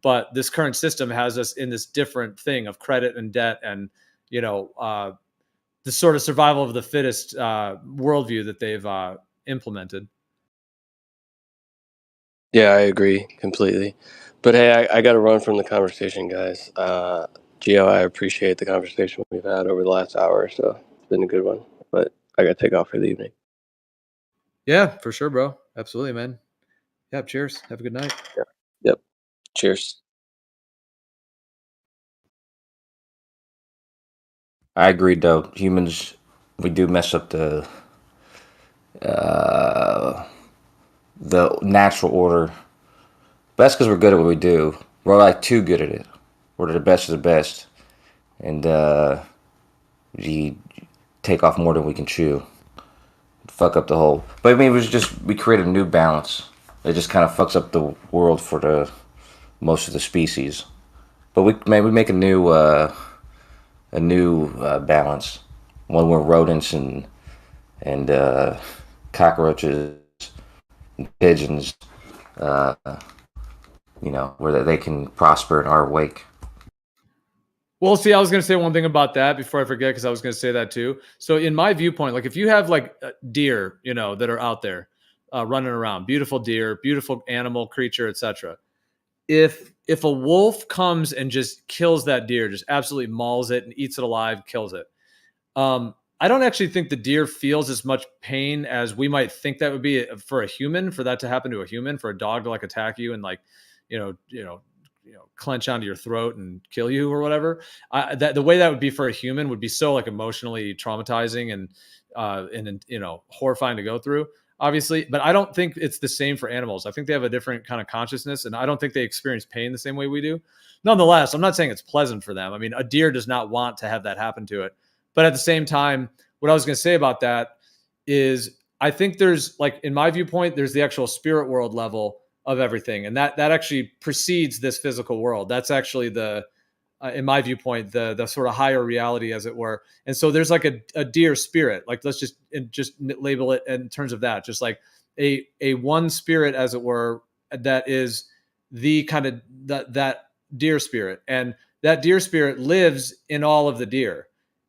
But this current system has us in this different thing of credit and debt and, the sort of survival of the fittest worldview that they've implemented. Yeah, I agree completely. But hey, I got to run from the conversation, guys. Gio, I appreciate the conversation we've had over the last hour or so. It's been a good one, but I got to take off for the evening. Yeah, for sure, bro. Absolutely, man. Yeah, cheers. Have a good night. Yeah. Yep. Cheers. I agree, though. Humans, we do mess up the natural order. But that's because we're good at what we do. We're like too good at it. We're the best of the best, and we take off more than we can chew. Fuck up the whole. But I mean, we create a new balance. It just kind of fucks up the world for the most of the species. But we make a new balance. One where rodents and cockroaches and pigeons, where they can prosper in our wake. Well, see, I was going to say one thing about that before I forget, because I was going to say that too. So in my viewpoint, like if you have like deer, that are out there running around, beautiful deer, beautiful animal, creature, etc. If a wolf comes and just kills that deer, just absolutely mauls it and eats it alive, kills it, I don't actually think the deer feels as much pain as we might think that would be for a human, for that to happen to a human, for a dog to like attack you and like, clench onto your throat and kill you or whatever. The way that would be for a human would be so like emotionally traumatizing and horrifying to go through, obviously. But I don't think it's the same for animals. I think they have a different kind of consciousness, and I don't think they experience pain the same way we do. Nonetheless, I'm not saying it's pleasant for them. I mean, a deer does not want to have that happen to it. But at the same time, what I was going to say about that is I think there's, like, in my viewpoint, there's the actual spirit world level of everything. And that actually precedes this physical world. That's actually in my viewpoint, the sort of higher reality, as it were. And so there's like a deer spirit, like let's just label it in terms of that, just like a one spirit, as it were, that is the kind of that deer spirit. And that deer spirit lives in all of the deer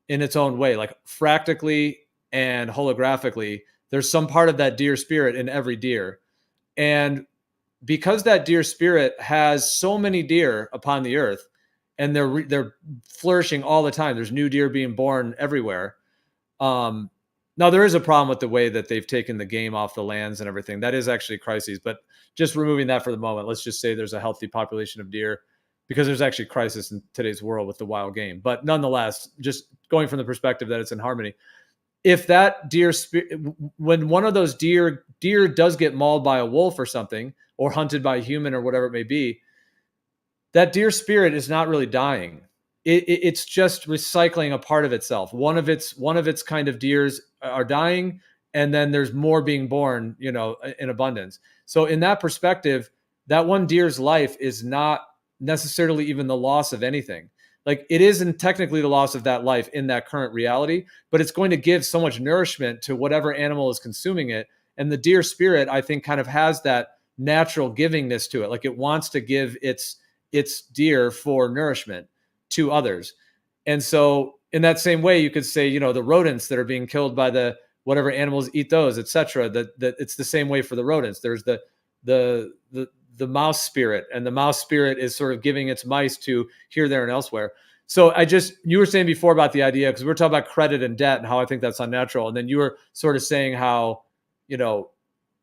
in its own way, like fractically and holographically. There's some part of that deer spirit in every deer. And because that deer spirit has so many deer upon the earth, and they're flourishing all the time. There's new deer being born everywhere. Now there is a problem with the way that they've taken the game off the lands and everything. That is actually a crisis. But just removing that for the moment, let's just say there's a healthy population of deer, because there's actually a crisis in today's world with the wild game. But nonetheless, just going from the perspective that it's in harmony. If that deer when one of those deer does get mauled by a wolf or something, or hunted by a human or whatever it may be, that deer spirit is not really dying. It's just recycling a part of itself. One of its kind of deers are dying, and then there's more being born, in abundance. So in that perspective, that one deer's life is not necessarily even the loss of anything. Like, it isn't technically the loss of that life in that current reality, but it's going to give so much nourishment to whatever animal is consuming it. And the deer spirit, I think, kind of has that natural givingness to it. Like, it wants to give its its deer for nourishment to others. And so in that same way, you could say, you know, the rodents that are being killed by the whatever animals eat those, etc. That it's the same way for the rodents. There's the mouse spirit, and the mouse spirit is sort of giving its mice to here, there, and elsewhere. So you were saying before about the idea, because we were talking about credit and debt and how I think that's unnatural. And then you were sort of saying how, you know,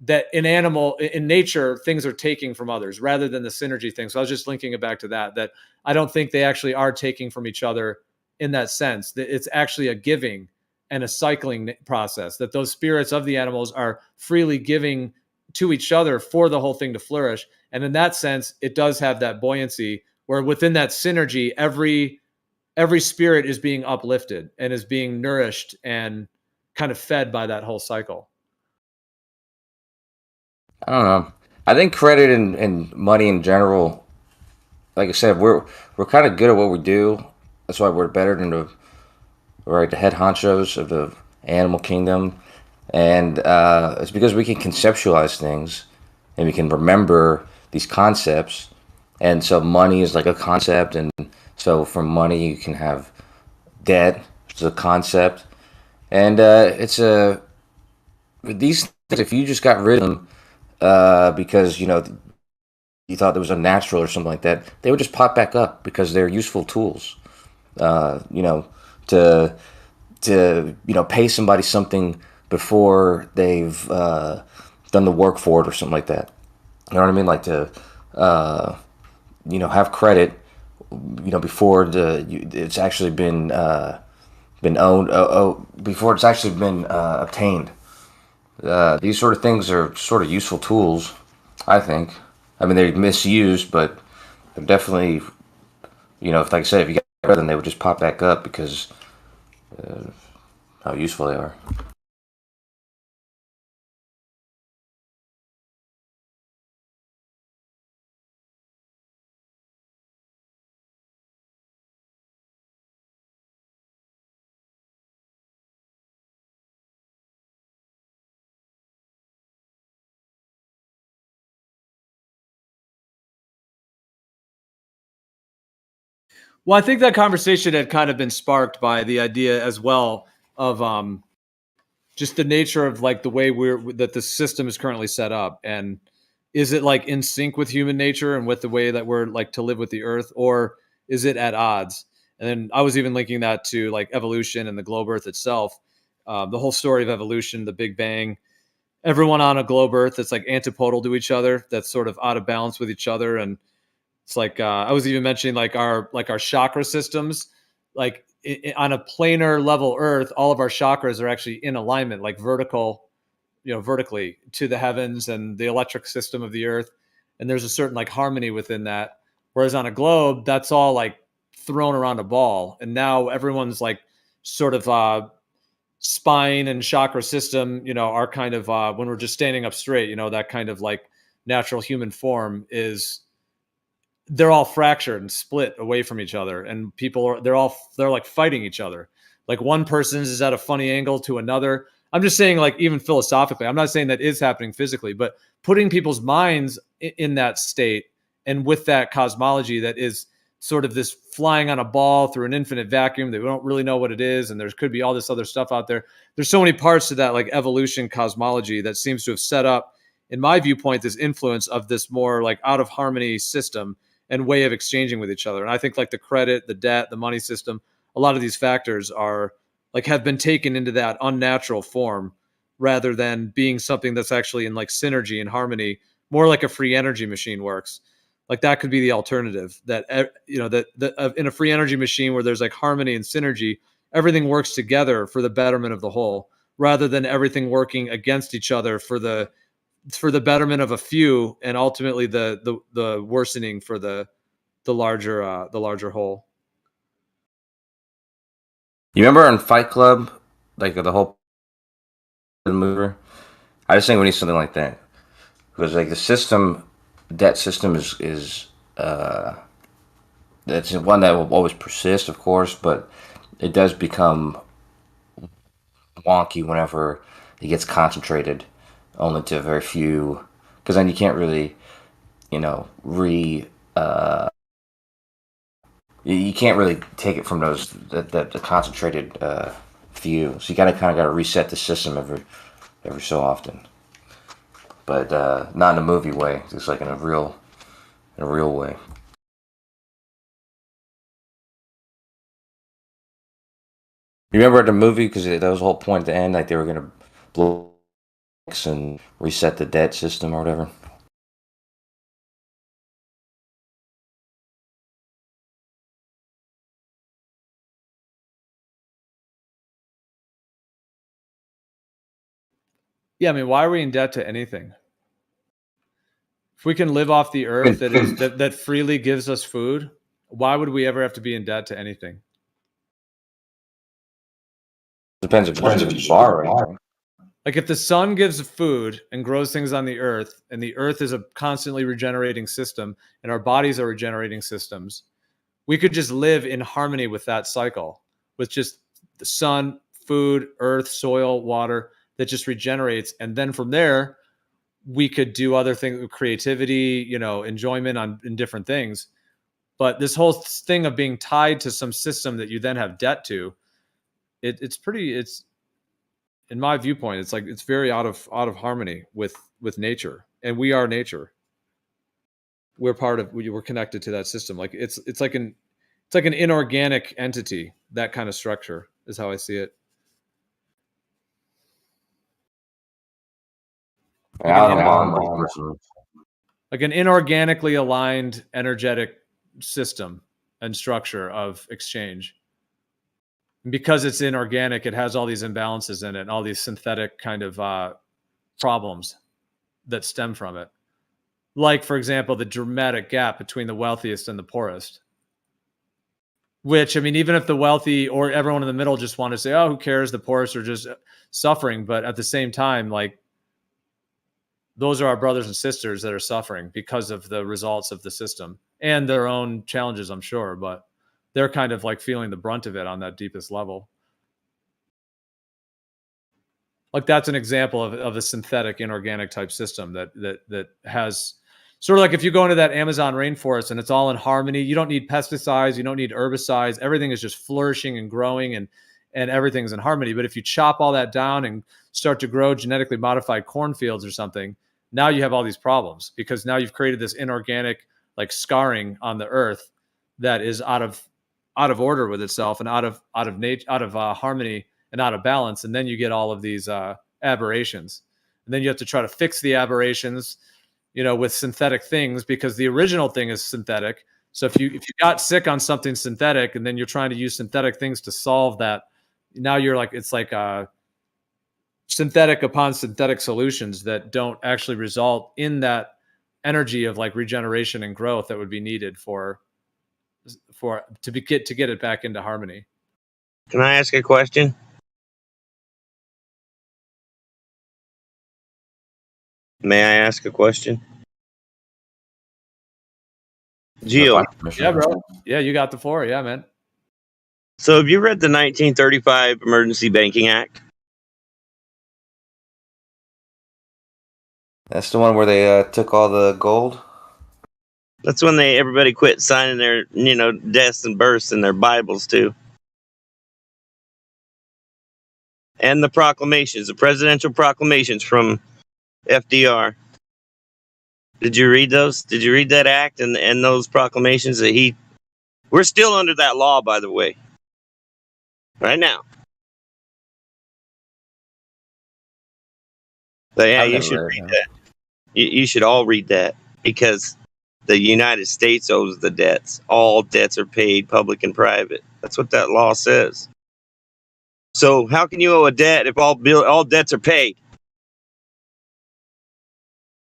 that in nature, things are taking from others rather than the synergy thing. So I was just linking it back to that I don't think they actually are taking from each other in that sense. That it's actually a giving and a cycling process, that those spirits of the animals are freely giving to each other for the whole thing to flourish. And in that sense, it does have that buoyancy where within that synergy, every spirit is being uplifted and is being nourished and kind of fed by that whole cycle. I don't know. I think credit and money in general, like I said, we're kind of good at what we do. That's why we're better than the head honchos of the animal kingdom, and it's because we can conceptualize things and we can remember these concepts. And so money is like a concept, and so from money you can have debt, which is a concept, and these things, if you just got rid of them because you thought there was unnatural or something like that, they would just pop back up because they're useful tools. To pay somebody something before they've done the work for it or something like that. You know what I mean? Like to have credit, before it's actually been owned, before it's actually been obtained. These sort of things are sort of useful tools, I think. I mean, they're misused, but they're definitely, like I said, if you got rid of them, they would just pop back up because how useful they are. Well, I think that conversation had kind of been sparked by the idea as well of just the nature of like the way that the system is currently set up, and is it like in sync with human nature and with the way that we're like to live with the earth, or is it at odds? And then I was even linking that to like evolution and the globe earth itself, the whole story of evolution, the Big Bang, everyone on a globe earth that's like antipodal to each other, that's sort of out of balance with each other. And it's like I was even mentioning like our chakra systems, like on a planar level Earth, all of our chakras are actually in alignment, like vertically to the heavens and the electric system of the Earth, and there's a certain like harmony within that. Whereas on a globe, that's all like thrown around a ball, and now everyone's like sort of spine and chakra system, are kind of when we're just standing up straight, that kind of like natural human form is. They're all fractured and split away from each other, and they're like fighting each other. Like one person's is at a funny angle to another. I'm just saying, like, even philosophically, I'm not saying that is happening physically, but putting people's minds in that state and with that cosmology that is sort of this flying on a ball through an infinite vacuum that we don't really know what it is, and there could be all this other stuff out there. There's so many parts to that like evolution cosmology that seems to have set up, in my viewpoint, this influence of this more like out of harmony system and way of exchanging with each other. And I think like the credit, the debt, the money system, a lot of these factors are like have been taken into that unnatural form rather than being something that's actually in like synergy and harmony, more like a free energy machine works. Like that could be the alternative, that that in a free energy machine where there's like harmony and synergy, everything works together for the betterment of the whole, rather than everything working against each other for the betterment of a few, and ultimately the worsening for the larger whole. You remember in Fight Club, like the whole mover? I just think we need something like that, because like the debt system is that's one that will always persist, of course, but it does become wonky whenever it gets concentrated only to a very few, because then you can't really You can't really take it from those the concentrated few. So you kind of got to reset the system every so often. But not in a movie way. It's like in a real way. You remember the movie, because that was the whole point at the end, like they were gonna blow and reset the debt system or whatever. Yeah, I mean, why are we in debt to anything? If we can live off the earth that freely gives us food, why would we ever have to be in debt to anything? Depends if it's borrowing. Like if the sun gives food and grows things on the earth, and the earth is a constantly regenerating system, and our bodies are regenerating systems, we could just live in harmony with that cycle, with just the sun, food, earth, soil, water that just regenerates. And then from there, we could do other things with creativity, enjoyment in different things. But this whole thing of being tied to some system that you then have debt to, it's in my viewpoint, it's very out of harmony with nature, and we are nature. We're connected to that system. Like it's like an inorganic entity. That kind of structure is how I see it. Like an inorganically aligned energetic system and structure of exchange. And because it's inorganic, it has all these imbalances in it, and all these synthetic kind of problems that stem from it. Like, for example, the dramatic gap between the wealthiest and the poorest. Which, I mean, even if the wealthy or everyone in the middle just want to say, oh, who cares? The poorest are just suffering. But at the same time, like, those are our brothers and sisters that are suffering because of the results of the system and their own challenges, I'm sure. But they're kind of like feeling the brunt of it on that deepest level. Like that's an example of a synthetic inorganic type system that has sort of like if you go into that Amazon rainforest and it's all in harmony, you don't need pesticides, you don't need herbicides, everything is just flourishing and growing and everything's in harmony. But if you chop all that down and start to grow genetically modified cornfields or something, now you have all these problems because now you've created this inorganic like scarring on the earth that is out of order with itself and out of harmony and out of balance. And then you get all of these aberrations. And then you have to try to fix the aberrations, with synthetic things because the original thing is synthetic. So if you got sick on something synthetic and then you're trying to use synthetic things to solve that, now you're like, it's like synthetic upon synthetic solutions that don't actually result in that energy of like regeneration and growth that would be needed to get it back into harmony. Can I ask a question? May I ask a question? Gio. Yeah, bro. Yeah, you got the floor. Yeah, man. So have you read the 1935 Emergency Banking Act? That's the one where they took all the gold? That's when everybody quit signing their, deaths and births in their Bibles too. And the proclamations, the presidential proclamations from FDR. Did you read those? Did you read that act and those proclamations that we're still under that law, by the way. Right now. But yeah, you should read that. You should all read that because the United States owes the debts. All debts are paid, public and private. That's what that law says. So how can you owe a debt if all debts are paid?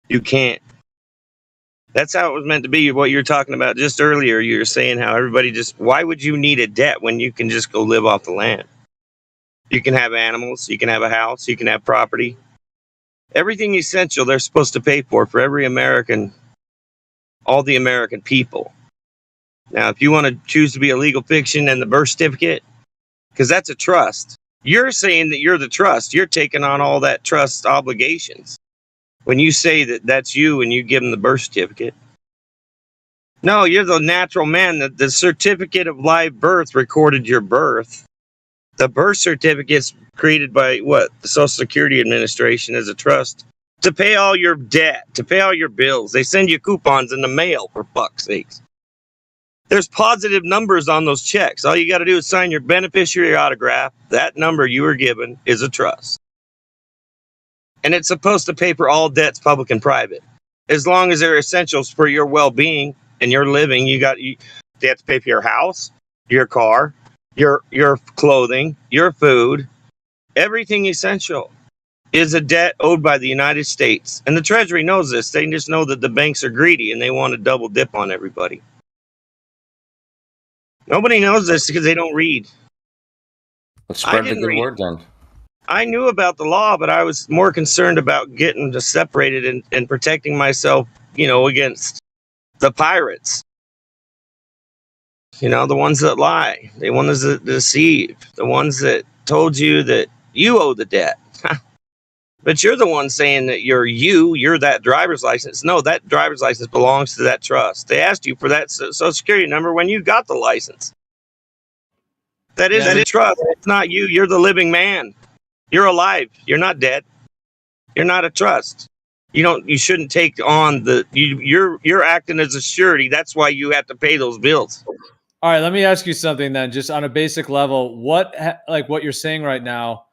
You can't. That's how it was meant to be. What you were talking about just earlier, you were saying how everybody why would you need a debt when you can just go live off the land? You can have animals, you can have a house, you can have property. Everything essential they're supposed to pay for every American, all the American people. Now, if you want to choose to be a legal fiction and the birth certificate, because that's a trust. You're saying that you're the trust. You're taking on all that trust obligations. When you say that that's you and you give them the birth certificate, No, you're the natural man. The certificate of live birth recorded your birth. The birth certificate's created by what? The Social Security Administration as a trust to pay all your debt, to pay all your bills. They send you coupons in the mail, for fuck's sakes. There's positive numbers on those checks. All you got to do is sign your beneficiary autograph. That number you were given is a trust. And it's supposed to pay for all debts, public and private. As long as they're essentials for your well-being and your living, they have to pay for your house, your car, your clothing, your food. Everything essential is a debt owed by the United States. And the Treasury knows this. They just know that the banks are greedy and they want to double dip on everybody. Nobody knows this because they don't read. Let's spread the good word then. I knew about the law, but I was more concerned about getting to separated and protecting myself, against the pirates. The ones that lie, the ones that deceive, the ones that told you that you owe the debt. But you're the one saying that you're that driver's license. No, that driver's license belongs to that trust. They asked you for that Social Security number when you got the license. That is the trust. It's not you. You're the living man. You're alive. You're not dead. You're not a trust. You shouldn't take on you're acting as a surety. That's why you have to pay those bills. All right, let me ask you something then, just on a basic level. What you're saying right now,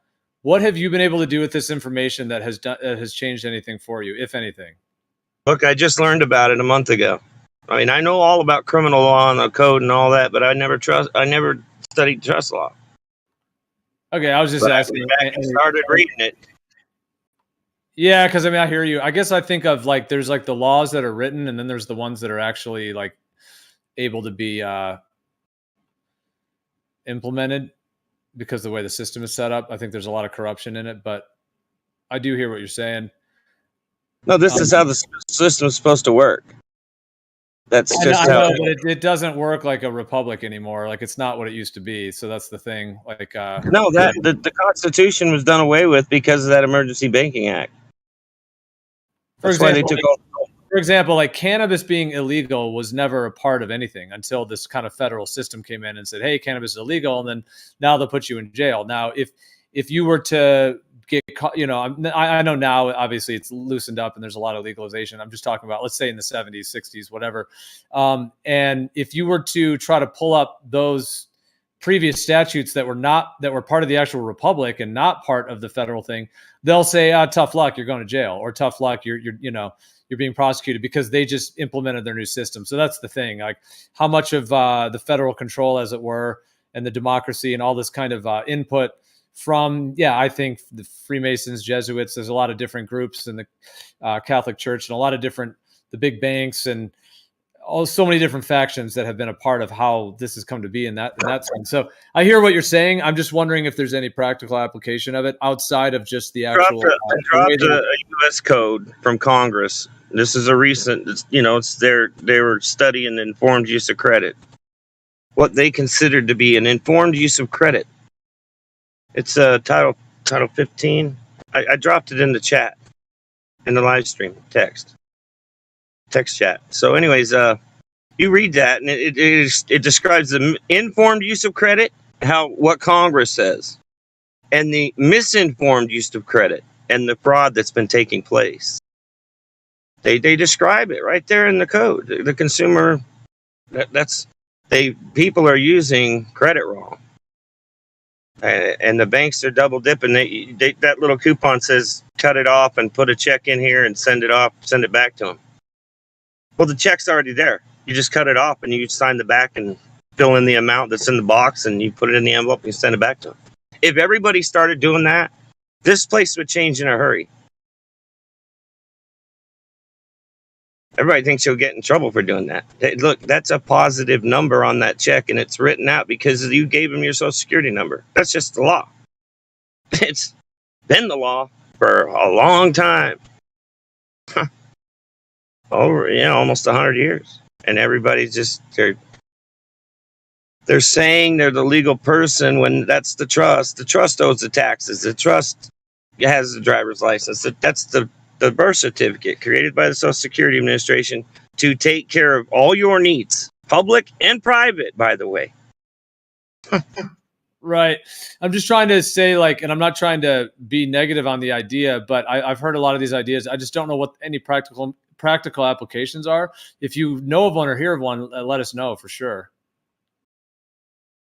what have you been able to do with this information that has changed anything for you, if anything? Look, I just learned about it a month ago. I mean, I know all about criminal law and the code and all that, but I never studied trust law. Okay, I was just asking. I started reading it. Yeah, because I hear you. I guess I think of there's the laws that are written, and then there's the ones that are actually able to be implemented because of the way the system is set up. I think there's a lot of corruption in it, but I do hear what you're saying. No, this is how the system is supposed to work. That's just how it doesn't work like a republic anymore. It's not what it used to be. So that's the thing. No, the Constitution was done away with because of that Emergency Banking Act. That's why they took all. For example, cannabis being illegal was never a part of anything until this kind of federal system came in and said, "Hey, cannabis is illegal," and then now they'll put you in jail. Now, if you were to get caught, I know now obviously it's loosened up and there's a lot of legalization. I'm just talking about, let's say in the 70s, 60s, whatever. And if you were to try to pull up those previous statutes that were part of the actual republic and not part of the federal thing, they'll say, tough luck, you're going to jail, or tough luck, you're being prosecuted, because they just implemented their new system. So that's the thing, how much of the federal control, as it were, and the democracy and all this kind of input from, I think the Freemasons, Jesuits, there's a lot of different groups in the Catholic Church, and a lot of the big banks, and so many different factions that have been a part of how this has come to be in that sense. So I hear what you're saying. I'm just wondering if there's any practical application of it outside of just the actual. I dropped a U.S. code from Congress. This is a recent. They were studying informed use of credit. What they considered to be an informed use of credit. It's Title 15. I dropped it in the chat, in the live stream text chat. So anyways, you read that, and it describes the informed use of credit, what Congress says, and the misinformed use of credit and the fraud that's been taking place. They describe it right there in the code. The consumer, people are using credit wrong, and the banks are double dipping. That little coupon says cut it off and put a check in here and send it back to them. Well, the check's already there. You just cut it off and you sign the back and fill in the amount that's in the box, and you put it in the envelope and you send it back to them. If everybody started doing that, this place would change in a hurry. Everybody thinks you'll get in trouble for doing that. Look, that's a positive number on that check, and it's written out because you gave them your Social Security number. That's just the law. It's been the law for a long time. Over, almost 100 years. And everybody's just, they're saying they're the legal person when that's the trust. The trust owes the taxes. The trust has the driver's license. That's the birth certificate created by the Social Security Administration to take care of all your needs, public and private, by the way. Right. I'm just trying to say, like, and I'm not trying to be negative on the idea, but I've heard a lot of these ideas. I just don't know what any practical applications are. If you know of one or hear of one, let us know for sure.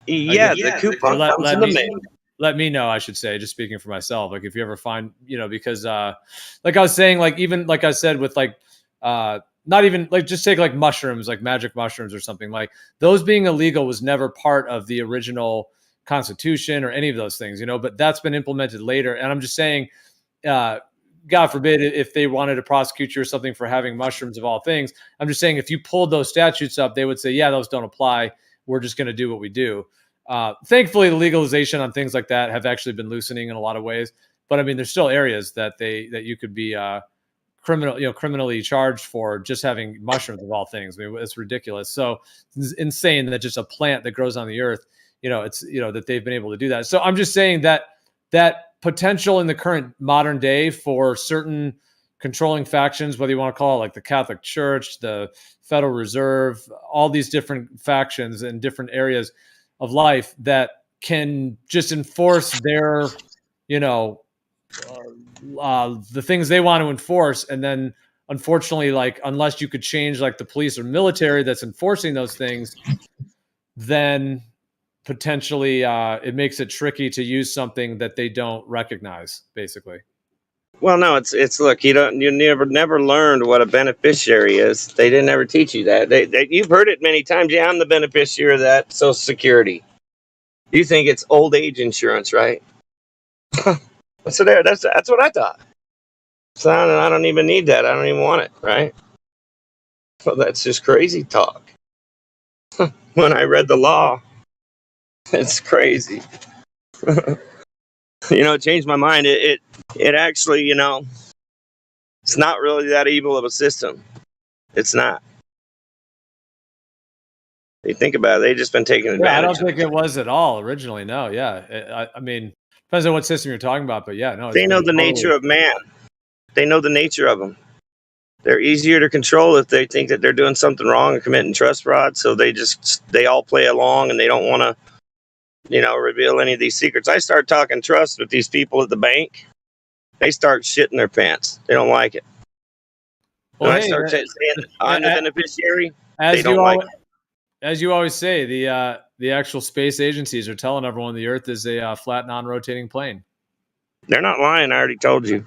Yeah, the coupon comes in the mail. Let me know, I should say, just speaking for myself. Like, if you ever find, because like I was saying, like, even like I said with like not even like, just take like mushrooms, like magic mushrooms or something, like those being illegal was never part of the original Constitution or any of those things, but that's been implemented later. And I'm just saying, God forbid if they wanted to prosecute you or something for having mushrooms of all things. I'm just saying, if you pulled those statutes up, they would say, yeah, those don't apply. We're just going to do what we do. Thankfully, the legalization on things like that have actually been loosening in a lot of ways. But I mean, there's still areas that you could be criminally charged for just having mushrooms of all things. I mean, it's ridiculous. So it's insane that just a plant that grows on the earth, it's that they've been able to do that. So I'm just saying that potential in the current modern day for certain controlling factions, whether you want to call it like the Catholic Church, the Federal Reserve, all these different factions in different areas of life that can just enforce their, the things they want to enforce. And then unfortunately, like, unless you could change like the police or military that's enforcing those things, then potentially it makes it tricky to use something that they don't recognize, basically. Well, no, it's look, you never learned what a beneficiary is. They didn't ever teach you that. You've heard it many times. Yeah, I'm the beneficiary of that Social Security. You think it's old age insurance, right? So that's what I thought. So I don't even need that. I don't even want it, right? Well, that's just crazy talk. When I read the law, it's crazy. It changed my mind. It actually, it's not really that evil of a system. It's not. You think about it, they've just been taking advantage. I don't think it was at all originally. No, yeah. I mean, depends on what system you're talking about, but yeah, no. They know the nature of man. They know the nature of them. They're easier to control if they think that they're doing something wrong and committing trust fraud. So they all play along and they don't want to, reveal any of these secrets. I start talking trust with these people at the bank. They start shitting their pants. They don't like it. Well, when I start saying I'm the beneficiary, they don't like it. As you always say, the actual space agencies are telling everyone the Earth is a flat, non-rotating plane. They're not lying. I already told you.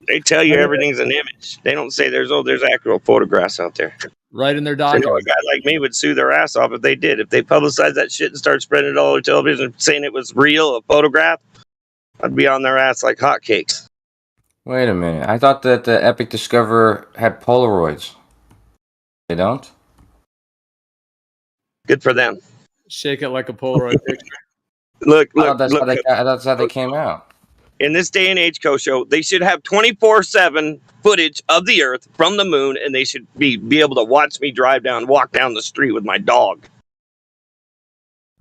They tell you everything's an image. They don't say there's actual photographs out there. Right in their documents. A guy like me would sue their ass off if they did. If they publicized that shit and started spreading it all over television, saying it was real, a photograph, I'd be on their ass like hotcakes. Wait a minute. I thought that the Epic Discover had Polaroids. They don't? Good for them. Shake it like a Polaroid picture. Look, that's how they came out. In this day and age, Kosho, they should have 24/7 footage of the Earth from the moon, and they should be able to watch me walk down the street with my dog.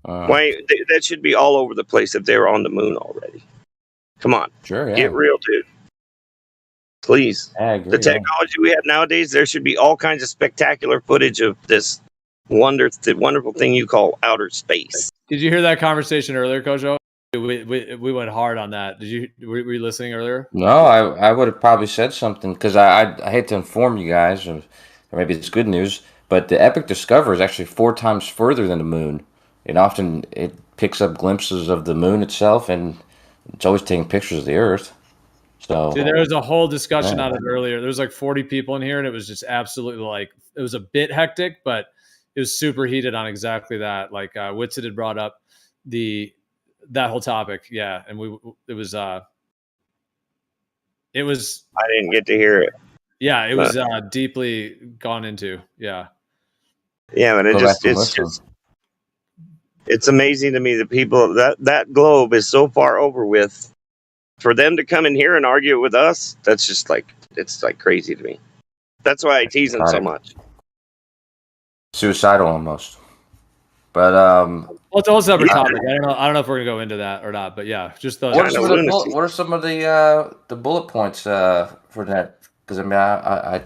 Why? That should be all over the place if they were on the moon already. Come on. Sure, yeah. Get real, dude. Please. I agree, the technology we have nowadays, there should be all kinds of spectacular footage of this wonderful thing you call outer space. Did you hear that conversation earlier, Kojo? We went hard on that. Were you listening earlier? No, I would have probably said something because I hate to inform you guys, or maybe it's good news, but the Epic Discover is actually 4 times further than the moon. It picks up glimpses of the moon itself, and it's always taking pictures of the Earth. So, dude, there was a whole discussion on it earlier. There was like 40 people in here, and it was just absolutely it was a bit hectic, but it was super heated on exactly that. Like Witsit had brought up that whole topic, yeah, and it was. I didn't get to hear it. Yeah, it was deeply gone into. Yeah. Yeah, but it's amazing to me that people that globe is so far over with. For them to come in here and argue it with us, that's just it's crazy to me. That's why I tease them so much. Suicidal almost. But well, it's a whole separate topic. I don't know if we're gonna go into that or not. But yeah, just those. What are some of the bullet points for that? Because I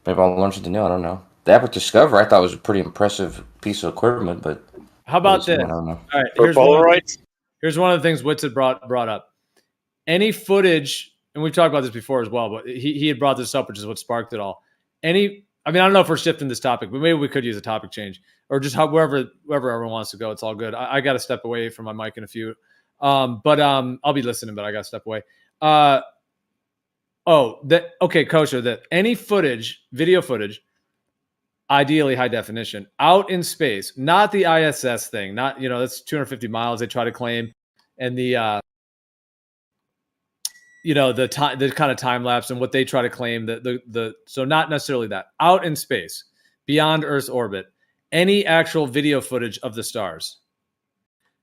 Maybe I'll learn something new. I don't know. The Epic Discover I thought was a pretty impressive piece of equipment, but how about this? I don't know. All right, Polaroids. Here's one of the things Witz had brought up. Any footage, and we've talked about this before as well, but he had brought this up, which is what sparked it all. I don't know if we're shifting this topic, but maybe we could use a topic change or just wherever everyone wants to go. It's all good. I got to step away from my mic in a few, but I'll be listening, but I got to step away. Kosher, that any footage, video footage, ideally high definition, out in space, not the ISS thing, not, that's 250 miles they try to claim, and the the kind of time lapse and what they try to claim, so not necessarily that, out in space, beyond Earth's orbit, any actual video footage of the stars,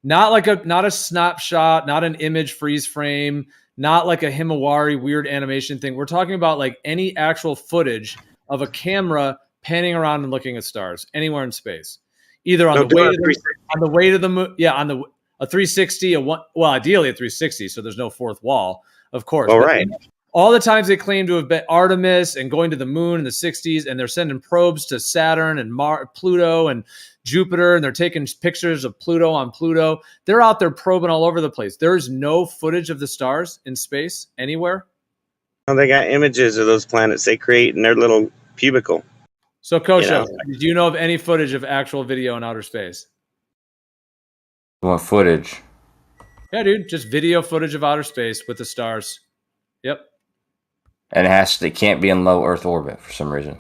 not a snapshot, not an image freeze frame, not like a Himawari weird animation thing. We're talking about like any actual footage of a camera panning around and looking at stars anywhere in space, either on the way to the moon, a 360, ideally a 360, so there's no fourth wall, of course. All right. All the times they claim to have been Artemis and going to the moon in the 60s, and they're sending probes to Saturn and Pluto and Jupiter, and they're taking pictures of Pluto on Pluto. They're out there probing all over the place. There is no footage of the stars in space anywhere. Oh, they got images of those planets they create in their little cubicle. So, Kosho, do you know of any footage of actual video in outer space? What footage? Yeah, dude, just video footage of outer space with the stars. Yep. And it can't be in low Earth orbit for some reason.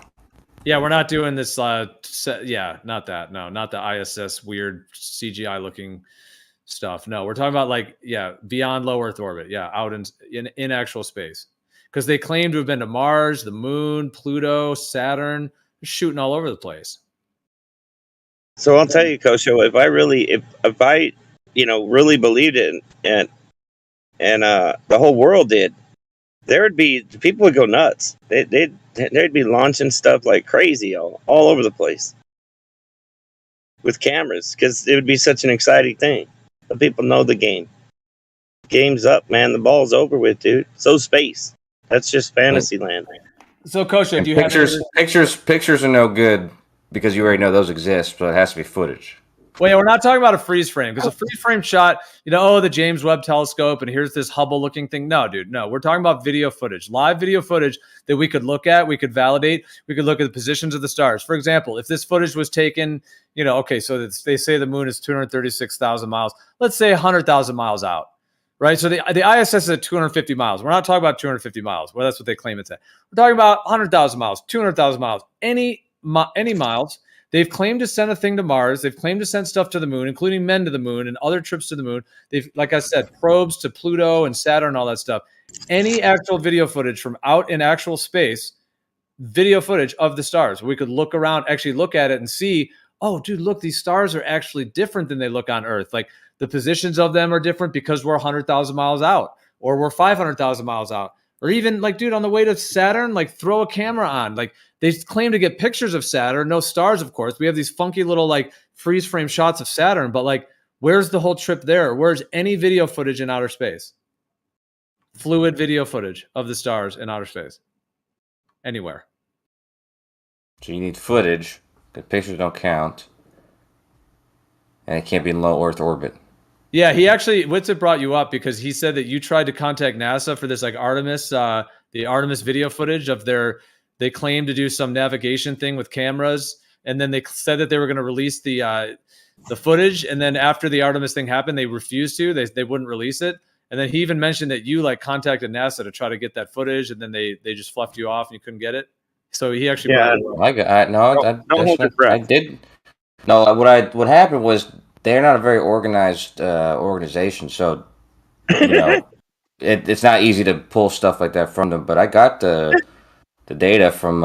Yeah, we're not doing this. Not that. No, not the ISS weird CGI looking stuff. No, we're talking about beyond low Earth orbit. Yeah, out in actual space, because they claim to have been to Mars, the moon, Pluto, Saturn, shooting all over the place. So I'll tell you, Kosho, if I really believed it, and the whole world did, people would go nuts. They'd be launching stuff like crazy all over the place with cameras, because it would be such an exciting thing. The people know the game. Game's up, man. The ball's over with, dude. So space. That's just fantasy land. So, Kosho, do you pictures are no good because you already know those exist, but it has to be footage. Well, yeah, we're not talking about a freeze frame, because a freeze frame shot, the James Webb Telescope, and here's this Hubble-looking thing. No, dude, no. We're talking about video footage, live video footage that we could look at, we could validate, we could look at the positions of the stars. For example, if this footage was taken, so they say the moon is 236,000 miles. Let's say 100,000 miles out, right? So the ISS is at 250 miles. We're not talking about 250 miles. Well, that's what they claim it's at. We're talking about 100,000 miles, 200,000 miles, any miles. They've claimed to send a thing to Mars. They've claimed to send stuff to the moon, including men to the moon and other trips to the moon. They've, like I said, probes to Pluto and Saturn, all that stuff. Any actual video footage from out in actual space, video footage of the stars. We could look around, actually look at it and see, oh, dude, look, these stars are actually different than they look on Earth. Like the positions of them are different because we're 100,000 miles out, or we're 500,000 miles out. Or even on the way to Saturn, throw a camera on. They claim to get pictures of Saturn, no stars, of course. We have these funky little freeze frame shots of Saturn, but where's the whole trip there? Where's any video footage in outer space? Fluid video footage of the stars in outer space. Anywhere. So you need footage. The pictures don't count. And it can't be in low Earth orbit. Yeah, Witsit brought you up because he said that you tried to contact NASA for this Artemis, the Artemis video footage of they claimed to do some navigation thing with cameras, and then they said that they were going to release the footage, and then after the Artemis thing happened, they refused to. They wouldn't release it, and then he even mentioned that you contacted NASA to try to get that footage, and then they just fluffed you off and you couldn't get it. So he actually I did. No, what happened was they're not a very organized organization, so it's not easy to pull stuff like that from them. But I got the data from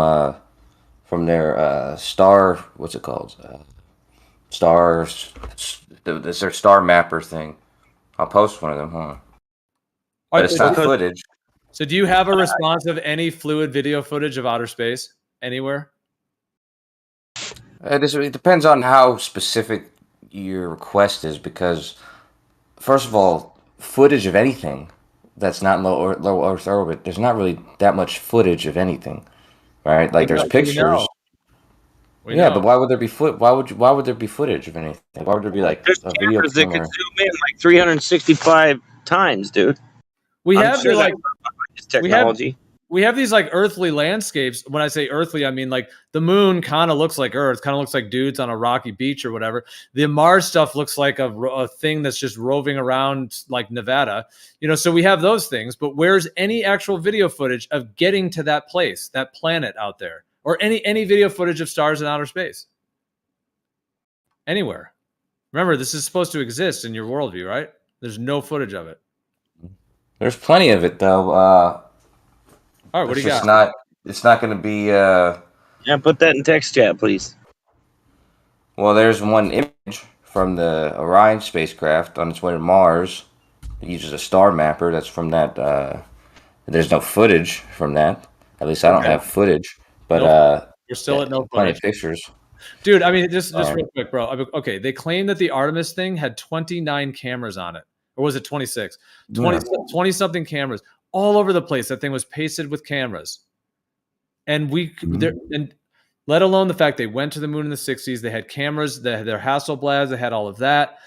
their star. What's it called? Stars. It's their star mapper thing. I'll post one of them. Hold on. But it's not footage. So do you have a response of any fluid video footage of outer space anywhere? It depends on how specific your request is, because first of all, footage of anything that's not low Earth orbit, there's not really that much footage of anything. right? Like there's We pictures. know. We Yeah, know. but why would there be Why would there be footage of anything? Why would there be like There's a video cameras that camera? could zoom in like 365 times, dude. We I'm have sure the like this technology. we have these like earthly landscapes. When I say earthly, I mean like the moon kind of looks like Earth, kind of looks like dudes on a rocky beach or whatever. The Mars stuff looks like a thing that's just roving around like Nevada, so we have those things, but where's any actual video footage of getting to that place, that planet out there, or any video footage of stars in outer space? Anywhere. Remember, this is supposed to exist in your worldview, right? There's no footage of it. There's plenty of it though. All right, what do you got? It's not going to be. Yeah, put that in text chat, please. Well, there's one image from the Orion spacecraft on its way to Mars. It uses a star mapper. That's from that. There's no footage from that. At least I don't have footage. But we're still at no plenty of footage. pictures. Dude, I mean, just real quick, bro. Okay, they claim that the Artemis thing had 29 cameras on it. Or was it 26? 20 something cameras all over the place. That thing was pasted with cameras. And and let alone the fact they went to the moon in the 60s. They had cameras, they had their Hasselblads, they had all of that.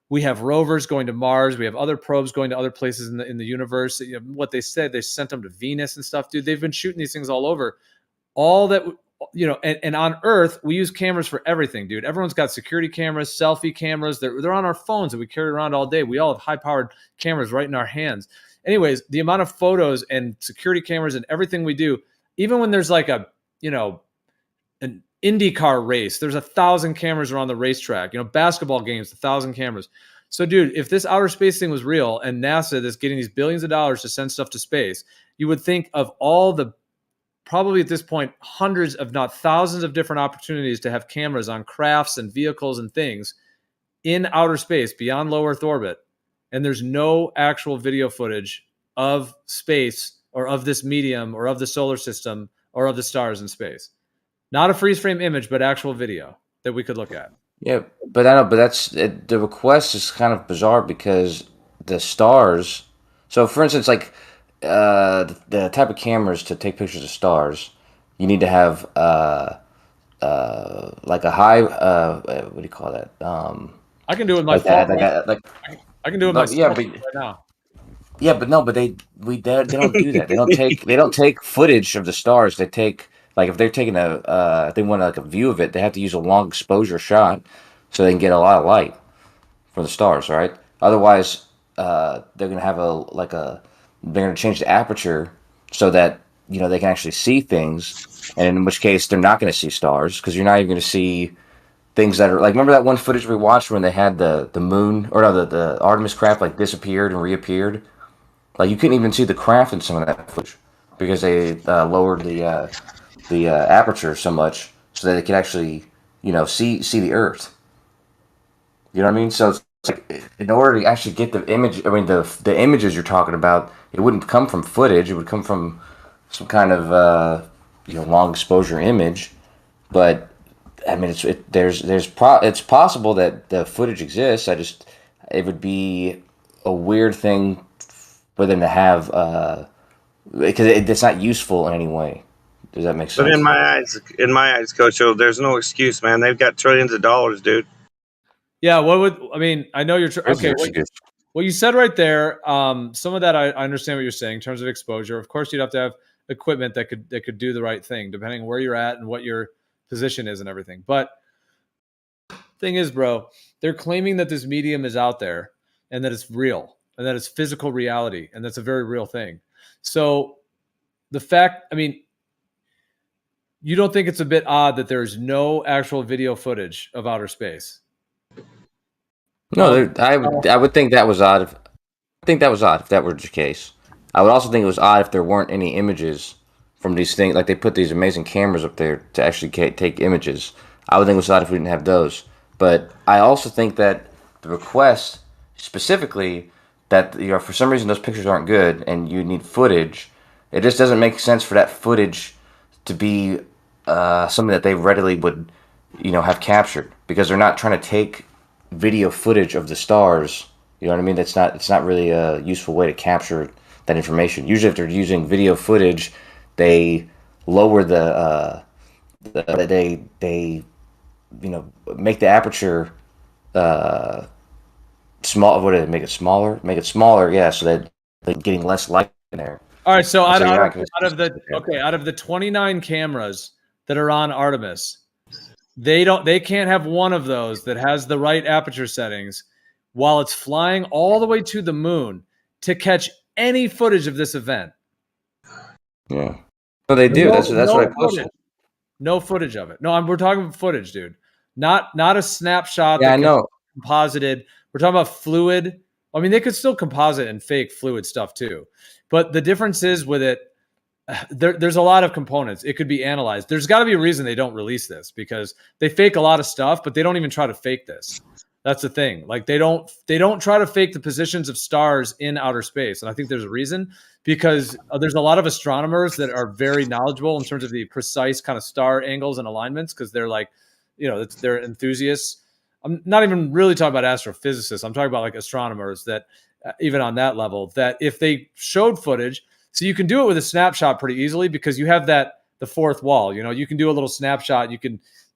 We have rovers going to Mars. We have other probes going to other places in the universe. What they said, they sent them to Venus and stuff, dude. They've been shooting these things all over. All that, and on Earth, we use cameras for everything, dude. Everyone's got security cameras, selfie cameras. They're on our phones that we carry around all day. We all have high-powered cameras right in our hands. Anyways, the amount of photos and security cameras and everything we do, even when there's like an IndyCar race, there's 1,000 cameras around the racetrack. Basketball games, 1,000 cameras. So, dude, if this outer space thing was real and NASA is getting these billions of dollars to send stuff to space, you would think of all the, probably at this point, hundreds if not thousands of different opportunities to have cameras on crafts and vehicles and things in outer space beyond low Earth orbit. And there's no actual video footage of space or of this medium or of the solar system or of the stars in space. Not a freeze frame image, but actual video that we could look at. Yeah, but I know, but that's the request is kind of bizarre because the stars. So, for instance, like the type of cameras to take pictures of stars, you need to have like a high what do you call that? I can do it with my phone. I can do it with my phone right now. Yeah, but no, but they don't do that. They don't take footage of the stars. They take, like, if they're taking if they want like a view of it, they have to use a long exposure shot so they can get a lot of light from the stars, right? Otherwise, they're gonna have they're gonna change the aperture so that they can actually see things, and in which case they're not gonna see stars because you're not even gonna see things that are like, remember that one footage we watched when they had the moon, or no, the Artemis craft like disappeared and reappeared? Like, you couldn't even see the craft in some of that footage because they lowered the aperture so much so that they could actually see the Earth. You know what I mean? So it's like, in order to actually get the image, I mean the images you're talking about, it wouldn't come from footage. It would come from some kind of long exposure image. But I mean, it's possible that the footage exists. It would be a weird thing for them to have because it's not useful in any way. Does that make sense? But in my eyes, Coach, there's no excuse, man. They've got trillions of dollars, dude. Yeah, I know you're okay. What you said right there, some of that I understand what you're saying in terms of exposure. Of course, you'd have to have equipment that could do the right thing, depending on where you're at and what your position is and everything. But thing is, bro, they're claiming that this medium is out there and that it's real and that it's physical reality, and that's a very real thing. So the fact, I mean, you don't think it's a bit odd that there's no actual video footage of outer space? No, I would think that was odd. If that were the case. I would also think it was odd if there weren't any images from these things. Like, they put these amazing cameras up there to actually take images. I would think it was odd if we didn't have those. But I also think that the request specifically that for some reason those pictures aren't good and you need footage. It just doesn't make sense for that footage to be something that they readily would have captured, because they're not trying to take video footage of the stars. You know what I mean? It's not really a useful way to capture that information. Usually if they're using video footage, they lower they make the aperture small. What did it make it smaller? Make it smaller, yeah, so that they're getting less light in there. All right, so out you're not of the 29 cameras that are on Artemis, they can't have one of those that has the right aperture settings while it's flying all the way to the moon to catch any footage of this event. Yeah. No, they do. That's what I posted. Footage. No footage of it. No, we're talking footage, dude. Not a snapshot. Yeah, that I know. Composited. We're talking about fluid. I mean, they could still composite and fake fluid stuff too, but the difference is with it. There's a lot of components. It could be analyzed. There's got to be a reason they don't release this, because they fake a lot of stuff, but they don't even try to fake this. That's the thing. Like they don't try to fake the positions of stars in outer space. And I think there's a reason, because there's a lot of astronomers that are very knowledgeable in terms of the precise kind of star angles and alignments, because they're like, they're enthusiasts. I'm not even really talking about astrophysicists. I'm talking about like astronomers that even on that level, that if they showed footage, so you can do it with a snapshot pretty easily, because you have the fourth wall. You can do a little snapshot.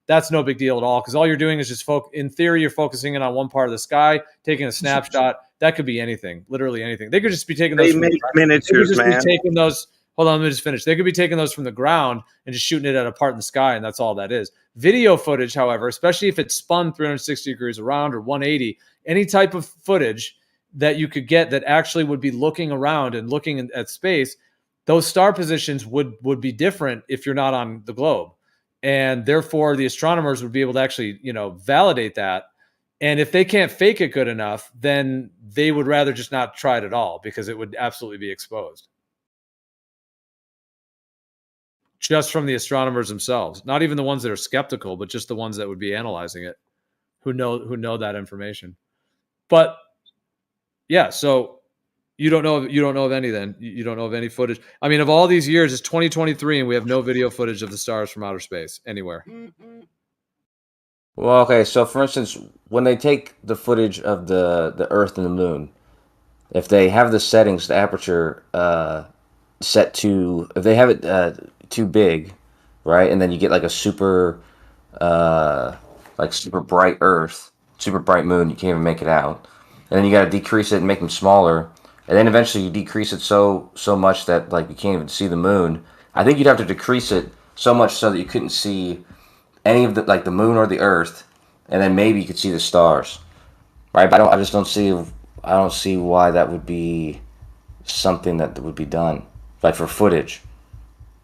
That's no big deal at all, because all you're doing is just in theory, you're focusing in on one part of the sky, taking a snapshot. That could be anything, literally anything. They could just be taking those. They make miniatures, man. Taking those. Hold on, let me just finish. They could be taking those from the ground and just shooting it at a part in the sky, and that's all that is. Video footage, however, especially if it's spun 360 degrees around or 180, any type of footage that you could get that actually would be looking around and looking at space, those star positions would be different if you're not on the globe. And therefore the astronomers would be able to actually, validate that. And if they can't fake it good enough, then they would rather just not try it at all, because it would absolutely be exposed. Just from the astronomers themselves, not even the ones that are skeptical, but just the ones that would be analyzing it, who know that information. But yeah, so you don't know of any then. You don't know of any footage. I mean, of all these years, it's 2023 and we have no video footage of the stars from outer space anywhere. Well, okay, so for instance, when they take the footage of the Earth and the Moon, if they have the settings, the aperture set to, if they have it too big, right, and then you get like a super bright Earth, super bright Moon, you can't even make it out, and then you got to decrease it and make them smaller, and then eventually you decrease it so much that like you can't even see the Moon. I think you'd have to decrease it so much so that you couldn't see any of the Moon or the Earth, and then maybe you could see the stars, right? But I just don't see why that would be something that would be done, like for footage.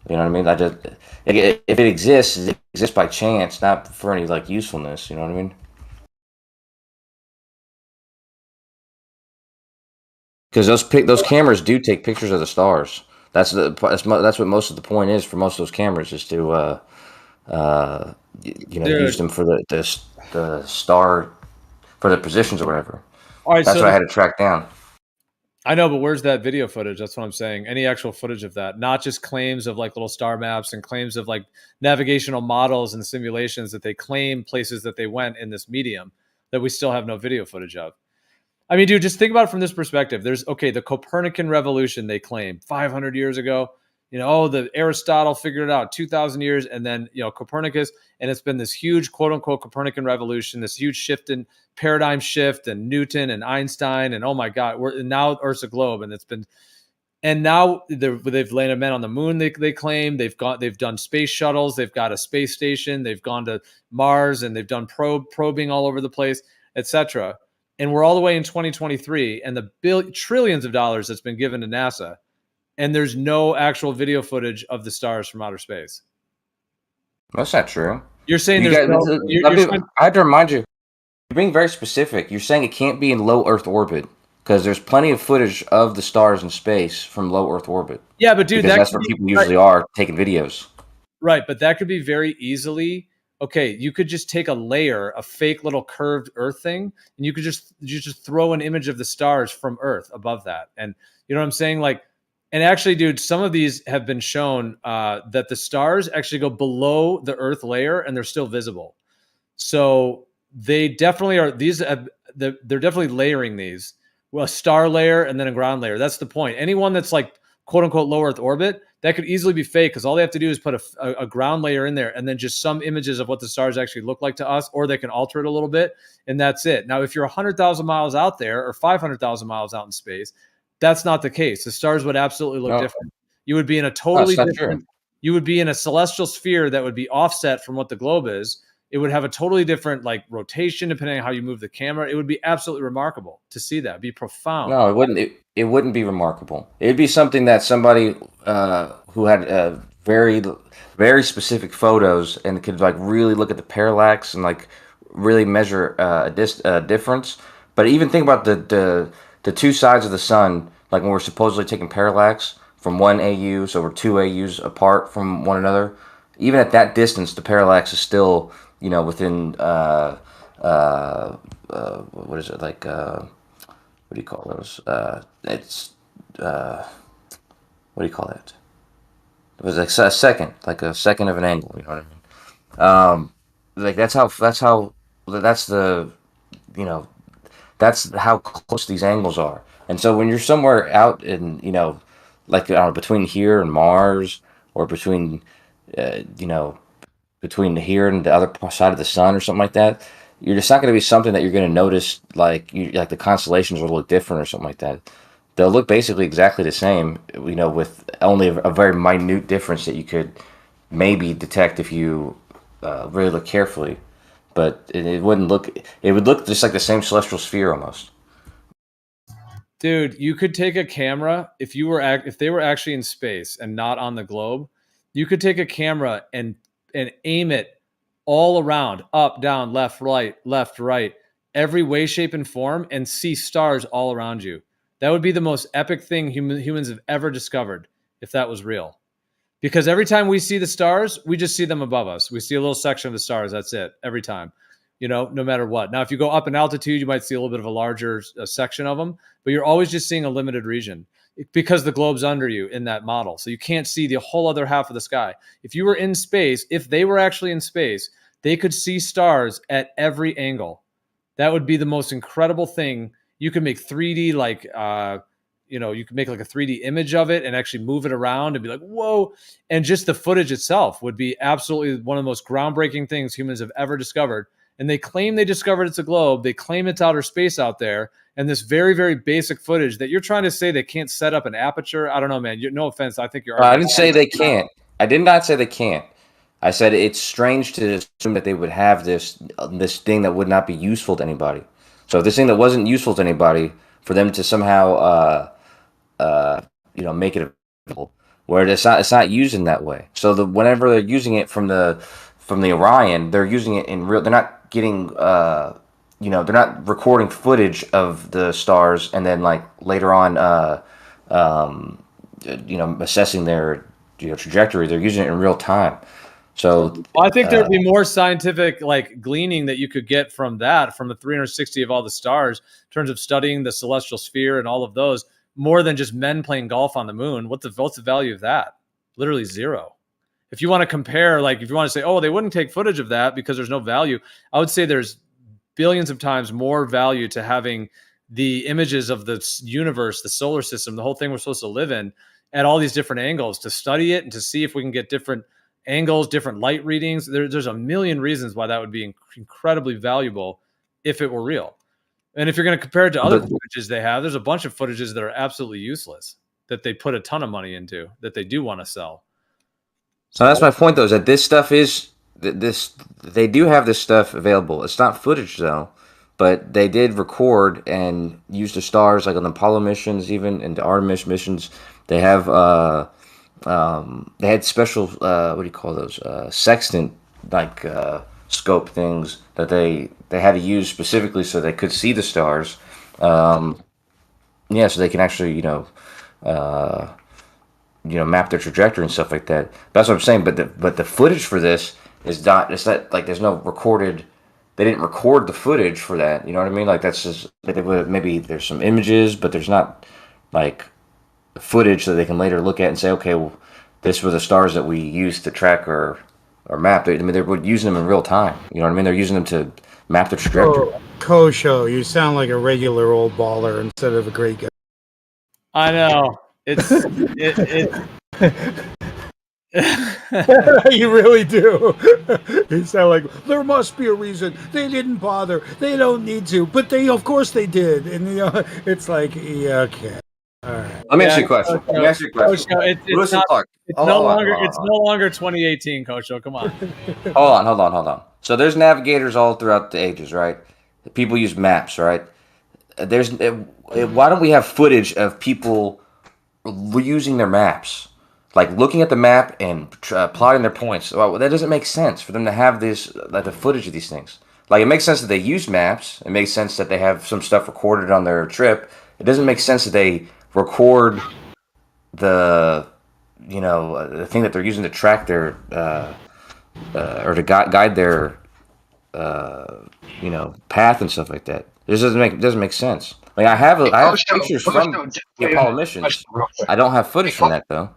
You know what I mean? If it exists by chance, not for any like usefulness. You know what I mean? Because those cameras do take pictures of the stars. That's what most of the point is for most of those cameras, is to use them for the star, for the positions or whatever. All right, that's so what I had to track down. I know, but where's that video footage? That's what I'm saying. Any actual footage of that, not just claims of like little star maps and claims of like navigational models and simulations that they claim places that they went in this medium that we still have no video footage of. I mean, dude, just think about it from this perspective. There's the Copernican revolution they claim 500 years ago. The Aristotle figured it out 2,000 years, and then Copernicus, and it's been this huge quote unquote Copernican revolution, this huge shift in paradigm shift, and Newton and Einstein, and oh my God, now Earth's a globe, and now they've landed men on the moon. They claim they've done space shuttles, they've got a space station, they've gone to Mars, and they've done probing all over the place, etc. And we're all the way in 2023, and the trillions of dollars that's been given to NASA, and there's no actual video footage of the stars from outer space. That's not true. You're saying I have to remind you, you're being very specific. You're saying it can't be in low Earth orbit, because there's plenty of footage of the stars in space from low Earth orbit. Yeah, but dude, that's where people usually are taking videos. Right, but that could be very easily. Okay, you could just take a fake little curved Earth thing, and you just throw an image of the stars from Earth above that, and you know what I'm saying? Like, and actually, dude, some of these have been shown that the stars actually go below the Earth layer, and they're still visible. So they definitely are. They're definitely layering these. Well, a star layer and then a ground layer. That's the point. Anyone that's like quote unquote low Earth orbit, that could easily be fake because all they have to do is put a ground layer in there and then just some images of what the stars actually look like to us, or they can alter it a little bit, and that's it. Now, if you're 100,000 miles out there or 500,000 miles out in space, that's not the case. The stars would absolutely look different. You would be in a totally different, you would be in a celestial sphere that would be offset from what the globe is. It would have a totally different like rotation depending on how you move the camera. It would be absolutely remarkable to see that. It'd be profound. No, it wouldn't. It wouldn't be remarkable. It'd be something that somebody who had very, very specific photos and could like really look at the parallax and like really measure a difference. But even think about the two sides of the sun, like when we're supposedly taking parallax from 1 AU, so we're 2 AUs apart from one another. Even at that distance, the parallax is still, you know, within what is it like? What do you call those? It's what do you call it? It was like a second of an angle. You know what I mean? Like that's the, you know, that's how close these angles are. And so when you're somewhere out in, you know, like between here and Mars, or between, you know, between here and the other side of the sun or something like that, you're just not going to be something that you're going to notice. Like like the constellations will look different or something like that. They'll look basically exactly the same, you know, with only a very minute difference that you could maybe detect if you really look carefully. But it wouldn't look. It would look just like the same celestial sphere almost. Dude, you could take a camera if they were actually in space and not on the globe. You could take a camera and aim it all around, up, down, left, right, every way, shape, and form, and see stars all around you. That would be the most epic thing humans have ever discovered if that was real. Because every time we see the stars, we just see them above us. We see a little section of the stars. That's it. Every time, you know, no matter what. Now, if you go up in altitude, you might see a little bit of a larger section of them, but you're always just seeing a limited region because the globe's under you in that model. So you can't see the whole other half of the sky. If you were in space, if they were actually in space, they could see stars at every angle. That would be the most incredible thing. You could make 3D like, you know, you could make like a 3D image of it and actually move it around and be like, whoa. And just the footage itself would be absolutely one of the most groundbreaking things humans have ever discovered. And they claim they discovered it's a globe. They claim it's outer space out there. And this very, very basic footage that you're trying to say they can't set up an aperture. I don't know, man. No offense. I think you're. I didn't say they can't. I did not say they can't. I said it's strange to assume that they would have this thing that would not be useful to anybody. So if this thing that wasn't useful to anybody, for them to somehow, you know, make it available, where it's not used in that way. So whenever they're using it from the Orion, they're using it in real. They're not getting, you know, they're not recording footage of the stars and then like later on, you know, assessing their, you know, trajectory. They're using it in real time. So I think there'd be more scientific like gleaning that you could get from that, from the 360 of all the stars, in terms of studying the celestial sphere and all of those, more than just men playing golf on the moon. What's the value of that? Literally zero. If you want to compare, like if you want to say, oh, they wouldn't take footage of that because there's no value, I would say there's billions of times more value to having the images of the universe, the solar system, the whole thing we're supposed to live in, at all these different angles, to study it and to see if we can get different angles, different light readings. There's a million reasons why that would be incredibly valuable if it were real. And if you're going to compare it to other footages they have, there's a bunch of footages that are absolutely useless that they put a ton of money into that they do want to sell. So that's my point, though, is that this stuff is they do have this stuff available. It's not footage though, but they did record and use the stars, like on the Apollo missions, even and the Artemis missions. They have they had special what do you call those sextant like scope things that they had to use specifically so they could see the stars. Yeah, so they can actually you know map their trajectory and stuff like that. That's what I'm saying. But the footage for this is not. It's not like there's no recorded. They didn't record the footage for that. You know what I mean? Like that's just maybe there's some images, but there's not like footage that they can later look at and say, okay, well, this were the stars that we used to track or map. I mean, they're using them in real time. You know what I mean? They're using them to map the trajectory. Kosho, you sound like a regular old baller instead of a great guy. I know. You really do. You sound like there must be a reason. They didn't bother. They don't need to, but they, of course, they did. And it's like, yeah, okay, all right. Let me ask you a question. Let me ask you a question. Coach, Lewis and Clark. it's Hold no on, longer hold on, it's hold no longer 2018, Coach. Come on. Hold on. So there's navigators all throughout the ages, right? People use maps, right? Why don't we have footage of people reusing their maps? Like looking at the map and plotting their points. Well, that doesn't make sense for them to have this, like the footage of these things. Like it makes sense that they use maps. It makes sense that they have some stuff recorded on their trip. It doesn't make sense that they record the, the thing that they're using to track their, or to guide their, path and stuff like that. This doesn't make sense. Like I have pictures from the Apollo missions. I don't have footage from that though.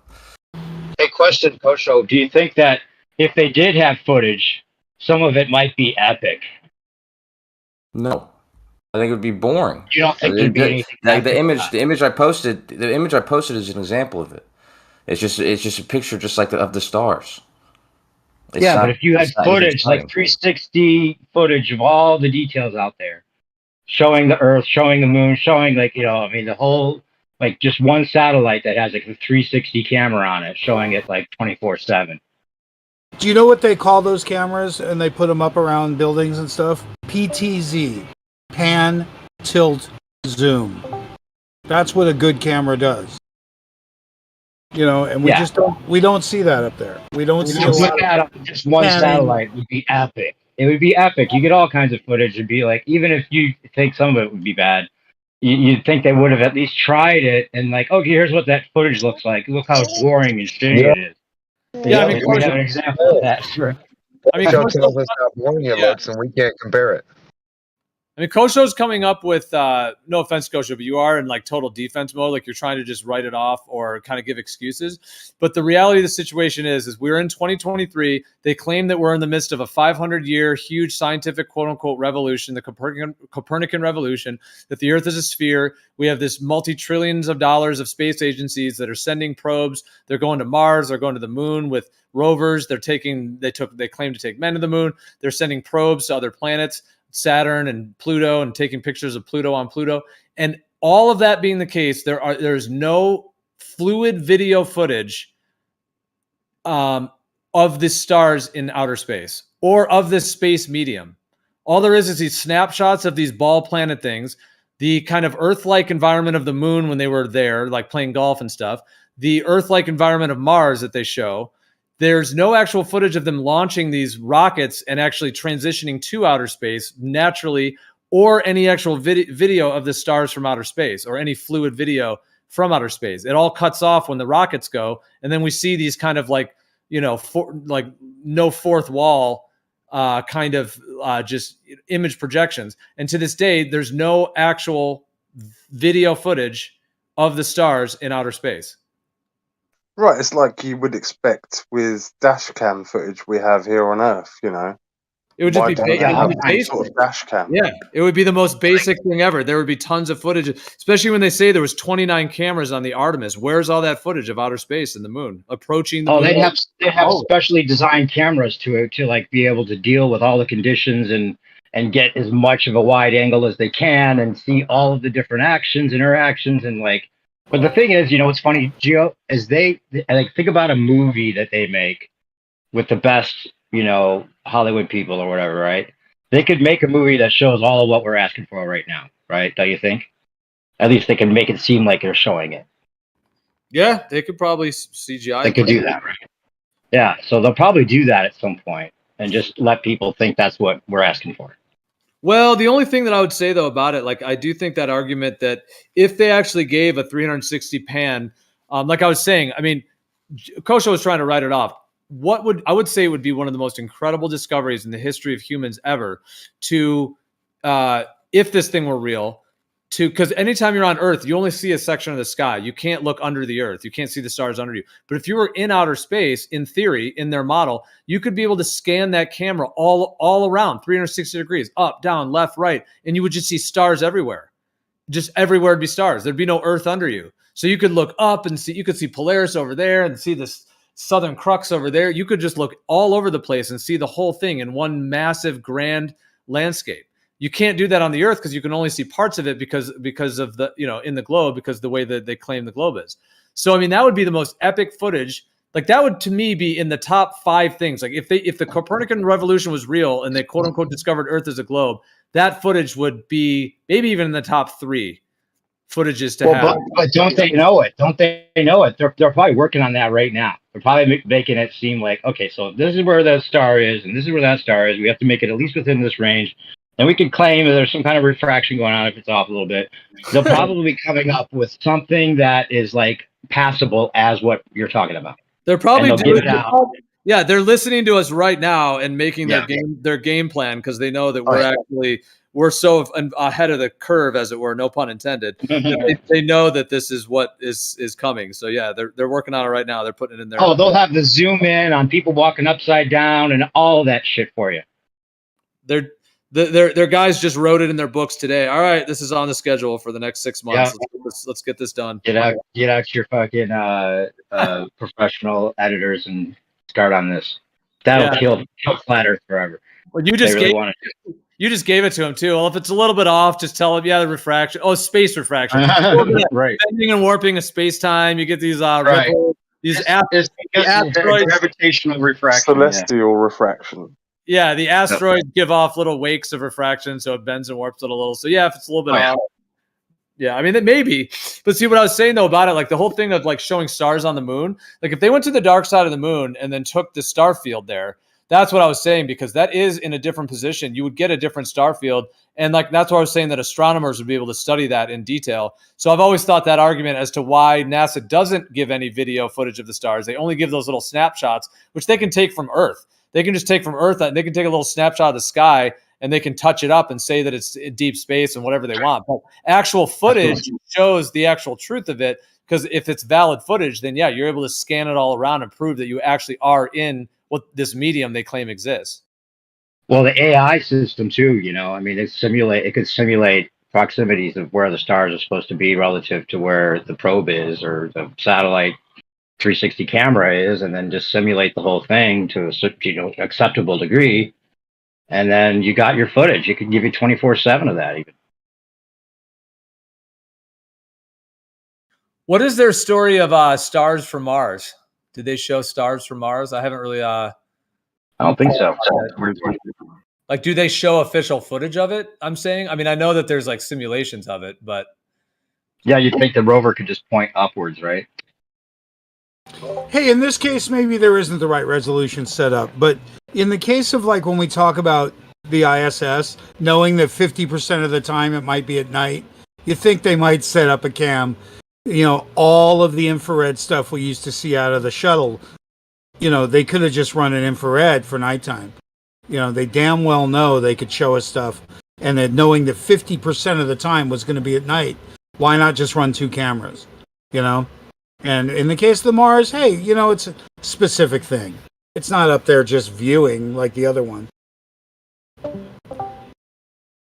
Hey, question, Coach O. Do you think that if they did have footage, some of it might be epic? No, I think it would be boring. You don't think there'd be anything like epic the image I posted is an example of it. It's just a picture just like of the stars. But if you had footage, like 360 footage of all the details out there, showing the Earth, showing the moon, showing the whole, like just one satellite that has like a 360 camera on it, showing it like 24/7. Do you know what they call those cameras? And they put them up around buildings and stuff. PTZ, pan, tilt, zoom. That's what a good camera does. And we don't see that up there. We don't see a lot of just one satellite would be epic. It would be epic. You get all kinds of footage. It'd be like, even if you think some of it would be bad, you'd think they would have at least tried it and like, okay, here's what that footage looks like. Look how boring and shitty it is. Yeah, we have an example of that. Sure. Show tells us how boring it looks, and we can't compare it. I mean, Coach O's coming up with, no offense, Coach O, but you are in like total defense mode. Like you're trying to just write it off or kind of give excuses. But the reality of the situation is we're in 2023. They claim that we're in the midst of a 500-year huge scientific quote unquote revolution, the Copernican revolution, that the Earth is a sphere. We have this multi-trillions of dollars of space agencies that are sending probes. They're going to Mars. They're going to the moon with rovers. They claim to take men to the moon. They're sending probes to other planets, Saturn and Pluto, and taking pictures of Pluto on Pluto. And all of that being the case, there's no fluid video footage of the stars in outer space or of this space medium. All there is these snapshots of these ball planet things, the kind of Earth-like environment of the moon when they were there, like playing golf and stuff, the Earth-like environment of Mars that they show. There's no actual footage of them launching these rockets and actually transitioning to outer space naturally, or any actual video of the stars from outer space or any fluid video from outer space. It all cuts off when the rockets go. And then we see these kind of like, like no fourth wall kind of just image projections. And to this day, there's no actual video footage of the stars in outer space. Right, it's like you would expect with dash cam footage we have here on Earth, It would just be basic. Sort of dash cam. Yeah, it would be the most basic thing ever. There would be tons of footage, especially when they say there was 29 cameras on the Artemis. Where's all that footage of outer space and the moon approaching the moon? They have specially designed cameras to like be able to deal with all the conditions and get as much of a wide angle as they can and see all of the different interactions and like. But the thing is, what's funny, Gio, is they think about a movie that they make with the best, Hollywood people or whatever, right? They could make a movie that shows all of what we're asking for right now, right? Don't you think? At least they can make it seem like they're showing it. Yeah, they could probably CGI. They could do that, right? Yeah, so they'll probably do that at some point and just let people think that's what we're asking for. Well, the only thing that I would say, though, about it, like I do think that argument that if they actually gave a 360 pan, like I was saying, I mean, Kosho was trying to write it off. I would say it would be one of the most incredible discoveries in the history of humans ever to, if this thing were real, because anytime you're on Earth, you only see a section of the sky. You can't look under the Earth. You can't see the stars under you. But if you were in outer space, in theory, in their model, you could be able to scan that camera all around, 360 degrees, up, down, left, right, and you would just see stars everywhere. Just everywhere would be stars. There'd be no Earth under you. So you could look up and see, you could see Polaris over there and see this Southern Crux over there. You could just look all over the place and see the whole thing in one massive grand landscape. You can't do that on the Earth because you can only see parts of it because of the, in the globe, because the way that they claim the globe is. So, I mean, that would be the most epic footage. Like that would, to me, be in the top 5 things. Like if the Copernican revolution was real and they quote unquote discovered Earth as a globe, that footage would be maybe even in the top 3 footages to have. But don't they know it? Don't they know it? They're probably working on that right now. They're probably making it seem like, okay, so this is where the star is, and this is where that star is. We have to make it at least within this range. And we can claim that there's some kind of refraction going on if it's off a little bit. They'll probably be coming up with something that is like passable as what you're talking about. They're probably doing it out. Yeah, they're listening to us right now and making their game plan because they know that we're so ahead of the curve, as it were, no pun intended. They know that this is what is coming. So yeah, they're working on it right now. They're putting it in there. Oh, they'll have the zoom in on people walking upside down and all that shit for you. Their guys just wrote it in their books today. All right, this is on the schedule for the next 6 months. Yeah. Let's get this done. Get out your fucking professional editors and start on this. That'll kill Flat Earth forever. Well, you just gave it to him too. Well, if it's a little bit off, just tell him, the refraction. Oh, space refraction. Right. Bending and warping of space time. You get these Right. ripples, these asteroids. Gravitational refraction. Celestial refraction. Yeah, the asteroids give off little wakes of refraction, so it bends and warps it a little. So yeah, if it's a little bit off. Yeah, I mean, it may be. But see what I was saying, though, about it, like the whole thing of like showing stars on the moon, like if they went to the dark side of the moon and then took the star field there, that's what I was saying, because that is in a different position. You would get a different star field. And like that's why I was saying that astronomers would be able to study that in detail. So I've always thought that argument as to why NASA doesn't give any video footage of the stars. They only give those little snapshots, which they can take from Earth. They can just take from Earth, they can take a little snapshot of the sky and they can touch it up and say that it's in deep space and whatever they want. But actual footage shows the actual truth of it, because if it's valid footage, then yeah, you're able to scan it all around and prove that you actually are in what this medium they claim exists. Well, the AI system too, I mean, it could simulate proximities of where the stars are supposed to be relative to where the probe is or the satellite 360 camera is, and then just simulate the whole thing to a acceptable degree, and then you got your footage. It could give you 24/7 of that even. What is their story of stars from Mars? Did they show stars from Mars? I haven't really I don't think so. Like, do they show official footage of it? I'm saying, I mean, I know that there's like simulations of it, but yeah, you'd think the rover could just point upwards, right? Hey, in this case, maybe there isn't the right resolution set up, but in the case of like when we talk about the ISS, knowing that 50% of the time it might be at night, you think they might set up a cam. All of the infrared stuff we used to see out of the shuttle, they could have just run an infrared for nighttime. They damn well know they could show us stuff, and that knowing that 50% of the time was going to be at night, why not just run 2 cameras? And in the case of the Mars, hey, it's a specific thing. It's not up there just viewing like the other one.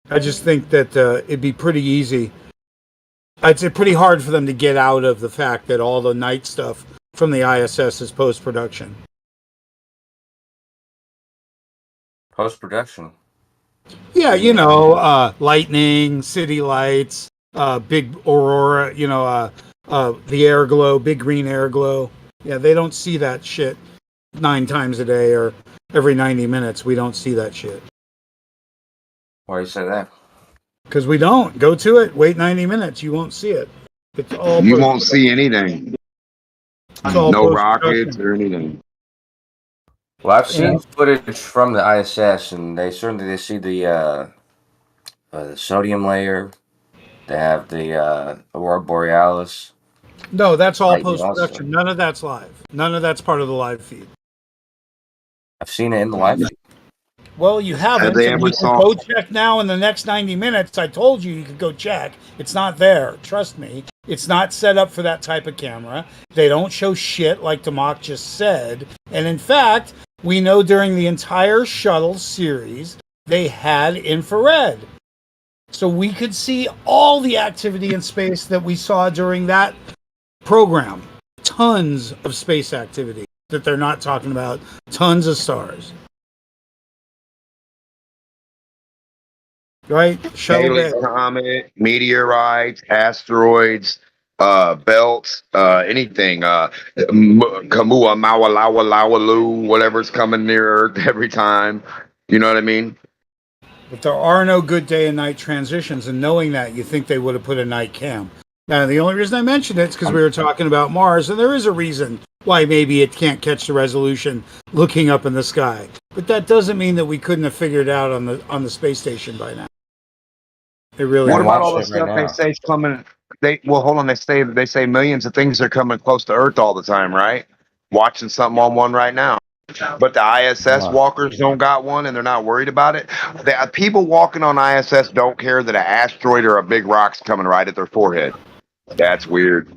I just think that it'd be pretty easy. It's pretty hard for them to get out of the fact that all the night stuff from the ISS is post-production. Post-production? Yeah, lightning, city lights, big aurora, the air glow, big green air glow. Yeah, they don't see that shit 9 times a day or every 90 minutes. We don't see that shit. Why do you say that? Because we don't. Go to it, wait 90 minutes. You won't see it. It's all you won't see anything. No rockets or anything. Well, I've seen footage from the ISS, and they see the sodium layer. They have the Aurora Borealis. No, that's all post-production. None of that's live. None of that's part of the live feed. I've seen it in the live feed. Well, you haven't. You can go check now in the next 90 minutes. I told you could go check. It's not there. Trust me. It's not set up for that type of camera. They don't show shit like Democ just said. And in fact, we know during the entire shuttle series, they had infrared. So we could see all the activity in space that we saw during that program tons of space activity that they're not talking about, tons of stars. Right? Shuttle Daily bed. comet, meteorites, asteroids, belts, anything. Kamua, Mawa, Lawa, Lawalu, whatever's coming near Earth every time. You know what I mean? But there are no good day and night transitions, and knowing that, you think they would have put a night cam. Now, the only reason I mentioned it is because we were talking about Mars, and there is a reason why maybe it can't catch the resolution looking up in the sky. But that doesn't mean that we couldn't have figured it out on the space station by now. It really. What about all the stuff they say is coming? Hold on. They say millions of things are coming close to Earth all the time, right? Watching something on one right now. But the ISS walkers don't got one, and they're not worried about it. People walking on ISS don't care that an asteroid or a big rock's coming right at their forehead. That's weird.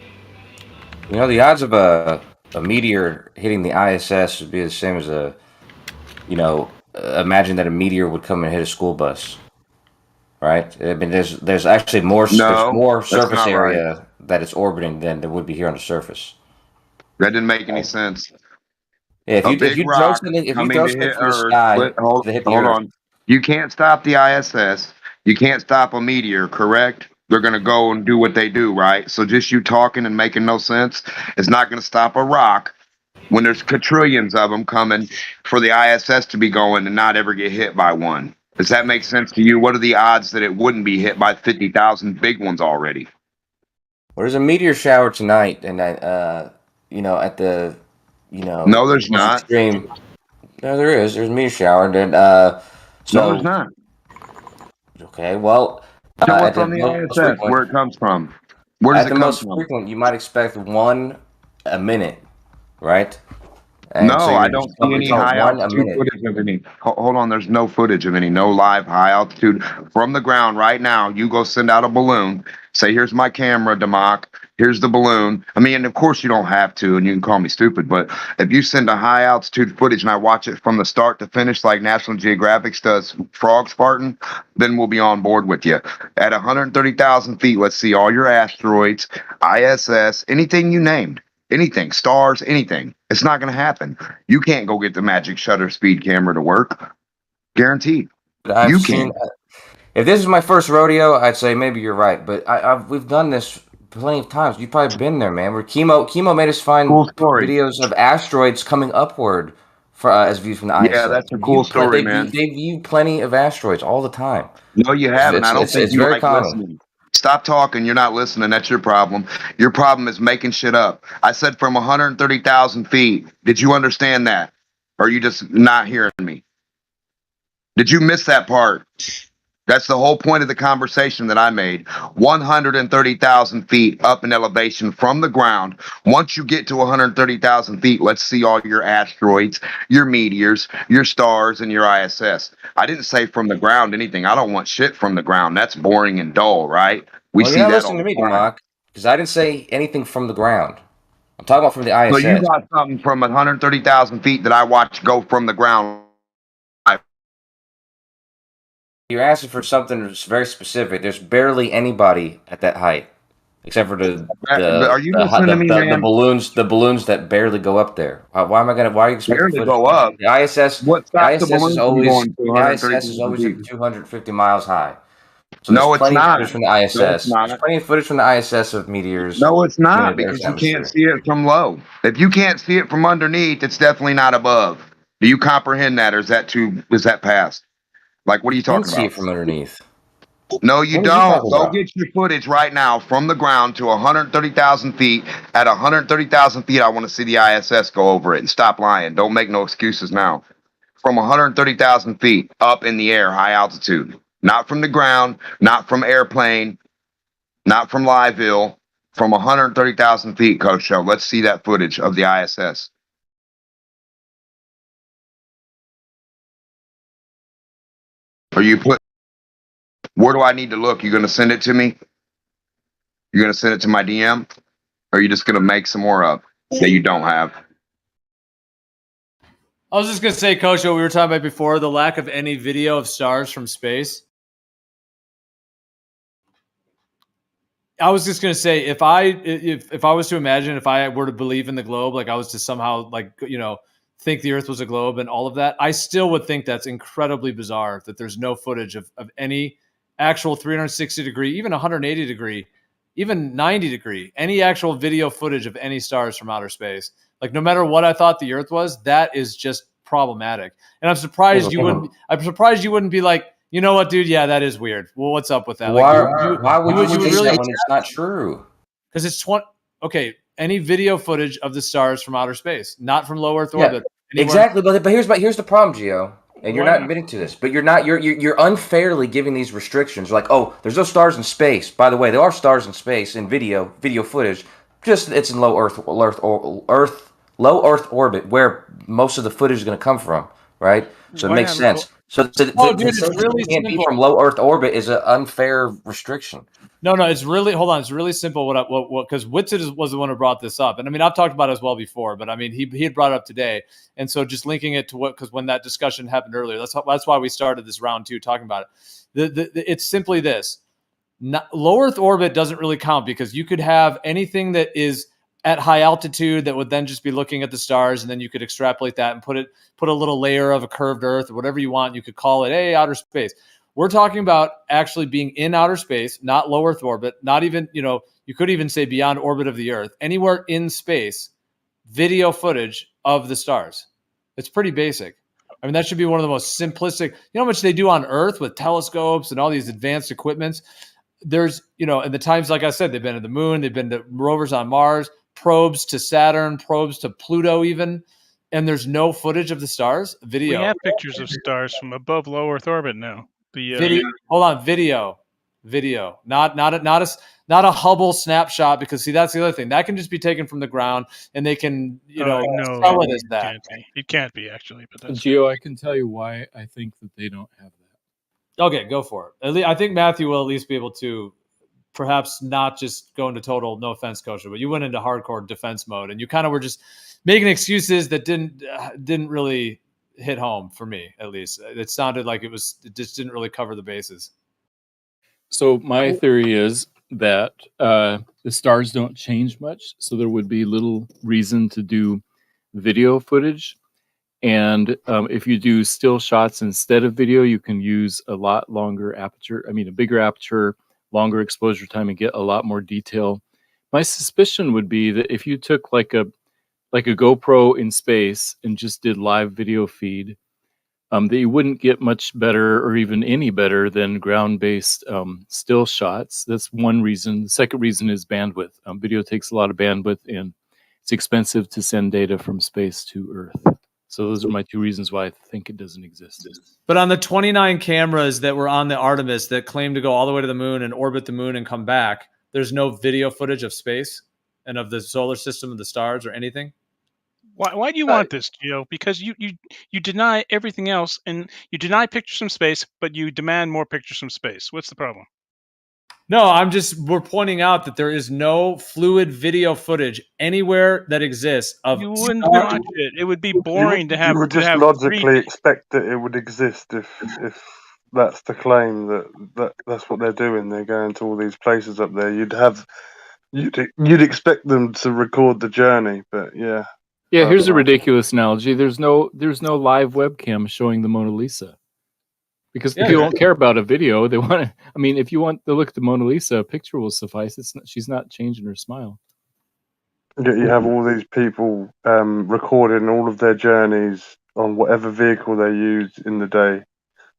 You know, the odds of a meteor hitting the ISS would be the same as imagine that a meteor would come and hit a school bus. Right? I mean, there's actually more surface area that it's orbiting than there would be here on the surface. That didn't make any sense. Yeah, if you throw something from the sky, hold on. You can't stop the ISS. You can't stop a meteor, correct? They're gonna go and do what they do, right? So just you talking and making no sense is not gonna stop a rock when there's quadrillions of them coming for the ISS to be going and not ever get hit by one. Does that make sense to you? What are the odds that it wouldn't be hit by 50,000 big ones already? Well, there's a meteor shower tonight, and at the No, there's not. Extreme. No, there is. There's a meteor shower, and then no, there's not. Okay, well, show us on the ISS where it comes from. Where does it come from? At the most frequent, you might expect one a minute, right? And no, I don't see any high altitude footage of any. Hold on, there's no footage of any, no live high altitude from the ground right now. You go send out a balloon, say, here's my camera, Democ, here's the balloon. I mean, of course you don't have to, and you can call me stupid, but if you send a high altitude footage and I watch it from the start to finish like National Geographic does Frog Spartan, then we'll be on board with you. At 130,000 feet, let's see all your asteroids, ISS, anything you named. Anything, stars, anything. It's not going to happen. You can't go get the magic shutter speed camera to work. Guaranteed. You can't. If this is my first rodeo, I'd say maybe you're right. But we've done this plenty of times. You've probably been there, man. Where chemo made us find videos of asteroids coming upward as viewed from the ISS. Yeah, that's a cool story, man. They view plenty of asteroids all the time. No, you haven't. I don't think it's very common. Listening. Stop talking. You're not listening. That's your problem. Your problem is making shit up. I said from 130,000 feet. Did you understand that? Or are you just not hearing me? Did you miss that part? That's the whole point of the conversation that I made. 130,000 feet up in elevation from the ground. Once you get to 130,000 feet, let's see all your asteroids, your meteors, your stars, and your ISS. I didn't say from the ground anything. I don't want shit from the ground. That's boring and dull, right? We see that. Listen to me, Democ, because I didn't say anything from the ground. I'm talking about from the ISS. So you got something from 130,000 feet that I watched go from the ground. You're asking for something very specific. There's barely anybody at that height, except for the balloons that barely go up there. Why am I gonna? Why are you expecting to go up? The ISS. What stops the ISS is always 250 miles high. So no, it's not. Footage from the ISS. No, it's not. There's plenty of footage from the ISS of meteors. No, it's not, because you can't see it from low. If you can't see it from underneath, it's definitely not above. Do you comprehend that, or is that past? Like, what are you talking about? See it from underneath. No, you don't. Go get your footage right now from the ground to 130,000 feet. At 130,000 feet, I want to see the ISS go over it, and stop lying. Don't make no excuses now. From 130,000 feet up in the air, high altitude. Not from the ground, not from airplane, not from Liveville. From 130,000 feet, Coach Show. Let's see that footage of the ISS. Where do I need to look? You going to send it to me? You're going to send it to my DM? Or are you just going to make some more up that you don't have? I was just going to say, Coach, what we were talking about before, the lack of any video of stars from space. I was just gonna say, if I was to imagine, if I were to believe in the globe, like I was to somehow think the Earth was a globe and all of that, I still would think that's incredibly bizarre that there's no footage of any actual 360 degree, even 180 degree, even 90 degree, any actual video footage of any stars from outer space. Like no matter what I thought the Earth was, that is just problematic. And I'm surprised you wouldn't. I'm surprised you wouldn't be like, you know what, dude? Yeah, that is weird. Well, what's up with that? Why? Like, Why would you really? that when it's not true? Because it's 20. Okay, any video footage of the stars from outer space, not from low Earth orbit. Exactly. But here's the problem, Gio. And you're not admitting to this, but you're unfairly giving these restrictions. Like, oh, there's no stars in space. By the way, there are stars in space in video footage. Just it's in low Earth orbit where most of the footage is going to come from, right? So it makes sense. So dude, it's really can't be from low Earth orbit is an unfair restriction. No, it's really hold on. It's really simple. What because Whitsitt was the one who brought this up, and I mean I've talked about it as well before, but I mean he had brought it up today, and so just linking it to because when that discussion happened earlier, that's why we started this round 2 talking about it. It's simply this: low Earth orbit doesn't really count because you could have anything that is at high altitude that would then just be looking at the stars, and then you could extrapolate that and put a little layer of a curved Earth or whatever you want. You could call it, hey, outer space. We're talking about actually being in outer space, not low Earth orbit, not even, you could even say beyond orbit of the Earth, anywhere in space, video footage of the stars. It's pretty basic. I mean, that should be one of the most simplistic, how much they do on Earth with telescopes and all these advanced equipments. There's, in the times, like I said, they've been to the moon, they've been to rovers on Mars, probes to Saturn, probes to Pluto even, and there's no footage of the stars. Video. We have pictures of stars from above low Earth orbit now. Video. Hold on, video, not a Hubble snapshot, because see that's the other thing that can just be taken from the ground and they can sell it as that. It can't be actually, but that's Gio, I can tell you why I think that they don't have that. Okay, go for it. I think Matthew will at least be able to perhaps not just go into total, no offense, Coach, but you went into hardcore defense mode and you kind of were just making excuses that didn't really hit home for me, at least. It sounded like it just didn't really cover the bases. So my theory is that the stars don't change much, so there would be little reason to do video footage. And if you do still shots instead of video, you can use a lot longer aperture. I mean, a bigger aperture, longer exposure time, and get a lot more detail. My suspicion would be that if you took like a GoPro in space and just did live video feed, that you wouldn't get much better or even any better than ground-based still shots. That's one reason. The second reason is bandwidth. Video takes a lot of bandwidth and it's expensive to send data from space to Earth. So those are my two reasons why I think it doesn't exist. But on the 29 cameras that were on the Artemis that claimed to go all the way to the moon and orbit the moon and come back, there's no video footage of space and of the solar system and the stars or anything? Why do you want this, Gio? Because you deny everything else, and you deny pictures from space, but you demand more pictures from space. What's the problem? No, we're pointing out that there is no fluid video footage anywhere that exists of. You wouldn't watch it. It would be boring to have. You would just logically expect that it would exist if that's the claim that's what they're doing. They're going to all these places up there. You'd expect them to record the journey, but yeah. Yeah, here's a ridiculous analogy. There's no live webcam showing the Mona Lisa. Because people don't care about a video. They want to. I mean, if you want to look at the Mona Lisa, a picture will suffice. She's not changing her smile. You have all these people recording all of their journeys on whatever vehicle they use in the day.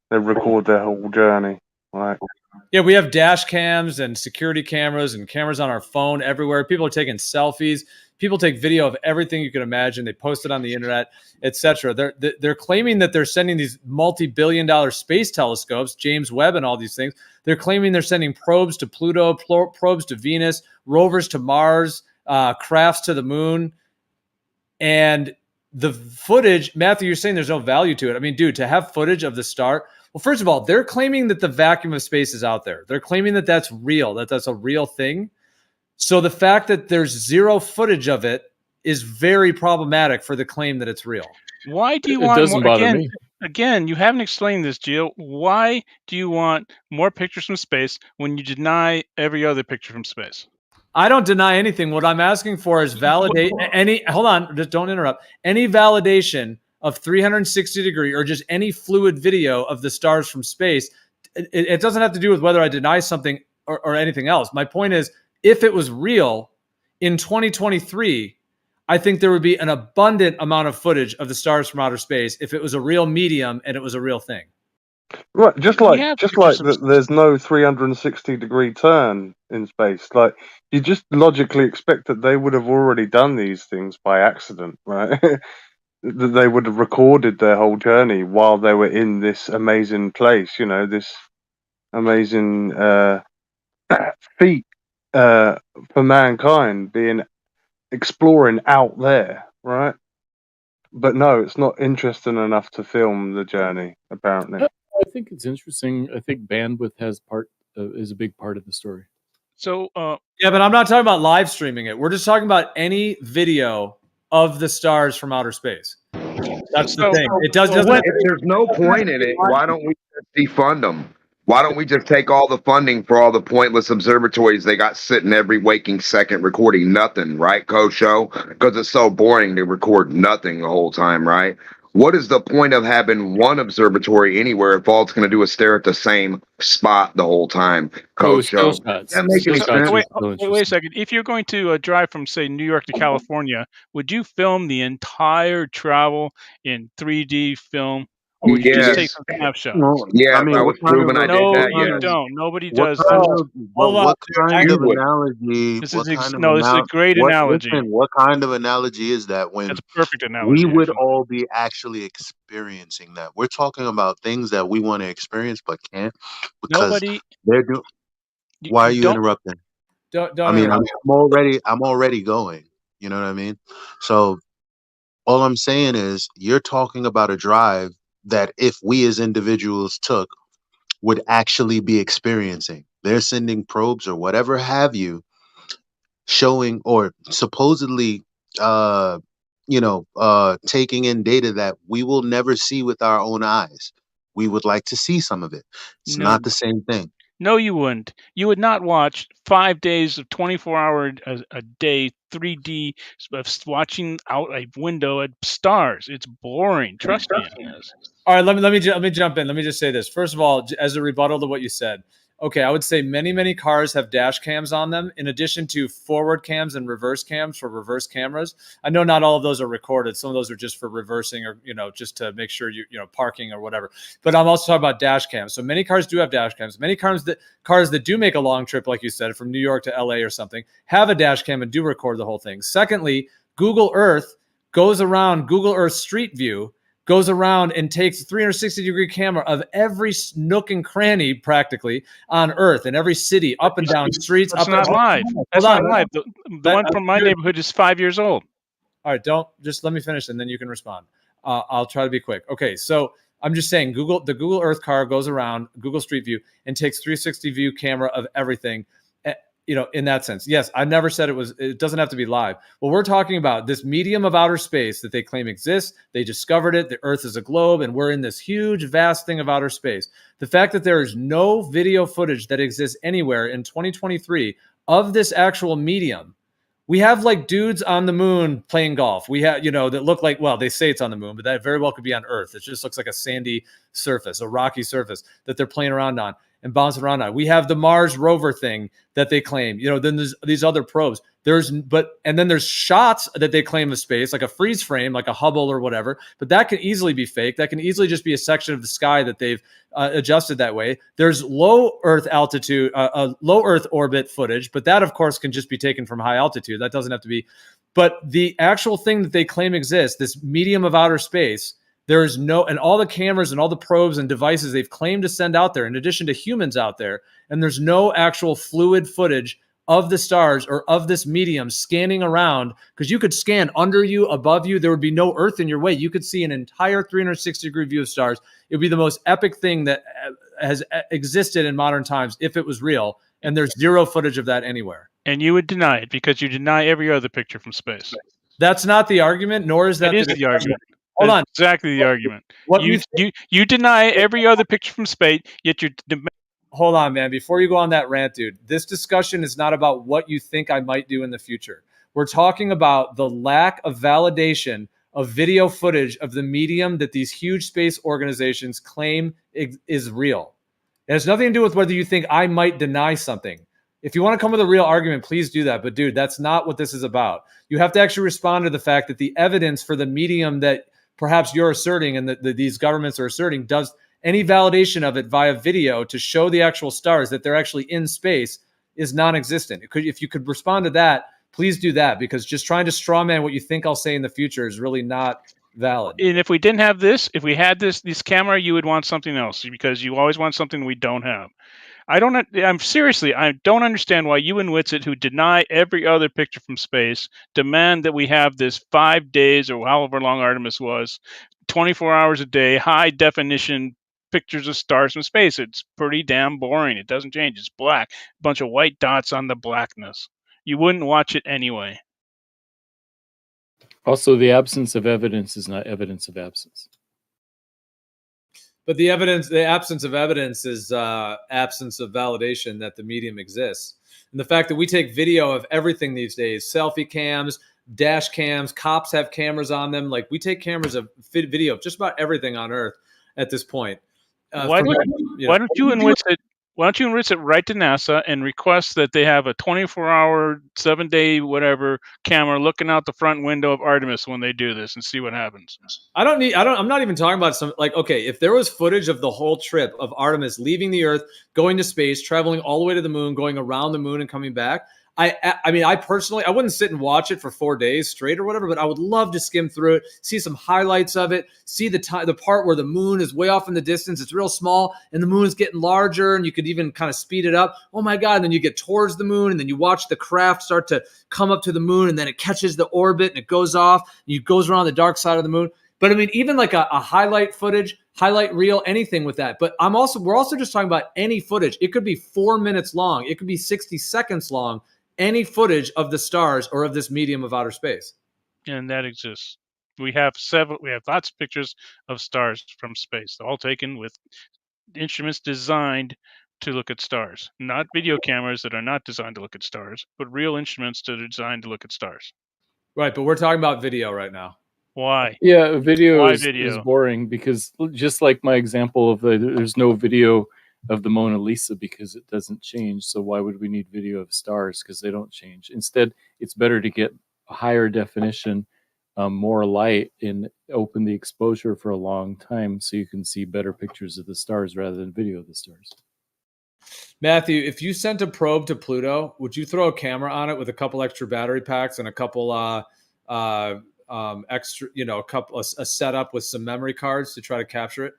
They record their whole journey, right? Yeah, we have dash cams and security cameras and cameras on our phone everywhere. People are taking selfies. People take video of everything you can imagine. They post it on the internet, etc. They're claiming that they're sending these multi-billion-dollar space telescopes, James Webb and all these things. They're claiming they're sending probes to Pluto, probes to Venus, rovers to Mars, crafts to the moon. And the footage, Matthew, you're saying there's no value to it. I mean, dude, to have footage of the star. Well, first of all, they're claiming that the vacuum of space is out there. They're claiming that that's real, that's a real thing. So the fact that there's zero footage of it is very problematic for the claim that it's real. Why do you want? It doesn't bother me. Again, you haven't explained this, Gio. Why do you want more pictures from space when you deny every other picture from space? I don't deny anything. What I'm asking for is validate any. Hold on, just don't interrupt. Any validation of 360 degree or just any fluid video of the stars from space. It doesn't have to do with whether I deny something or anything else. My point is, if it was real in 2023, I think there would be an abundant amount of footage of the stars from outer space if it was a real medium and it was a real thing. Right, just like that, there's no 360-degree turn in space. Like, you just logically expect that they would have already done these things by accident, right? That they would have recorded their whole journey while they were in this amazing place. You know, this amazing feat for mankind, being exploring out there, right? But no, it's not interesting enough to film the journey, apparently. I think it's interesting. I think bandwidth is a big part of the story. So, yeah, but I'm not talking about live streaming it. We're just talking about any video of the stars from outer space. That's the thing. It doesn't. If there's no point in it, why don't we just defund them? Why don't we just take all the funding for all the pointless observatories they got sitting every waking second recording nothing, right, Show? Because it's so boring to record nothing the whole time, right? What is the point of having one observatory anywhere if all it's going to do is stare at the same spot the whole time? Show. That makes any sense. Wait a second. If you're going to drive from, say, New York to California, would you film the entire travel in 3D film? Or would you just take some snapshots? Yeah, I mean, I was proven I did that. No, you Yes. don't. Nobody What does kind that. of- What kind of You would. analogy? This What is kind of this is a great analogy. Listen, what kind of analogy is that? When That's a perfect analogy. we would all be actually experiencing that. We're talking about things that we want to experience but can't because Nobody. they're doing. Why are you don't- interrupting? Don't I mean, interrupt. I'm already going. You know what I mean? So all I'm saying is, you're talking about a drive that if we as individuals took, would actually be experiencing. They're sending probes or whatever have you, showing or supposedly taking in data that we will never see with our own eyes. We would like to see some of it. It's No. not the same thing. No, you wouldn't. You would not watch 5 days of 24-hour a day 3D of watching out a window at stars. It's boring. Trust me, it is. All right, let me jump in. Let me just say this. First of all, as a rebuttal to what you said, okay, I would say many cars have dash cams on them, in addition to forward cams and reverse cams for reverse cameras. I know not all of those are recorded. Some of those are just for reversing or just to make sure you parking or whatever. But I'm also talking about dash cams. So many cars do have dash cams. Many cars that do make a long trip, like you said, from New York to LA or something, have a dash cam and do record the whole thing. Secondly, Google Earth goes around, Google Earth Street View goes around and takes a 360-degree camera of every nook and cranny practically on Earth, in every city, up and down streets. That's not live. That's not live. The one from my neighborhood is 5 years old. All right, just let me finish and then you can respond. I'll try to be quick. Okay, so I'm just saying the Google Earth car goes around Google Street View and takes 360 view camera of everything. In that sense, yes, I never said it doesn't have to be live. Well, we're talking about this medium of outer space that they claim exists. They discovered it. The Earth is a globe, and we're in this huge, vast thing of outer space. The fact that there is no video footage that exists anywhere in 2023 of this actual medium. We have like dudes on the moon playing golf. We have, that look like, well, they say it's on the moon, but that very well could be on Earth. It just looks like a sandy surface, a rocky surface that they're playing around on and bouncing around on. We have the Mars rover thing that they claim, then there's these other probes. And then there's shots that they claim of space, like a freeze frame, like a Hubble or whatever, but that can easily be fake. That can easily just be a section of the sky that they've adjusted that way. There's low Earth altitude, low Earth orbit footage, but that of course can just be taken from high altitude. That doesn't have to be, but the actual thing that they claim exists, this medium of outer space, there's no, and all the cameras and all the probes and devices they've claimed to send out there, in addition to humans out there, and there's no actual fluid footage of the stars or of this medium scanning around, because you could scan under you, above you. There would be no Earth in your way. You could see an entire 360-degree view of stars. It would be the most epic thing that has existed in modern times if it was real, and there's zero footage of that anywhere. And you would deny it because you deny every other picture from space. That's not the argument, nor is that the argument. Hold on. Exactly the argument. What you deny every other picture from space, yet you're. Hold on, man. Before you go on that rant, dude, this discussion is not about what you think I might do in the future. We're talking about the lack of validation of video footage of the medium that these huge space organizations claim is real. It has nothing to do with whether you think I might deny something. If you want to come with a real argument, please do that. But dude, that's not what this is about. You have to actually respond to the fact that the evidence for the medium that perhaps you're asserting and that these governments are asserting does any validation of it via video to show the actual stars that they're actually in space is non-existent. If you could respond to that, please do that, because just trying to straw man what you think I'll say in the future is really not valid. And if we didn't have this, if we had this camera, you would want something else, because you always want something we don't have. I don't understand why you and Witsit, who deny every other picture from space, demand that we have this 5 days or however long Artemis was, 24 hours a day, high definition pictures of stars from space. It's pretty damn boring. It doesn't change. It's black. A bunch of white dots on the blackness. You wouldn't watch it anyway. Also, the absence of evidence is not evidence of absence. But the absence of evidence is absence of validation that the medium exists. And the fact that we take video of everything these days, selfie cams, dash cams, cops have cameras on them. Like, we take cameras of video of just about everything on Earth at this point. Why don't you and Witsit write to NASA and request that they have a 24-hour, 7-day, whatever camera looking out the front window of Artemis when they do this, and see what happens? I'm not even talking about okay, if there was footage of the whole trip of Artemis leaving the Earth, going to space, traveling all the way to the moon, going around the moon and coming back, I mean, I personally, I wouldn't sit and watch it for 4 days straight or whatever, but I would love to skim through it, see some highlights of it, see the part where the moon is way off in the distance. It's real small and the moon is getting larger, and you could even kind of speed it up. Oh my God. And then you get towards the moon, and then you watch the craft start to come up to the moon, and then it catches the orbit and it goes off and it goes around the dark side of the moon. But I mean, even like a highlight footage, highlight reel, anything with that. But we're also just talking about any footage. It could be 4 minutes long. It could be 60 seconds long. Any footage of the stars or of this medium of outer space. And that exists. We have lots of pictures of stars from space, all taken with instruments designed to look at stars. Not video cameras that are not designed to look at stars, but real instruments that are designed to look at stars. Right, but we're talking about video right now. Why? Yeah, video is boring, because just like my example of there's no video of the Mona Lisa because it doesn't change. So why would we need video of stars? Because they don't change. Instead, it's better to get a higher definition, more light, and open the exposure for a long time so you can see better pictures of the stars rather than video of the stars. Matthew, if you sent a probe to Pluto, would you throw a camera on it with a couple extra battery packs and a couple extra, a setup with some memory cards to try to capture it?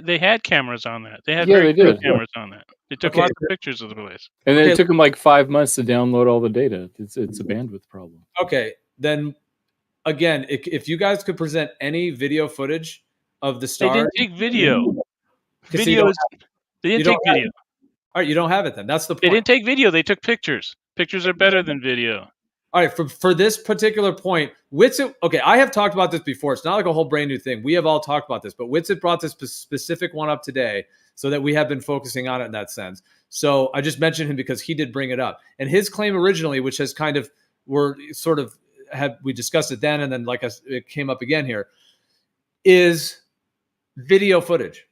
They had cameras on that. They had very good cameras on that. They took lots of pictures of the place. And then it took them like 5 months to download all the data. It's a bandwidth problem. Okay, then again, if you guys could present any video footage of the stars. They didn't take video. They didn't take video. All right, you don't have it then. That's the point. They didn't take video. They took pictures. Pictures are better than video. All right, for this particular point, Witsit, okay, I have talked about this before. It's not like a whole brand new thing. We have all talked about this, but Witsit brought this specific one up today so that we have been focusing on it in that sense. So I just mentioned him because he did bring it up. And his claim originally, which has kind of, we discussed it then, and then it came up again here, is video footage.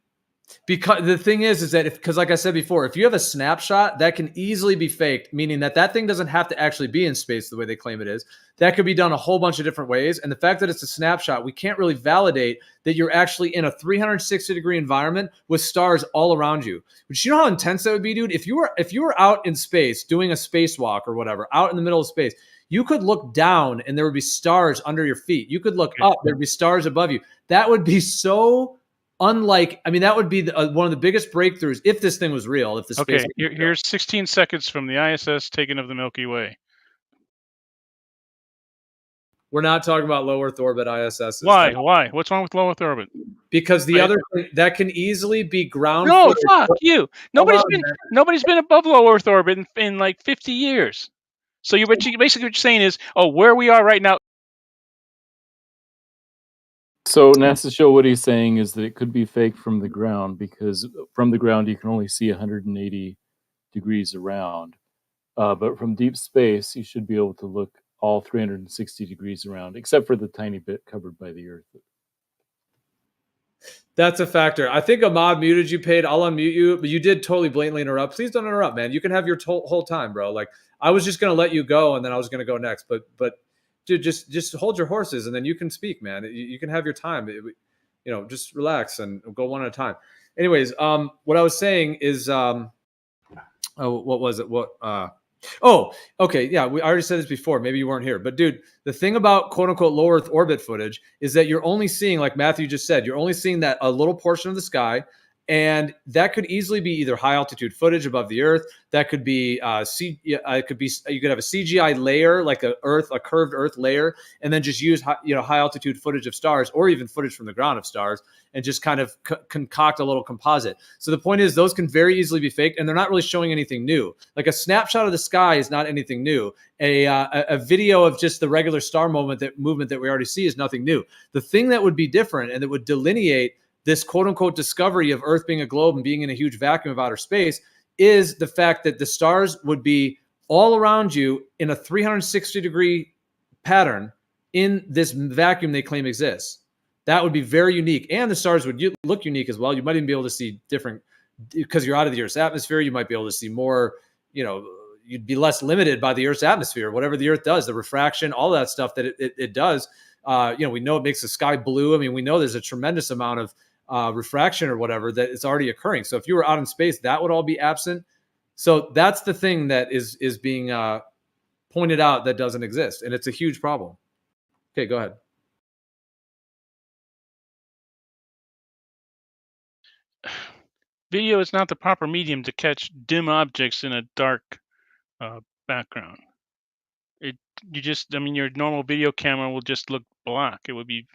Because the thing is that because like I said before, if you have a snapshot, that can easily be faked, meaning that thing doesn't have to actually be in space the way they claim it is. That could be done a whole bunch of different ways. And the fact that it's a snapshot, we can't really validate that you're actually in a 360-degree environment with stars all around you. But you know how intense that would be, dude? If you were out in space doing a spacewalk or whatever, out in the middle of space, you could look down and there would be stars under your feet. You could look up, there'd be stars above you. That would be so unlike, I mean, that would be one of the biggest breakthroughs if this thing was real. If the space here's 16 seconds from the ISS taken of the Milky Way. We're not talking about low Earth orbit ISS. Why? What's wrong with low Earth orbit? Because the other thing, that can easily be ground. No, fuck you. Nobody's been above low Earth orbit in like 50 years. So basically what you're saying is, where we are right now So NASA show what he's saying is that it could be fake from the ground, because from the ground you can only see 180 degrees around. But from deep space, you should be able to look all 360 degrees around, except for the tiny bit covered by the Earth. That's a factor. I think Ahmad muted you, Paid. I'll unmute you, but you did totally blatantly interrupt. Please don't interrupt, man. You can have your whole time, bro. Like, I was just gonna let you go, and then I was gonna go next. But dude, just hold your horses, and then you can speak, man. You can have your time. Just relax and go one at a time. Anyways, what I was saying is, what was it? Oh, okay. Yeah, I already said this before. Maybe you weren't here. But dude, the thing about quote unquote low Earth orbit footage is that you're only seeing, like Matthew just said, you're only seeing that a little portion of the sky. And that could easily be either high altitude footage above the Earth. That could be you could have a CGI layer, like a curved Earth layer, and then just use high altitude footage of stars, or even footage from the ground of stars, and just kind of concoct a little composite. So the point is, those can very easily be faked, and they're not really showing anything new. Like a snapshot of the sky is not anything new. A video of just the regular star movement that we already see is nothing new. The thing that would be different and that would delineate this quote unquote discovery of Earth being a globe and being in a huge vacuum of outer space is the fact that the stars would be all around you in a 360 degree pattern in this vacuum they claim exists. That would be very unique. And the stars would look unique as well. You might even be able to see different, because you're out of the Earth's atmosphere. You might be able to see more, you'd be less limited by the Earth's atmosphere, whatever the Earth does, the refraction, all that stuff that it does. We know it makes the sky blue. I mean, we know there's a tremendous amount of refraction or whatever that is already occurring. So if you were out in space, that would all be absent. So that's the thing that is being pointed out that doesn't exist, and it's a huge problem. Okay, go ahead. Video is not the proper medium to catch dim objects in a dark background. Your normal video camera will just look black. It would be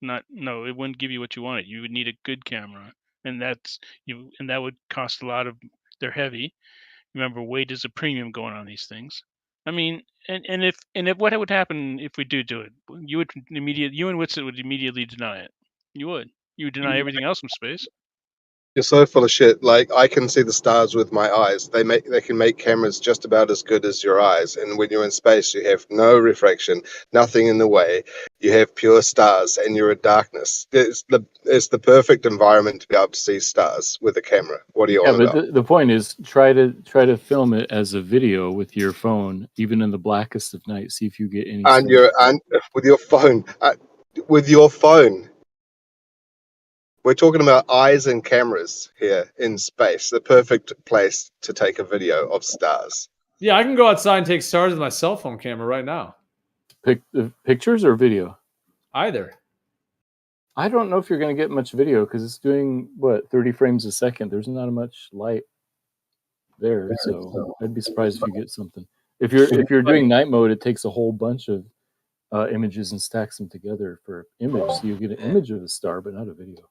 it wouldn't give you what you wanted. You would need a good camera, and that would cost a lot of. They're heavy. Remember, weight is a premium going on these things. I mean, and if what would happen if we do it? You and Whitsitt would immediately deny it. You would deny everything else from space. You're so full of shit. Like, I can see the stars with my eyes. They can make cameras just about as good as your eyes. And when you're in space, you have no refraction, nothing in the way. You have pure stars, and you're in darkness. It's the perfect environment to be able to see stars with a camera. What are you on about? But the point is, try to film it as a video with your phone, even in the blackest of night. See if you get any. And with your phone, We're talking about eyes and cameras here in space. The perfect place to take a video of stars. Yeah, I can go outside and take stars with my cell phone camera right now. Pictures or video? Either. I don't know if you're going to get much video because it's doing 30 frames a second. There's not much light there, so I'd be surprised if you get something. If you're doing night mode, it takes a whole bunch of images and stacks them together for image, so you get an image of the star, but not a video.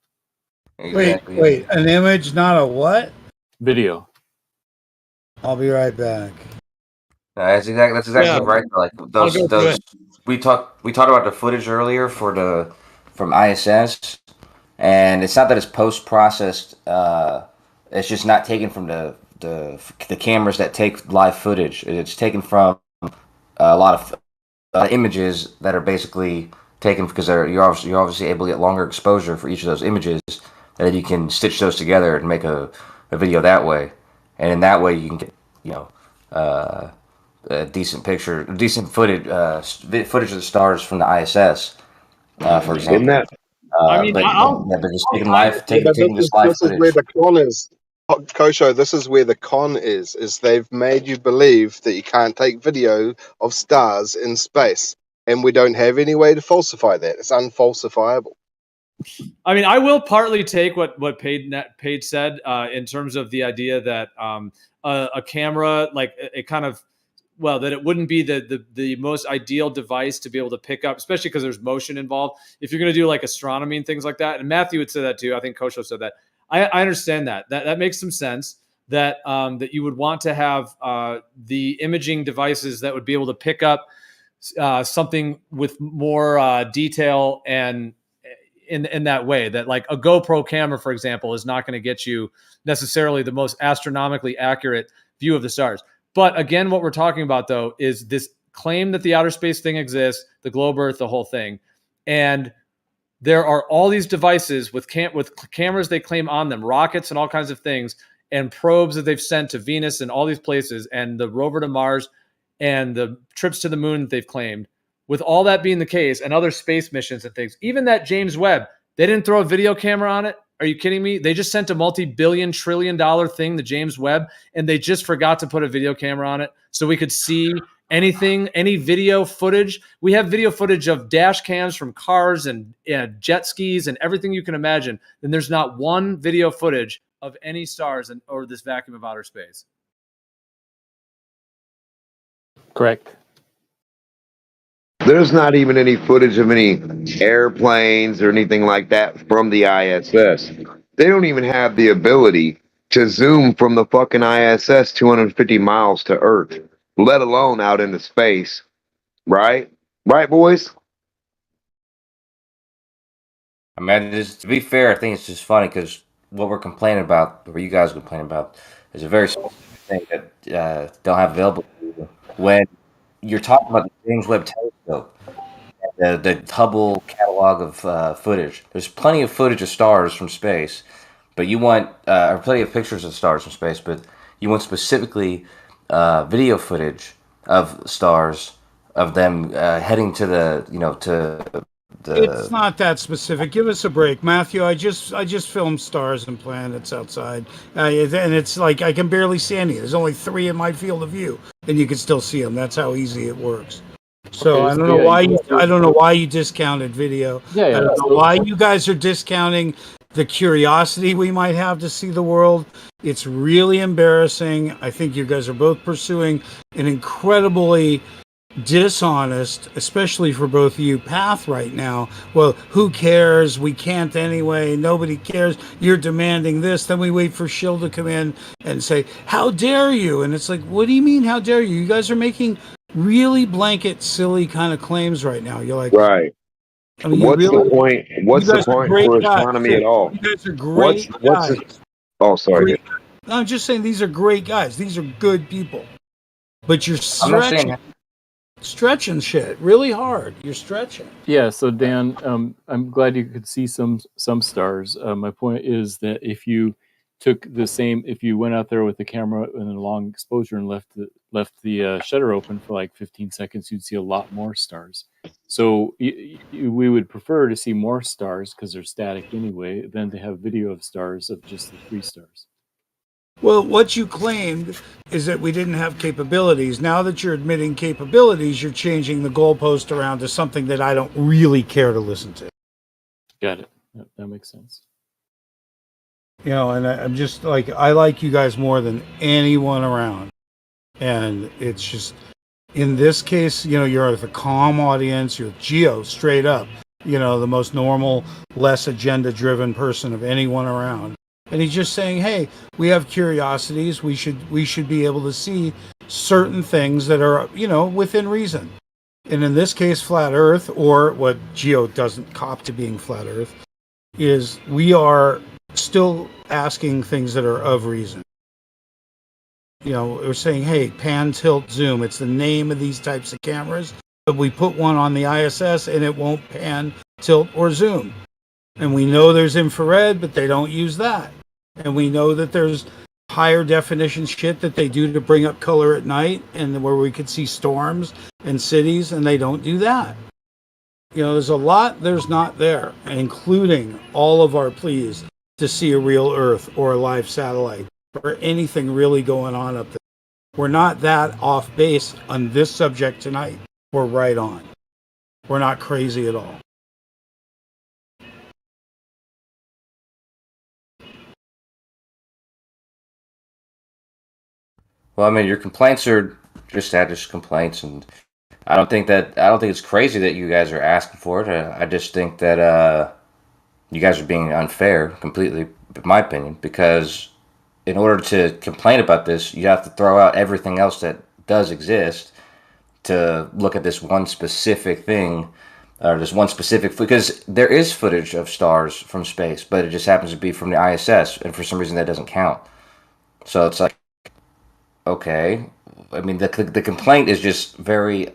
Exactly. Wait, an image, not a what? Video. I'll be right back. That's exactly right. Like those we talked about the footage earlier from ISS, and it's not that it's post processed. It's just not taken from the cameras that take live footage. It's taken from a lot of images that are basically taken because you're obviously able to get longer exposure for each of those images, and then you can stitch those together and make a video that way. And in that way, you can get a decent footage of the stars from the ISS, for example. But just taking this live this is where the con is. Kosho, this is where the con is they've made you believe that you can't take video of stars in space, and we don't have any way to falsify that. It's unfalsifiable. I mean, I will partly take what Paige said in terms of the idea that a camera, like it kind of, that it wouldn't be the most ideal device to be able to pick up, especially because there's motion involved. If you're going to do like astronomy and things like that, and Matthew would say that too. I think Kosho said that. I understand that makes some sense. That you would want to have the imaging devices that would be able to pick up something with more detail and in that way, that like a GoPro camera, for example, is not going to get you necessarily the most astronomically accurate view of the stars. But again, what we're talking about though is this claim that the outer space thing exists, the globe Earth, the whole thing. And there are all these devices with cameras they claim on them, rockets and all kinds of things, and probes that they've sent to Venus and all these places, and the rover to Mars and the trips to the moon that they've claimed. With all that being the case and other space missions and things, even that James Webb, they didn't throw a video camera on it. Are you kidding me? They just sent a multi-billion trillion dollar thing, the James Webb, and they just forgot to put a video camera on it so we could see anything, any video footage. We have video footage of dash cams from cars and jet skis and everything you can imagine. And there's not one video footage of any stars or this vacuum of outer space. Correct. There's not even any footage of any airplanes or anything like that from the ISS. They don't even have the ability to zoom from the fucking ISS 250 miles to Earth, let alone out into space. Right? Right, boys? I mean, just to be fair, I think it's just funny because what we're complaining about, or you guys are complaining about, is a very specific thing that don't have available to you. When you're talking about the James Webb Telescope, the Hubble catalog of footage, there's plenty of footage of stars from space, but you want, or plenty of pictures of stars from space, but you want specifically video footage of stars, of them heading to the, to the... It's not that specific. Give us a break, Matthew. I just filmed stars and planets outside, and it's like I can barely see any. There's only 3 in my field of view, and you can still see them. That's how easy it works. So I don't know why you discounted video. I don't know why you guys are discounting the curiosity we might have to see the world. It's really embarrassing. I think you guys are both pursuing an incredibly dishonest, especially for both of you, path right now. Well, who cares? We can't anyway. Nobody cares. You're demanding this. Then we wait for Shill to come in and say, how dare you? And it's like, what do you mean, how dare you? You guys are making really blanket, silly kind of claims right now. You're like, right. I mean, What's the point? What's the point for astronomy at all? You guys are great guys. Oh, sorry. I'm just saying these are great guys. These are good people. But you're stretching shit really hard. You're stretching. Yeah. So Dan, I'm glad you could see some stars. My point is that if you took if you went out there with the camera in a long exposure and left the shutter open for like 15 seconds, you'd see a lot more stars. So we would prefer to see more stars because they're static anyway, than to have video of stars of just the 3 stars. Well, what you claimed is that we didn't have capabilities. Now that you're admitting capabilities, you're changing the goalpost around to something that I don't really care to listen to. Got it. Yep, that makes sense. You know, and I'm just like, I like you guys more than anyone around. And it's just, in this case, you know, you're the calm audience, you're Geo, straight up, you know, the most normal, less agenda-driven person of anyone around. And he's just saying, hey, we have curiosities. We should be able to see certain things that are, you know, within reason. And in this case, flat Earth, or what Geo doesn't cop to being flat Earth, is we are still asking things that are of reason. You know, we're saying, hey, pan, tilt, zoom. It's the name of these types of cameras. But we put one on the ISS and it won't pan, tilt, or zoom. And we know there's infrared, but they don't use that. And we know that there's higher definition shit that they do to bring up color at night and where we could see storms and cities, and they don't do that. You know, there's a lot there's not there, including all of our pleas to see a real Earth or a live satellite or anything really going on up there. We're not that off base on this subject tonight. We're right on. We're not crazy at all. Well, I mean, your complaints are just complaints, and I don't think it's crazy that you guys are asking for it. I just think that you guys are being unfair, completely, in my opinion, because in order to complain about this, you have to throw out everything else that does exist to look at this one specific thing or just one specific, because there is footage of stars from space, but it just happens to be from the ISS, and for some reason that doesn't count. So it's like, okay, I mean, the complaint is just very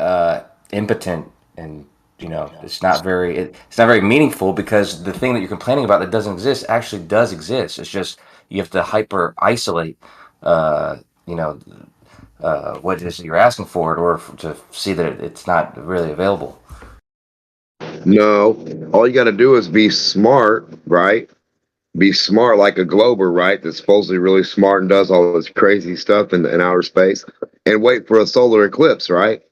impotent, and it's not very meaningful, because the thing that you're complaining about that doesn't exist actually does exist. It's just you have to hyper isolate, what it is that you're asking for in order to see that it's not really available. No, all you got to do is be smart, right? Be smart like a Glober, right? That's supposedly really smart and does all this crazy stuff in outer space, and wait for a solar eclipse, right?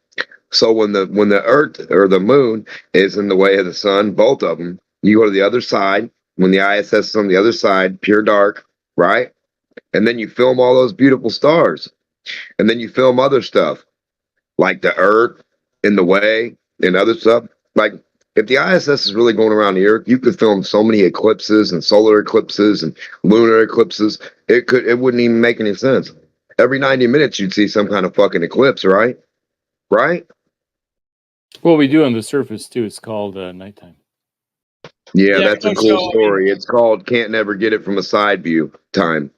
So when the Earth or the Moon is in the way of the sun, both of them, you go to the other side. When the ISS is on the other side, pure dark, right? And then you film all those beautiful stars, and then you film other stuff like the Earth in the way and other stuff. Like, if the ISS is really going around the Earth, you could film so many eclipses and solar eclipses and lunar eclipses. It wouldn't even make any sense. Every 90 minutes, you'd see some kind of fucking eclipse, right? Right? What we do on the surface too, it's called nighttime. Yeah, that's a cool story. It's called "Can't Never Get It from a Side View" time.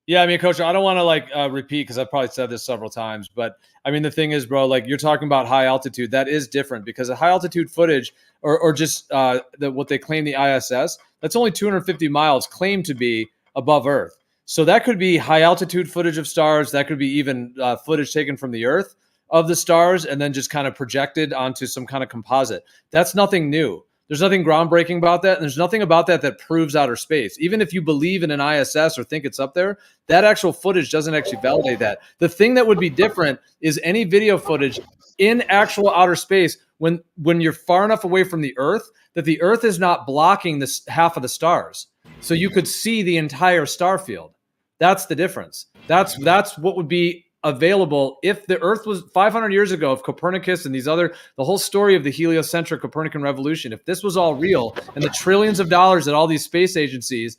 Yeah, I mean, Coach, I don't want to repeat, because I've probably said this several times, but I mean, the thing is, bro, like, you're talking about high altitude. That is different, because a high altitude footage, or just what they claim the ISS, that's only 250 miles claimed to be above Earth. So that could be high altitude footage of stars. That could be even footage taken from the Earth of the stars and then just kind of projected onto some kind of composite. That's nothing new. There's nothing groundbreaking about that. And there's nothing about that proves outer space. Even if you believe in an ISS or think it's up there, that actual footage doesn't actually validate that. The thing that would be different is any video footage in actual outer space when you're far enough away from the Earth that the Earth is not blocking this half of the stars. So you could see the entire star field. That's the difference. That's what would be available if the Earth was 500 years ago, if Copernicus and the whole story of the heliocentric Copernican revolution, if this was all real and the trillions of dollars at all these space agencies,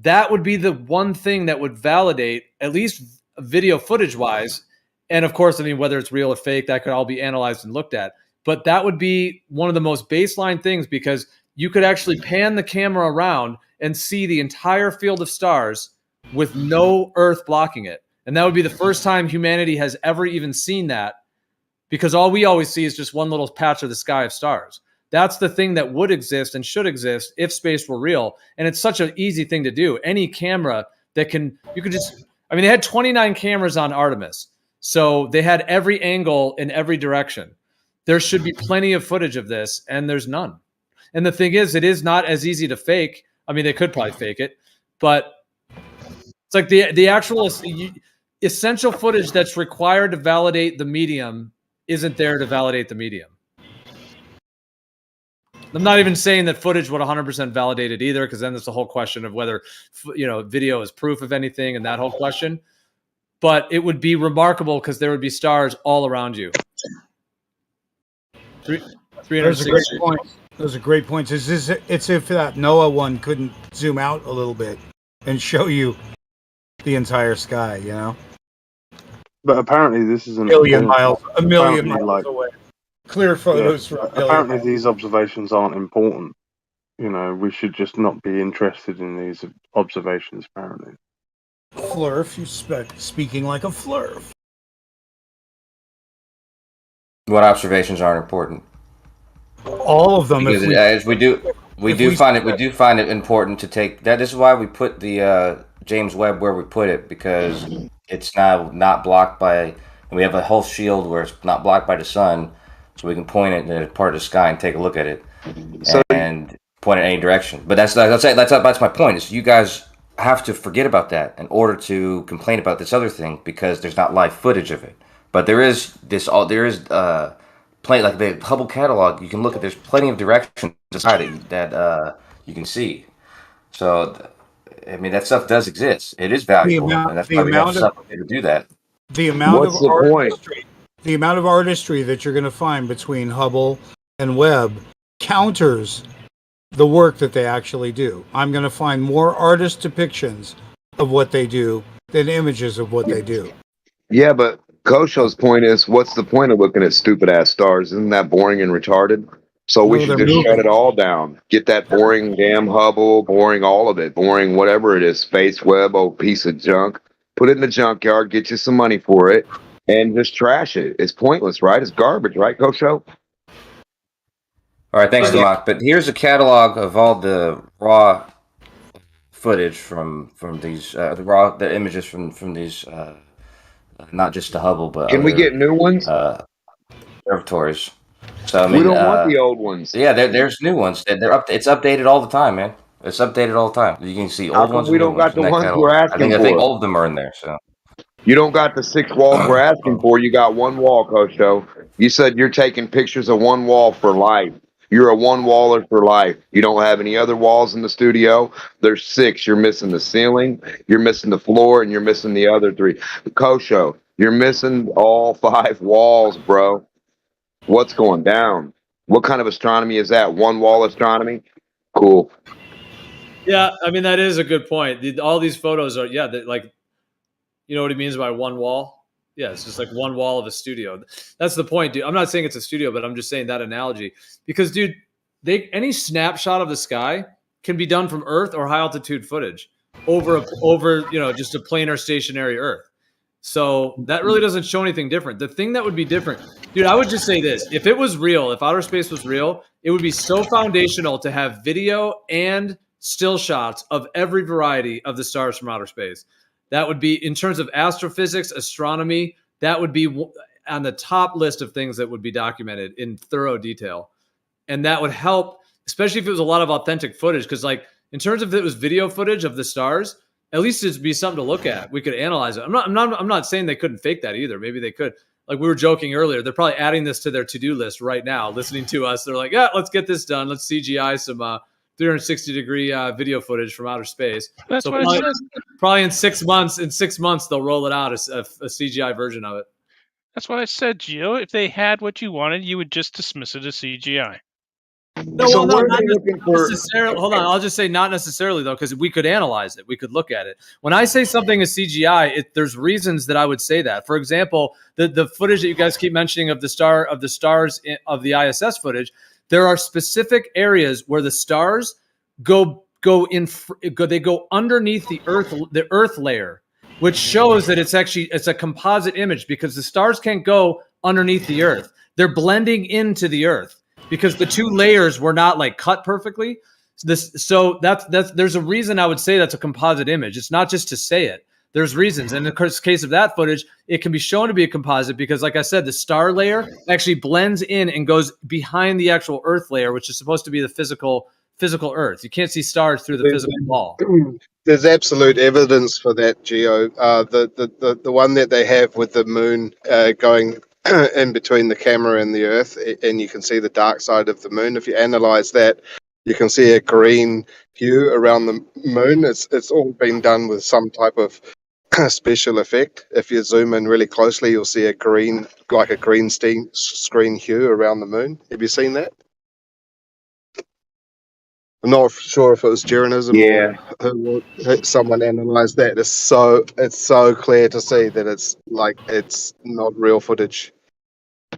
that would be the one thing that would validate, at least video footage wise. And of course, I mean, whether it's real or fake, that could all be analyzed and looked at. But that would be one of the most baseline things, because you could actually pan the camera around and see the entire field of stars with no Earth blocking it. And that would be the first time humanity has ever even seen that, because all we always see is just one little patch of the sky of stars. That's the thing that would exist and should exist if space were real. And it's such an easy thing to do. Any camera that they had 29 cameras on Artemis. So they had every angle in every direction. There should be plenty of footage of this, and there's none. And the thing is, it is not as easy to fake. I mean, they could probably fake it, but it's like the actual essential footage that's required to validate the medium isn't there to validate the medium. I'm not even saying that footage would 100% validate it either, because then there's the whole question of whether video is proof of anything and that whole question. But it would be remarkable, because there would be stars all around you. Those are great points. Those are great points. It's if that NOAA one couldn't zoom out a little bit and show you the entire sky, But apparently this is a million miles away. Clear photos from apparently these observations aren't important. We should just not be interested in these observations, apparently. Flurf, you speaking like a flurf. What observations aren't important? All of them. Because we do find it important to take that. This is why we put the James Webb where we put it, because it's now not blocked by, and we have a whole shield where it's not blocked by the sun, so we can point it in a part of the sky and take a look at it and point it in any direction. But that's my point. Is you guys have to forget about that in order to complain about this other thing, because there's not live footage of it. But there is plenty, like the Hubble catalog. You can look at. There's plenty of directions that you can see. So, I mean, that stuff does exist. It is valuable, and that's why we have something to do that. The amount of artistry that you're going to find between Hubble and Webb counters the work that they actually do. I'm going to find more artist depictions of what they do than images of what they do. Yeah, but Kosho's point is, what's the point of looking at stupid ass stars? Isn't that boring and retarded? So we No, should they're just shut moving. it all down. Get that boring damn Hubble, boring all of it, boring whatever it is, space web, old piece of junk. Put it in the junkyard, get you some money for it, and just trash it. It's pointless, right? It's garbage, right, Kosho? All right, thanks, Democ. But here's a catalog of all the raw footage from these the images from these not just the Hubble but Can we other get new ones? observatories. So I We mean, don't want the old ones. yeah, there's new ones. They're up. It's updated all the time, man. It's updated all the time. You can see How old come ones we and new don't ones got in the that ones catalog. we're I asking think for? all of them are in there. So You don't got the 6 walls we're asking for. You got one wall, Kosho. You said you're taking pictures of one wall for life. You're a one waller for life. You don't have any other walls in the studio. There's 6. You're missing the ceiling, you're missing the floor, and you're missing the other 3. Kosho, you're missing all 5 walls, bro. What's going down? What kind of astronomy is that? One wall astronomy? Cool. Yeah, I mean that is a good point. All these photos are like, you know what he means by one wall? Yeah, it's just like one wall of a studio. That's the point, dude. I'm not saying it's a studio, but I'm just saying that analogy because, dude, any snapshot of the sky can be done from Earth or high altitude footage over just a planar stationary Earth. So that really doesn't show anything different. The thing that would be different, dude, I would just say this: if it was real, if outer space was real, it would be so foundational to have video and still shots of every variety of the stars from outer space. That would be, in terms of astrophysics, astronomy, that would be on the top list of things that would be documented in thorough detail. And that would help, especially if it was a lot of authentic footage. Because, like, in terms of if it was video footage of the stars, at least it'd be something to look at. We could analyze it. I'm not saying they couldn't fake that either. Maybe they could. Like we were joking earlier, they're probably adding this to their to-do list right now, listening to us. They're like, yeah, let's get this done. Let's CGI some 360-degree video footage from outer space. That's So what it says. probably in 6 months, they'll roll it out as a CGI version of it. That's what I said, Gio. If they had what you wanted, you would just dismiss it as CGI. No, well, no, not necessarily. Hold on, I'll just say not necessarily though, because we could analyze it. We could look at it. When I say something is CGI, there's reasons that I would say that. For example, the footage that you guys keep mentioning of the stars of the ISS footage, there are specific areas where the stars go underneath the Earth layer, which shows that it's a composite image because the stars can't go underneath the Earth. They're blending into the Earth because the two layers were not like cut perfectly. So there's a reason I would say that's a composite image. It's not just to say it. There's reasons. And in the case of that footage, it can be shown to be a composite because, like I said, the star layer actually blends in and goes behind the actual Earth layer, which is supposed to be the physical Earth. You can't see stars through the physical wall. There's absolute evidence for that, Geo. The one that they have with the moon going in between the camera and the Earth, and you can see the dark side of the moon. If you analyze that, you can see a green hue around the moon. It's all been done with some type of special effect. If you zoom in really closely, you'll see a green screen hue around the moon. Have you seen that? I'm not sure if it was Jeranism or someone analyzed that. It's so clear to see that it's not real footage.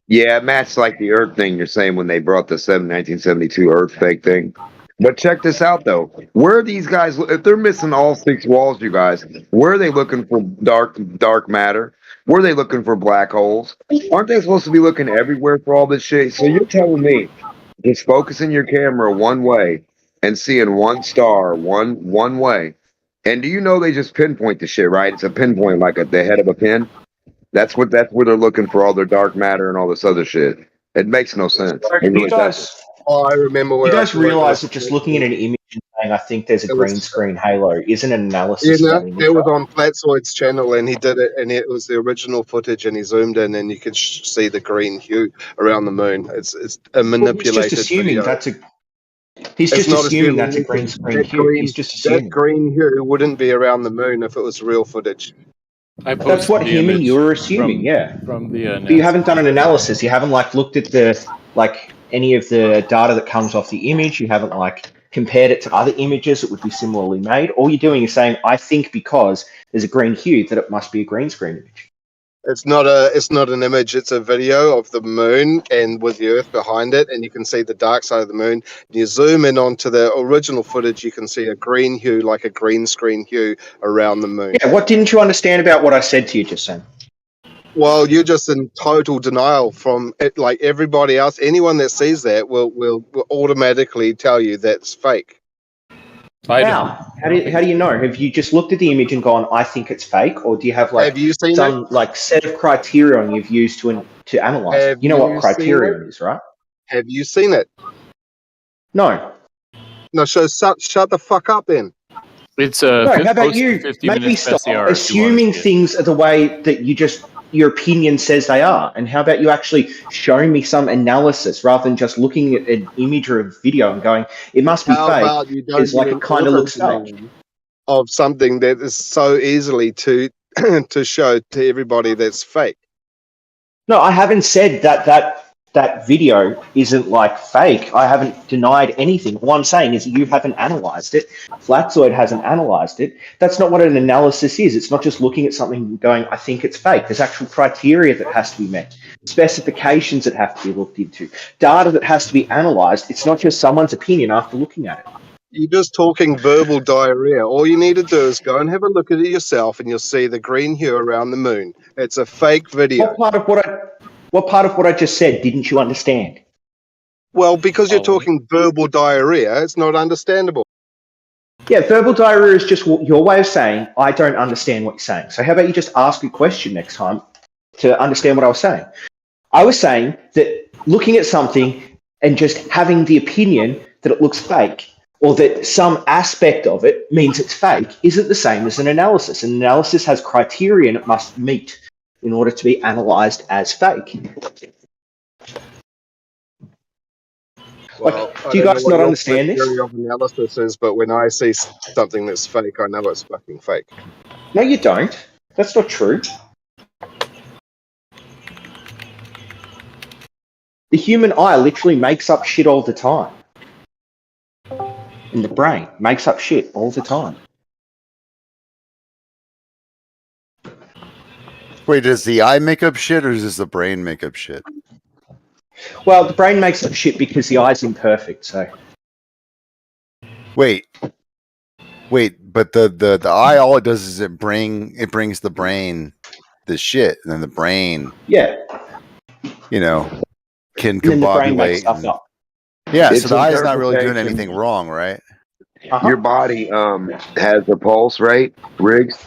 Yeah, it matched like the Earth thing you're saying when they brought the 1972 Earth fake thing. But check this out, though. Where are these guys? If they're missing all 6 walls, you guys, where are they looking for dark matter? Where are they looking for black holes? Aren't they supposed to be looking everywhere for all this shit? So you're telling me just focusing your camera one way and seeing one star one way. And do you know they just pinpoint the shit, right? It's a pinpoint like at the head of a pin. That's where they're looking for all their dark matter and all this other shit. It makes no sense. It really doesn't. I remember where you guys realize that just looking at an image and saying, I think there's a green screen halo, isn't an analysis of that image. It was on Flatsoid's channel, and he did it, and it was the original footage, and he zoomed in, and you could see the green hue around the moon. It's a manipulated He's just assuming video. He's just assuming that's a green screen hue. He's just assuming. That green hue wouldn't be around the moon if it was real footage. That's what him and you are assuming, from the but you haven't done an analysis. You haven't looked at any of the data that comes off the image. You haven't compared it to other images that would be similarly made. All you're doing is saying, I think because there's a green hue that it must be a green screen image. It's not an image. It's a video of the moon and with the Earth behind it, and you can see the dark side of the moon. You zoom in onto the original footage, you can see a green hue, like a green screen hue, around the moon. Yeah, what didn't you understand about what I said to you just then? Well, you're just in total denial from it. Like everybody else, anyone that sees that will automatically tell you that's fake. How? How do you know? Have you just looked at the image and gone, I think it's fake? Or do you have like Have you seen some like set of criterion you've used to analyze it? Have You know what you seen criterion it? is, right? Have you seen it? No. No, so shut the fuck up then. It's No, how about posted you? 50 Maybe minutes past stop the hour if you want to assuming see it. things are the way that your opinion says they are. And how about you actually showing me some analysis rather than just looking at an image or a video and going, it must be How fake about you don't because do like an it kind of looks fake. auto-design of something that is so easily to to show to everybody that's fake? No, I haven't said that video isn't like fake. I haven't denied anything. All I'm saying is you haven't analyzed it. Flatzoid hasn't analyzed it. That's not what an analysis is. It's not just looking at something and going, I think it's fake. There's actual criteria that has to be met, specifications that have to be looked into, data that has to be analyzed. It's not just someone's opinion after looking at it. You're just talking verbal diarrhea. All you need to do is go and have a look at it yourself, and you'll see the green hue around the moon. It's a fake video. What part of what I just said didn't you understand? Well, because you're talking verbal diarrhea, it's not understandable. Yeah, verbal diarrhea is just your way of saying, I don't understand what you're saying. So how about you just ask a question next time to understand what I was saying? I was saying that looking at something and just having the opinion that it looks fake or that some aspect of it means it's fake isn't the same as an analysis. An analysis has criterion it must meet in order to be analyzed as fake. Well, do you guys not understand this? Theory of analysis is, but when I see something that's fake, I know it's fucking fake. No, you don't. That's not true. The human eye literally makes up shit all the time. And the brain makes up shit all the time. Wait, does the eye make up shit or does the brain make up shit? Well, the brain makes up shit because the eye's imperfect, so. Wait, but the eye, all it does is it brings the brain the shit, and then the brain, yeah, can and then the brain makes combobulate. stuff up. Yeah, It's so the eye is not really doing interpretation. anything wrong, right? Your body has a pulse, right, Riggs,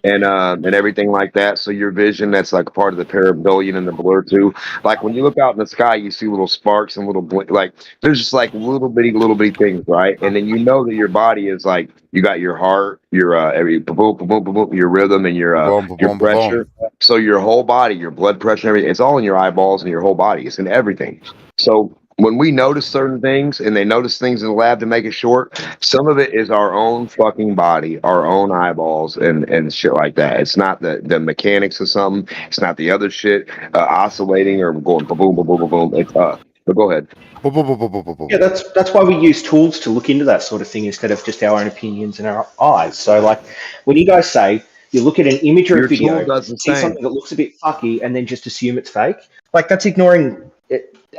and everything like that. So your vision, that's like part of the pareidolia and the blur too. Like when you look out in the sky, you see little sparks and little blink. Like there's just like little bitty things, right? And then you know that your body is like you got your heart, your every boom, boom, boom, boom, boom, your rhythm and your pressure. So your whole body, your blood pressure, everything, it's all in your eyeballs and your whole body. It's in everything. So when we notice certain things and they notice things in the lab to make it short, some of it is our own fucking body, our own eyeballs and shit like that. It's not the mechanics of something. It's not the other shit oscillating or going boom, boom, boom, boom, boom. It's but go ahead. Yeah, that's why we use tools to look into that sort of thing instead of just our own opinions and our eyes. So like when you guys say you look at an image or a video, tool does the see same. something that looks a bit fucky and then just assume it's fake, like that's ignoring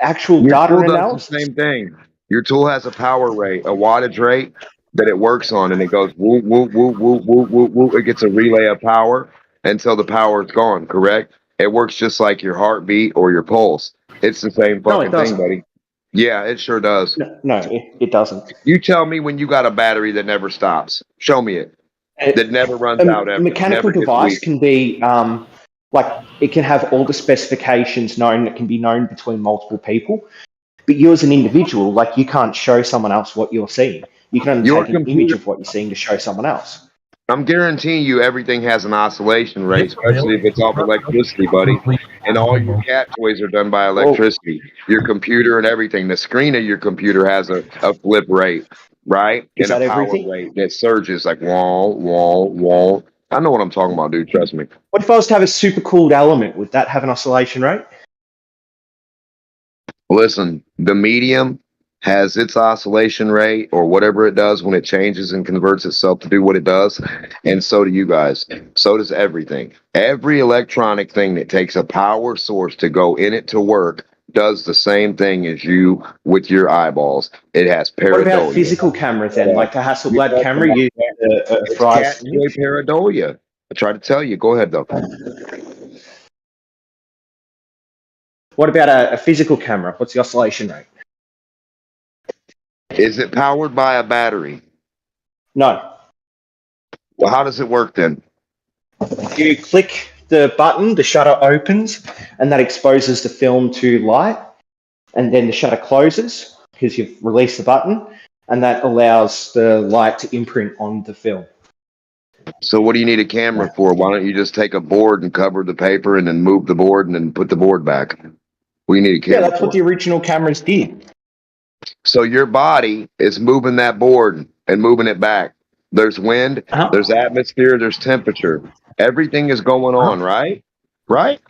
actual Your data tool and does analysis. the same thing. Your tool has a power rate, a wattage rate that it works on, and it goes woo, woo, woo, woo, woo, woo, woo. It gets a relay of power until the power is gone, correct? It works just like your heartbeat or your pulse. It's the same No, it fucking thing, doesn't. buddy. Yeah, it sure does. No, it doesn't. You tell me when you got a battery that never stops. Show me it. That never runs out A ever. mechanical Never gets device weak. can be like it can have all the specifications known that can be known between multiple people. But you as an individual, like you can't show someone else what you're seeing. You can only Your take an image computer- of what you're seeing to show someone else. I'm guaranteeing you everything has an oscillation rate, especially if it's off electricity, buddy. And all your cat toys are done by electricity. Your computer and everything. The screen of your computer has a flip rate, right? Is and that a power everything? rate that surges like wah, wah, wah. I know what I'm talking about, dude. Trust me. What if I was to have a supercooled element? Would that have an oscillation rate? Listen, the medium has its oscillation rate or whatever it does when it changes and converts itself to do what it does. And so do you guys. So does everything. Every electronic thing that takes a power source to go in it to work does the same thing as you with your eyeballs. It has pareidolia. What about physical cameras then? Like the Hasselblad camera used a fries. Pareidolia. I tried to tell you. Go ahead though. What about a physical camera? What's the oscillation rate? Is it powered by a battery? No. Well, how does it work then? You click the button, the shutter opens, and that exposes the film to light. And then the shutter closes because you've released the button, and that allows the light to imprint on the film. So what do you need a camera for? Why don't you just take a board and cover the paper and then move the board and then put the board back? We need a camera. Yeah, that's what the original cameras did. So your body is moving that board and moving it back. There's wind, there's atmosphere, there's temperature. Everything is going on, right? Right?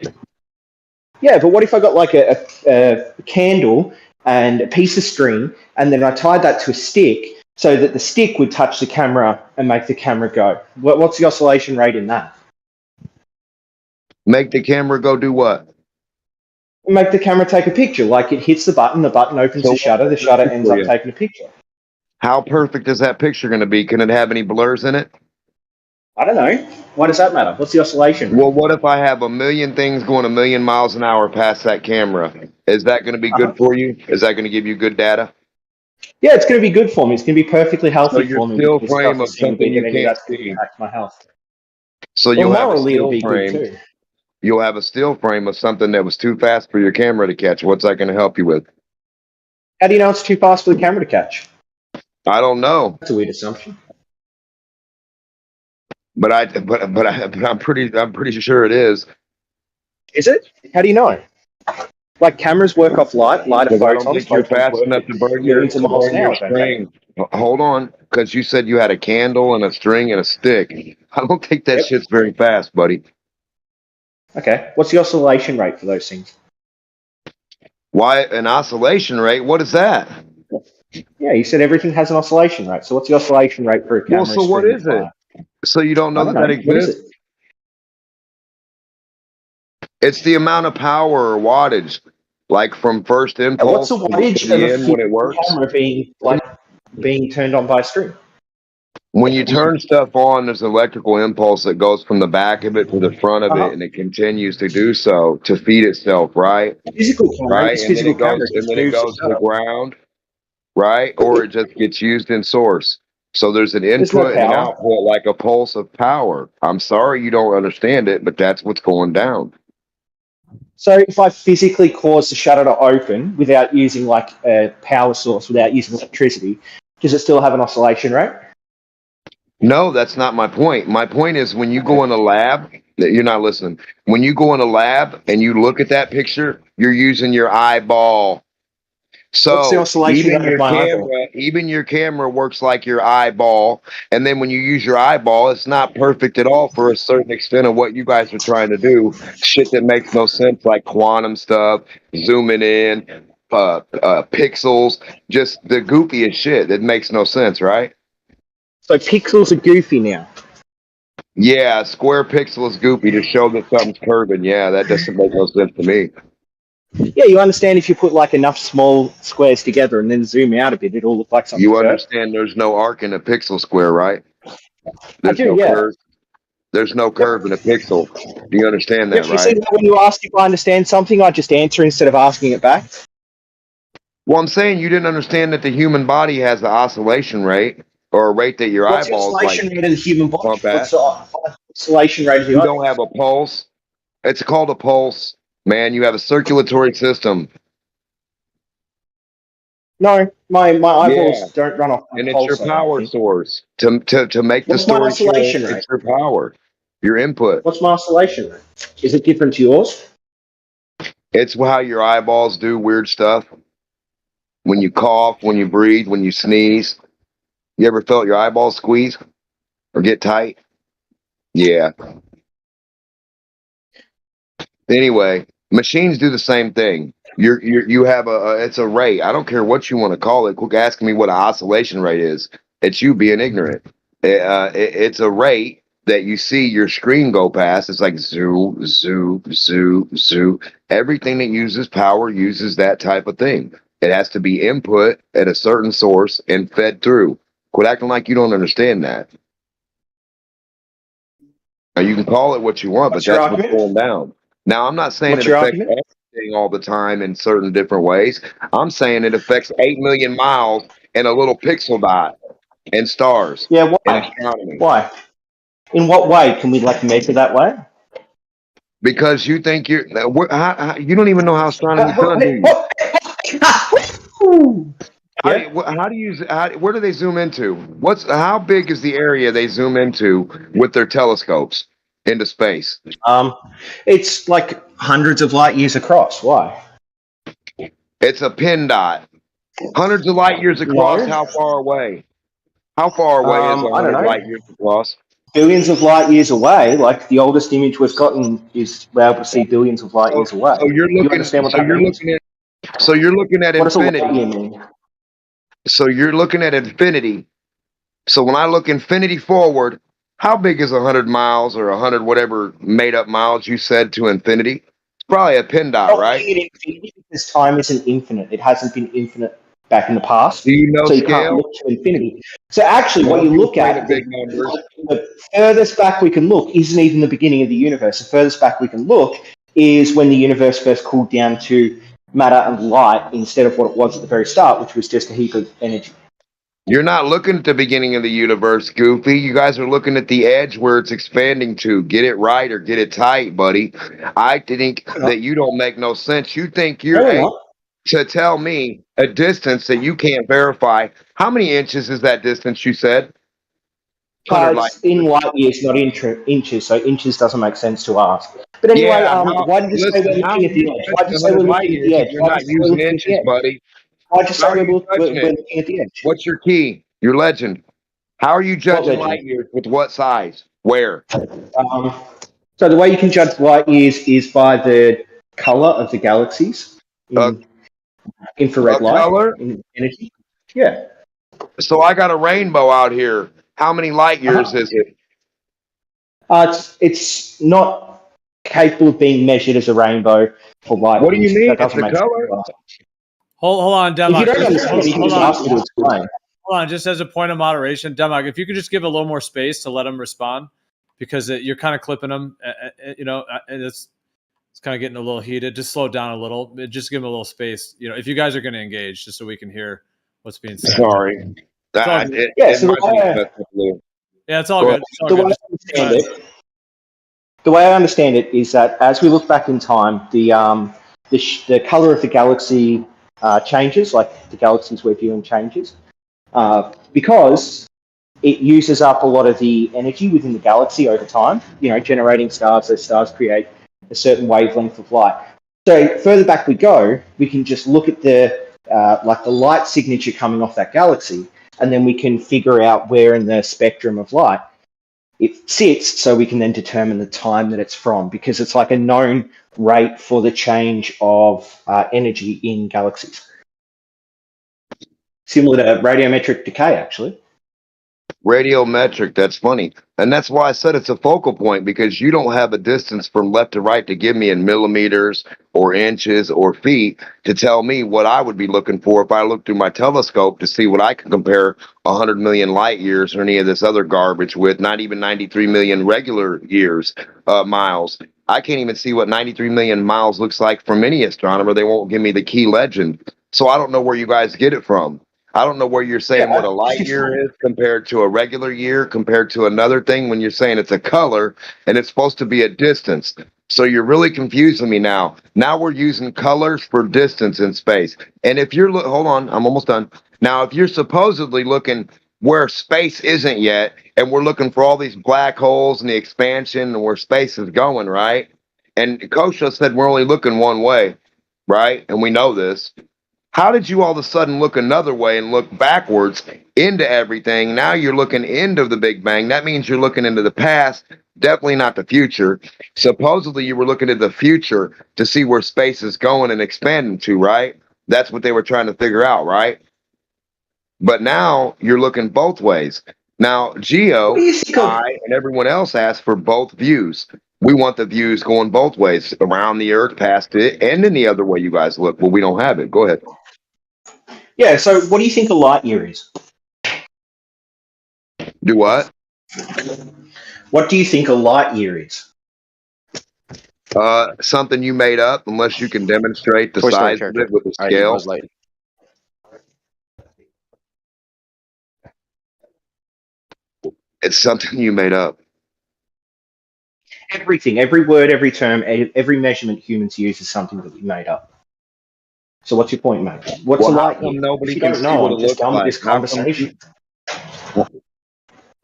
Yeah, but what if I got like a candle and a piece of string, and then I tied that to a stick so that the stick would touch the camera and make the camera go? What's the oscillation rate in that? Make the camera go do what? Make the camera take a picture. Like it hits the button opens the shutter ends up taking a picture. How perfect is that picture going to be? Can it have any blurs in it? I don't know. Why does that matter? What's the oscillation? Well, what if I have a million things going a million miles an hour past that camera? Is that going to be good for you? Is that going to give you good data? Yeah, it's going to be good for me. It's going to be perfectly healthy for me. Still frame of something you can't see. Impact my health. So you'll have a still frame. You'll have a still frame of something that was too fast for your camera to catch. What's that going to help you with? How do you know it's too fast for the camera to catch? I don't know. That's a weird assumption. But I'm pretty sure it is. Is it? How do you know? Like cameras work off light of photons. I don't think you're fast enough to burn your string. Hold on, because you said you had a candle and a string and a stick. I don't think that shit's very fast, buddy. Okay. What's the oscillation rate for those things? Why an oscillation rate? What is that? Yeah, you said everything has an oscillation rate. So what's the oscillation rate for a camera? Well, so what is it? So you don't know that exists? It's the amount of power or wattage, like from first impulse. What's the wattage to the end when it works? Camera being turned on by a string? When you turn stuff on, there's an electrical impulse that goes from the back of it to the front of it, and it continues to do so to feed itself, right? Physical camera, right, and then it goes to the ground, right? Or it just gets used in source. So there's an input and an output, like a pulse of power. I'm sorry you don't understand it, but that's what's going down. So if I physically cause the shutter to open without using like a power source, without using electricity, does it still have an oscillation rate? No, that's not my point. My point is when you go in a lab, you're not listening. When you go in a lab and you look at that picture, you're using your eyeball. So even your camera works like your eyeball. And then when you use your eyeball, it's not perfect at all for a certain extent of what you guys are trying to do. Shit that makes no sense, like quantum stuff, zooming in, pixels, just the goofiest shit that makes no sense, right? So pixels are goofy now. Yeah, a square pixel is goofy to show that something's curving. Yeah, that doesn't make no sense to me. Yeah, you understand if you put like enough small squares together and then zoom out a bit, it'll look like something. You understand there's no arc in a pixel square, right? There's no curve. There's no curve in a pixel. Do you understand that, You right? see that when you ask if I understand something, I just answer instead of asking it back? Well, I'm saying you didn't understand that the human body has the oscillation rate, or a rate that your What's eyeballs the oscillation like rate of the human body? pump at. What's the oscillation rate of the You don't have a pulse. It's called a pulse, man. You have a circulatory system. No, my eyeballs don't run off. And it's your power source to make the What's my story oscillation short. rate? It's your power, your input. What's my oscillation rate? Is it different to yours? It's how your eyeballs do weird stuff. When you cough, when you breathe, when you sneeze. You ever felt your eyeballs squeeze or get tight? Yeah. Anyway, machines do the same thing. You have it's a rate. I don't care what you want to call it. Quit asking me what an oscillation rate is. It's you being ignorant. It's a rate that you see your screen go past. It's like zoo, zoo, zoo, zoo. Everything that uses power uses that type of thing. It has to be input at a certain source and fed through. Quit acting like you don't understand that. Now, you can call it what you want, but that's what's going down. Now, I'm not saying it affects everything all the time in certain different ways. I'm saying it affects 8 million miles and a little pixel dot and stars. Yeah, why? Why? In what way can we measure that way? Because you think you don't even know how astronomy's done, do you? Where do they zoom into? How big is the area they zoom into with their telescopes into space? It's like hundreds of light years across. Why? It's a pin dot. Hundreds of light years across. No. How far away? How far away is 100 light years across? Billions of light years away. Like the oldest image we've gotten is we're able to see billions of light years away. So you're Do you looking. understand what So that you're means? looking at. So you're looking at What does a light infinity. year mean? So you're looking at infinity. So when I look infinity forward, how big is 100 miles or 100 whatever made up miles you said to infinity? It's probably a pin dot, right? Infinity because time isn't infinite. It hasn't been infinite back in the past. Do you know so you can't scale? look to infinity. So actually, what you look at, the furthest back we can look isn't even the beginning of the universe. The furthest back we can look is when the universe first cooled down to matter and light instead of what it was at the very start, which was just a heap of energy. You're not looking at the beginning of the universe, Goofy. You guys are looking at the edge where it's expanding to. Get it right or get it tight, buddy. I think that you don't make no sense. You think you're to tell me a distance that you can't verify. How many inches is that distance you said? It's in light years, not inches, so inches doesn't make sense to ask. But anyway, why did you say we're looking at the edge? Why did you say we're looking at the edge? You're not using inches, buddy. Why did you say we're judging looking at the edge? What's your key? Your legend. How are you judging light years? With what size? Where? So the way you can judge light years is by the color of the galaxies in infrared light. Color? In energy. Yeah. So I got a rainbow out here. How many light years is it? It's not capable of being measured as a rainbow for light. What do you mean? That doesn't It's the make color? sense. Hold on, Demok. If you don't understand, you can just ask me to explain. Hold on, just as a point of moderation, Demok, if you could just give a little more space to let him respond, because you're kind of clipping him, and it's kind of getting a little heated. Just slow down a little. Just give him a little space. If you guys are going to engage, just so we can hear what's being said. Sorry. Yeah, it's all good. The way I understand it is that as we look back in time, the color of the galaxy changes, like the galaxies we're viewing changes, because it uses up a lot of the energy within the galaxy over time. Generating stars. Those stars create a certain wavelength of light. So further back we go, we can just look at the light signature coming off that galaxy, and then we can figure out where in the spectrum of light it sits, so we can then determine the time that it's from, because it's like a known rate for the change of energy in galaxies. Similar to radiometric decay, actually. Radiometric, that's funny. And that's why I said it's a focal point, because you don't have a distance from left to right to give me in millimeters or inches or feet to tell me what I would be looking for if I looked through my telescope to see what I could compare 100 million light years or any of this other garbage with, not even 93 million regular years, miles. I can't even see what 93 million miles looks like from any astronomer. They won't give me the key legend. So I don't know where you guys get it from. I don't know where you're saying what a light year is compared to a regular year, compared to another thing when you're saying it's a color and it's supposed to be a distance. So you're really confusing me now. Now we're using colors for distance in space. And if you're, hold on, I'm almost done. Now, if you're supposedly looking where space isn't yet, and we're looking for all these black holes and the expansion and where space is going, right? And Kosha said we're only looking one way, right? And we know this. How did you all of a sudden look another way and look backwards into everything? Now you're looking into the Big Bang. That means you're looking into the past Definitely not the future. Supposedly, you were looking at the future to see where space is going and expanding to, right? That's what they were trying to figure out, right? But now you're looking both ways. Now, Geo, I, and everyone else asked for both views. We want the views going both ways, around the Earth, past it, and in the other way you guys look. Well, we don't have it. Go ahead. Yeah, so what do you think a light year is? Do what? What do you think a light year is? Something you made up, unless you can demonstrate the size of it with a scale. It's something you made up. Everything, every word, every term, every measurement humans use is something that we made up. So what's your point, mate? What's a light year? Nobody If you can don't see know, what I'm it just looks done with like. this conversation.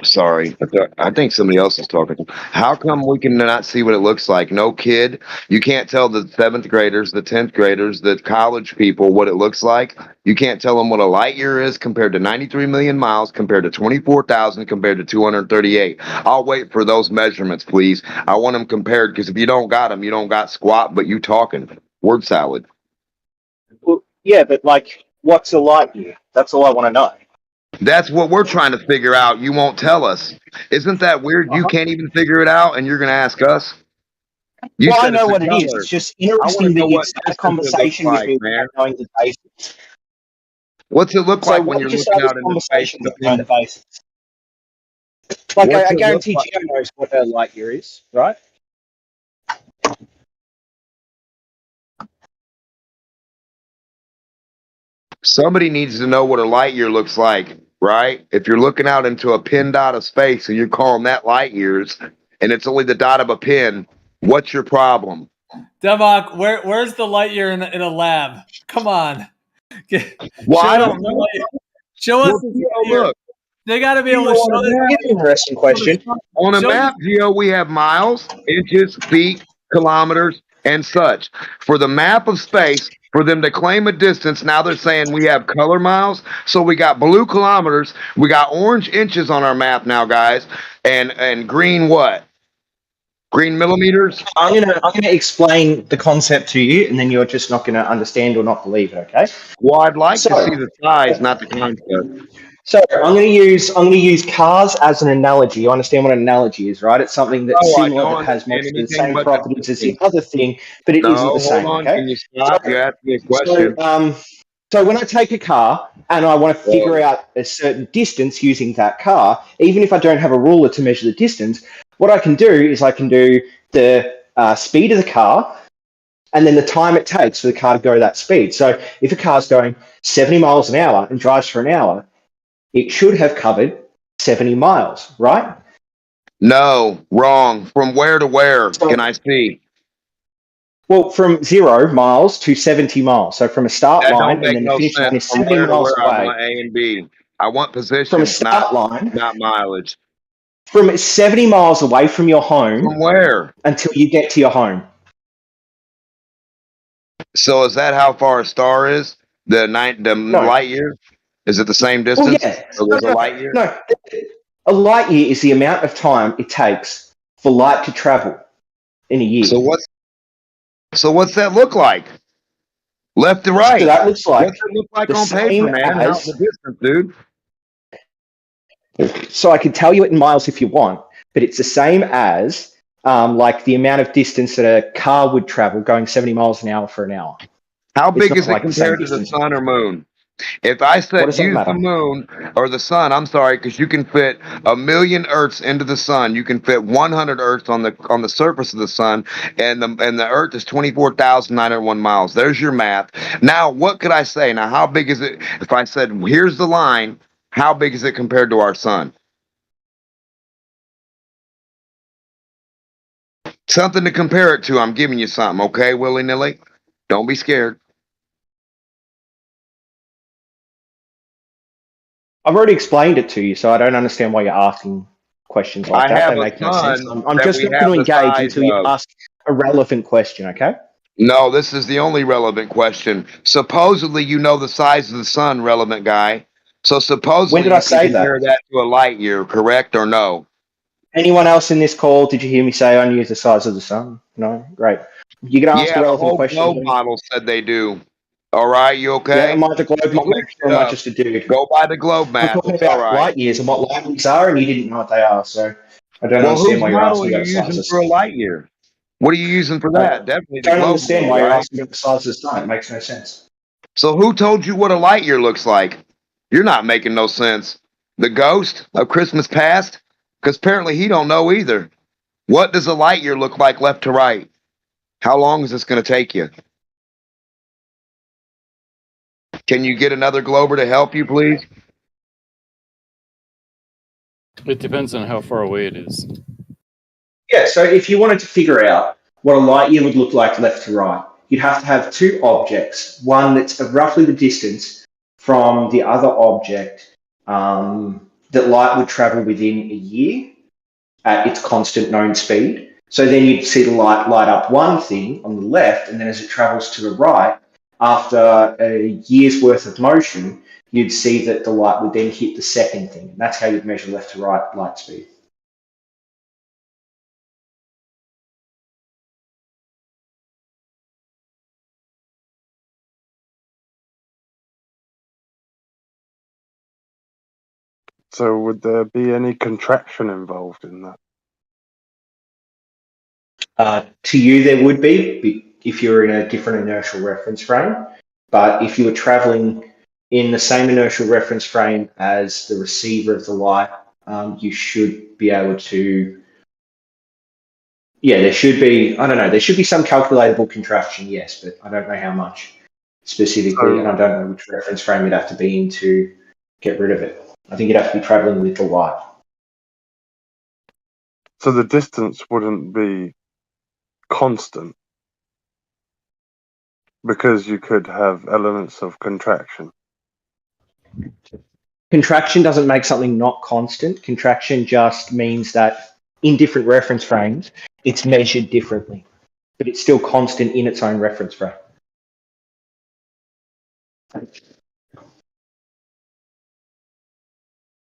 Sorry, I think somebody else is talking. How come we can not see what it looks like? No kid, you can't tell the 7th graders, the 10th graders, the college people what it looks like. You can't tell them what a light year is compared to 93 million miles, compared to 24,000, compared to 238. I'll wait for those measurements, please. I want them compared, because if you don't got them, you don't got squat, but you talking. Word salad. Well, yeah, but like, what's a light year? That's all I want to know. That's what we're trying to figure out. You won't tell us. Isn't that weird? You can't even figure it out, and you're going to ask us? You Well, I said know it's a what it is. color. It's just I want interesting to know that you'd what start a distance it looks conversation with like, me man. without knowing the basics. What's it look So like why when did you're you looking start this out into space? conversation without knowing the basics? Like, What's I it look guarantee like? Gio knows what a light year is, right? Somebody needs to know what a light year looks like, right? If you're looking out into a pin dot of space and you're calling that light years, and it's only the dot of a pin, what's your problem? Devok, where's the light year in a lab? Come on. Well, I don't know. Show us Well, the Gio, light year. look. They got to be able Gio, to show this. Here's an interesting question. On a Show map, Gio, we have miles, inches, feet, kilometers, and such. For the map of space, for them to claim a distance, now they're saying we have color miles. So we got blue kilometers, we got orange inches on our map now, guys, and green what? Green millimeters? I'm gonna explain the concept to you, and then you're just not gonna understand or not believe it. Okay? Well, I'd like to see the size, not the concept. So I'm gonna use cars as an analogy. You understand what an analogy is, right? It's something that's No, I similar don't that has understand most of the anything same but the properties as the distance. other thing, but it No, isn't the hold same. on. Okay? Can you stop? You asked me a question. So when I take a car and I want to figure out a certain distance using that car, even if I don't have a ruler to measure the distance, what I can do is I can do the speed of the car and then the time it takes for the car to go that speed. So if a car's going 70 miles an hour and drives for an hour, it should have covered 70 miles, right? No, wrong. From where to where can I see? Well, from 0 miles to 70 miles. So from a start That line don't and make then the no finish line sense. is From 70 where to miles where I away. want A and B. I want From a positions, start line, not mileage. from 70 miles away from your home. From where? Until you get to your home. So is that how far a star is? The light year? Is it the same Well, distance? yeah. So there's a light year? No. A light year is the amount of time it takes for light to travel in a year. So what's that look like? Left to right. So that looks like what's it look like the on paper, same man? How's as. the distance, dude? So I can tell you it in miles if you want, but it's the same as like the amount of distance that a car would travel going 70 miles an hour for an hour. How It's big not is it like the same compared to the distance. sun or moon? If I What said does that use the matter? moon or the sun, I'm sorry, because you can fit 1,000,000 Earths into the sun. You can fit 100 Earths on the surface of the sun, and the Earth is 24,901 miles. There's your math. Now, what could I say? Now, how big is it? If I said here's the line, how big is it compared to our sun? Something to compare it to. I'm giving you something, okay, willy nilly. Don't be scared. I've already explained it to you, so I don't understand why you're asking questions like I that. have They a make no sense. sun I'm that just we not going have to the engage size until you of. ask a relevant question, okay? No, this is the only relevant question. Supposedly, you know the size of the sun, relevant guy. So supposedly, When did I you can say that? compare that to a light year, correct or no? Anyone else in this call? Did you hear me say only use the size of the sun? No, great. You gonna ask a Yeah, the relevant whole question? globe model said they do. All right, you Yeah, okay? am I the globe Don't model, make or shit am I up. just a dude? Go by the globe I'm math. talking It's all about right. light years and what light years are, and you didn't know what they are. So I don't Well, understand whose why you're model are asking you about the size of using the for a sun. light year? What are you using for I that? Definitely the don't globe understand model, why you're right? asking about the size of the sun. It makes no sense. So who told you what a light year looks like? You're not making no sense. The ghost of Christmas past? Because apparently he don't know either. What does a light year look like left to right? How long is this going to take you? Can you get another Glober to help you, please? It depends on how far away it is. Yeah, so if you wanted to figure out what a light year would look like left to right, you'd have to have two objects, one that's roughly the distance from the other object that light would travel within a year at its constant known speed. So then you'd see the light light up one thing on the left, and then as it travels to the right, after a year's worth of motion, you'd see that the light would then hit the second thing. And that's how you'd measure left to right light speed. So would there be any contraction involved in that? To you, there would be if you're in a different inertial reference frame. But if you were traveling in the same inertial reference frame as the receiver of the light, you should be able to. Yeah, there should be. I don't know. There should be some calculatable contraction, yes, but I don't know how much specifically, and I So, don't know which reference frame you'd have to be in to get rid of it. I think you'd have to be traveling with the light. so the distance wouldn't be constant because you could have elements of contraction. Contraction doesn't make something not constant. Contraction just means that in different reference frames, it's measured differently, but it's still constant in its own reference frame.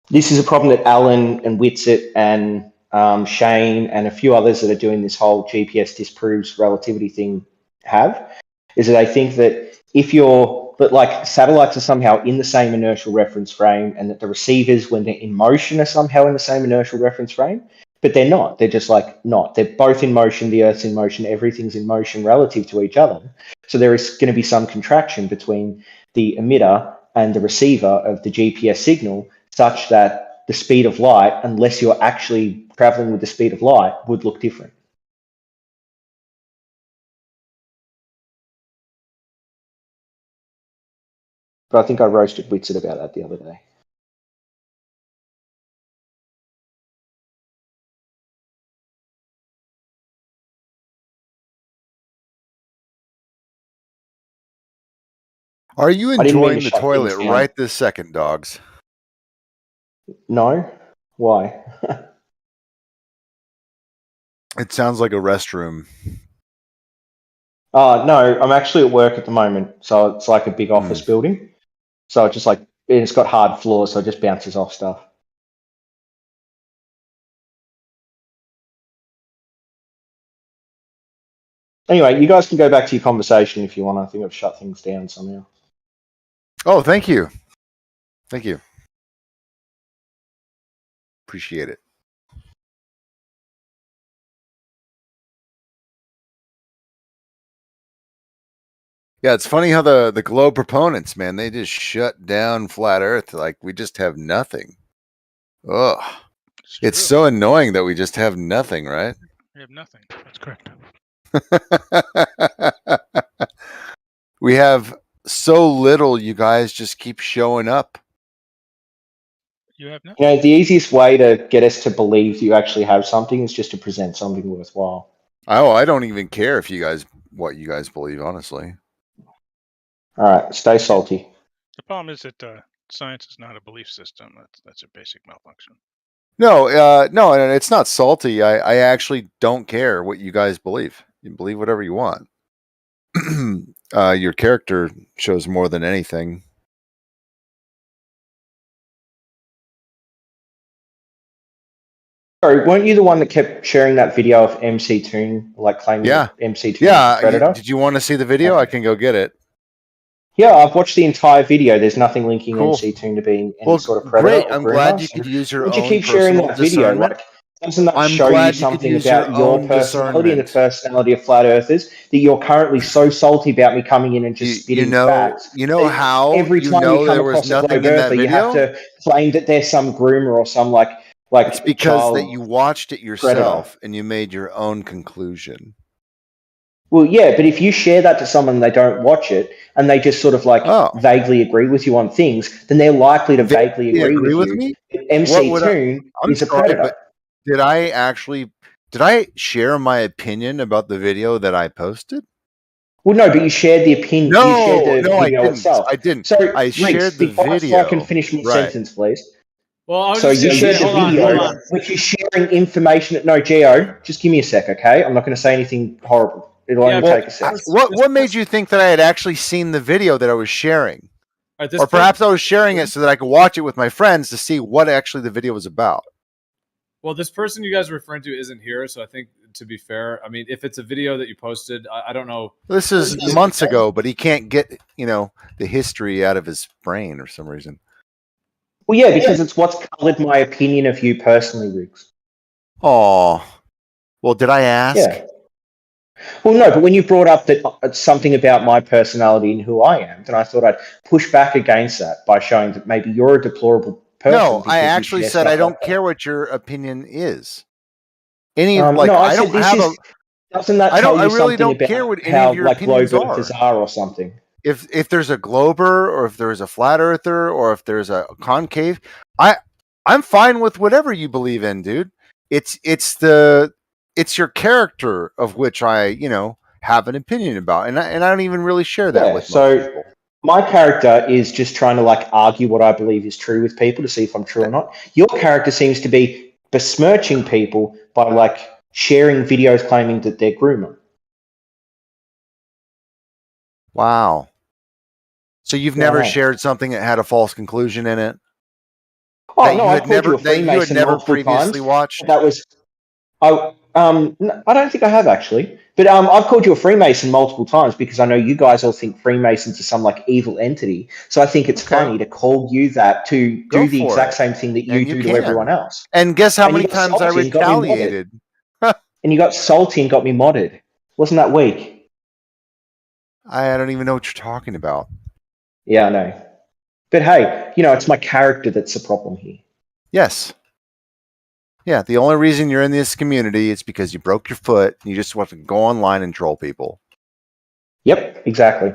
This is a problem that Alan and Whitsitt and Shane and a few others that are doing this whole GPS disproves relativity thing have, is that they think that but like satellites are somehow in the same inertial reference frame, and that the receivers, when they're in motion, are somehow in the same inertial reference frame, but they're not. They're just like not. They're both in motion. The Earth's in motion. Everything's in motion relative to each other. So there is going to be some contraction between the emitter and the receiver of the GPS signal, such that the speed of light, unless you're actually traveling with the speed of light, would look different. But I think I roasted Whitsitt about that the other day. Are you I didn't mean to enjoying the shut things toilet down. right this second, dogs? No? Why? It sounds like a restroom. No, I'm actually at work at the moment. So it's like a big office building. So it's just like, it's got hard floors, so it just bounces off stuff. Anyway, you guys can go back to your conversation if you want. I think I've shut things down somehow. Oh, thank you. Thank you. Appreciate it. Yeah, it's funny how the globe proponents, man, they just shut down flat Earth. Like we just have nothing. Ugh. It's so annoying that we just have nothing, right? We have nothing. That's correct. We have so little, you guys just keep showing up. You have nothing. You know, the easiest way to get us to believe you actually have something is just to present something worthwhile. Oh, I don't even care if you guys what you guys believe, honestly. All right, stay salty. The problem is that science is not a belief system. That's a basic malfunction. No, no, it's not salty. I actually don't care what you guys believe. You believe whatever you want. Your character shows more than anything. Sorry, weren't you the one that kept sharing that video of MC Toon, like claiming that MC Toon was a predator? Did you want to see the video? I can go get it. Yeah, I've watched the entire video. There's nothing linking Cool. MC Toon to being any sort of predator. Great. Or I'm groomer. glad you could use your Would you own keep sharing personal that video? discernment. Like, doesn't that I'm show you glad you could something use about your your own personality and the discernment. personality of flat earthers that you're currently so salty about me coming in and just spitting facts? You know how every you time know you come there was across a nothing globe in that earther, you have video? to claim that there's some groomer or some like It's because child that you watched it predator. yourself and you made your own conclusion. Well, yeah, but if you share that to someone and they don't watch it and they just sort of like vaguely agree with you on things, then they're likely to vaguely They agree with you. me? that MC Toon I'm is a sorry, predator. but did I share my opinion about the video that I posted? Well, no, but you shared the opinion. You shared the No, I video didn't. itself. I didn't. So, I Reese, shared the so I can video. finish my Right. sentence, please. Well, I was So just you gonna say, shared the hold on, video, hold on. which is sharing information. No, Geo, just give me a sec, okay? I'm not going to say anything horrible. It'll only take a sec. What made you think that I had actually seen the video that I was sharing? Or perhaps I was sharing it so that I could watch it with my friends to see what actually the video was about. Well, this person you guys are referring to isn't here, so I think, to be fair, I mean, if it's a video that you posted, I don't know. This is months ago, but he can't get, the history out of his brain for some reason. Well, yeah, because it's what's coloured my opinion of you personally, Riggs. Oh, well, did I ask? Yeah. Well, no, but when you brought up that something about my personality and who I am, then I thought I'd push back against that by showing that maybe you're a deplorable person. No, I because you actually share said stuff I don't like that. care what your opinion is. Any No, I said don't this have is, doesn't that I tell don't. you I really something don't about care what any how of your like opinions globe earthers are or something? If there's a glober or if there's a flat earther or if there's a concave, I'm fine with whatever you believe in, dude. It's your character of which I have an opinion about, and I don't even really share that with most people. My character is just trying to like argue what I believe is true with people to see if I'm true or not. Your character seems to be besmirching people by like sharing videos claiming that they're groomer. Wow. So you've never shared something that had a false conclusion in it? Oh no, I called you a Freemason multiple previously times. watched? That was I don't think I have actually, but I've called you a Freemason multiple times because I know you guys all think Freemasons are some like evil entity. So I think it's funny to call you that to do the exact same thing that you do to everyone else. And guess how And many you got times I salty and got me modded. retaliated? And you got salty and got me modded. Wasn't that weak? I don't even know what you're talking about. Yeah, I know. But hey, it's my character that's the problem here. Yes. Yeah, the only reason you're in this community is because you broke your foot and you just want to go online and troll people. Yep, exactly.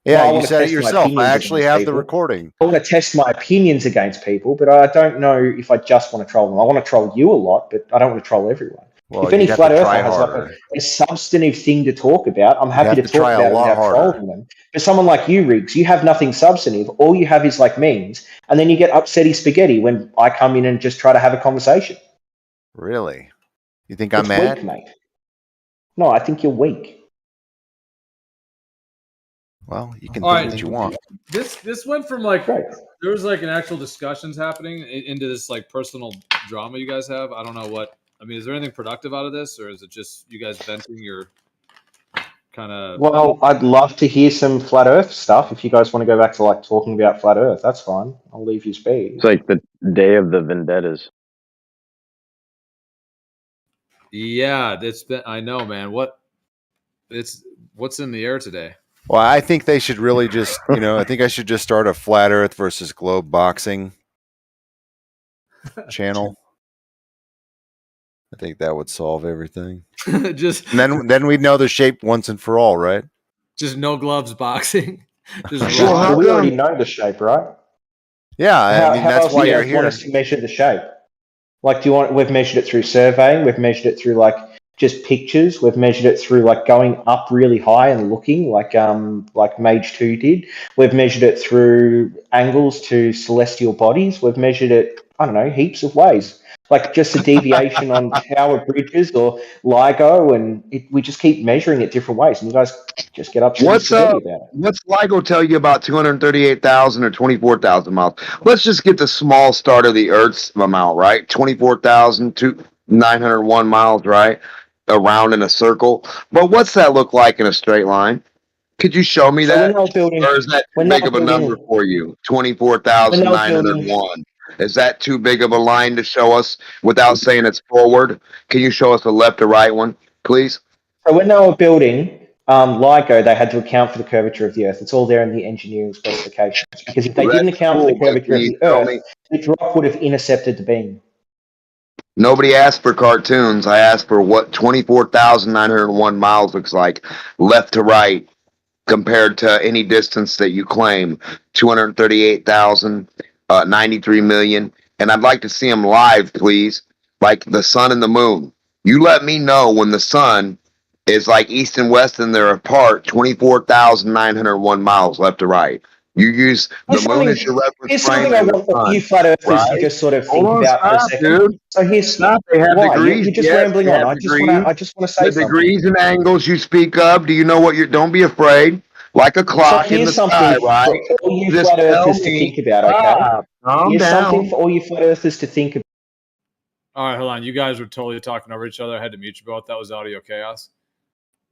Yeah, I you wanna said it test my yourself. I opinions actually against have the people. recording. I want to test my opinions against people, but I don't know if I just want to troll them. I want to troll you a lot, but I don't want to troll everyone. Well, if any you'd have flat to earther try has like harder. a substantive thing to talk about, I'm happy have to to talk try a about it lot without harder. trolling them. But someone like you, Riggs, you have nothing substantive. All you have is like memes, and then you get upsetty spaghetti when I come in and just try to have a conversation. Really? You think I'm It's mad? weak, mate. No, I think you're weak. Well, you can All think right. what you want. This went from like there was like an actual discussions happening into this like personal drama you guys have. I don't know what. I mean, is there anything productive out of this, or is it just you guys venting your kind of? Well, I'd love to hear some flat Earth stuff. If you guys want to go back to like talking about flat Earth, that's fine. I'll leave you be. It's like the day of the vendettas. Yeah, it's been. I know, man. What's in the air today? Well, I think they should really just, I think I should just start a flat Earth versus globe boxing channel. I think that would solve everything. Just and then we'd know the shape once and for all, right? Just no gloves boxing. Just Well, we already know the shape, right? Yeah, I mean that's why you're do you here. want us to measure the shape? Like, do you want? We've measured it through surveying. We've measured it through like just pictures. We've measured it through like going up really high and looking like Mage 2 did. We've measured it through angles to celestial bodies. We've measured it, I don't know, heaps of ways. Like just a deviation on tower bridges or LIGO, and we just keep measuring it different ways. And you guys just get upset about it. What's LIGO tell you about 238,000 or 24,000 miles? Let's just get the small start of the Earth's amount, right? 24,000 to 901 miles, right? Around in a circle. But what's that look like in a straight line? Could you show me So when that? they were building, Or is that too when they big were of a number building, for you? when they were building 24,901. Is that too big of a line to show us without saying it's forward? Can you show us a left or right one, please? So when they were building LIGO, they had to account for the curvature of the Earth. It's all there in the engineering specifications. Because if they Well, didn't that's account for cool, the but curvature can of you the show Earth, me? the drop would have intercepted the beam. Nobody asked for cartoons. I asked for what 24,901 miles looks like left to right compared to any distance that you claim 238,000, 93 million. And I'd like to see them live, please, like the sun and the moon. You let me know when the sun is like east and west and they're apart 24,901 miles left to right. You use the moon as your reference Here's frame something I and the want all you sun, flat earthers to right? just sort of Hold think on, about for a stop, second. dude. So here's Stop. They have why degrees. you're just Yes, rambling they on. have I just want to say the something. degrees and angles you speak of. Do you know what you're? Don't be afraid. Like a So clock in the here's sky, something right? for all you Just flat tell earthers to me. think about. Okay, Stop. Calm here's something down. for all you flat earthers to think about. All right, hold on. You guys were totally talking over each other. I had to mute you both. That was audio chaos.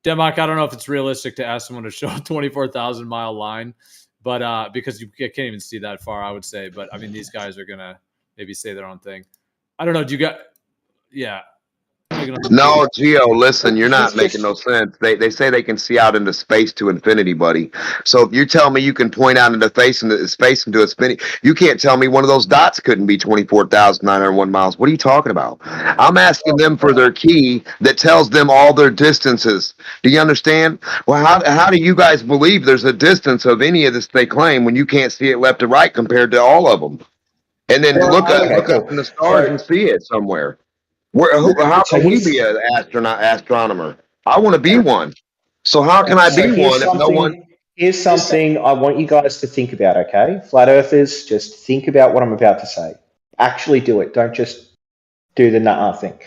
Democ, I don't know if it's realistic to ask someone to show a 24,000 mile line, but because you can't even see that far, I would say. But I mean, these guys are gonna maybe say their own thing. I don't know. Do you got? Yeah. No, Geo, listen, you're He's not making just no sense. They say they can see out into space to infinity, buddy. So if you tell me you can point out into space into infinity, you can't tell me one of those dots couldn't be 24,901 miles. What are you talking about? I'm asking them for their key that tells them all their distances. Do you understand? Well, how do you guys believe there's a distance of any of this they claim when you can't see it left to right compared to all of them? And then look up in the stars and see it somewhere. How So can we be an astronomer? I want to be one. So how can I be one if no one? Here's something I want you guys to think about, okay? Flat earthers, just think about what I'm about to say. Actually do it. Don't just do the nah thing.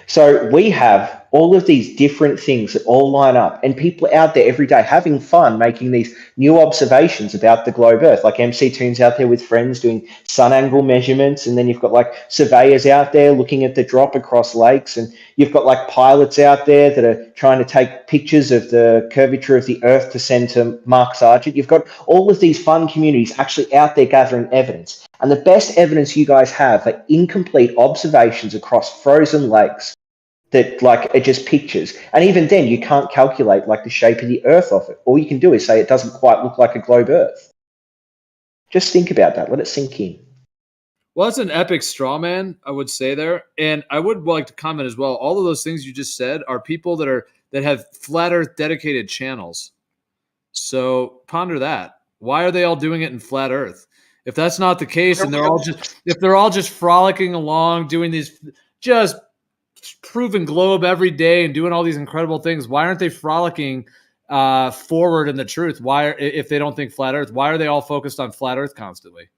So we have all of these different things that all line up, and people are out there every day having fun making these new observations about the globe Earth. Like MC Toon's out there with friends doing sun angle measurements, and then you've got like surveyors out there looking at the drop across lakes, and you've got like pilots out there that are trying to take pictures of the curvature of the Earth to send to Mark Sargent. You've got all of these fun communities actually out there gathering evidence. And the best evidence you guys have are incomplete observations across frozen lakes that like are just pictures. And even then you can't calculate like the shape of the Earth off it. All you can do is say it doesn't quite look like a globe Earth. Just think about that. Let it sink in. Well, it's an epic straw man, I would say there. And I would like to comment as well. All of those things you just said are people that have flat earth dedicated channels. So ponder that. Why are they all doing it in flat earth? If that's not the case, and they're all just frolicking along, doing these just proving globe every day and doing all these incredible things, why aren't they frolicking forward in the truth? Why, if they don't think flat earth, why are they all focused on flat earth constantly?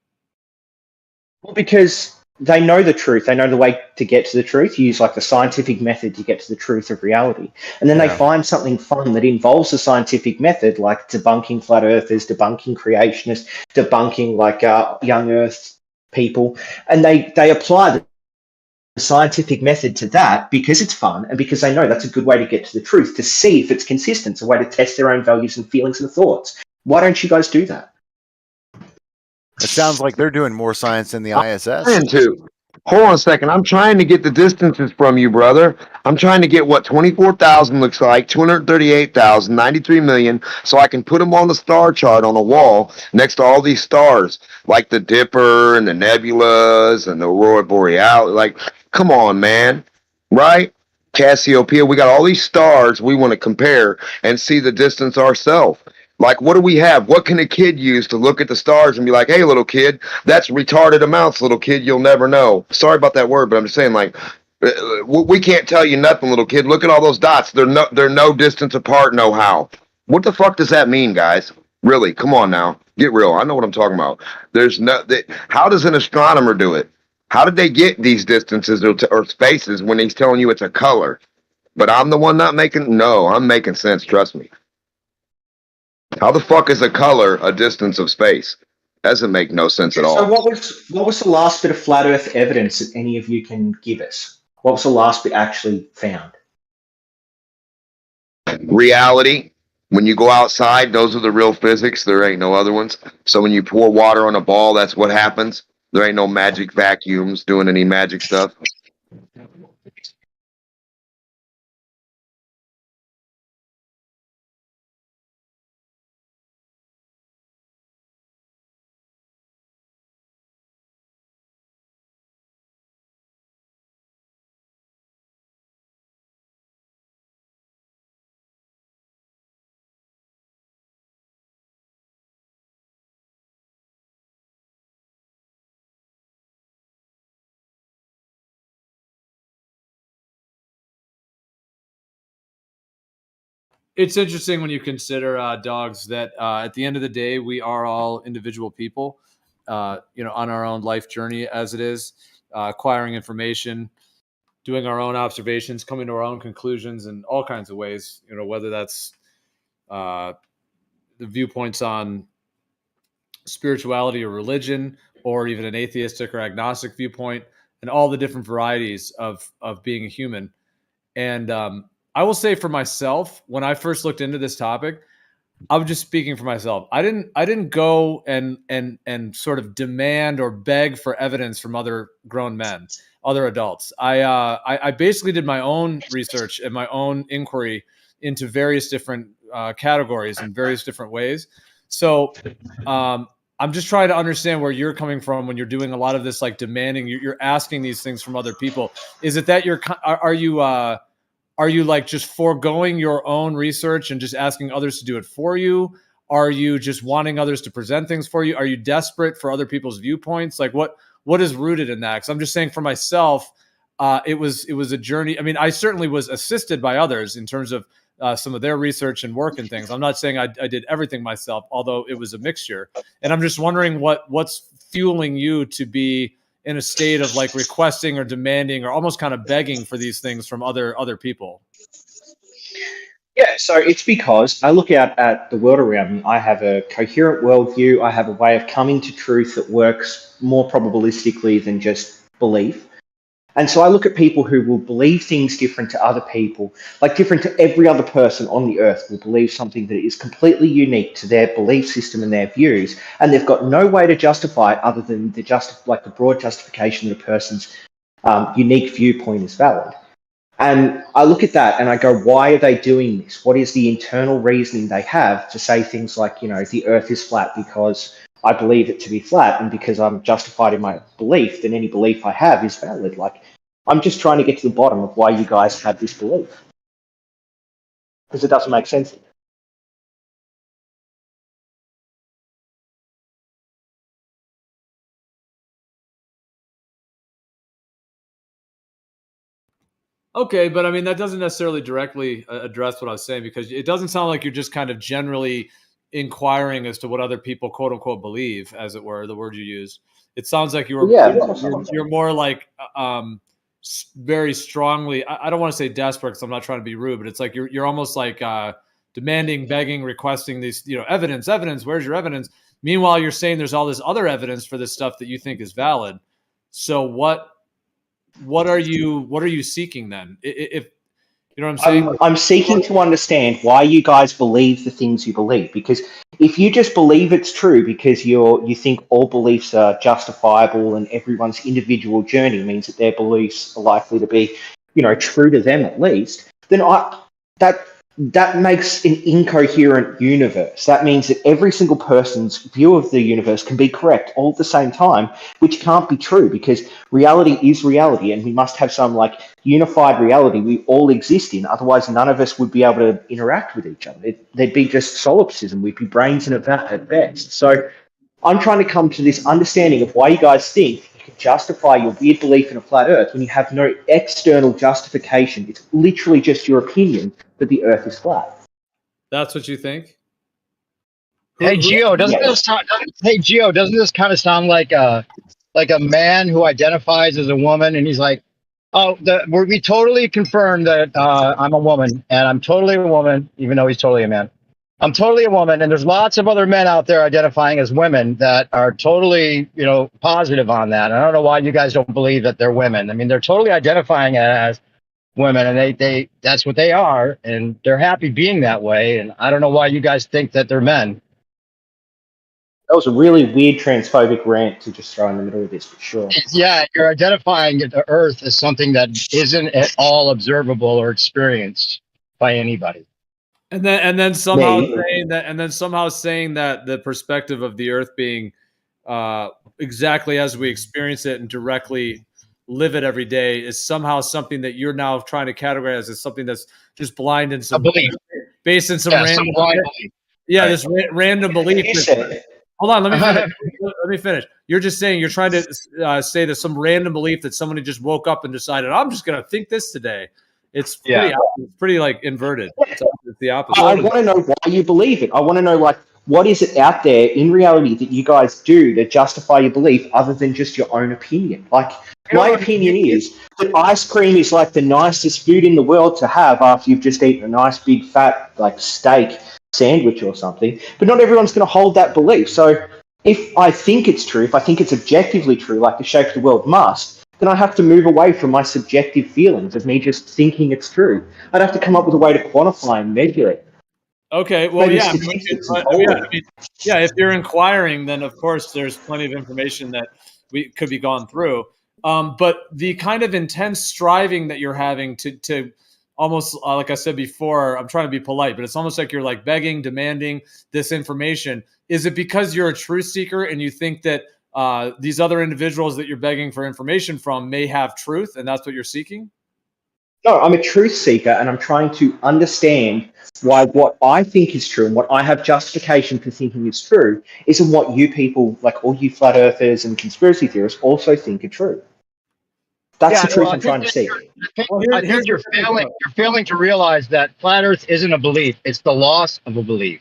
Well, because they know the truth. They know the way to get to the truth. You use like the scientific method to get to the truth of reality. And then they find something fun that involves the scientific method, like debunking flat earthers, debunking creationists, debunking like young earth people. And they apply the scientific method to that because it's fun and because they know that's a good way to get to the truth, to see if it's consistent. It's a way to test their own values and feelings and thoughts. Why don't you guys do that? It sounds like they're doing more science than the ISS. Trying to. Hold on a second. I'm trying to get the distances from you, brother. I'm trying to get what 24,000 looks like, 238,000, 93 million, so I can put them on the star chart on the wall next to all these stars, like the Dipper and the nebulas and the Aurora Borealis. Like, come on, man. Right? Cassiopeia. We got all these stars we want to compare and see the distance ourselves. Like, what do we have? What can a kid use to look at the stars and be like, hey, little kid, that's retarded amounts, little kid, you'll never know. Sorry about that word, but I'm just saying, like, we can't tell you nothing, little kid. Look at all those dots. They're no distance apart, no how. What the fuck does that mean, guys? Really, come on now. Get real. I know what I'm talking about. How does an astronomer do it? How did they get these distances or spaces when he's telling you it's a color? But I'm the one not making, no, I'm making sense, trust me. How the fuck is a color a distance of space? Doesn't make no sense at all. So what was the last bit of flat Earth evidence that any of you can give us? What was the last bit actually found? Reality. When you go outside, those are the real physics. There ain't no other ones. So when you pour water on a ball, that's what happens. There ain't no magic vacuums doing any magic stuff. It's interesting when you consider dogs that at the end of the day, we are all individual people, on our own life journey as it is, acquiring information, doing our own observations, coming to our own conclusions in all kinds of ways, whether that's the viewpoints on spirituality or religion, or even an atheistic or agnostic viewpoint, and all the different varieties of being a human. And I will say for myself, when I first looked into this topic, I'm just speaking for myself. I didn't go and sort of demand or beg for evidence from other grown men, other adults. I basically did my own research and my own inquiry into various different categories in various different ways. So I'm just trying to understand where you're coming from when you're doing a lot of this, like demanding. You're asking these things from other people. Is it that are you like just foregoing your own research and just asking others to do it for you? Are you just wanting others to present things for you? Are you desperate for other people's viewpoints? Like what is rooted in that? Because I'm just saying for myself, it was a journey. I mean, I certainly was assisted by others in terms of some of their research and work and things. I'm not saying I did everything myself, although it was a mixture. And I'm just wondering what's fueling you to be in a state of like requesting or demanding or almost kind of begging for these things from other people. Yeah, so it's because I look out at the world around me. I have a coherent worldview. I have a way of coming to truth that works more probabilistically than just belief. And so I look at people who will believe things different to other people, like different to every other person on the earth will believe something that is completely unique to their belief system and their views. And they've got no way to justify it other than the broad justification that a person's unique viewpoint is valid. And I look at that and I go, why are they doing this? What is the internal reasoning they have to say things like, the earth is flat because I believe it to be flat, and because I'm justified in my belief, then any belief I have is valid. Like, I'm just trying to get to the bottom of why you guys have this belief. Because it doesn't make sense. Okay, but I mean, that doesn't necessarily directly address what I was saying, because it doesn't sound like you're just kind of generally inquiring as to what other people, quote unquote, believe, as it were, the word you used. It sounds like you're more like very strongly, I don't want to say desperate because I'm not trying to be rude, but it's like you're almost like demanding, begging, requesting these, evidence, where's your evidence? Meanwhile, you're saying there's all this other evidence for this stuff that you think is valid. So what are you seeking then? If you know what I'm saying? I'm seeking to understand why you guys believe the things you believe. Because if you just believe it's true because you think all beliefs are justifiable and everyone's individual journey means that their beliefs are likely to be, true to them at least, then that makes an incoherent universe. That means that every single person's view of the universe can be correct all at the same time, which can't be true, because reality is reality, and we must have some unified reality we all exist in. Otherwise, none of us would be able to interact with each other. There'd be just solipsism. We'd be brains in a vat at best. So I'm trying to come to this understanding of why you guys think you can justify your weird belief in a flat earth when you have no external justification. It's literally just your opinion that the earth is flat. That's what you think? Hey Gio, doesn't this kind of sound like a man who identifies as a woman and he's like, oh, we totally confirmed that I'm a woman and I'm totally a woman, even though he's totally a man. I'm totally a woman, and there's lots of other men out there identifying as women that are totally, positive on that. I don't know why you guys don't believe that they're women. I mean, they're totally identifying as women, and they that's what they are, and they're happy being that way. And I don't know why you guys think that they're men. That was a really weird transphobic rant to just throw in the middle of this, for sure. Yeah, you're identifying the Earth as something that isn't at all observable or experienced by anybody. And then somehow saying that the perspective of the Earth being exactly as we experience it and directly live it every day is somehow something that you're now trying to categorize as something that's just blind and some based in some random blind belief. Yeah, this random belief. Hold on, let me finish. Let me finish. You're just saying you're trying to say that some random belief that somebody just woke up and decided I'm just going to think this today. It's pretty like inverted. It's the opposite. I want to know why you believe it. I want to know, like, what is it out there in reality that you guys do to justify your belief other than just your own opinion? Like, my opinion is that ice cream is like the nicest food in the world to have after you've just eaten a nice big fat like steak sandwich or something. But not everyone's going to hold that belief. So if I think it's true, if I think it's objectively true, like the shape of the world must, then I have to move away from my subjective feelings of me just thinking it's true. I'd have to come up with a way to quantify and measure it. Okay, well, Maybe yeah, statistics if you're inquiring, then of course there's plenty of information that we could be gone through. But the kind of intense striving that you're having to almost, like I said before, I'm trying to be polite, but it's almost like you're like begging, demanding this information. Is it because you're a truth seeker and you think that these other individuals that you're begging for information from may have truth, and that's what you're seeking? No, I'm a truth seeker, and I'm trying to understand why what I think is true and what I have justification for thinking is true isn't what you people, like all you flat earthers and conspiracy theorists, also think are true. That's the truth I'm trying to see. I think you're failing to realize that flat Earth isn't a belief; it's the loss of a belief.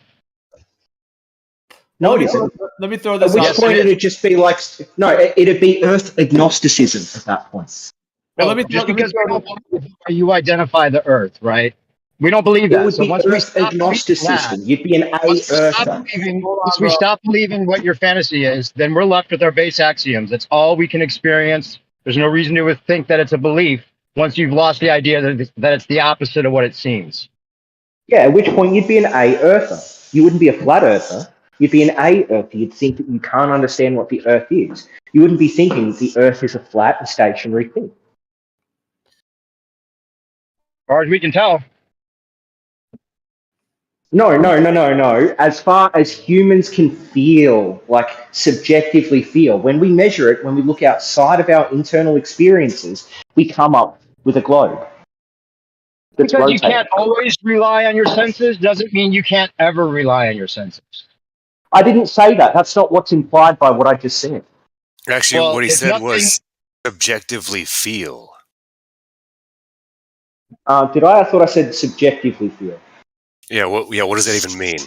No, it isn't. Let me throw this out. At which point it'd just be like, no, it'd be Earth agnosticism at that point. Well, because you identify the Earth, right? We don't believe that. So once Earth agnosticism, you'd be an A-Earther. Once we stop believing what your fantasy is, then we're left with our base axioms. That's all we can experience. There's no reason to think that it's a belief once you've lost the idea that it's the opposite of what it seems. Yeah, at which point you'd be an A-Earther. You wouldn't be a flat Earther. You'd be an A-Earther. You'd think that you can't understand what the Earth is. You wouldn't be thinking that the Earth is a flat and stationary thing. As far as we can tell. No. As far as humans can feel, like subjectively feel, when we measure it, when we look outside of our internal experiences, we come up with a globe. Because you can't always rely on your senses doesn't mean you can't ever rely on your senses. I didn't say that. That's not what's implied by what I just said. Actually, what he said was subjectively feel. Did I? I thought I said subjectively feel. Yeah. What does that even mean?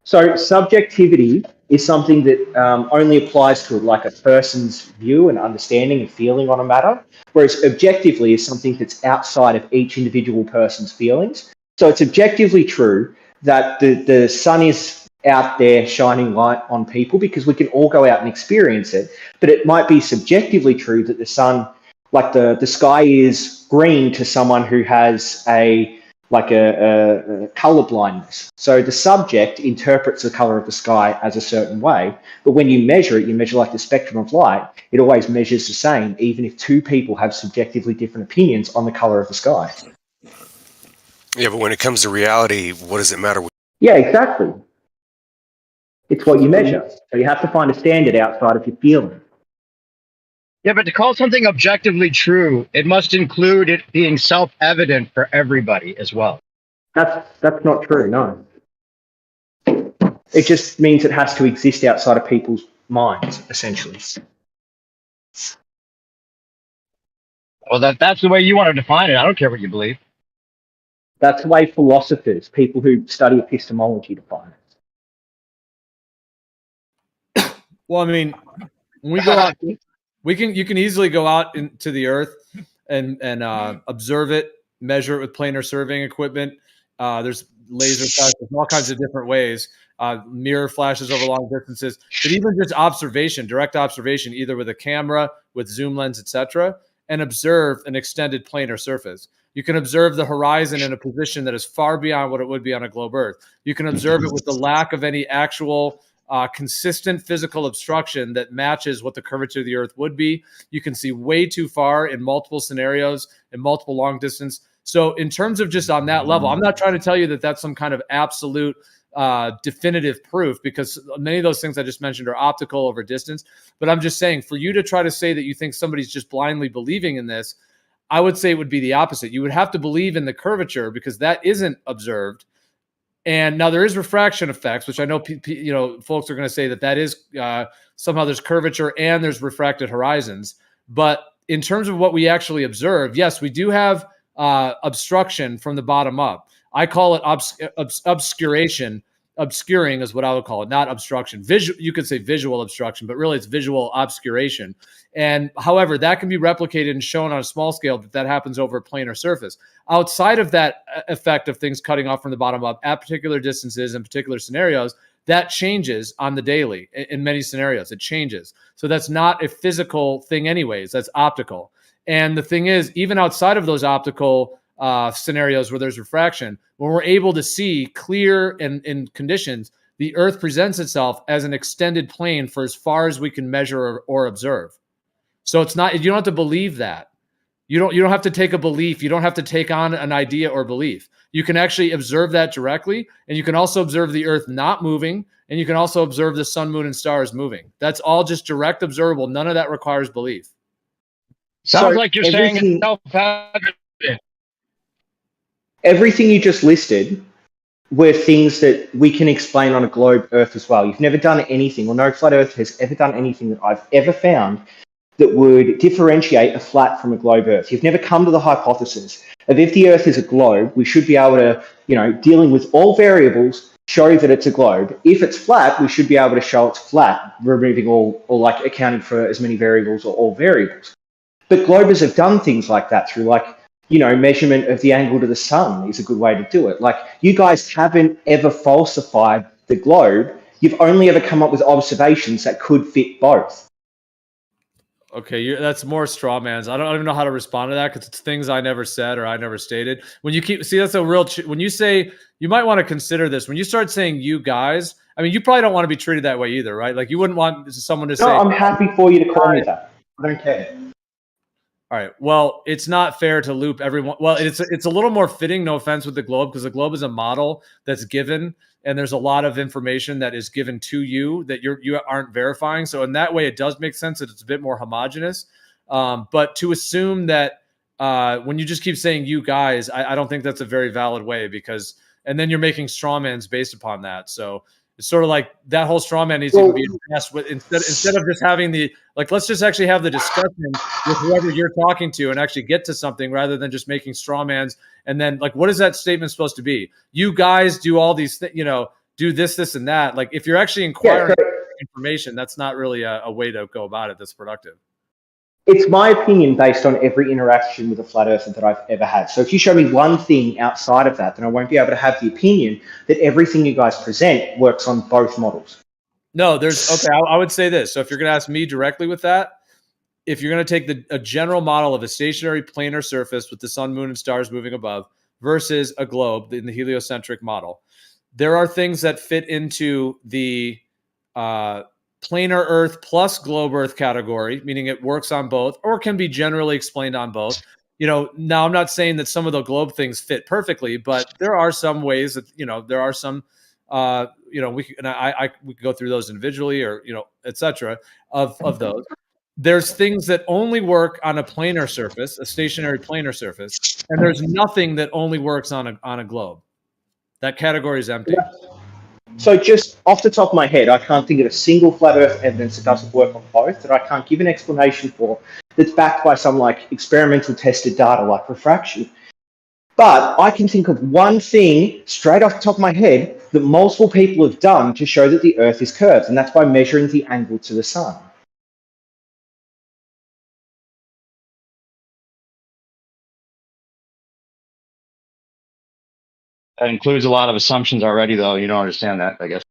So subjectivity is something that only applies to like a person's view and understanding and feeling on a matter, whereas objectively is something that's outside of each individual person's feelings. So it's objectively true that the sun is out there shining light on people because we can all go out and experience it, but it might be subjectively true that the sun, like the sky is green to someone who has a color blindness. So the subject interprets the color of the sky as a certain way, but when you measure it, you measure like the spectrum of light, it always measures the same, even if two people have subjectively different opinions on the color of the sky. Yeah, but when it comes to reality, what does it matter? Yeah, exactly. It's what you measure. So you have to find a standard outside of your feeling. Yeah, but to call something objectively true, it must include it being self-evident for everybody as well. That's not true, no. It just means it has to exist outside of people's minds, essentially. Well, that's the way you want to define it. I don't care what you believe. That's the way philosophers, people who study epistemology, define it. Well, I mean, when we go out, you can easily go out into the Earth and observe it, measure it with planar surveying equipment. There's laser flashes, all kinds of different ways. Mirror flashes over long distances, but even just observation, direct observation, either with a camera, with zoom lens, etc., and observe an extended planar surface. You can observe the horizon in a position that is far beyond what it would be on a globe Earth. You can observe it with the lack of any actual consistent physical obstruction that matches what the curvature of the Earth would be. You can see way too far in multiple scenarios, in multiple long distance. So in terms of just on that level, I'm not trying to tell you that that's some kind of absolute definitive proof, because many of those things I just mentioned are optical over distance. But I'm just saying, for you to try to say that you think somebody's just blindly believing in this, I would say it would be the opposite. You would have to believe in the curvature, because that isn't observed. And now there is refraction effects, which I know folks are going to say that is somehow there's curvature and there's refracted horizons. But in terms of what we actually observe, yes, we do have obstruction from the bottom up. I call it obscuration. Obscuring is what I would call it, not obstruction. You could say visual obstruction, but really it's visual obscuration. And however, that can be replicated and shown on a small scale that happens over a planar surface. Outside of that effect of things cutting off from the bottom up at particular distances and particular scenarios, that changes on the daily in many scenarios. It changes. So that's not a physical thing anyways. That's optical. And the thing is, even outside of those optical scenarios where there's refraction, when we're able to see clear and in conditions, the Earth presents itself as an extended plane for as far as we can measure or observe. So it's not, you don't have to believe that. You don't have to take a belief. You don't have to take on an idea or belief. You can actually observe that directly, and you can also observe the Earth not moving, and you can also observe the sun, moon, and stars moving. That's all just direct observable. None of that requires belief. Sounds like you're saying it's self-evident. Everything you just listed were things that we can explain on a globe Earth as well. You've never done anything, or no flat Earth has ever done anything that I've ever found that would differentiate a flat from a globe Earth. You've never come to the hypothesis of, if the Earth is a globe, we should be able to, dealing with all variables, show that it's a globe. If it's flat, we should be able to show it's flat, removing all, or like accounting for as many variables or all variables. But globers have done things like that through measurement of the angle to the sun is a good way to do it. Like, you guys haven't ever falsified the globe. You've only ever come up with observations that could fit both. Okay, that's more straw mans. I don't even know how to respond to that, because it's things I never said or I never stated. When you that's a real, when you say, you might want to consider this, when you start saying you guys, I mean, you probably don't want to be treated that way either, right? Like, you wouldn't want someone to say. No, I'm happy for you to call me that. I don't care. All right. Well, it's not fair to loop everyone. Well, it's a little more fitting, no offense, with the globe, because the globe is a model that's given, and there's a lot of information that is given to you that you aren't verifying. So in that way, it does make sense that it's a bit more homogenous. But to assume that when you just keep saying you guys, I don't think that's a very valid way, because, and then you're making strawmans based upon that. So it's sort of like that whole straw man needs to be addressed with, instead of just having let's just actually have the discussion with whoever you're talking to and actually get to something, rather than just making straw mans. And then, what is that statement supposed to be? You guys do all these things, do this, and that. Like, if you're actually inquiring information, that's not really a way to go about it that's productive. It's my opinion based on every interaction with a flat earther that I've ever had. So if you show me one thing outside of that, then I won't be able to have the opinion that everything you guys present works on both models. No, I would say this. So if you're going to ask me directly with that, if you're going to take a general model of a stationary planar surface with the sun, moon, and stars moving above versus a globe in the heliocentric model, there are things that fit into the planar Earth plus globe Earth category, meaning it works on both, or can be generally explained on both. Now I'm not saying that some of the globe things fit perfectly, but there are some ways that, there are some, we could go through those individually, or, etc. of those. There's things that only work on a planar surface, a stationary planar surface, and there's nothing that only works on a globe. That category is empty. So just off the top of my head, I can't think of a single flat Earth evidence that doesn't work on both, that I can't give an explanation for, that's backed by some experimental tested data like refraction. But I can think of one thing straight off the top of my head that multiple people have done to show that the Earth is curved, and that's by measuring the angle to the sun. That includes a lot of assumptions already, though. You don't understand that, I guess.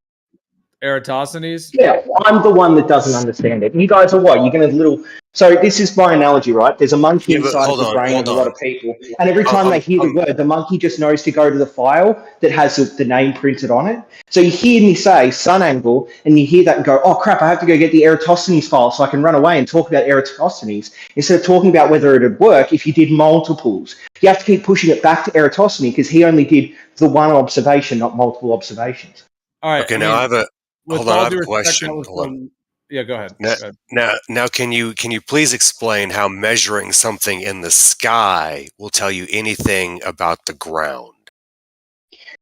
Eratosthenes? Yeah, I'm the one that doesn't understand it. You guys are what? You're going to little. So this is my analogy, right? There's a monkey inside of the brain of a lot of people, and every time they hear the word, the monkey just knows to go to the file that has the name printed on it. So you hear me say sun angle, and you hear that and go, "Oh crap! I have to go get the Eratosthenes file so I can run away and talk about Eratosthenes instead of talking about whether it would work if you did multiples." You have to keep pushing it back to Eratosthenes because he only did the one observation, not multiple observations. All right. Okay, now I have a hold on. I have a question. Yeah, go ahead. Now, can you please explain how measuring something in the sky will tell you anything about the ground?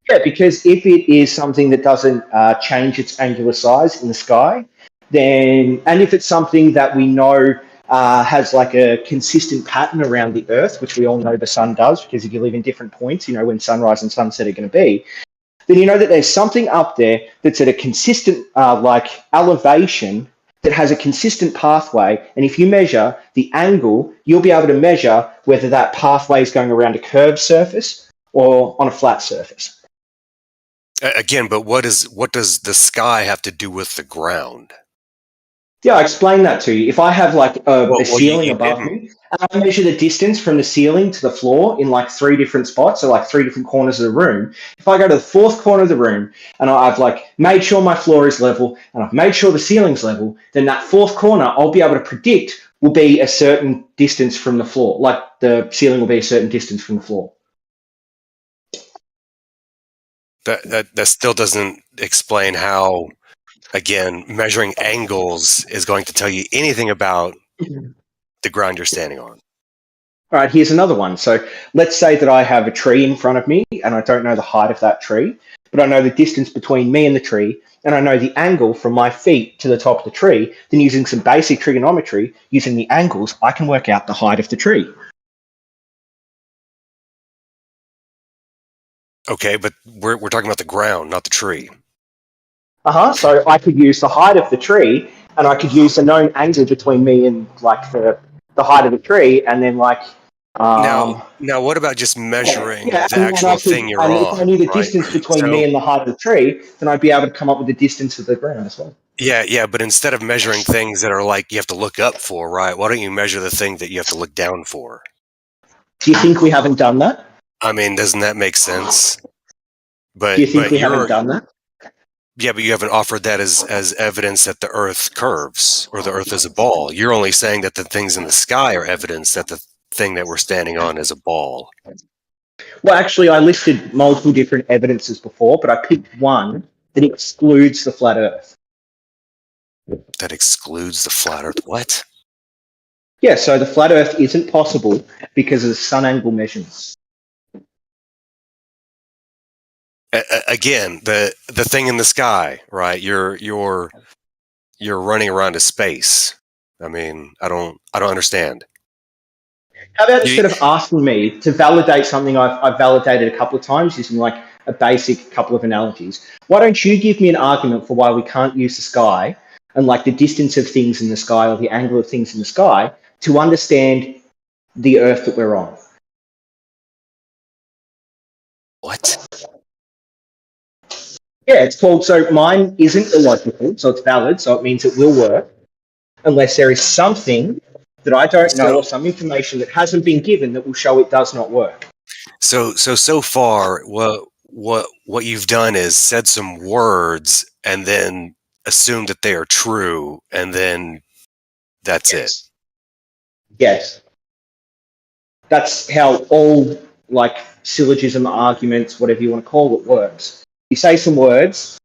Yeah, because if it is something that doesn't change its angular size in the sky, then, and if it's something that we know has like a consistent pattern around the Earth, which we all know the sun does, because if you live in different points, you know when sunrise and sunset are going to be, then you know that there's something up there that's at a consistent like elevation that has a consistent pathway. And if you measure the angle, you'll be able to measure whether that pathway is going around a curved surface or on a flat surface. Again, but what does the sky have to do with the ground? Yeah, I explained that to you. If I have like a ceiling above me, and I measure the distance from the ceiling to the floor in like 3 different spots, so like 3 different corners of the room. If I go to the 4th corner of the room and I've like made sure my floor is level and I've made sure the ceiling's level, then that 4th corner I'll be able to predict will be a certain distance from the floor. Like the ceiling will be a certain distance from the floor. That still doesn't explain how, again, measuring angles is going to tell you anything about the ground you're standing on. All right, here's another one. So let's say that I have a tree in front of me and I don't know the height of that tree, but I know the distance between me and the tree, and I know the angle from my feet to the top of the tree. Then using some basic trigonometry, using the angles, I can work out the height of the tree. Okay, but we're talking about the ground, not the tree. So I could use the height of the tree, and I could use the known angle between me and like the height of the tree, and then like now what about just measuring the actual thing you're on? If I knew the distance between me and the height of the tree, then I'd be able to come up with the distance of the ground as well. Yeah, but instead of measuring things that are like you have to look up for, right? Why don't you measure the thing that you have to look down for? Do you think we haven't done that? I mean, doesn't that make sense? But do you think we haven't done that? Yeah, but you haven't offered that as evidence that the Earth curves or the Earth is a ball. You're only saying that the things in the sky are evidence that the thing that we're standing on is a ball. Well, actually, I listed multiple different evidences before, but I picked one that excludes the flat Earth. That excludes the flat Earth? What? Yeah, so the flat Earth isn't possible because of the sun angle measurements. Again, the thing in the sky, right? You're running around a space. I mean, I don't understand. How about instead of asking me to validate something I've validated a couple of times using like a basic couple of analogies, why don't you give me an argument for why we can't use the sky and like the distance of things in the sky or the angle of things in the sky to understand the Earth that we're on? What? Yeah, it's called, so mine isn't illogical, so it's valid, so it means it will work, unless there is something that I don't know or some information that hasn't been given that will show it does not work. So far, what you've done is said some words and then assumed that they are true, and then that's it. Yes. That's how all like syllogism arguments, whatever you want to call it, works. You say some words,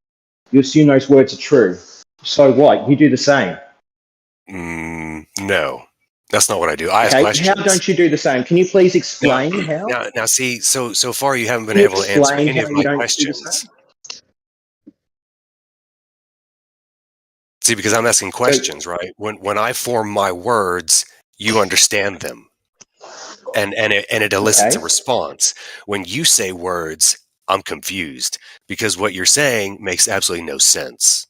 you assume those words are true. So what? You do the same. No, that's not what I do. I ask questions. How don't you do the same? Can you please explain how? Now, see, so far you haven't been able to answer any of my questions. See, because I'm asking questions, right? When I form my words, you understand them, and it elicits a response. When you say words, I'm confused because what you're saying makes absolutely no sense.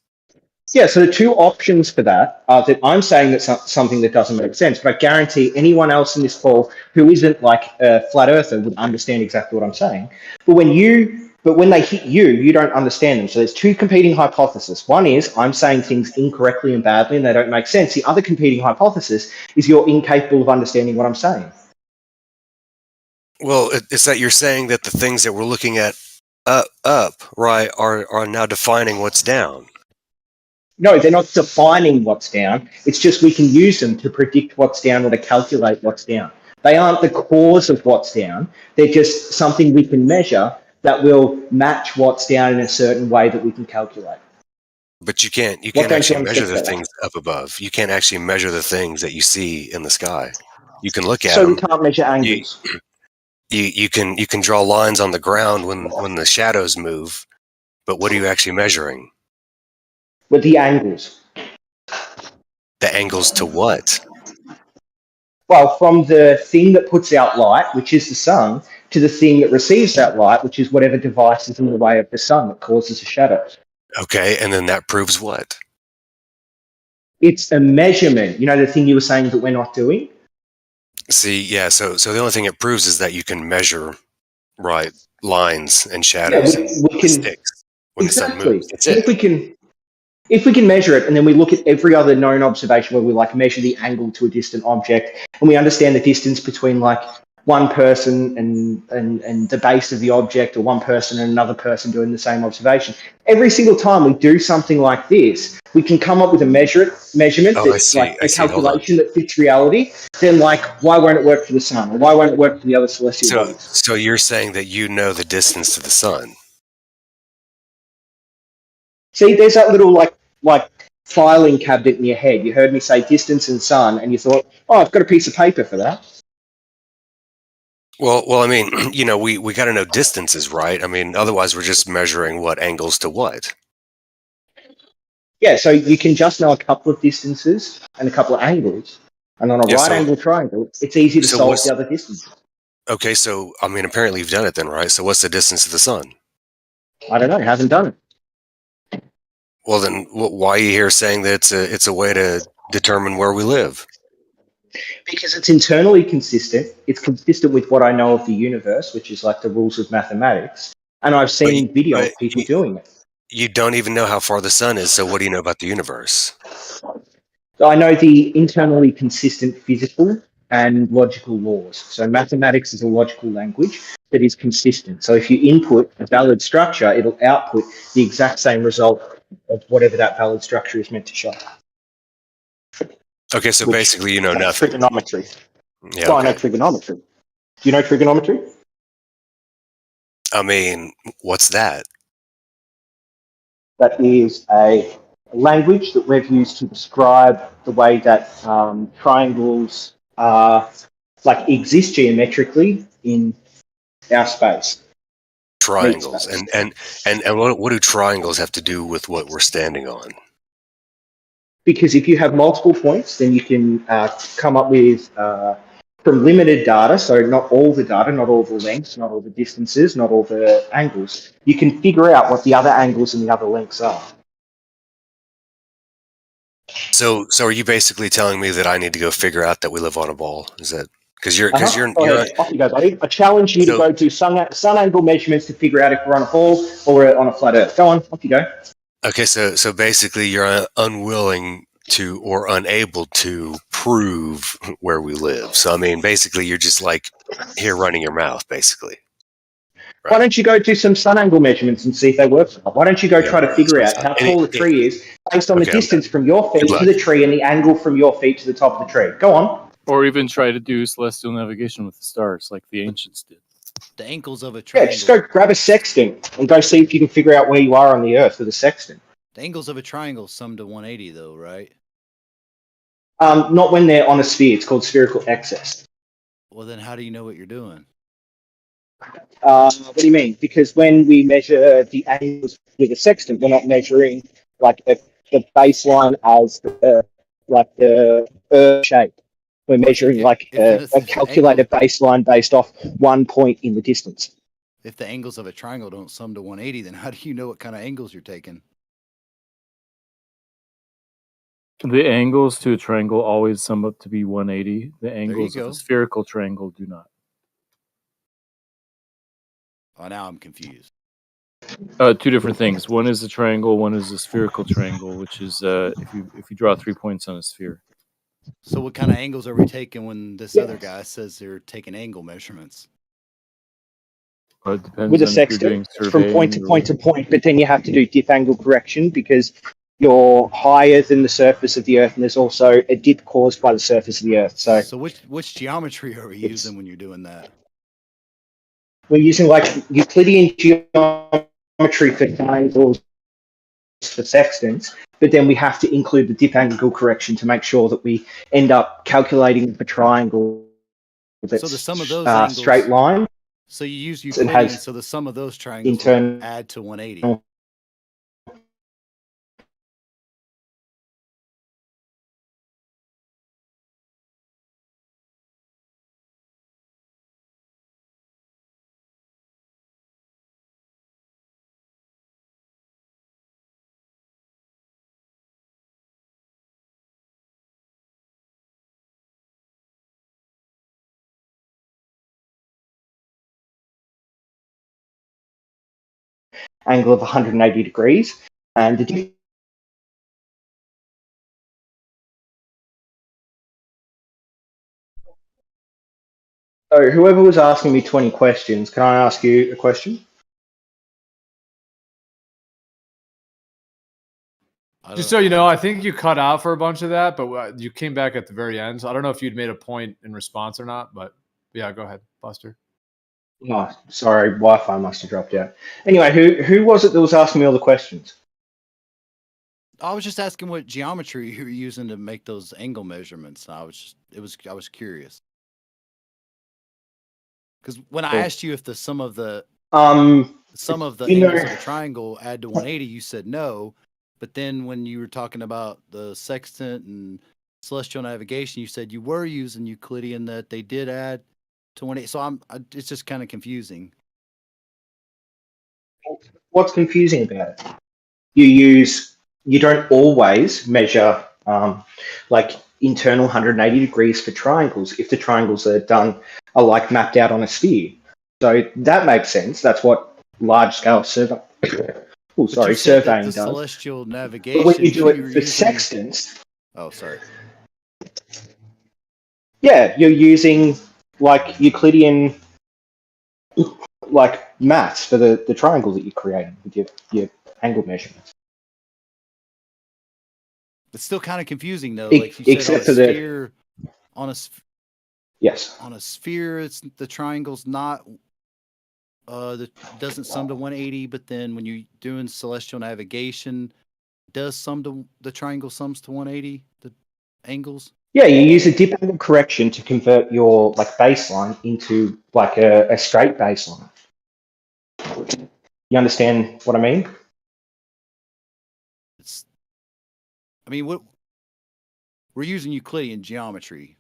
Yeah, so the two options for that are that I'm saying that's something that doesn't make sense, but I guarantee anyone else in this call who isn't like a flat earther would understand exactly what I'm saying. But when you But when they hit you, you don't understand them. So there's two competing hypotheses. One is I'm saying things incorrectly and badly and they don't make sense. The other competing hypothesis is you're incapable of understanding what I'm saying. Well, it's that you're saying that the things that we're looking at up, right, are now defining what's down. No, they're not defining what's down. It's just we can use them to predict what's down or to calculate what's down. They aren't the cause of what's down. They're just something we can measure that will match what's down in a certain way that we can calculate. But you can't What don't you actually measure understand the about that? things up above. You can't actually measure the things that you see in the sky. You can look at So we them. can't measure angles. You can draw lines on the ground when the shadows move, but what are you actually measuring? With the angles. The angles to what? Well, from the thing that puts out light, which is the sun, to the thing that receives that light, which is whatever device is in the way of the sun that causes the shadows. Okay, and then that proves what? It's a measurement. You know the thing you were saying that we're not doing? See, yeah, so the only thing it proves is that you can measure, right, lines and Yeah, shadows and we can sticks when the sun exactly. moves. That's it. If we can measure it, and then we look at every other known observation where we like measure the angle to a distant object, and we understand the distance between like one person and the base of the object, or one person and another person doing the same observation. Every single time we do something like this, we can come up with a measurement Oh, I that's see. like I a see. Hold on. calculation that fits reality. Then like, why won't it work for the sun, or why won't it work for the other celestial bodies? So you're saying that you know the distance to the sun. See, there's that little like filing cabinet in your head. You heard me say distance and sun, and you thought, oh, I've got a piece of paper for that. Well, I mean, you know, we got to know distances, right? I mean, otherwise we're just measuring what angles to what. Yeah, so you can just know a couple of distances and a couple of angles, and on a Yeah, right angle triangle, it's easy to solve the other distance. Okay, so I mean, apparently you've done it then, right? So what's the distance to the sun? I don't know. I haven't done it. Well, then why are you here saying that it's a way to determine where we live? Because it's internally consistent. It's consistent with what I know of the universe, which is like the rules of mathematics. And I've seen video of people doing it. You don't even know how far the sun is, so what do you know about the universe? So I know the internally consistent physical and logical laws. So mathematics is a logical language that is consistent. So if you input a valid structure, it'll output the exact same result of whatever that valid structure is meant to show. Okay, so basically you know nothing. Trigonometry. Yeah, Well, okay. I know trigonometry. Do you know trigonometry? I mean, what's that? That is a language that we've used to describe the way that triangles like exist geometrically in our space. Triangles. And what do triangles have to do with what we're standing on? Because if you have multiple points, then you can come up with, from limited data, so not all the data, not all the lengths, not all the distances, not all the angles, you can figure out what the other angles and the other lengths are. So are you basically telling me that I need to go figure out that we live on a ball? Is that because you're Go ahead. Off you go, buddy. I challenge you to go do sun angle measurements to figure out if we're on a ball or we're on a flat Earth. Go on, off you go. Okay, so basically you're unwilling to or unable to prove where we live. So I mean, basically you're just like here running your mouth, basically. Right. Why don't you go do some sun angle measurements and see if they work? Why don't you go try to figure out how tall the tree is based on the distance from your feet to the tree and the angle from your feet to the top of the tree? Go on. Or even try to do celestial navigation with the stars like the ancients did. The angles of a triangle. Yeah, just go grab a sextant and go see if you can figure out where you are on the Earth with a sextant. The angles of a triangle sum to 180 though, right? Not when they're on a sphere. It's called spherical excess. Well, then how do you know what you're doing? What do you mean? Because when we measure the angles with a sextant, we're not measuring like the baseline as the Earth shape. We're measuring like a calculated baseline based off 1 point in the distance. If the angles of a triangle don't sum to 180, then how do you know what kind of angles you're taking? The angles to a triangle always sum up to be 180. The angles of a spherical triangle do not. Oh, now I'm confused. Two different things. One is a triangle. One is a spherical triangle, which is if you draw 3 points on a sphere. So what kind of angles are we taking when this other guy says they're taking angle measurements? Well, it depends With a on if you're sextant doing from point to surveying point to point, but then you have to do dip angle correction because you're higher than the surface of the Earth, and there's also a dip caused by the surface of the Earth. So which geometry are we using when you're doing that? we're using like Euclidean geometry for triangles, for sextants, but then we have to include the dip angle correction to make sure that we end up calculating a triangle that's So the sum of those angles, straight line. So you use It Euclidean, has so the sum of those triangles internal would add to 180. angle of 180 degrees, and the so whoever was asking me 20 questions, can I ask you a question? Just so you know, I think you cut out for a bunch of that, but you came back at the very end. So I don't know if you'd made a point in response or not, but yeah, go ahead, Buster. Oh, sorry, Wi-Fi must have dropped out. Anyway, who was it that was asking me all the questions? I was just asking what geometry you were using to make those angle measurements. I was curious. Because when I asked you if the sum of the angles of a triangle add to 180, you said no. But then when you were talking about the sextant and celestial navigation, you said you were using Euclidean, that they did add to 180. So it's just kind of confusing. What's confusing about it? You don't always measure like internal 180 degrees for triangles if the triangles are like mapped out on a sphere. So that makes sense. That's what large scale surveying does. Celestial navigation. But when you do it for sextants, oh, sorry. Yeah, you're using like Euclidean like maths for the triangle that you're creating with your angle measurements. It's still kind of confusing though. Like you said, on a sphere, it's the triangle's not that doesn't sum to 180, but then when you're doing celestial navigation, does the triangle sums to 180, the angles? Yeah, you use a dip angle correction to convert your like baseline into like a straight baseline. You understand what I mean? What we're using Euclidean geometry.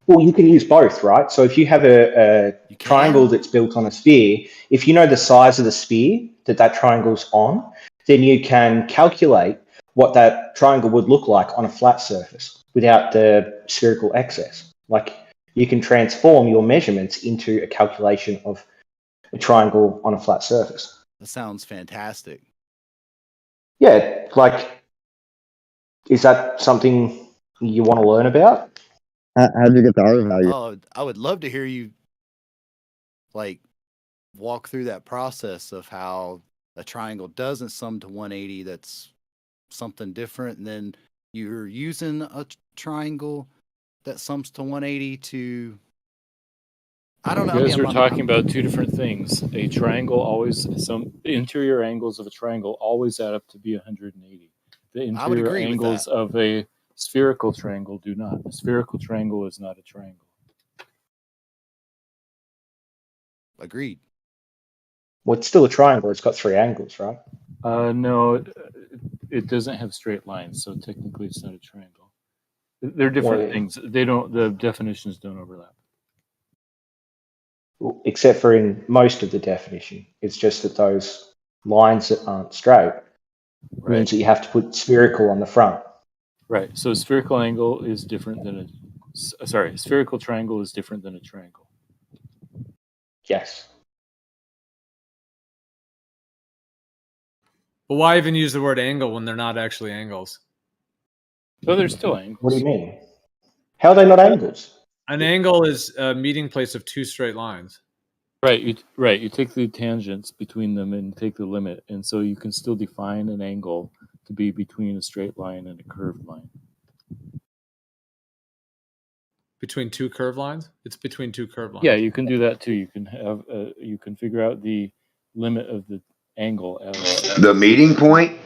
Well, you can use both, right? So if you have a triangle that's built on a sphere, if you know the size of the sphere that triangle's on, then you can calculate what that triangle would look like on a flat surface without the spherical excess. Like you can transform your measurements into a calculation of a triangle on a flat surface. That sounds fantastic. Yeah, like, is that something you want to learn about? How did you get the R value? Oh, I would love to hear you like walk through that process of how a triangle doesn't sum to 180. That's something different, and then you're using a triangle that sums to 180 to. I don't know. You guys are talking about two different things. A triangle always, some interior angles of a triangle always add up to be 180. The interior angles of a spherical triangle do not. A spherical triangle is not a triangle. Agreed. Well, it's still a triangle. It's got three angles, right? No, it doesn't have straight lines, so technically it's not a triangle. They're different things. The definitions don't overlap. Except for in most of the definition. It's just that those lines that aren't straight means that you have to put spherical on the front. Right. So a spherical angle is different than a spherical triangle is different than a triangle. Yes. But why even use the word angle when they're not actually angles? So they're still angles. What do you mean? How are they not angles? An angle is a meeting place of two straight lines. Right. You take the tangents between them and take the limit, and so you can still define an angle to be between a straight line and a curved line. Between two curved lines? It's between two curved lines. Yeah, you can do that too. You can have you can figure out the limit of the angle as The meeting point?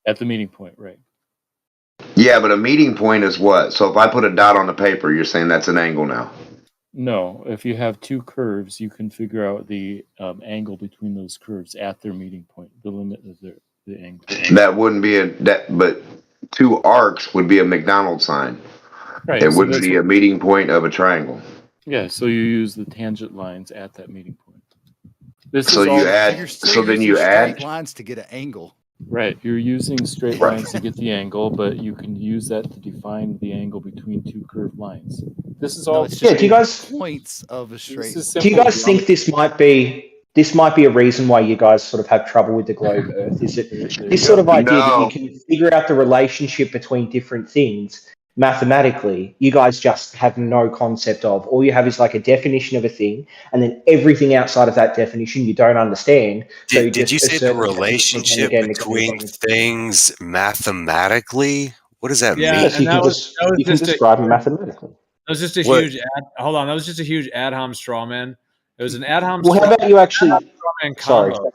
At the meeting point, right. Yeah, but a meeting point is what? So if I put a dot on the paper, you're saying that's an angle now? No, if you have two curves, you can figure out the angle between those curves at their meeting point, the limit of the angle. That wouldn't be but two arcs would be a McDonald's sign. Right. It So wouldn't be a meeting point of a triangle. Yeah, so you use the tangent lines at that meeting point. So you add. You're So then you straight add. lines to get an angle. Right, you're using straight lines to get the angle, but you can use that to define the angle between two curved lines. This is all. It's just do you guys points of a straight? do you guys think this might be a reason why you guys sort of have trouble with the globe Earth? Is it this sort of idea that you can figure out the relationship between different things mathematically? You guys just have no concept of. All you have is like a definition of a thing, and then everything outside of that definition you don't understand. So you Did just you say the assert the definition relationship again. between things mathematically? What does that Yeah, mean? and that was you can just describe them mathematically. That was just a What? huge hold on. That was just a huge ad hom straw man. It was an ad hom Well, how about you actually? Sorry. combo.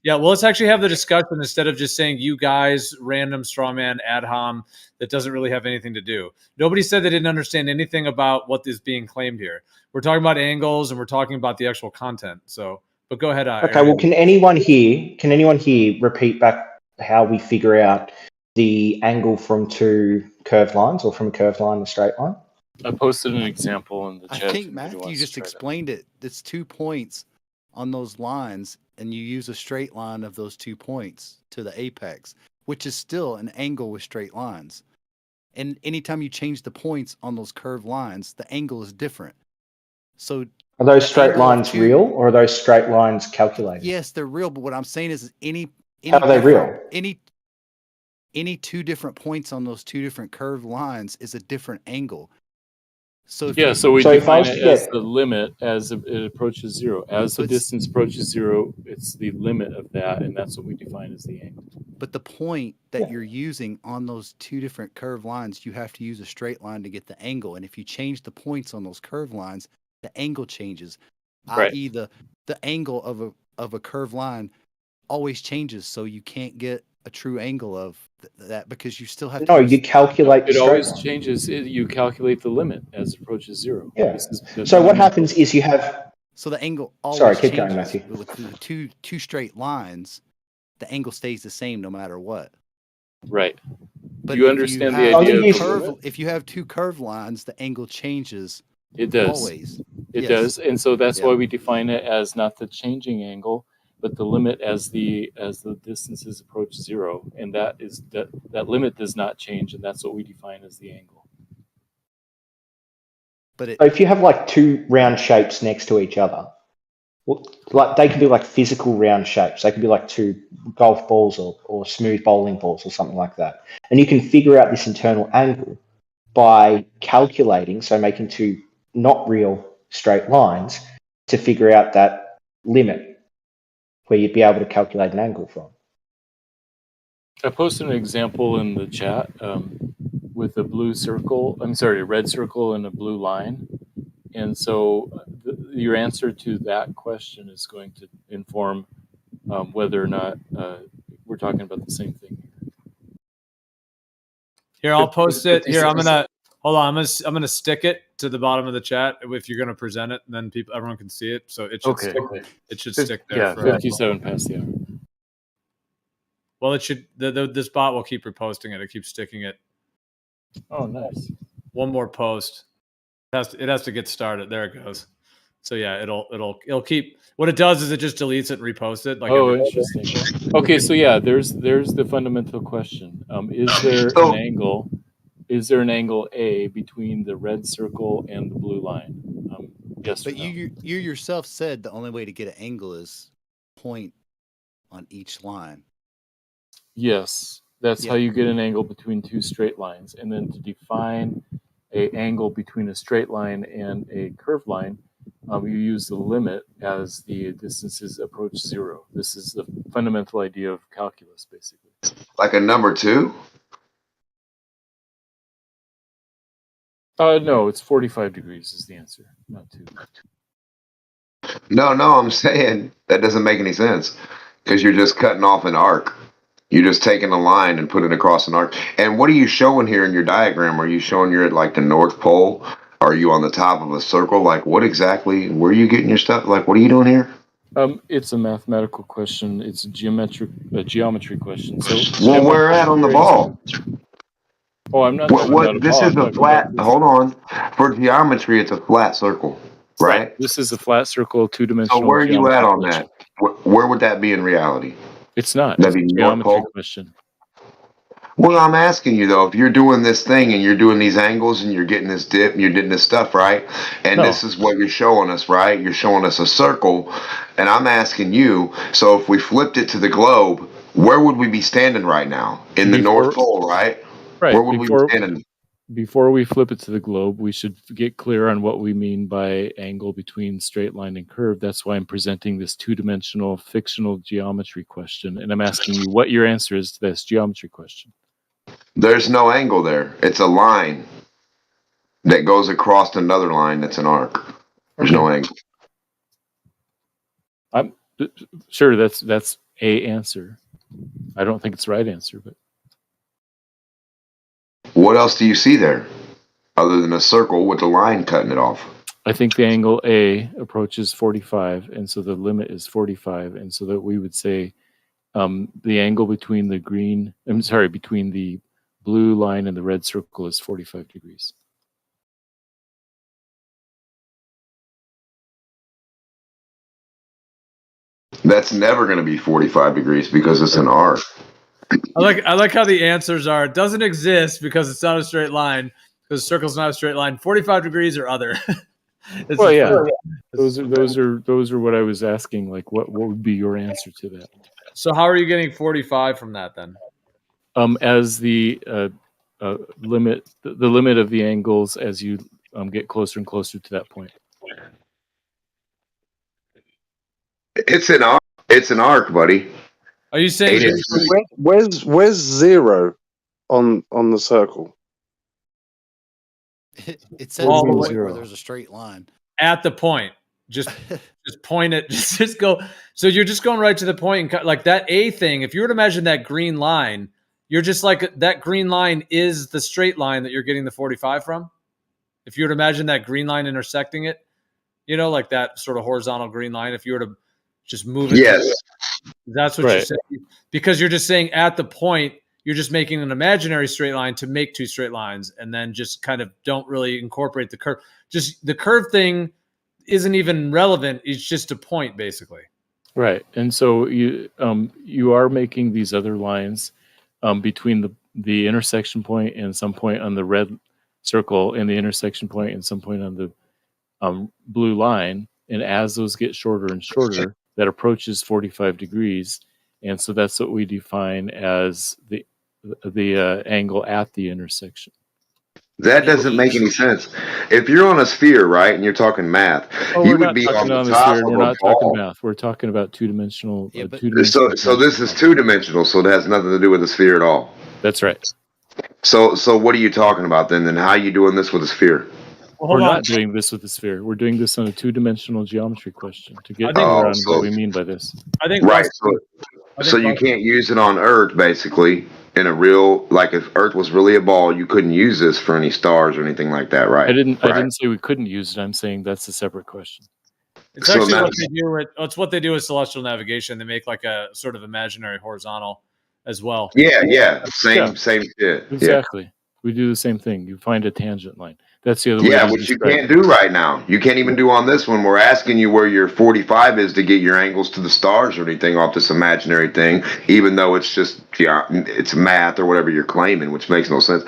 Yeah, well, let's actually have the discussion instead of just saying you guys random straw man ad hom that doesn't really have anything to do. Nobody said they didn't understand anything about what is being claimed here. We're talking about angles and we're talking about the actual content. So, but go ahead. Okay. Well, can anyone here repeat back how we figure out the angle from two curved lines, or from a curved line to a straight line? I posted an example in the I chat. think Matthew just explained it. It's 2 points on those lines, and you use a straight line of those 2 points to the apex, which is still an angle with straight lines. And anytime you change the points on those curved lines, the angle is different. So Are those straight lines real, or are those straight lines calculated? yes, they're real. But what I'm saying is How are they real? Any 2 different points on those 2 different curved lines is a different angle. So Yeah, so we define it as the limit as it approaches zero. As the distance approaches zero, it's the limit of that, and that's what we define as the angle. But the point that you're using on those 2 different curved lines, you have to use a straight line to get the angle. And if you change the points on those curved lines, the angle changes. Right. I.e., the angle of a curved line always changes, so you can't get a true angle of that because you still have to. No, you calculate. It always changes. You calculate the limit as it approaches zero. Yeah. So what happens is you have. So the angle always Sorry, keep changes. going, Matthew. With the two straight lines, the angle stays the same no matter what. Right. But you if understand you the have idea if you have 2 curved lines, the angle changes. It does. Always. It Yes. does, and so that's Yeah. why we define it as not the changing angle, but the limit as the distances approach zero, and that limit does not change, and that's what we define as the angle. But So if you have like 2 round shapes next to each other, well, like they can be like physical round shapes. They can be like 2 golf balls or smooth bowling balls or something like that, and you can figure out this internal angle by calculating. So making 2 not real straight lines to figure out that limit where you'd be able to calculate an angle from. I posted an example in the chat with a red circle and a blue line. And so your answer to that question is going to inform whether or not we're talking about the same thing. Here, I'll post it. Here, I'm gonna stick it to the bottom of the chat. If you're gonna present it, then everyone can see it. So it should stick. It should stick there. Yeah, 57 past the hour. Well, it should. This bot will keep reposting it. It keeps sticking it. Oh, nice. One more post. It has to get started. There it goes. So yeah, it'll keep. What it does is it just deletes it and reposts it. Like interesting. Okay, so yeah, there's the fundamental question. Is there an angle? Is there an angle A between the red circle and the blue line? Yes. But you yourself said the only way to get an angle is point on each line. Yes, that's how you get an angle between two straight lines. And then to define a angle between a straight line and a curved line, you use the limit as the distances approach zero. This is the fundamental idea of calculus, basically. Like a number 2? No, it's 45 degrees is the answer, not 2. No, I'm saying that doesn't make any sense because you're just cutting off an arc. You're just taking a line and putting it across an arc. And what are you showing here in your diagram? Are you showing you're at like the North Pole? Are you on the top of a circle? Like what exactly? Where are you getting your stuff? Like what are you doing here? It's a mathematical question. It's a geometry question. So well, where at on the ball? Oh, I'm not talking about a this ball. is a flat. Hold on. For geometry, it's a flat circle, right? This is a flat circle, two-dimensional. So where are you at on that? Where would that be in reality? It's not. That'd be a North geometry Pole. question. Well, I'm asking you though, if you're doing this thing and you're doing these angles and you're getting this dip and you're getting this stuff, right? And this is what you're showing us, right? You're showing us a circle, and I'm asking you. So if we flipped it to the globe, where would we be standing right now? In the North Pole, right? Right. Where would we be standing? Before we flip it to the globe, we should get clear on what we mean by angle between straight line and curve. That's why I'm presenting this two-dimensional fictional geometry question, and I'm asking you what your answer is to this geometry question. There's no angle there. It's a line that goes across another line that's an arc. There's no angle. I'm sure that's a answer. I don't think it's the right answer, but what else do you see there other than a circle with a line cutting it off? I think the angle A approaches 45, and so the limit is 45, and so that we would say the angle between the between the blue line and the red circle is 45 degrees. That's never going to be 45 degrees because it's an arc. I like how the answers are. It doesn't exist because it's not a straight line. Because the circle's not a straight line. 45 degrees or other. Well, yeah. Those are what I was asking. Like, what would be your answer to that? So how are you getting 45 from that then? As the limit, the limit of the angles as you get closer and closer to that point. It's an arc. It's an arc, buddy. Are you saying where's zero on the circle? It says all the way where there's a straight line. At the point. Just point it. Just go. So you're just going right to the point, and like that A thing. If you were to imagine that green line, you're just like that green line is the straight line that you're getting the 45 from. If you were to imagine that green line intersecting it, you know, like that sort of horizontal green line. If you were to just move it, yes, that's what you're saying. Because you're just saying at the point, you're just making an imaginary straight line to make two straight lines, and then just kind of don't really incorporate the curve. Just the curve thing isn't even relevant. It's just a point, basically. Right, and so you are making these other lines between the intersection point and some point on the red circle, and the intersection point and some point on the blue line. And as those get shorter and shorter, that approaches 45 degrees, and so that's what we define as the angle at the intersection. That doesn't make any sense. If you're on a sphere, right, and you're talking math, you would be on the top of We're not talking math. We're talking about two-dimensional. So this is two-dimensional, so it has nothing to do with the sphere at all. That's right. So what are you talking about then? Then how are you doing this with a sphere? We're not doing this with the sphere. We're doing this on a two-dimensional geometry question to get clear on what we mean by this. I think right. So you can't use it on Earth, basically. In a real, like if Earth was really a ball, you couldn't use this for any stars or anything like that, right? I didn't say we couldn't use it. I'm saying that's a separate question. It's actually what they do with. It's what they do with celestial navigation. They make like a sort of imaginary horizontal as well. Yeah. Same shit. Exactly. Yeah. We do the same thing. You find a tangent line. That's the other way. Yeah, which you can't do right now. You can't even do on this one. We're asking you where your 45 is to get your angles to the stars or anything off this imaginary thing, even though it's just it's math or whatever you're claiming, which makes no sense.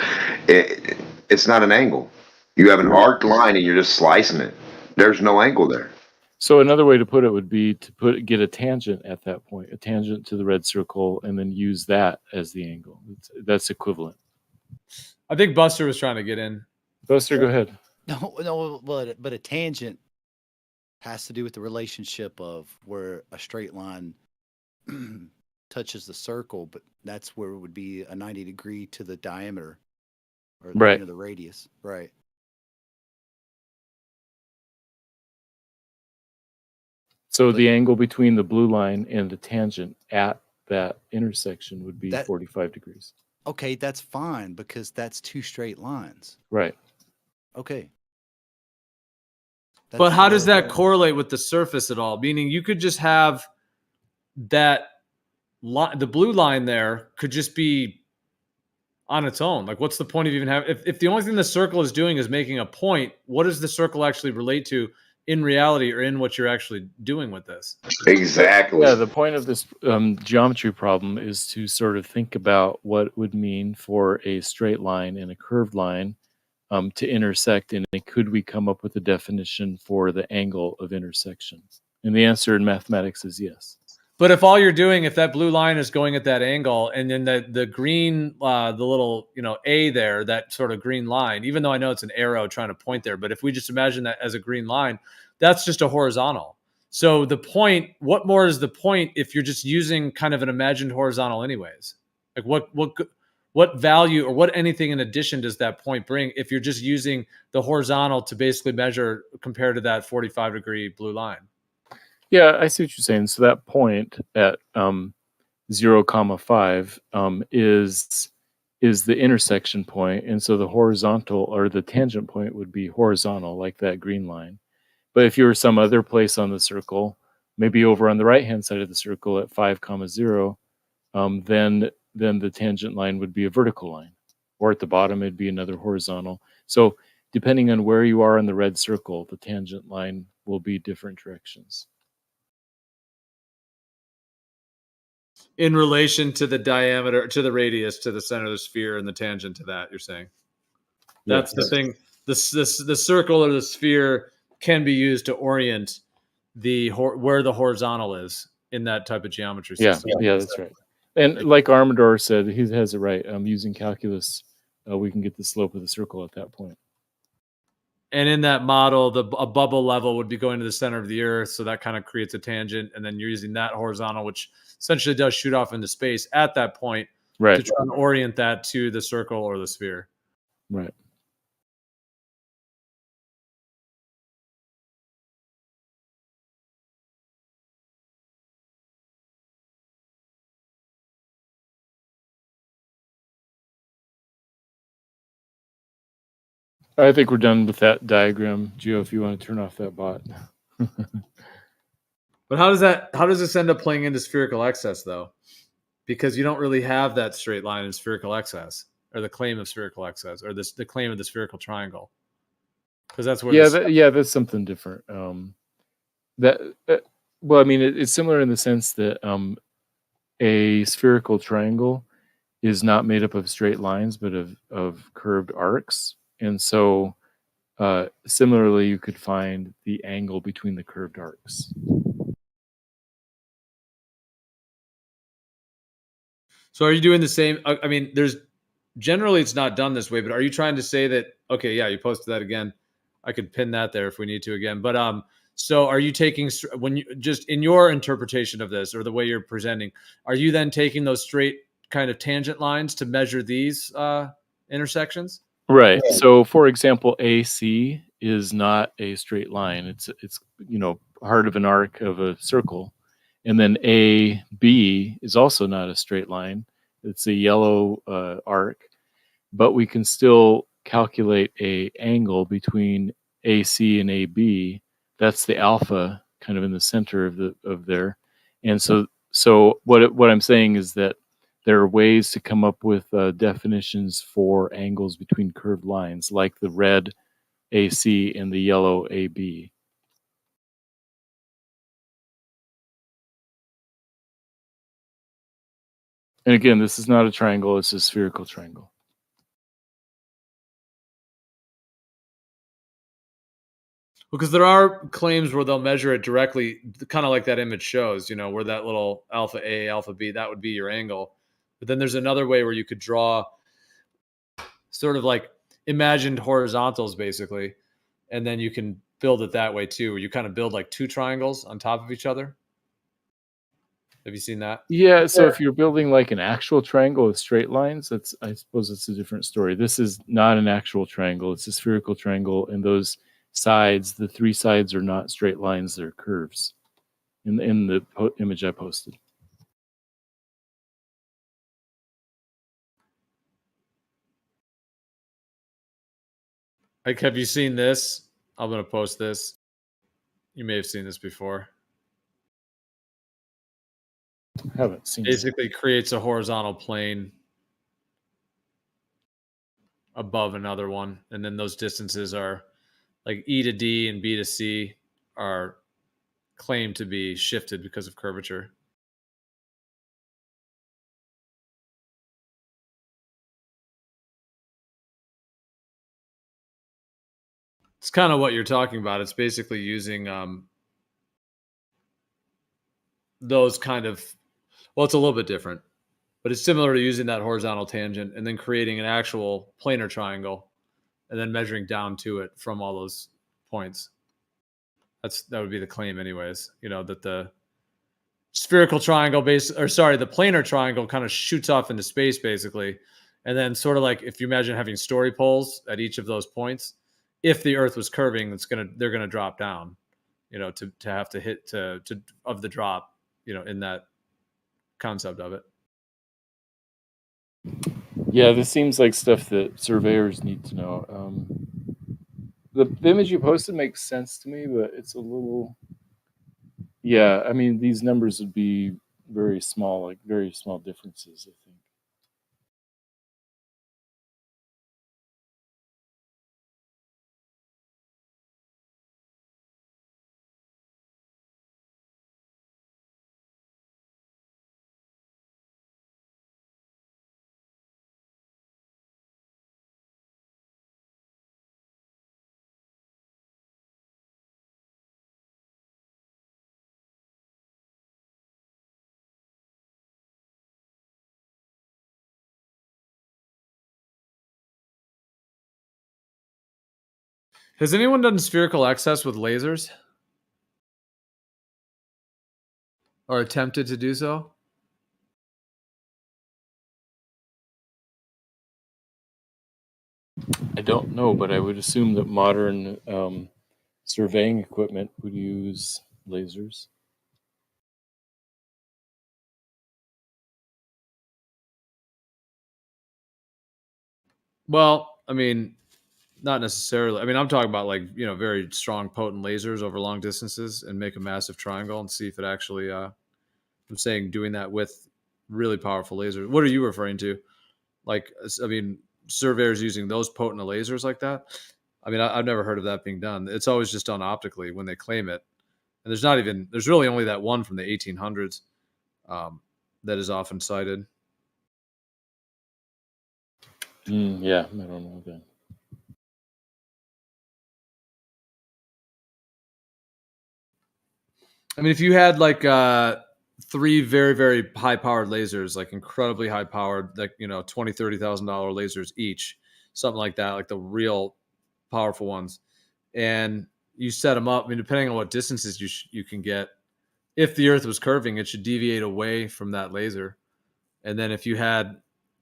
It's not an angle. You have an arced line and you're just slicing it. There's no angle there. So another way to put it would be to get a tangent at that point, a tangent to the red circle, and then use that as the angle. That's equivalent. I think Buster was trying to get in. Buster, go ahead. No, but a tangent has to do with the relationship of where a straight line touches the circle, but that's where it would be a 90-degree to the diameter or Right. the radius. Right. So the angle between the blue line and the tangent at that intersection would be That- 45 degrees. Okay, that's fine because that's two straight lines. Right. Okay. But how does that correlate with the surface at all? Meaning you could just have that line, the blue line there could just be on its own. Like, what's the point of even having, if the only thing the circle is doing is making a point, what does the circle actually relate to in reality or in what you're actually doing with this? Exactly. Yeah, the point of this geometry problem is to sort of think about what it would mean for a straight line and a curved line to intersect, and could we come up with a definition for the angle of intersection? And the answer in mathematics is yes. But if all you're doing, if that blue line is going at that angle, and then the green, the little, A there, that sort of green line, even though I know it's an arrow trying to point there, but if we just imagine that as a green line, that's just a horizontal. So the point, what more is the point if you're just using kind of an imagined horizontal anyways? Like what value or what anything in addition does that point bring if you're just using the horizontal to basically measure compared to that 45-degree blue line? Yeah, I see what you're saying. So that point at 0,5 is the intersection point, and so the horizontal or the tangent point would be horizontal, like that green line. But if you were some other place on the circle, maybe over on the right-hand side of the circle at 5,0, then the tangent line would be a vertical line, or at the bottom it'd be another horizontal. So depending on where you are in the red circle, the tangent line will be different directions. In relation to the diameter, to the radius, to the center of the sphere, and the tangent to that, you're saying? That's the thing. The circle or the sphere can be used to orient where the horizontal is in that type of geometry system. Yeah, that's right. And like Armador said, he has it right. Using calculus, we can get the slope of the circle at that point. And in that model, a bubble level would be going to the center of the Earth, so that kind of creates a tangent, and then you're using that horizontal, which essentially does shoot off into space at that point, right, to try and orient that to the circle or the sphere. Right. I think we're done with that diagram, Gio, if you want to turn off that bot. But how does this end up playing into spherical excess though? Because you don't really have that straight line in spherical excess, or the claim of spherical excess, or the claim of the spherical triangle. Because that's where that's something different. Well, I mean, it's similar in the sense that a spherical triangle is not made up of straight lines, but of curved arcs, and so similarly, you could find the angle between the curved arcs. So are you doing the same? I mean, generally it's not done this way, but are you trying to say that, okay, yeah, you posted that again. I could pin that there if we need to again. But so are you taking, when you just in your interpretation of this or the way you're presenting, are you then taking those straight kind of tangent lines to measure these intersections? Right. So for example, AC is not a straight line. It's part of an arc of a circle. And then AB is also not a straight line. It's a yellow arc, but we can still calculate a angle between AC and AB. That's the alpha kind of in the center of there. And so what I'm saying is that there are ways to come up with definitions for angles between curved lines, like the red AC and the yellow AB. And again, this is not a triangle, it's a spherical triangle. Because there are claims where they'll measure it directly, kind of like that image shows, where that little alpha A, alpha B, that would be your angle. But then there's another way where you could draw sort of like imagined horizontals, basically, and then you can build it that way too, where you kind of build like two triangles on top of each other. Have you seen that? Yeah, so if you're building like an actual triangle with straight lines, I suppose it's a different story. This is not an actual triangle, it's a spherical triangle, and those sides, the three sides are not straight lines, they're curves in the image I posted. Like, have you seen this? I'm going to post this. You may have seen this before. Haven't seen Basically creates a horizontal plane above another one, and then those distances are like E to D and B to C are claimed to be shifted because of curvature. It's kind of what you're talking about. It's basically using those kind of, well, it's a little bit different, but it's similar to using that horizontal tangent and then creating an actual planar triangle and then measuring down to it from all those points. That would be the claim anyways, that the spherical triangle the planar triangle kind of shoots off into space basically. And then sort of like if you imagine having story poles at each of those points, if the earth was curving, they're going to drop down, to have to hit of the drop, in that concept of it. Yeah, this seems like stuff that surveyors need to know. The image you posted makes sense to me, but it's a little, yeah, I mean, these numbers would be very small, like very small differences, I think. Has anyone done spherical excess with lasers? Or attempted to do so? I don't know, but I would assume that modern surveying equipment would use lasers. Well, I mean, not necessarily. I mean, I'm talking about like, very strong, potent lasers over long distances and make a massive triangle and see if it actually, I'm saying doing that with really powerful lasers. What are you referring to? Like, I mean, surveyors using those potent lasers like that? I mean, I've never heard of that being done. It's always just done optically when they claim it. And there's really only that one from the 1800s that is often cited. Yeah, I don't know that. I mean, if you had like three very, very high powered lasers, like incredibly high powered, like, $20,000, $30,000 lasers each, something like that, like the real powerful ones. And you set them up, I mean, depending on what distances you can get, if the earth was curving, it should deviate away from that laser. And then if you had,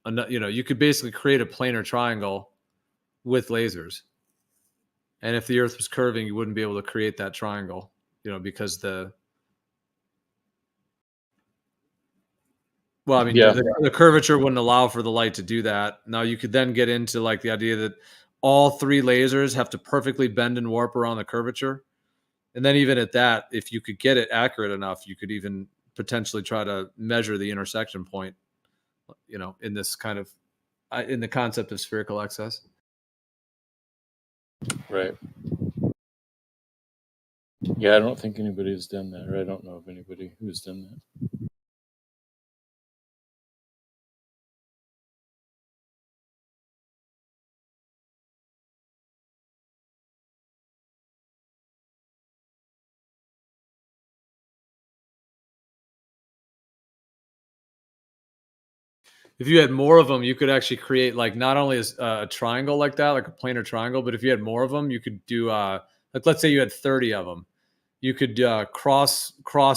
you could basically create a planar triangle with lasers. And if the earth was curving, you wouldn't be able to create that triangle, because well, I mean, Yeah. the curvature wouldn't allow for the light to do that. Now you could then get into like the idea that all three lasers have to perfectly bend and warp around the curvature. And then even at that, if you could get it accurate enough, you could even potentially try to measure the intersection point, in this kind of, in the concept of spherical excess. Right. Yeah, I don't think anybody has done that, or I don't know of anybody who's done that. if you had more of them, you could actually create like not only a triangle like that, like a planar triangle, but if you had more of them, you could do like let's say you had 30 of them, you could cross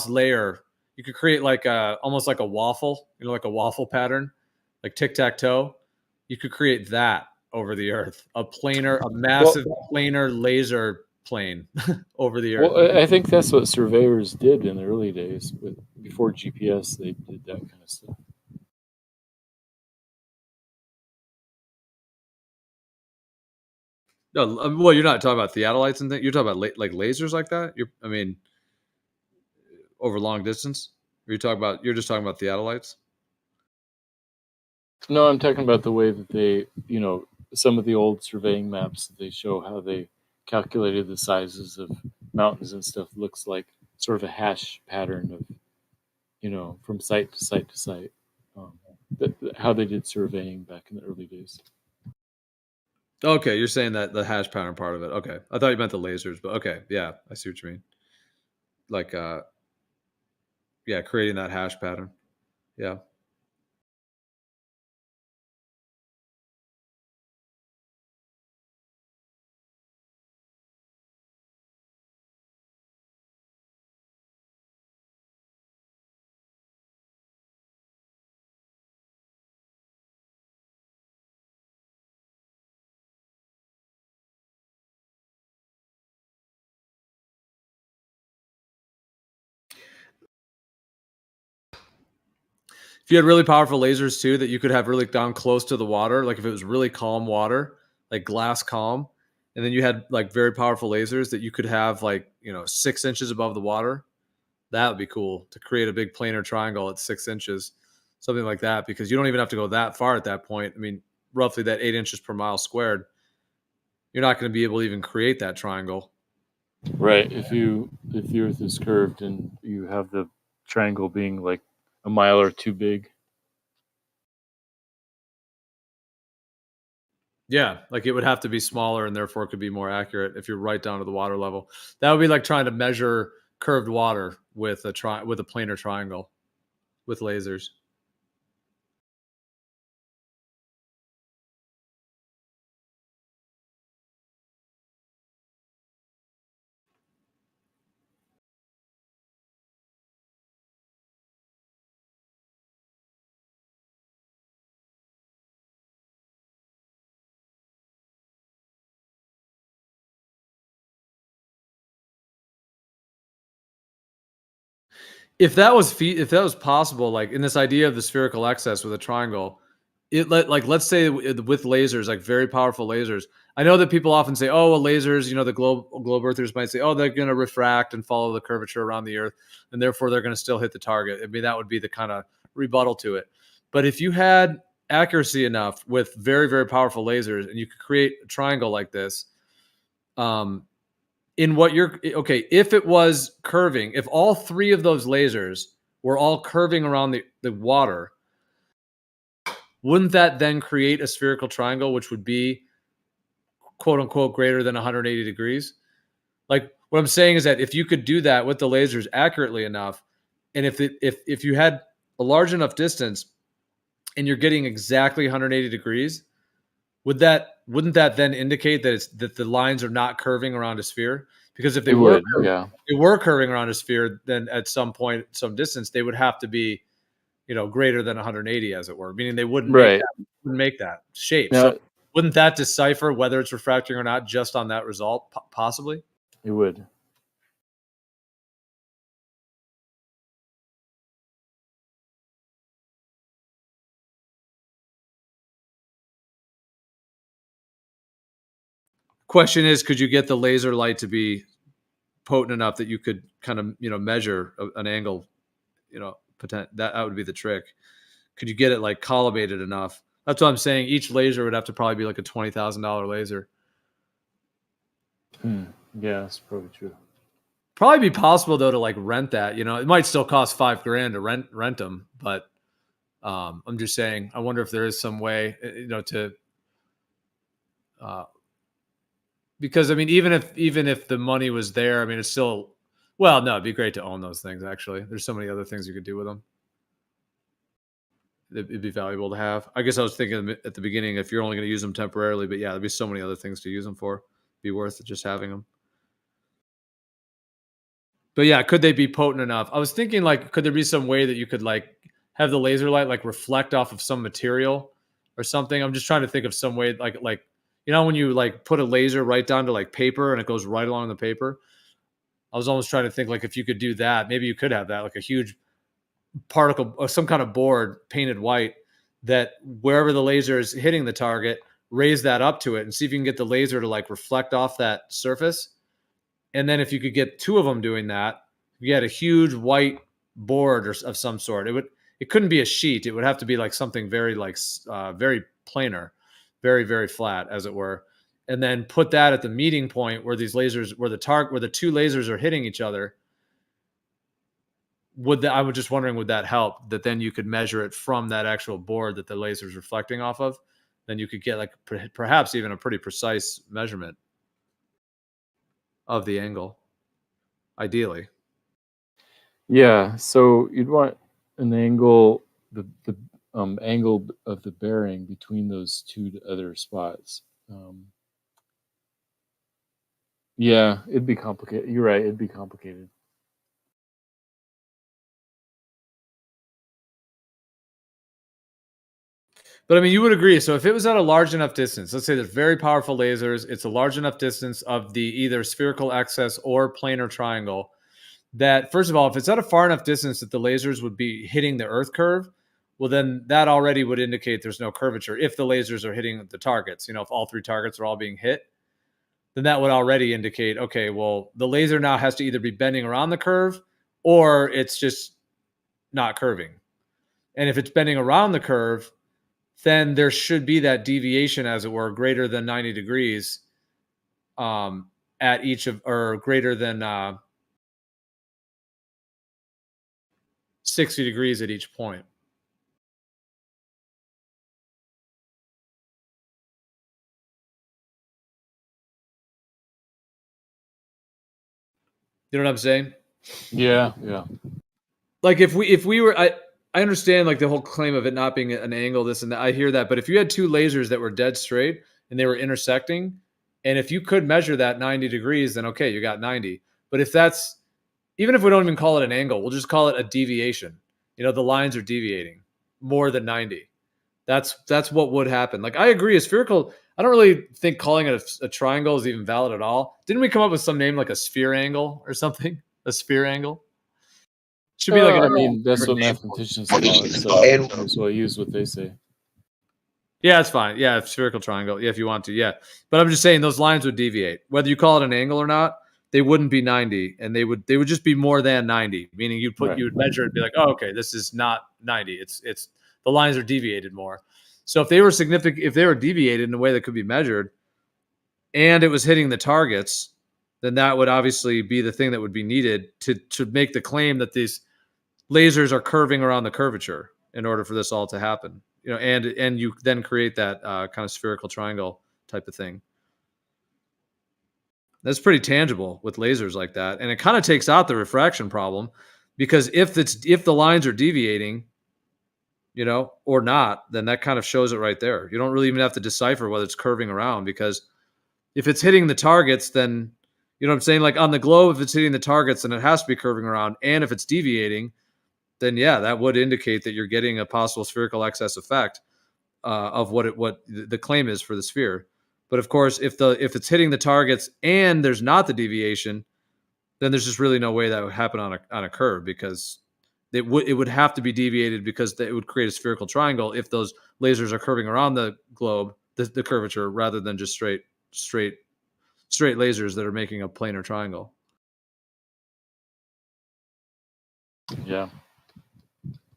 layer. You could create like almost like a waffle, like a waffle pattern, like tic-tac-toe. You could create that over the earth, a massive planar laser plane over the earth. Well, I think that's what surveyors did in the early days. Before GPS, they did that kind of stuff. No, well, you're not talking about theodolites and things. You're talking about like lasers like that. I mean, over long distance. Or you're just talking about theodolites. No, I'm talking about the way that they, some of the old surveying maps, they show how they calculated the sizes of mountains and stuff. Looks like sort of a hash pattern of, from site to site to site. How they did surveying back in the early days. Okay, you're saying that the hash pattern part of it. Okay, I thought you meant the lasers, but okay, yeah, I see what you mean. Like, yeah, creating that hash pattern. Yeah. If you had really powerful lasers too, that you could have really down close to the water, like if it was really calm water, like glass calm, and then you had like very powerful lasers that you could have like 6 inches above the water, that would be cool to create a big planar triangle at 6 inches, something like that, because you don't even have to go that far at that point. I mean, roughly that 8 inches per mile squared, you're not going to be able to even create that triangle. Right. If the Earth is curved and you have the triangle being like a mile or two big. Yeah, like it would have to be smaller and therefore it could be more accurate if you're right down to the water level. That would be like trying to measure curved water with a planar triangle with lasers. If that was possible, like in this idea of the spherical excess with a triangle, let's say with lasers, like very powerful lasers. I know that people often say, "Oh, well, lasers," the globe earthers might say, "Oh, they're going to refract and follow the curvature around the Earth, and therefore they're going to still hit the target." I mean, that would be the kind of rebuttal to it. But if you had accuracy enough with very, very powerful lasers, and you could create a triangle like this, if it was curving, if all three of those lasers were all curving around the water, wouldn't that then create a spherical triangle, which would be quote unquote greater than 180 degrees? Like what I'm saying is that if you could do that with the lasers accurately enough, and if you had a large enough distance and you're getting exactly 180 degrees, wouldn't that then indicate that the lines are not curving around a sphere? Because if they were curving around a sphere, then at some point, some distance, they would have to be, greater than 180, as it were. Meaning they wouldn't make that shape. Now, so wouldn't that decipher whether it's refracting or not just on that result? Possibly. It would. Question is, could you get the laser light to be potent enough that you could kind of measure an angle, that would be the trick. Could you get it like collimated enough? That's what I'm saying. Each laser would have to probably be like a $20,000 laser. Yeah, that's probably true. Probably be possible though to like rent that. It might still cost $5,000 to rent them, but I'm just saying. I wonder if there is some way, to. Because I mean, even if the money was there, I mean, it's still. Well, no, it'd be great to own those things. Actually, there's so many other things you could do with them. it'd be valuable to have. I guess I was thinking at the beginning, if you're only going to use them temporarily, but yeah, there'd be so many other things to use them for. Be worth it just having them. But yeah, could they be potent enough? I was thinking, like, could there be some way that you could like have the laser light like reflect off of some material or something? I'm just trying to think of some way, like you know when you like put a laser right down to like paper and it goes right along the paper. I was almost trying to think like if you could do that, maybe you could have that like a huge particle or some kind of board painted white that wherever the laser is hitting the target, raise that up to it and see if you can get the laser to like reflect off that surface. And then if you could get two of them doing that, you had a huge white board or of some sort. It couldn't be a sheet. It would have to be like something very like very planar, very very flat as it were. And then put that at the meeting point where these lasers, where the two lasers are hitting each other. I was just wondering, would that help? That then you could measure it from that actual board that the laser is reflecting off of. Then you could get like perhaps even a pretty precise measurement of the angle, ideally. Yeah, so you'd want an angle, the angle of the bearing between those two other spots. Yeah, it'd be complicated. You're right, it'd be complicated. But I mean, you would agree. So if it was at a large enough distance, let's say there's very powerful lasers, it's a large enough distance of the either spherical excess or planar triangle, that first of all, if it's at a far enough distance that the lasers would be hitting the Earth curve, well, then that already would indicate there's no curvature. If the lasers are hitting the targets, if all three targets are all being hit, then that would already indicate, okay, well, the laser now has to either be bending around the curve or it's just not curving. And if it's bending around the curve, then there should be that deviation, as it were, greater than 90 degrees at each of, or greater than 60 degrees at each point. You know what I'm saying? Yeah. Like if we were, I understand like the whole claim of it not being an angle, this and that. I hear that, but if you had two lasers that were dead straight and they were intersecting, and if you could measure that 90 degrees, then okay, you got 90. But if that's, even if we don't even call it an angle, we'll just call it a deviation. The lines are deviating more than 90. That's what would happen. Like I agree, a spherical. I don't really think calling it a triangle is even valid at all. Didn't we come up with some name like a sphere angle or something? A sphere angle. Should be like I mean, that's what mathematicians call it. So I use what they say. Yeah, it's fine. Yeah, spherical triangle. Yeah, if you want to. Yeah, but I'm just saying those lines would deviate, whether you call it an angle or not. They wouldn't be 90, and they would just be more than 90. Meaning you would measure it and be like, oh, okay, this is not 90. It's the lines are deviated more. So if they were significant, if they were deviated in a way that could be measured, and it was hitting the targets, then that would obviously be the thing that would be needed to make the claim that these lasers are curving around the curvature in order for this all to happen. And you then create that kind of spherical triangle type of thing. That's pretty tangible with lasers like that, and it kind of takes out the refraction problem, because if the lines are deviating, or not, then that kind of shows it right there. You don't really even have to decipher whether it's curving around, because if it's hitting the targets, then you know what I'm saying. Like on the globe, if it's hitting the targets, then it has to be curving around, and if it's deviating, then yeah, that would indicate that you're getting a possible spherical excess effect of what the claim is for the sphere. But of course, if it's hitting the targets and there's not the deviation, then there's just really no way that would happen on a curve, because it would have to be deviated, because it would create a spherical triangle if those lasers are curving around the globe, the curvature, rather than just straight lasers that are making a planar triangle. Yeah.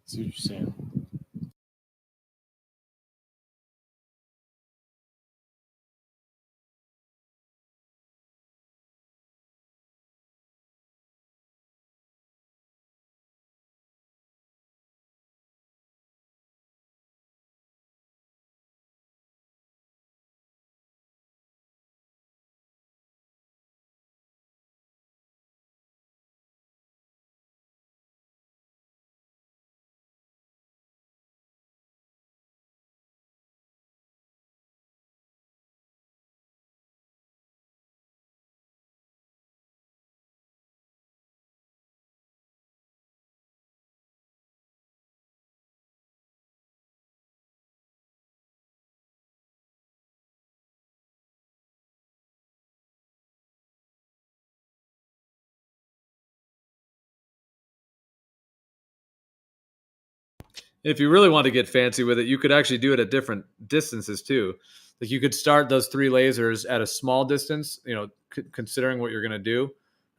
See what you're saying. If you really want to get fancy with it, you could actually do it at different distances too. Like you could start those 3 lasers at a small distance, considering what you're going to do.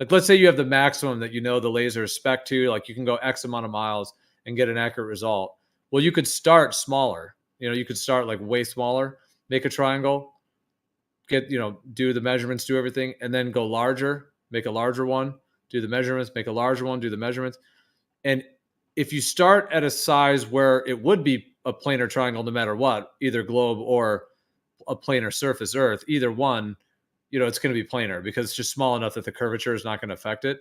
Like let's say you have the maximum that the laser is spec to, like you can go X amount of miles and get an accurate result. Well, you could start smaller. You could start like way smaller, make a triangle, do the measurements, do everything, and then go larger, make a larger one, do the measurements, make a larger one, do the measurements. And if you start at a size where it would be a planar triangle no matter what, either globe or a planar surface Earth, either one, it's going to be planar because it's just small enough that the curvature is not going to affect it.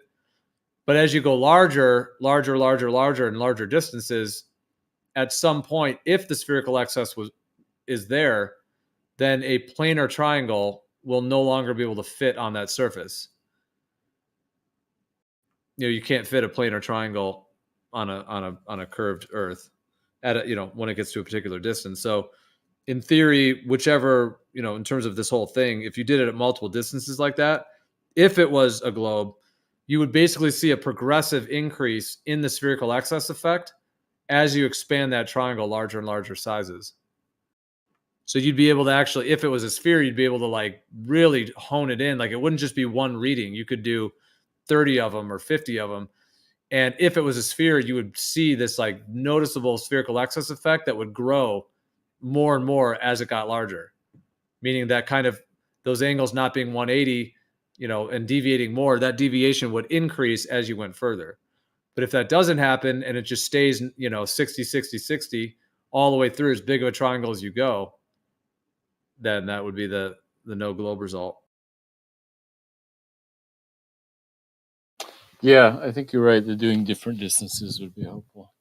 But as you go larger, and larger distances, at some point, if the spherical excess is there, then a planar triangle will no longer be able to fit on that surface. You can't fit a planar triangle on a curved Earth at when it gets to a particular distance. So in theory, whichever, in terms of this whole thing, if you did it at multiple distances like that, if it was a globe, you would basically see a progressive increase in the spherical excess effect as you expand that triangle larger and larger sizes. So you'd be able to actually, if it was a sphere, you'd be able to like really hone it in. Like it wouldn't just be one reading. You could do 30 of them or 50 of them. And if it was a sphere, you would see this like noticeable spherical excess effect that would grow more and more as it got larger, meaning that kind of those angles not being 180, and deviating more, that deviation would increase as you went further. But if that doesn't happen and it just stays, 60, 60, 60 all the way through as big of a triangle as you go, then that would be the no globe result. Yeah, I think you're right. That doing different distances would be helpful.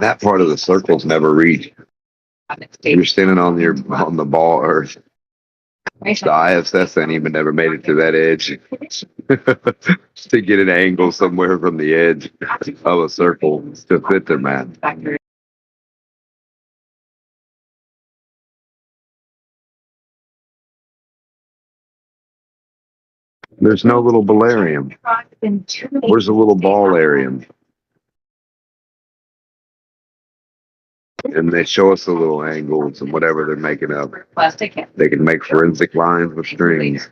That part of the circle's never reached. You're standing on the ball Earth. The ISS ain't even never made it to that edge to get an angle somewhere from the edge of a circle to fit the map. There's no little balarium. Where's the little ballarium? And they show us the little angles and whatever they're making up. They can make forensic lines with strings.